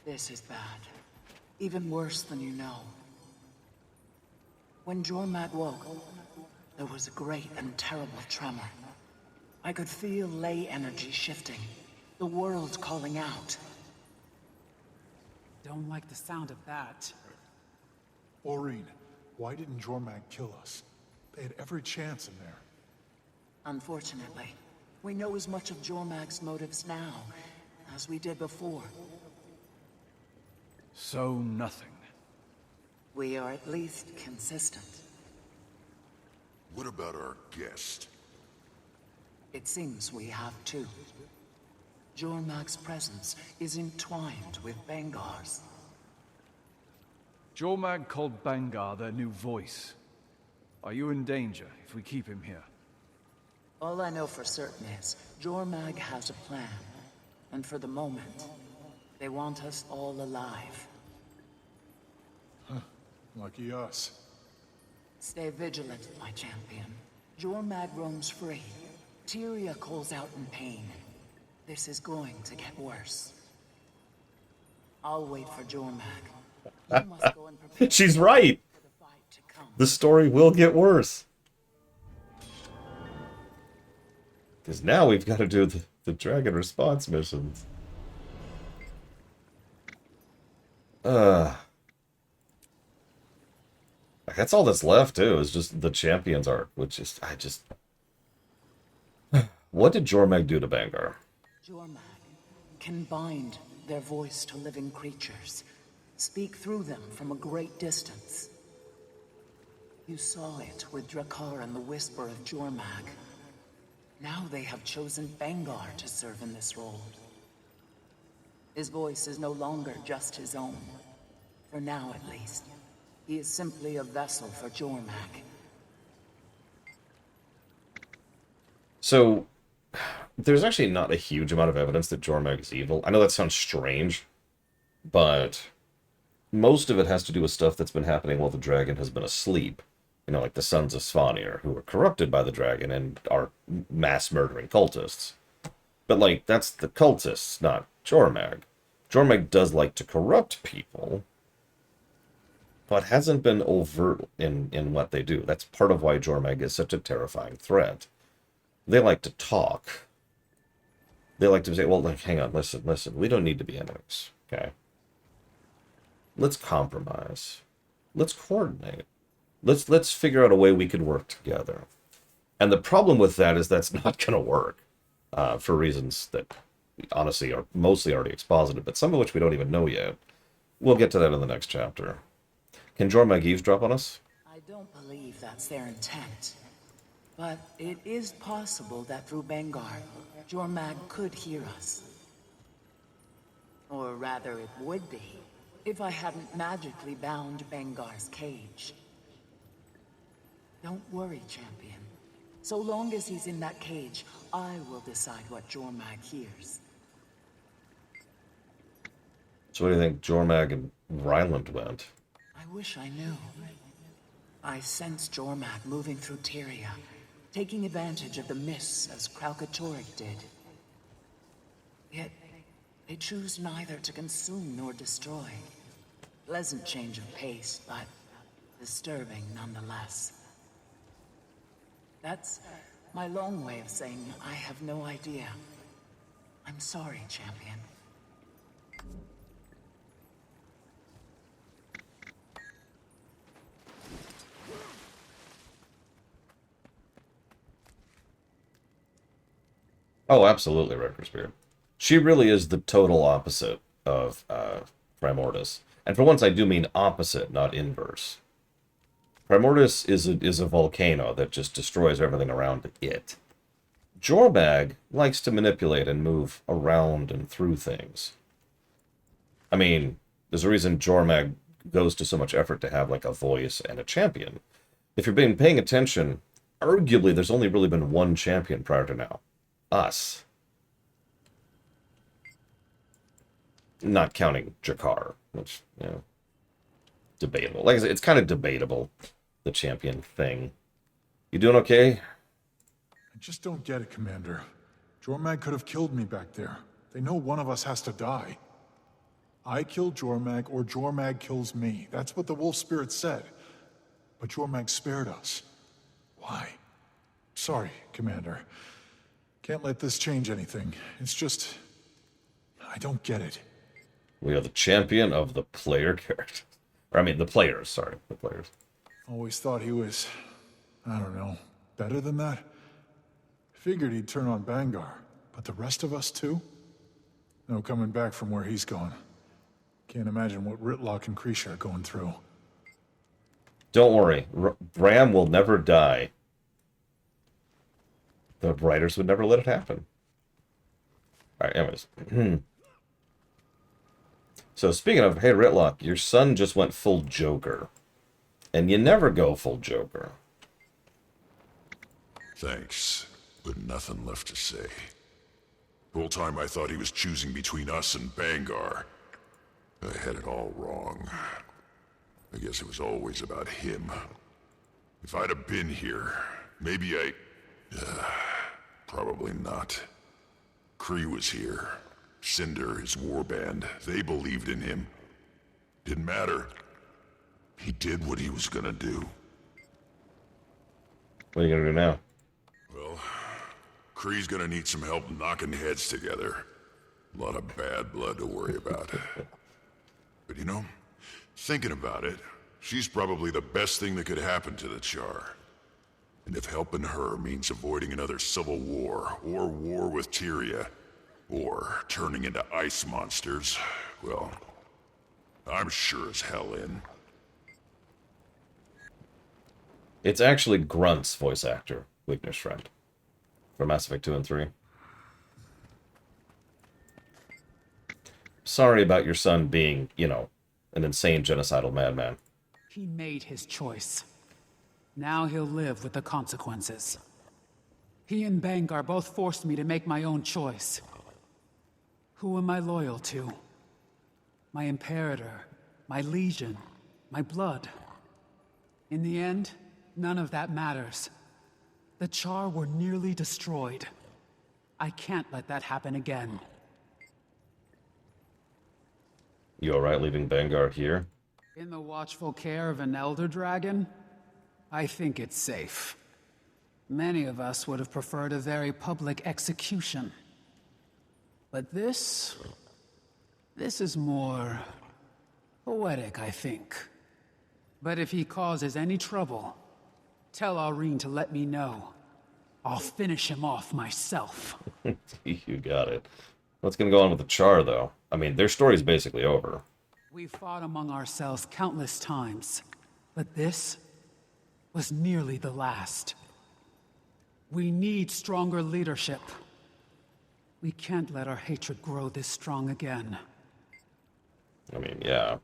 This is bad. Even worse than you know. When Jormag woke, there was a great and terrible tremor. I could feel ley energy shifting. The world calling out. Don't like the sound of that. Aurene, why didn't Jormag kill us? They had every chance in there. Unfortunately, we know as much of Jormag's motives now as we did before. So nothing. We are at least consistent. What about our guest? It seems we have too. Jormag's presence is entwined with Bangar's. Jormag called Bangar their new voice. Are you in danger if we keep him here? All I know for certain is, Jormag has a plan. And for the moment, they want us all alive. Huh. Lucky us. Stay vigilant, my champion. Jormag roams free. Tyria calls out in pain. This is going to get worse. I'll wait for Jormag. You must go and prepare. She's right! The story will get worse. Because now we've got to do the dragon response missions. That's all that's left, too, is just the Champions arc, which is, What did Jormag do to Bangar? Jormag can bind their voice to living creatures, speak through them from a great distance. You saw it with Drakkar and the Whisper of Jormag. Now they have chosen Bangar to serve in this role. His voice is no longer just his own. For now, at least. He is simply a vessel for Jormag. So, there's actually not a huge amount of evidence that Jormag is evil. I know that sounds strange, but most of it has to do with stuff that's been happening while the dragon has been asleep. You know, like the Sons of Svanir, who are corrupted by the dragon and are mass-murdering cultists. But, like, that's the cultists, not Jormag. Jormag does like to corrupt people, but hasn't been overt in what they do. That's part of why Jormag is such a terrifying threat. They like to talk. They like to say, well, like, hang on, listen, we don't need to be enemies, okay? Let's compromise. Let's coordinate. Let's figure out a way we could work together. And the problem with that is that's not going to work, for reasons that honestly are mostly already exposited, but some of which we don't even know yet. We'll get to that in the next chapter. Can Jormag eavesdrop on us? I don't believe that's their intent. But it is possible that through Bangar, Jormag could hear us. Or rather, it would be, if I hadn't magically bound Bangar's cage. Don't worry, champion. So long as he's in that cage, I will decide what Jormag hears. So what do you think Jormag and Ryland went? I wish I knew. I sense Jormag moving through Tyria, taking advantage of the mists as Kralkatorrik did. Yet, they choose neither to consume nor destroy. Pleasant change of pace, but disturbing nonetheless. That's my long way of saying I have no idea. I'm sorry, champion. Oh, absolutely, Recker's She really is the total opposite of Primordus. And for once, I do mean opposite, not inverse. Primordus is a volcano that just destroys everything around it. Jorbag likes to manipulate and move around and through things. I mean, there's a reason Jormag goes to so much effort to have like a voice and a champion. If you've been paying attention, arguably there's only really been one champion prior to now. Us. Not counting Jakar, which, you know, debatable. Like I said, it's kind of debatable, the champion thing. You doing okay? I just don't get it, Commander. Jormag could have killed me back there. They know one of us has to die. I kill Jormag or Jormag kills me. That's what the wolf spirit said. But Jormag spared us. Why? Sorry, Commander. Can't let this change anything. It's just... I don't get it. We are the champion of the player character. Or, I mean, the players, sorry. The players. Always thought he was... I don't know. Better than that? Figured he'd turn on Bangar. But the rest of us too? No coming back from where he's gone. Can't imagine what Ritlock and Krisha are going through. Don't worry. Bram will never die. The writers would never let it happen. Alright, anyways. So speaking of, hey Ritlock, your son just went full Joker. And you never go full Joker. Thanks, but nothing left to say. The whole time I thought he was choosing between us and Bangar. I had it all wrong. I guess it was always about him. If I'd have been here, maybe I... probably not. Kree was here. Cinder, his warband, they believed in him. Didn't matter. He did what he was gonna do. What are you gonna do now? Well, Kree's gonna need some help knocking heads together. A lot of bad blood to worry about. But you know, thinking about it, she's probably the best thing that could happen to the Char. And if helping her means avoiding another civil war, or war with Tyria, or turning into ice monsters, well, I'm sure as hell in. It's actually Grunt's voice actor, Weakness Friend, for Mass Effect 2 and 3. Sorry about your son being, you know, an insane genocidal madman. He made his choice. Now he'll live with the consequences. He and Bangar both forced me to make my own choice. Who am I loyal to? My Imperator, my Legion, my blood. In the end, none of that matters. The Char were nearly destroyed. I can't let that happen again. You alright leaving Bangar here? In the watchful care of an Elder Dragon? I think it's safe. Many of us would have preferred a very public execution. But this is more poetic, I think. But if he causes any trouble, tell Aurene to let me know. I'll finish him off myself. You got it. What's gonna go on with the Char, though? I mean, their story's basically over. We fought among ourselves countless times, but this was nearly the last. We need stronger leadership. We can't let our hatred grow this strong again. I mean, yeah.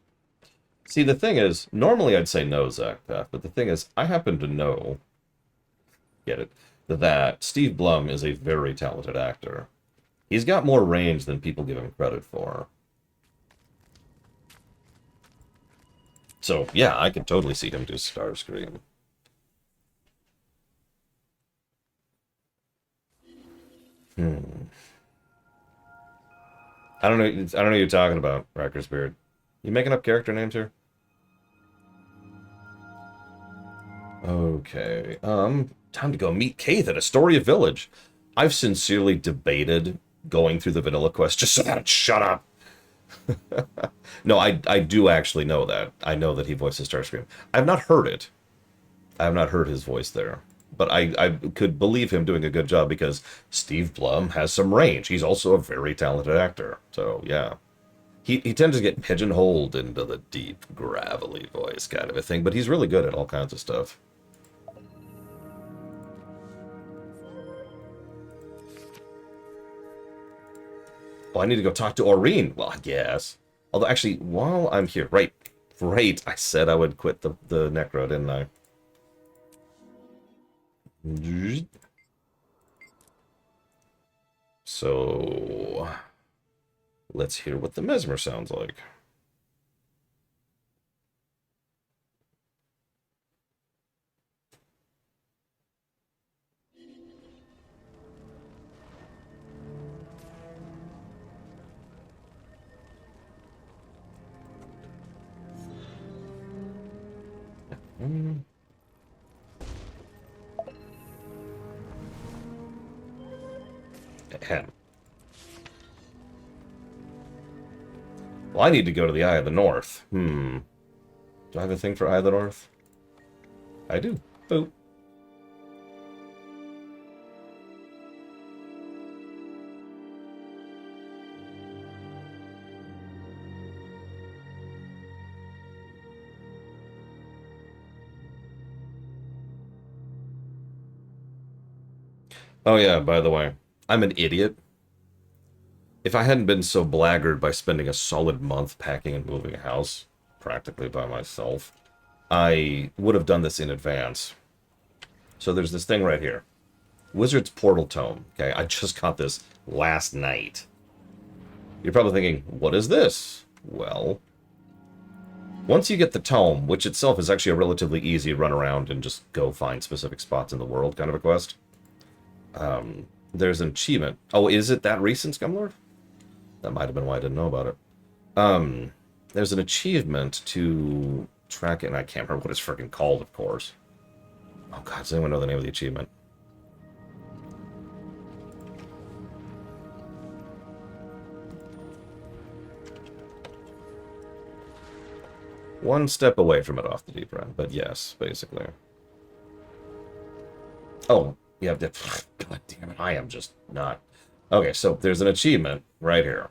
See, the thing is, normally I'd say no, Zachpath, but the thing is, I happen to know, get it, that Steve Blum is a very talented actor. He's got more range than people give him credit for. So, yeah, I could totally see him do Starscream. I don't know what you're talking about, Racker's Beard. You making up character names here? Okay. Time to go meet Kaith at Astoria Village. I've sincerely debated going through the vanilla quest just so that it'd shut up. No, I do actually know that. I know that he voices Starscream. I've not heard it. I have not heard his voice there. But I could believe him doing a good job because Steve Blum has some range. He's also a very talented actor. So, yeah. He tends to get pigeonholed into the deep, gravelly voice kind of a thing. But he's really good at all kinds of stuff. Oh, I need to go talk to Aurene. Well, I guess. Although, actually, while I'm here... Right. I said I would quit the Necro, didn't I? So... let's hear what the Mesmer sounds like. Ahem. Well, I need to go to the Eye of the North. Do I have a thing for Eye of the North? I do. Boop. Oh yeah, by the way, I'm an idiot. If I hadn't been so blackguard by spending a solid month packing and moving a house, practically by myself, I would have done this in advance. So there's this thing right here. Wizard's Portal Tome. Okay, I just got this last night. You're probably thinking, what is this? Well, once you get the tome, which itself is actually a relatively easy run around and just go find specific spots in the world kind of a quest, there's an achievement. Oh, is it that recent, Scumlord? That might have been why I didn't know about it. There's an achievement to track it, and I can't remember what it's freaking called, of course. Oh god, does anyone know the name of the achievement? One step away from it off the deep end, but yes, basically. Oh, yeah, god damn it, I am just not... Okay, so there's an achievement right here.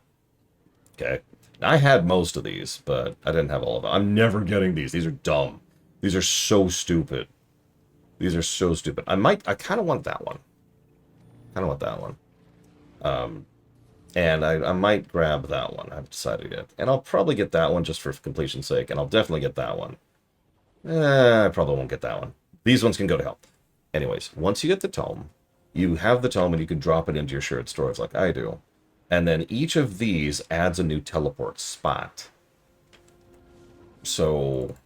Okay. Now, I had most of these, but I didn't have all of them. I'm never getting these. These are dumb. These are so stupid. These are so stupid. I kind of want that one. And I might grab that one. I've decided yet. And I'll probably get that one just for completion's sake. And I'll definitely get that one. I probably won't get that one. These ones can go to hell. Anyways, once you get the tome, you have the tome and you can drop it into your shared storage like I do. And then each of these adds a new teleport spot. So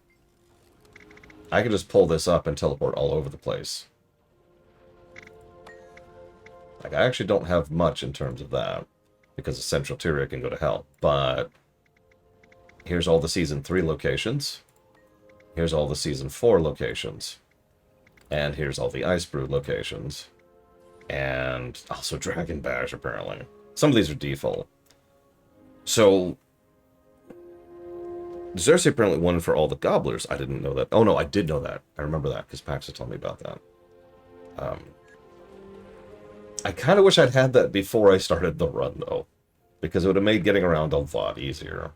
I can just pull this up and teleport all over the place. Like, I actually don't have much in terms of that, because the Central Tyria can go to hell. But here's all the Season 3 locations. Here's all the Season 4 locations. And here's all the Icebrood locations. And also Dragon Bash, apparently. Some of these are default. So there's apparently one for all the Gobblers. I didn't know that. Oh no, I did know that. I remember that, because Pax had told me about that. I kind of wish I'd had that before I started the run, though. Because it would have made getting around a lot easier.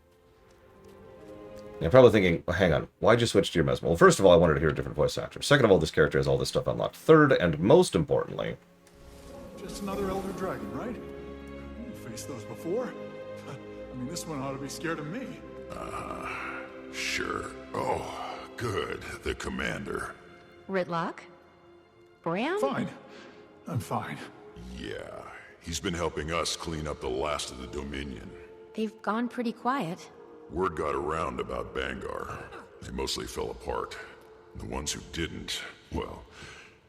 You're probably thinking, well, hang on, why'd you switch to your Mesmer? Well, first of all, I wanted to hear a different voice actor. Second of all, this character has all this stuff unlocked. Third, and most importantly... Just another Elder Dragon, right? You faced those before? I mean, this one ought to be scared of me. Sure. Oh, good. The commander. Ritlock? Bram? Fine. I'm fine. Yeah, he's been helping us clean up the last of the Dominion. They've gone pretty quiet. Word got around about Bangar. They mostly fell apart. The ones who didn't, well,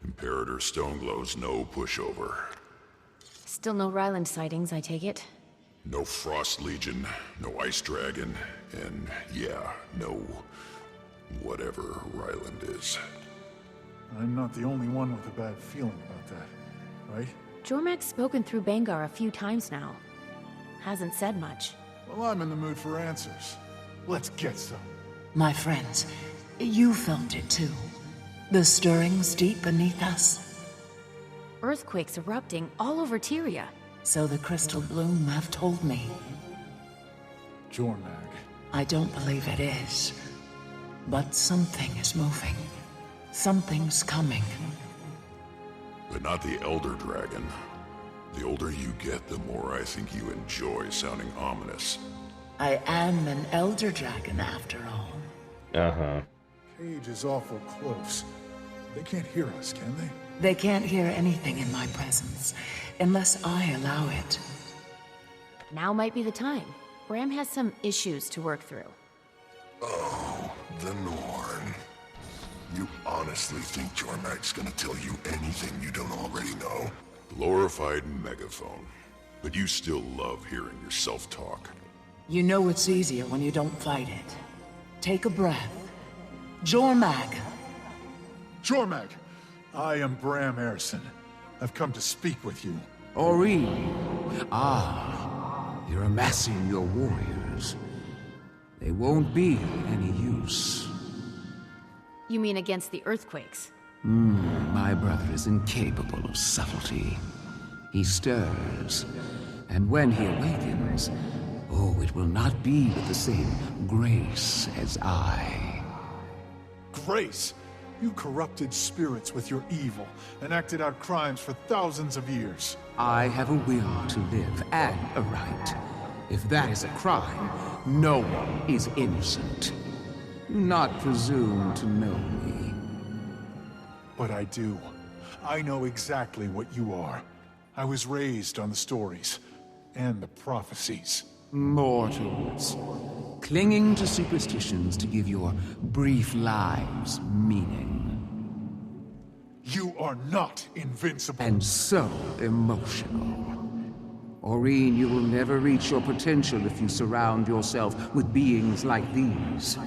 Imperator Stoneglow's no pushover. Still no Ryland sightings, I take it? No Frost Legion, no Ice Dragon, and yeah, no whatever Ryland is. I'm not the only one with a bad feeling about that, right? Jormag's spoken through Bangar a few times now. Hasn't said much. Well, I'm in the mood for answers. Let's get some. My friends, you felt it too. The stirrings deep beneath us. Earthquakes erupting all over Tyria. So the Crystal Bloom have told me. Jormag. I don't believe it is. But something is moving. Something's coming. But not the Elder Dragon. The older you get, the more I think you enjoy sounding ominous. I am an elder dragon after all. Uh-huh. Cage is awful close. They can't hear us, can they? They can't hear anything in my presence, unless I allow it. Now might be the time. Bram has some issues to work through. Oh, the Norn. You honestly think Jormag's gonna tell you anything you don't already know? Glorified megaphone. But you still love hearing yourself talk. You know it's easier when you don't fight it. Take a breath. Jormag. Jormag! I am Bram Erison. I've come to speak with you. Ori. You're amassing your warriors. They won't be any use. You mean against the earthquakes? My brother is incapable of subtlety. He stirs, and when he awakens, oh, it will not be with the same grace as I. Grace! You corrupted spirits with your evil and acted out crimes for thousands of years. I have a will to live and a right. If that is a crime, no one is innocent. Do not presume to know me. But I do. I know exactly what you are. I was raised on the stories and the prophecies. Mortals, clinging to superstitions to give your brief lives meaning. You are not invincible. And so emotional. Aurene, you will never reach your potential if you surround yourself with beings like these.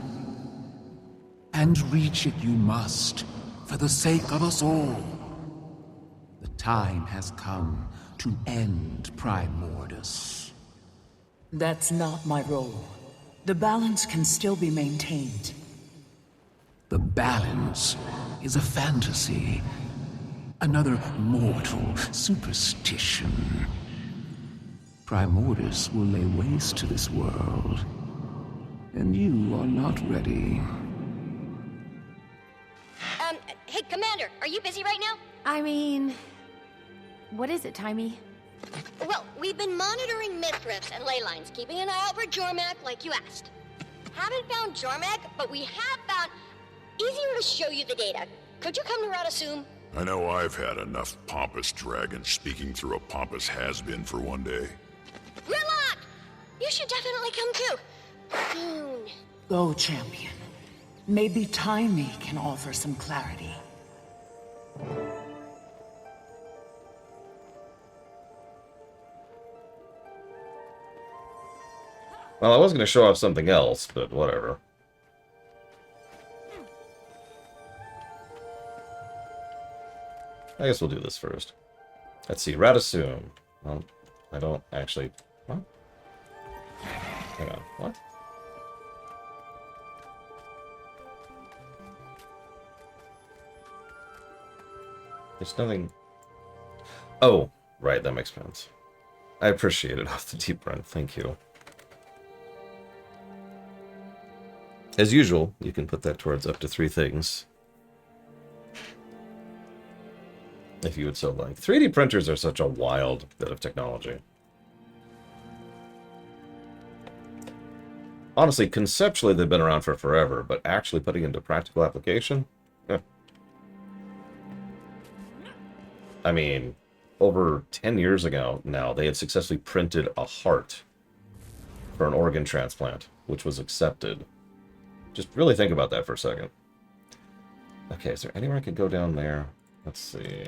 And reach it you must, for the sake of us all. The time has come to end Primordus. That's not my role. The balance can still be maintained. The balance is a fantasy. Another mortal superstition. Primordus will lay waste to this world. And you are not ready. Hey, Commander, are you busy right now? I mean... What is it, Timey? Well, we've been monitoring myth drifts and ley lines, keeping an eye out for Jormag like you asked. Haven't found Jormag, but we have found... Easier to show you the data. Could you come to Radasum? I know I've had enough pompous dragons speaking through a pompous has-been for one day. Gridlock! You should definitely come too. Soon. Go, champion. Maybe Timey can offer some clarity. Well, I was going to show off something else, but whatever. I guess we'll do this first. Let's see, Radasum. Well, I don't actually... What? Hang on, what? There's nothing... Oh, right, that makes sense. I appreciate it off the deep run, thank you. As usual, you can put that towards up to 3 things. If you would so like. 3D printers are such a wild bit of technology. Honestly, conceptually they've been around for forever, but actually putting into practical application? I mean, over 10 years ago now, they had successfully printed a heart for an organ transplant, which was accepted. Just really think about that for a second. Okay, is there anywhere I could go down there? Let's see.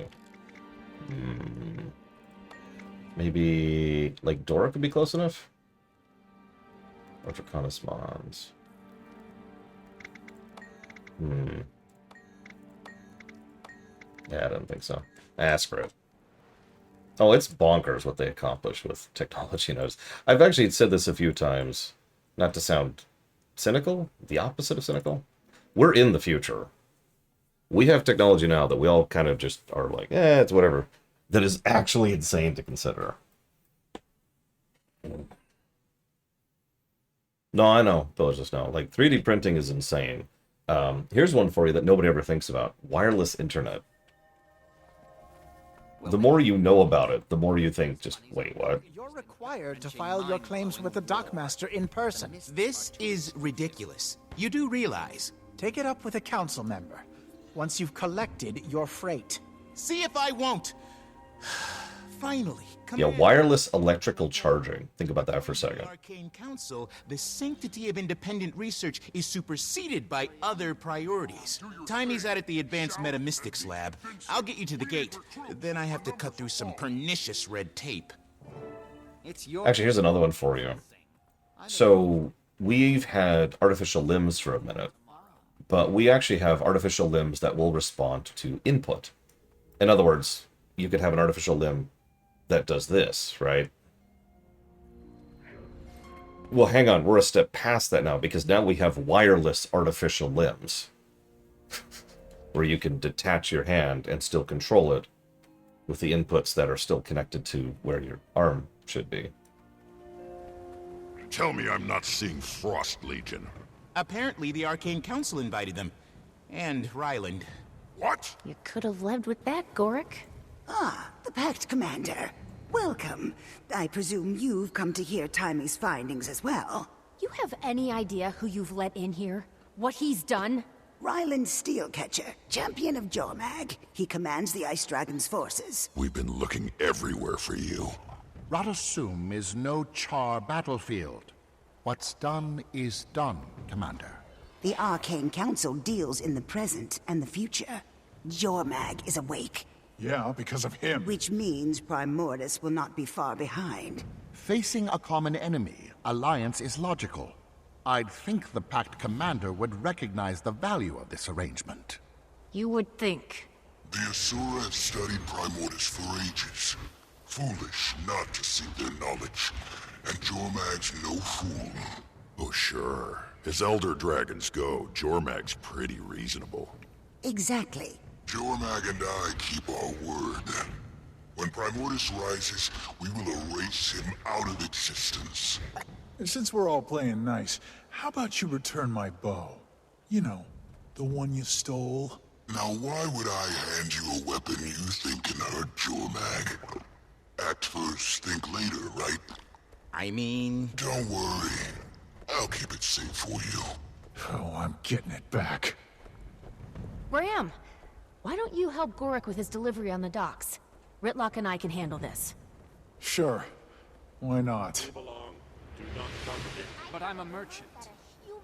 Maybe Lake Dora could be close enough? Or Draconis Mons. Yeah, I don't think so. Icebrood. Oh, it's bonkers what they accomplish with technology nodes. I've actually said this a few times, not to sound cynical, the opposite of cynical. We're in the future. We have technology now that we all kind of just are like, it's whatever. That is actually insane to consider. No, I know, Villagers know. Like, 3D printing is insane. Here's one for you that nobody ever thinks about. Wireless internet. the more you know about it, the more you think, just wait, what? You're required to file your claims with the dockmaster in person. This is ridiculous. You do realize. Take it up with a council member once you've collected your freight. See if I won't. Finally. Yeah, wireless electrical charging. Think about that for a second. Arcane Council, the sanctity of independent research is superseded by other priorities. Timey's out at the Advanced Metamystics Lab. I'll get you to the gate. Then I have to cut through some pernicious red tape. Actually, here's another one for you. So, we've had artificial limbs for a minute, but we actually have artificial limbs that will respond to input. In other words, you could have an artificial limb that does this, right? Well, hang on, we're a step past that now, because now we have wireless artificial limbs. Where you can detach your hand and still control it with the inputs that are still connected to where your arm should be. Tell me I'm not seeing Frost Legion. Apparently, the Arcane Council invited them. And Ryland. What? You could have led with that, Gorik. Ah, the Pact Commander. Welcome. I presume you've come to hear Timey's findings as well. You have any idea who you've let in here? What he's done? Ryland Steelcatcher, champion of Jormag. He commands the Ice Dragon's forces. We've been looking everywhere for you. Radosum is no Char battlefield. What's done is done, Commander. The Arcane Council deals in the present and the future. Jormag is awake. Yeah, because of him. Which means Primordus will not be far behind. Facing a common enemy, alliance is logical. I'd think the Pact Commander would recognize the value of this arrangement. You would think. The Asura have studied Primordus for ages. Foolish not to seek their knowledge. And Jormag's no fool. Oh, sure. As Elder Dragons go, Jormag's pretty reasonable. Exactly. Jormag and I keep our word. When Primordus rises, we will erase him out of existence. Since we're all playing nice, how about you return my bow? You know, the one you stole. Now why would I hand you a weapon you think can hurt Jormag? Act first, think later, right? I mean... Don't worry. I'll keep it safe for you. Oh, I'm getting it back. Ram, why don't you help Gorik with his delivery on the docks? Ritlock and I can handle this. Sure. Why not? But I'm a merchant.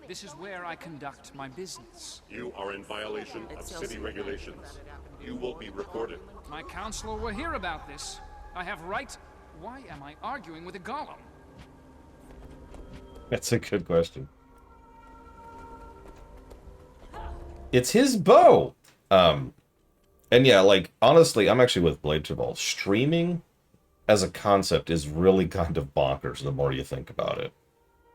This is where I conduct my business. You are in violation of city regulations. You will be reported. My counselor will hear about this. I have right... Why am I arguing with a golem? That's a good question. It's his bow! And yeah, like, honestly, I'm actually with Blade Tubal. Streaming as a concept is really kind of bonkers the more you think about it.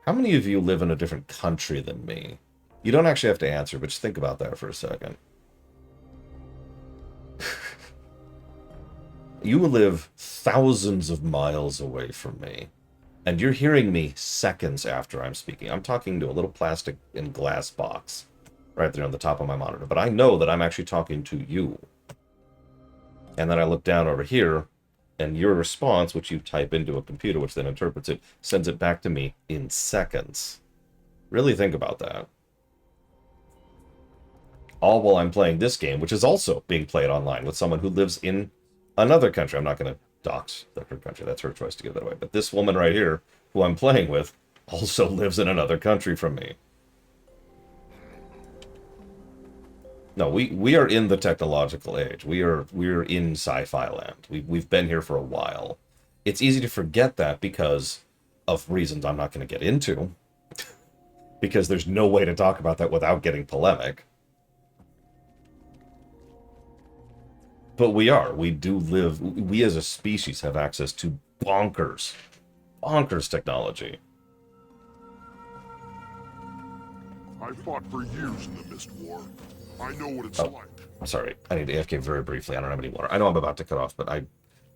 How many of you live in a different country than me? You don't actually have to answer, but just think about that for a second. You live thousands of miles away from me, and you're hearing me seconds after I'm speaking. I'm talking to a little plastic and glass box right there on the top of my monitor, but I know that I'm actually talking to you. And then I look down over here, and your response, which you type into a computer, which then interprets it, sends it back to me in seconds. Really think about that. All while I'm playing this game, which is also being played online with someone who lives in another country. I'm not going to dox her country. That's her choice to give that away. But this woman right here, who I'm playing with, also lives in another country from me. No, we are in the technological age. We're in sci-fi land. We've been here for a while. It's easy to forget that because of reasons I'm not going to get into. Because there's no way to talk about that without getting polemic. But we do live, we as a species have access to bonkers technology. I fought for years in the Mist War. I know what it's like. I'm sorry, I need to AFK very briefly. I don't have any water. I know I'm about to cut off, but I've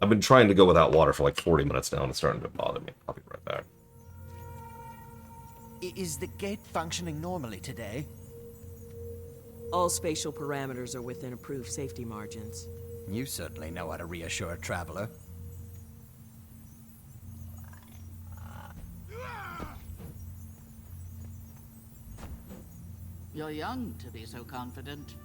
been trying to go without water for like 40 minutes now, and it's starting to bother me. I'll be right back. Is the gate functioning normally today? All spatial parameters are within approved safety margins. You certainly know how to reassure a traveler. You're young to be so confident.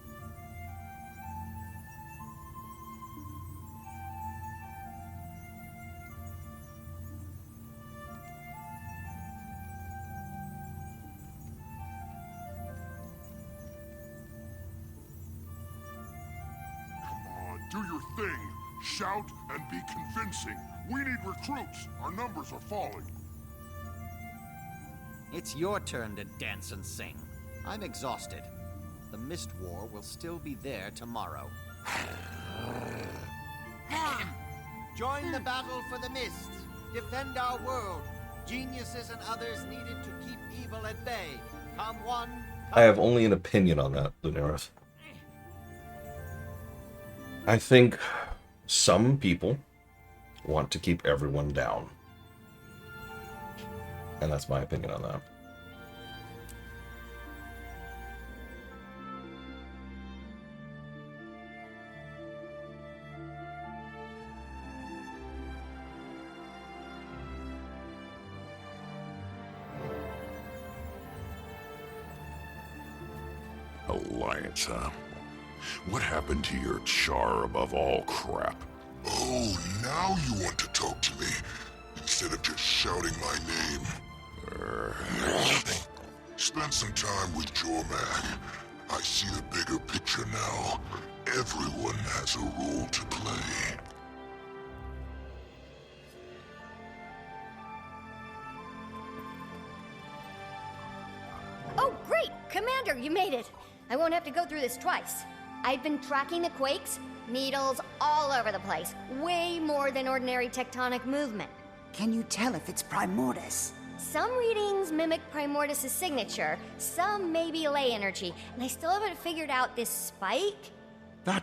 Do your thing. Shout and be convincing. We need recruits. Our numbers are falling. It's your turn to dance and sing. I'm exhausted. The Mist War will still be there tomorrow. Join the battle for the Mist. Defend our world. Geniuses and others needed to keep evil at bay. Come one. I have only an opinion on that, Lunaris. I think some people want to keep everyone down. And that's my opinion on that. Alliance, huh? What happened to your char above all crap? Oh, now you want to talk to me, instead of just shouting my name. Spend some time with Jormak. I see the bigger picture now. Everyone has a role to play. Oh, great! Commander, you made it! I won't have to go through this twice. I've been tracking the quakes, needles all over the place. Way more than ordinary tectonic movement. Can you tell if it's Primordus? Some readings mimic Primordus' signature, some may be ley energy, and I still haven't figured out this spike. That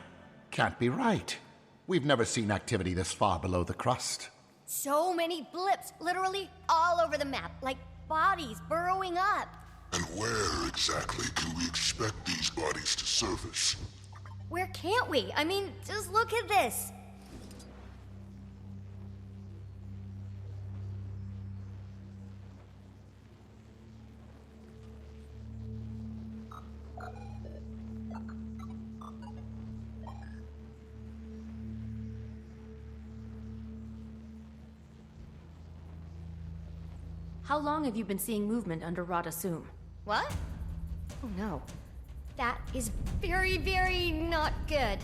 can't be right. We've never seen activity this far below the crust. So many blips, literally all over the map, like bodies burrowing up. And where exactly can we expect these bodies to surface? Where can't we? I mean, just look at this. How long have you been seeing movement under Radasum? What? Oh no. That is very, very not good.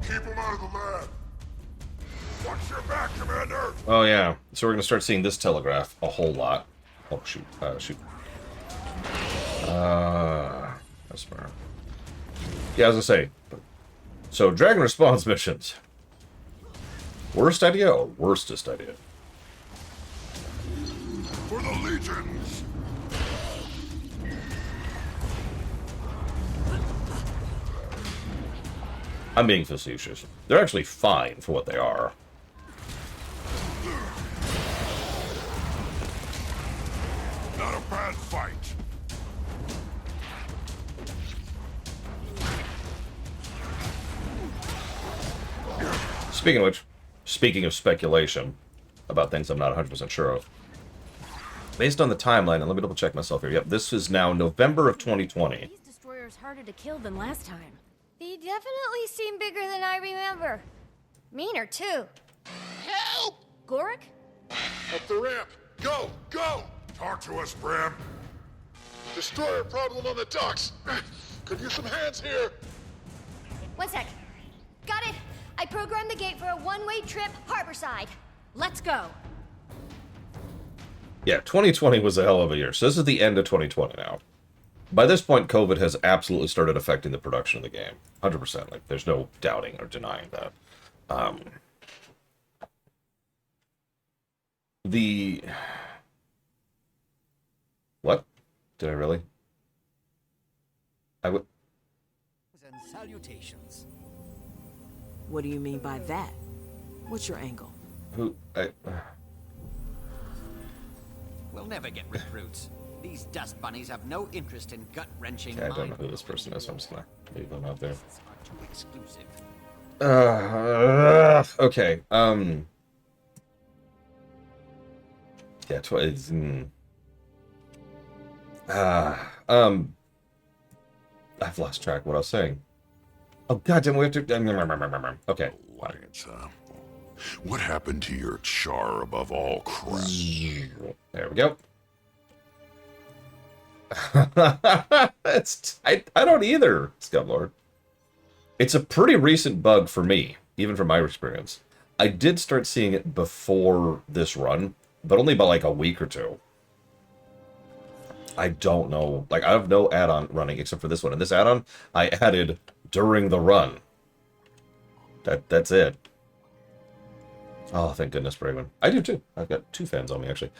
Keep him out of the lab. Watch your back, Commander. Oh yeah, so we're gonna start seeing this telegraph a whole lot. Oh shoot, shoot. That's smart. Yeah, I was gonna say. So Dragon response missions. Worst idea or worstest idea? For the legions. I'm being facetious. They're actually fine for what they are. Not a bad fight. Speaking of which, speaking of speculation about things I'm not 100% sure of, based on the timeline, and let me double check myself here. Yep, this is now November of 2020. These destroyers harder to kill than last time. They definitely seem bigger than I remember. Meaner, too. Help! Gorik? Up the ramp. Go, go! Talk to us, Bram. Destroyer problem on the docks. Could use some hands here. One sec. Got it. I programmed the gate for a one-way trip harborside. Let's go. Yeah, 2020 was a hell of a year. So this is the end of 2020 now. By this point, COVID has absolutely started affecting the production of the game. 100%. Like, there's no doubting or denying that. What? Did I really? I would... And salutations. What do you mean by that? What's your angle? Who... We'll never get recruits. These dust bunnies have no interest in gut-wrenching. Okay, I don't know who this person is, so I'm just gonna leave them out there. Too exclusive. Okay. Yeah, I've lost track of what I was saying. Oh goddamn, we have to. Okay. Alliance, what happened to your char above all crap? There we go. I don't either, Scumlord. It's a pretty recent bug for me, even from my experience. I did start seeing it before this run, but only by like a week or two. I don't know. Like, I have no add-on running except for this one. And this add-on, I added during the run. That's it. Oh, thank goodness, Braven. I do too. I've got 2 fans on me, actually.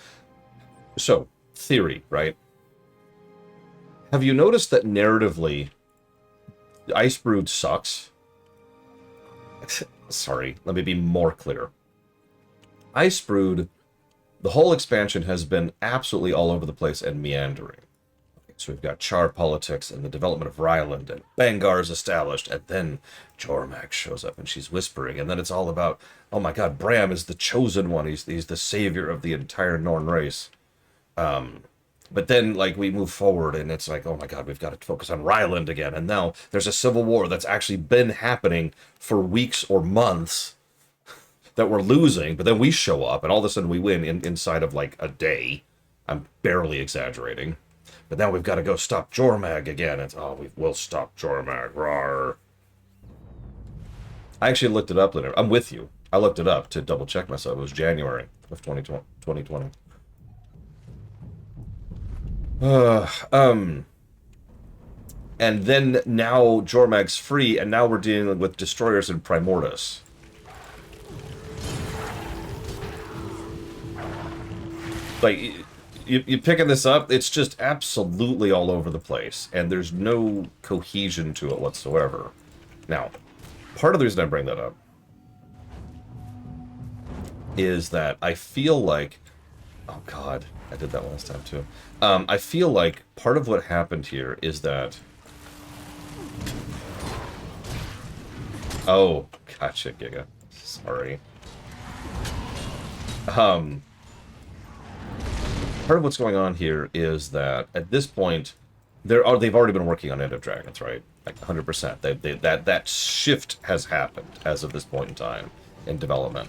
So, theory, right? Have you noticed that narratively, Icebrood sucks? Sorry, let me be more clear. Icebrood, the whole expansion has been absolutely all over the place and meandering. Okay, so we've got char politics and the development of Ryland, and Bangar's established, and then Jormak shows up and she's whispering, and then it's all about, oh my god, Bram is the chosen one, he's the savior of the entire Norn race. But then, like, we move forward, and it's like, oh my god, we've got to focus on Ryland again. And now there's a civil war that's actually been happening for weeks or months that we're losing. But then we show up, and all of a sudden we win inside of, like, a day. I'm barely exaggerating. But now we've got to go stop Jormag again. It's, oh, we will stop Jormag. Rawr. I actually looked it up later. I'm with you. I looked it up to double check myself. It was January of 2020. And then now Jormag's free, and now we're dealing with destroyers and Primordius. Like, you picking this up, it's just absolutely all over the place, and there's no cohesion to it whatsoever. Now, part of the reason I bring that up is that I feel like, oh god, I did that last time too. I feel like part of what happened here is that... Oh, gotcha, Giga. Sorry. Part of what's going on here is that at this point, they've already been working on End of Dragons, right? Like 100%. That shift has happened as of this point in time in development.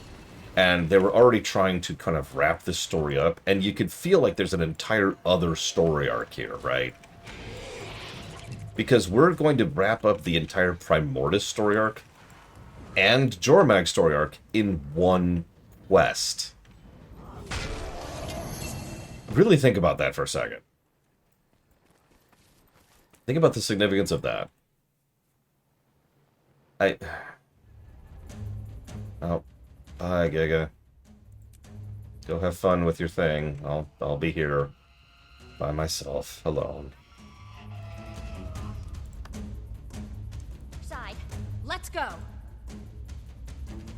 And they were already trying to kind of wrap this story up, and you could feel like there's an entire other story arc here, right? Because we're going to wrap up the entire Primordius story arc and Jormag story arc in one quest. Really think about that for a second. Think about the significance of that. Oh. Bye, Giga. Go have fun with your thing. I'll be here by myself, alone. Side, let's go.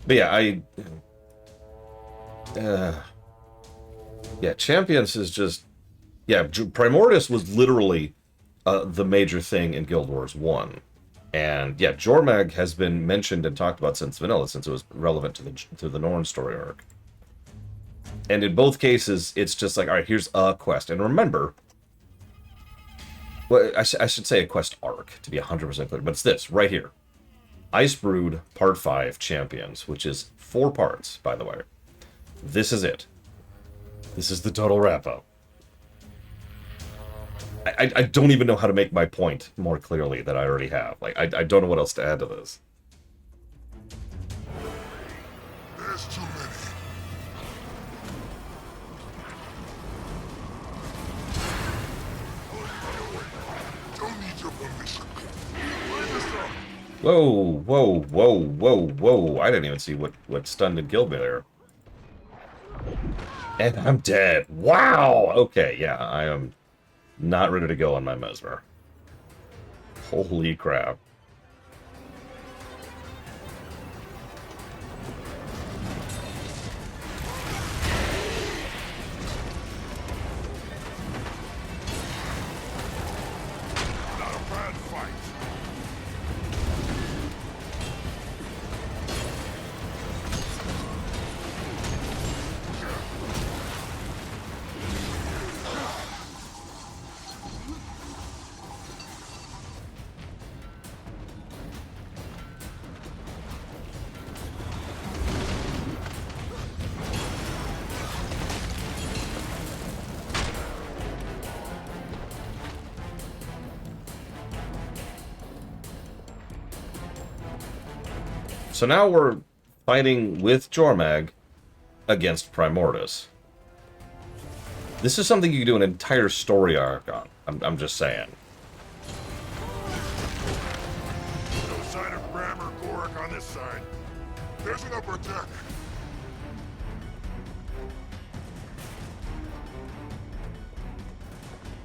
But yeah, yeah, Champions is just... Yeah, Primordius was literally the major thing in Guild Wars 1. And yeah, Jormag has been mentioned and talked about since vanilla, since it was relevant to the Norn story arc. And in both cases, it's just like, all right, here's a quest. And remember, well, I should say a quest arc, to be 100% clear, but it's this, right here. Icebrood Part 5 Champions, which is 4 parts, by the way. This is it. This is the total wrap-up. I don't even know how to make my point more clearly than I already have. Like, I don't know what else to add to this. There's too many. Don't need your permission. Whoa, whoa, whoa, whoa, whoa. I didn't even see what stunned and killed me there. And I'm dead. Wow! Okay, yeah, I am not ready to go on my Mesmer. Holy crap. So now we're fighting with Jormag against Primordus. This is something you can do an entire story arc on. I'm just saying. No sign of Bram or Gorik on this side. There's an upper deck.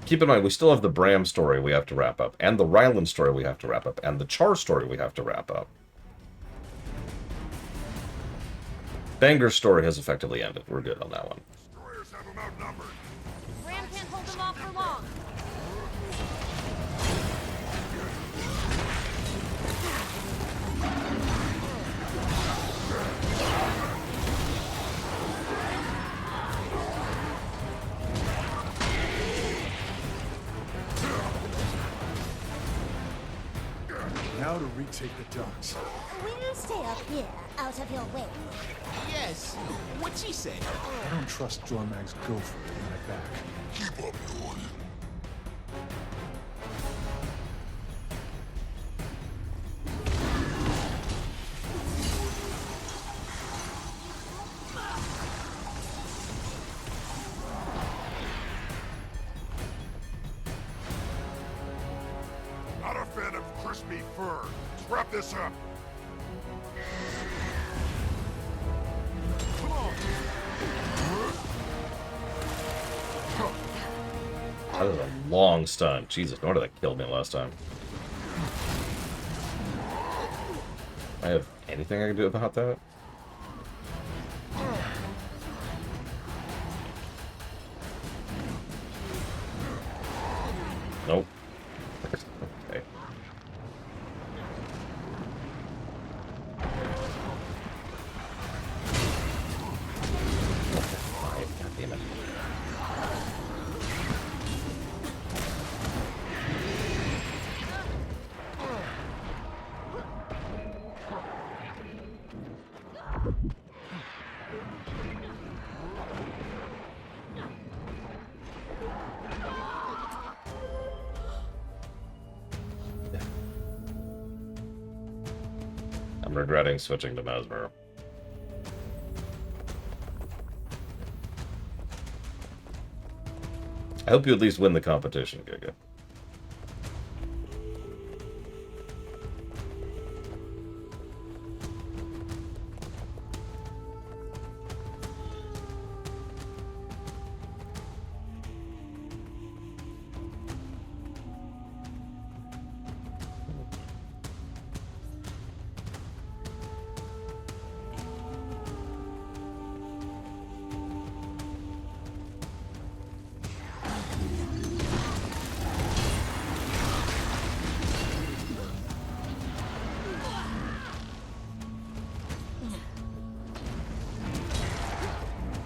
Keep in mind, we still have the Bram story we have to wrap up, and the Ryland story we have to wrap up, and the Char story we have to wrap up. Banger's story has effectively ended. We're good on that one. Destroyers have them outnumbered. Ram can't hold them off for long. Now to retake the docks. We'll stay up here, out of your way. Yes, what'd she say? I don't trust Jormag's gopher in my back. Keep up, Norn. Not a fan of crispy fur. Let's wrap this up. Come on. That was a long stun. Jesus, no wonder that killed me last time. I have anything I can do about that? Nope. Okay. God damn it. I'm regretting switching to Mesmer. I hope you at least win the competition, Giga.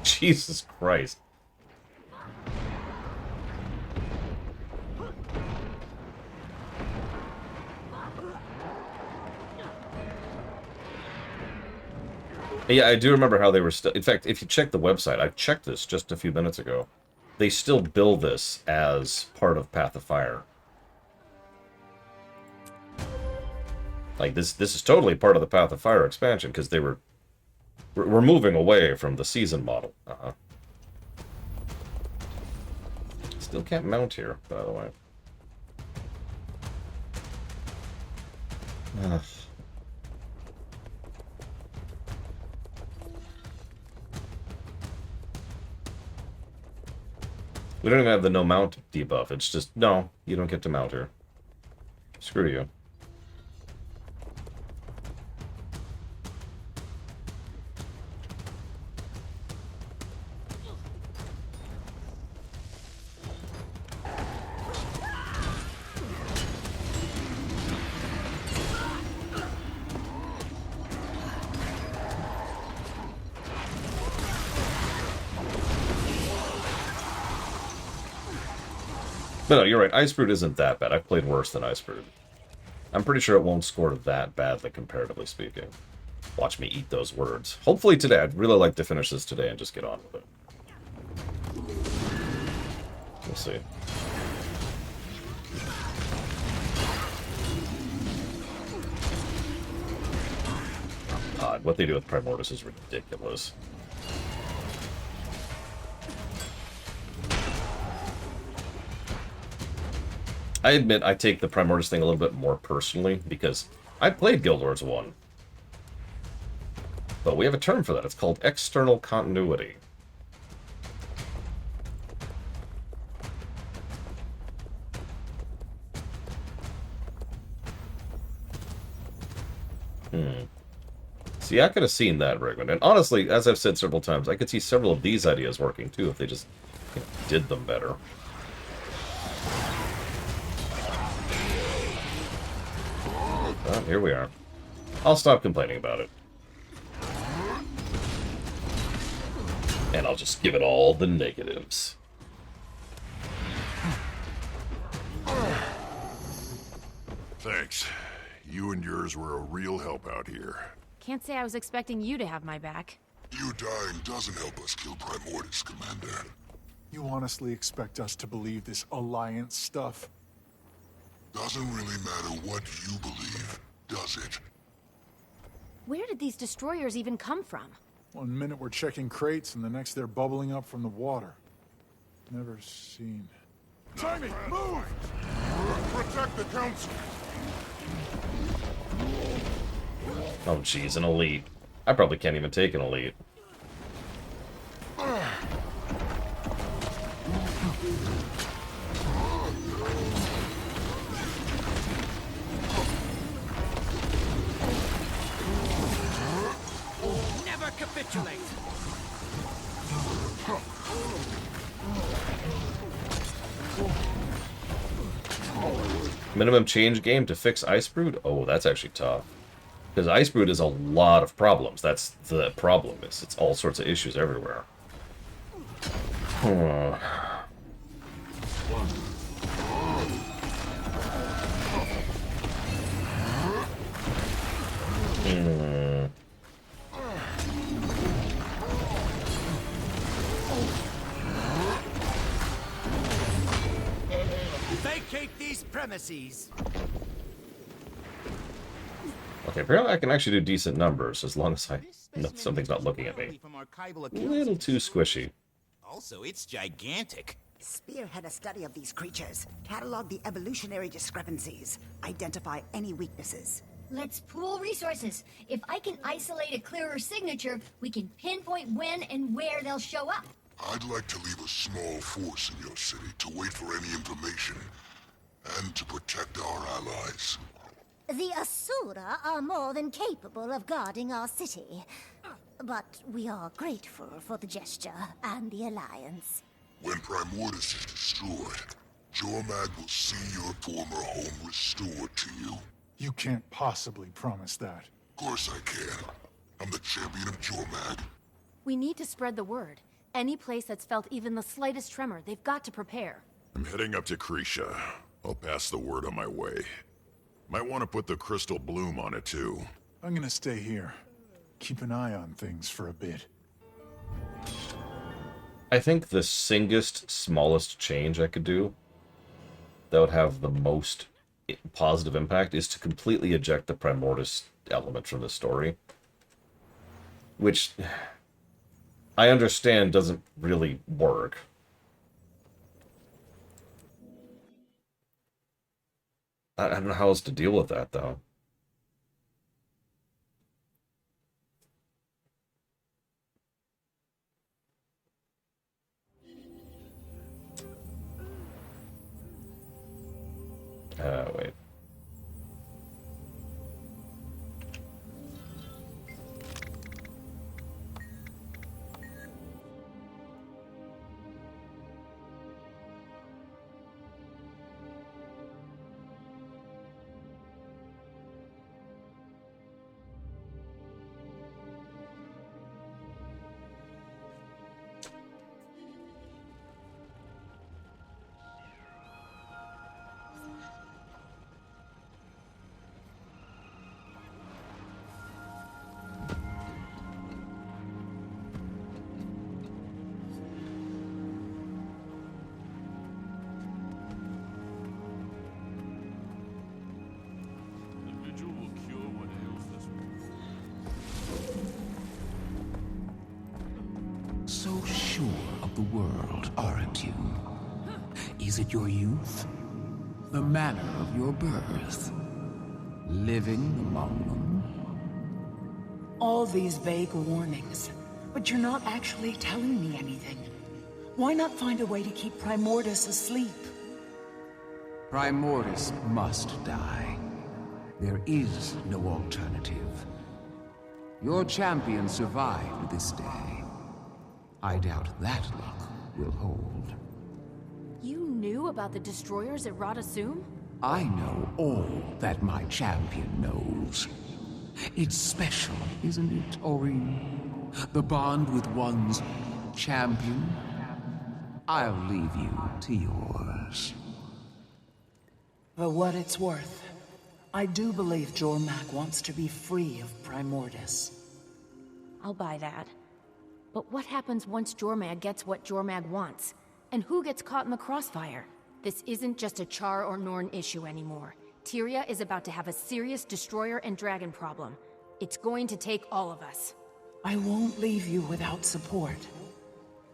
Jesus Christ. Yeah, I do remember how they were still... In fact, if you check the website, I checked this just a few minutes ago. They still bill this as part of Path of Fire. Like, this is totally part of the Path of Fire expansion, because they were... We're moving away from the season model. Still can't mount here, by the way. Ugh. We don't even have the no mount debuff. It's just, no, you don't get to mount here. Screw you. But no, you're right. Icebrood isn't that bad. I've played worse than Icebrood. I'm pretty sure it won't score that badly, comparatively speaking. Watch me eat those words. Hopefully today. I'd really like to finish this today and just get on with it. We'll see. God, what they do with Primordus is ridiculous. I admit I take the Primordus thing a little bit more personally, because I played Guild Wars 1. But we have a term for that. It's called external continuity. See, I could have seen that, Rigmond. And honestly, as I've said several times, I could see several of these ideas working, too, if they just did them better. Well, here we are. I'll stop complaining about it. And I'll just give it all the negatives. Thanks. You and yours were a real help out here. Can't say I was expecting you to have my back. You dying doesn't help us kill Primordus, Commander. You honestly expect us to believe this Alliance stuff? Doesn't really matter what you believe, does it? Where did these destroyers even come from? One minute we're checking crates, and the next they're bubbling up from the water. Never seen. Timmy, move! Protect the Council! Oh, jeez, an elite. I probably can't even take an elite. Never capitulate! Minimum change game to fix Icebrood? Oh, that's actually tough. Because Icebrood is a lot of problems. That's the problem. It's all sorts of issues everywhere. Vacate these premises! Okay, apparently I can actually do decent numbers as long as something's not looking at me. A little too squishy. Also, it's gigantic. Spearhead a study of these creatures, catalog the evolutionary discrepancies, identify any weaknesses. Let's pool resources. If I can isolate a clearer signature, we can pinpoint when and where they'll show up. I'd like to leave a small force in your city to wait for any information, and to protect our allies. The Asura are more than capable of guarding our city. But we are grateful for the gesture and the alliance. When Primordus is destroyed, Jormag will see your former home restored to you. You can't possibly promise that. Of course I can. I'm the champion of Jormag. We need to spread the word. Any place that's felt even the slightest tremor, they've got to prepare. I'm heading up to Krisha. I'll pass the word on my way. Might want to put the crystal bloom on it, too. I'm gonna stay here. Keep an eye on things for a bit. I think the smallest change I could do that would have the most positive impact is to completely eject the Primordus element from the story. Which I understand doesn't really work. I don't know how else to deal with that, though. Wait. Is it your youth? The manner of your birth? Living among them? All these vague warnings, but you're not actually telling me anything. Why not find a way to keep Primordus asleep? Primordus must die. There is no alternative. Your champion survived this day. I doubt that luck will hold. You knew about the destroyers at Radasum? I know all that my champion knows. It's special, isn't it, Aurine? The bond with one's champion? I'll leave you to yours. For what it's worth, I do believe Jormak wants to be free of Primordus. I'll buy that. But what happens once Jormag gets what Jormag wants? And who gets caught in the crossfire? This isn't just a Char or Norn issue anymore. Tyria is about to have a serious destroyer and dragon problem. It's going to take all of us. I won't leave you without support.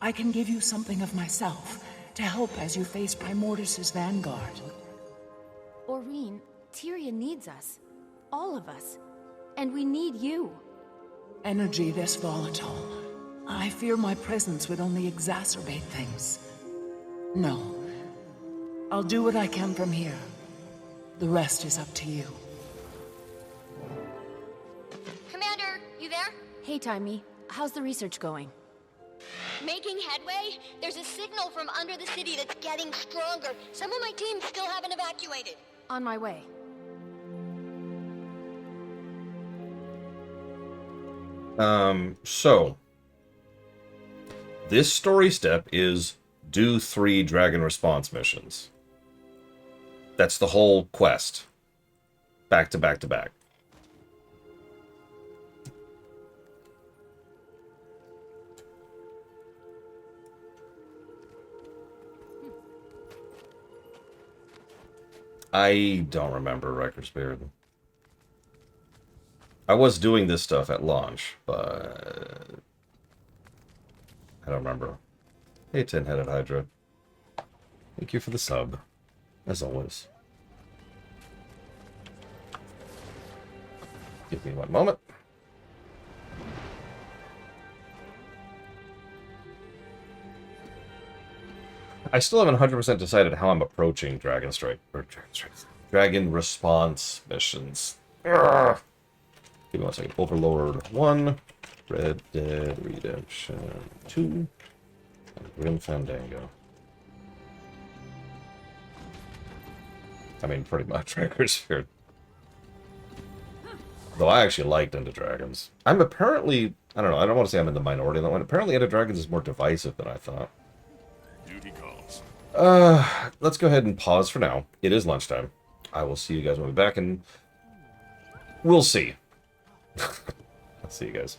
I can give you something of myself to help as you face Primordus's vanguard. Aurine, Tyria needs us. All of us. And we need you. Energy this volatile. I fear my presence would only exacerbate things. No. I'll do what I can from here. The rest is up to you. Commander, you there? Hey, Timey. How's the research going? Making headway? There's a signal from under the city that's getting stronger. Some of my team still haven't evacuated. On my way. So this story step is do 3 dragon response missions. That's the whole quest. Back to back to back. I don't remember Record Spirit. I was doing this stuff at launch, but I don't remember. Hey, Tin-Headed Hydra. Thank you for the sub, as always. Give me one moment. I still haven't 100% decided how I'm approaching Dragon Response missions. Urgh. Give me one second. Overlord 1, Red Dead Redemption 2, and Grim Fandango. I mean, pretty much Record Spirit. Though I actually liked Into Dragons. I'm apparently, I don't know, I don't want to say I'm in the minority on that one. Apparently Into Dragons is more divisive than I thought. Duty calls. Let's go ahead and pause for now. It is lunchtime. I will see you guys when we're back, and we'll see. I'll see you guys.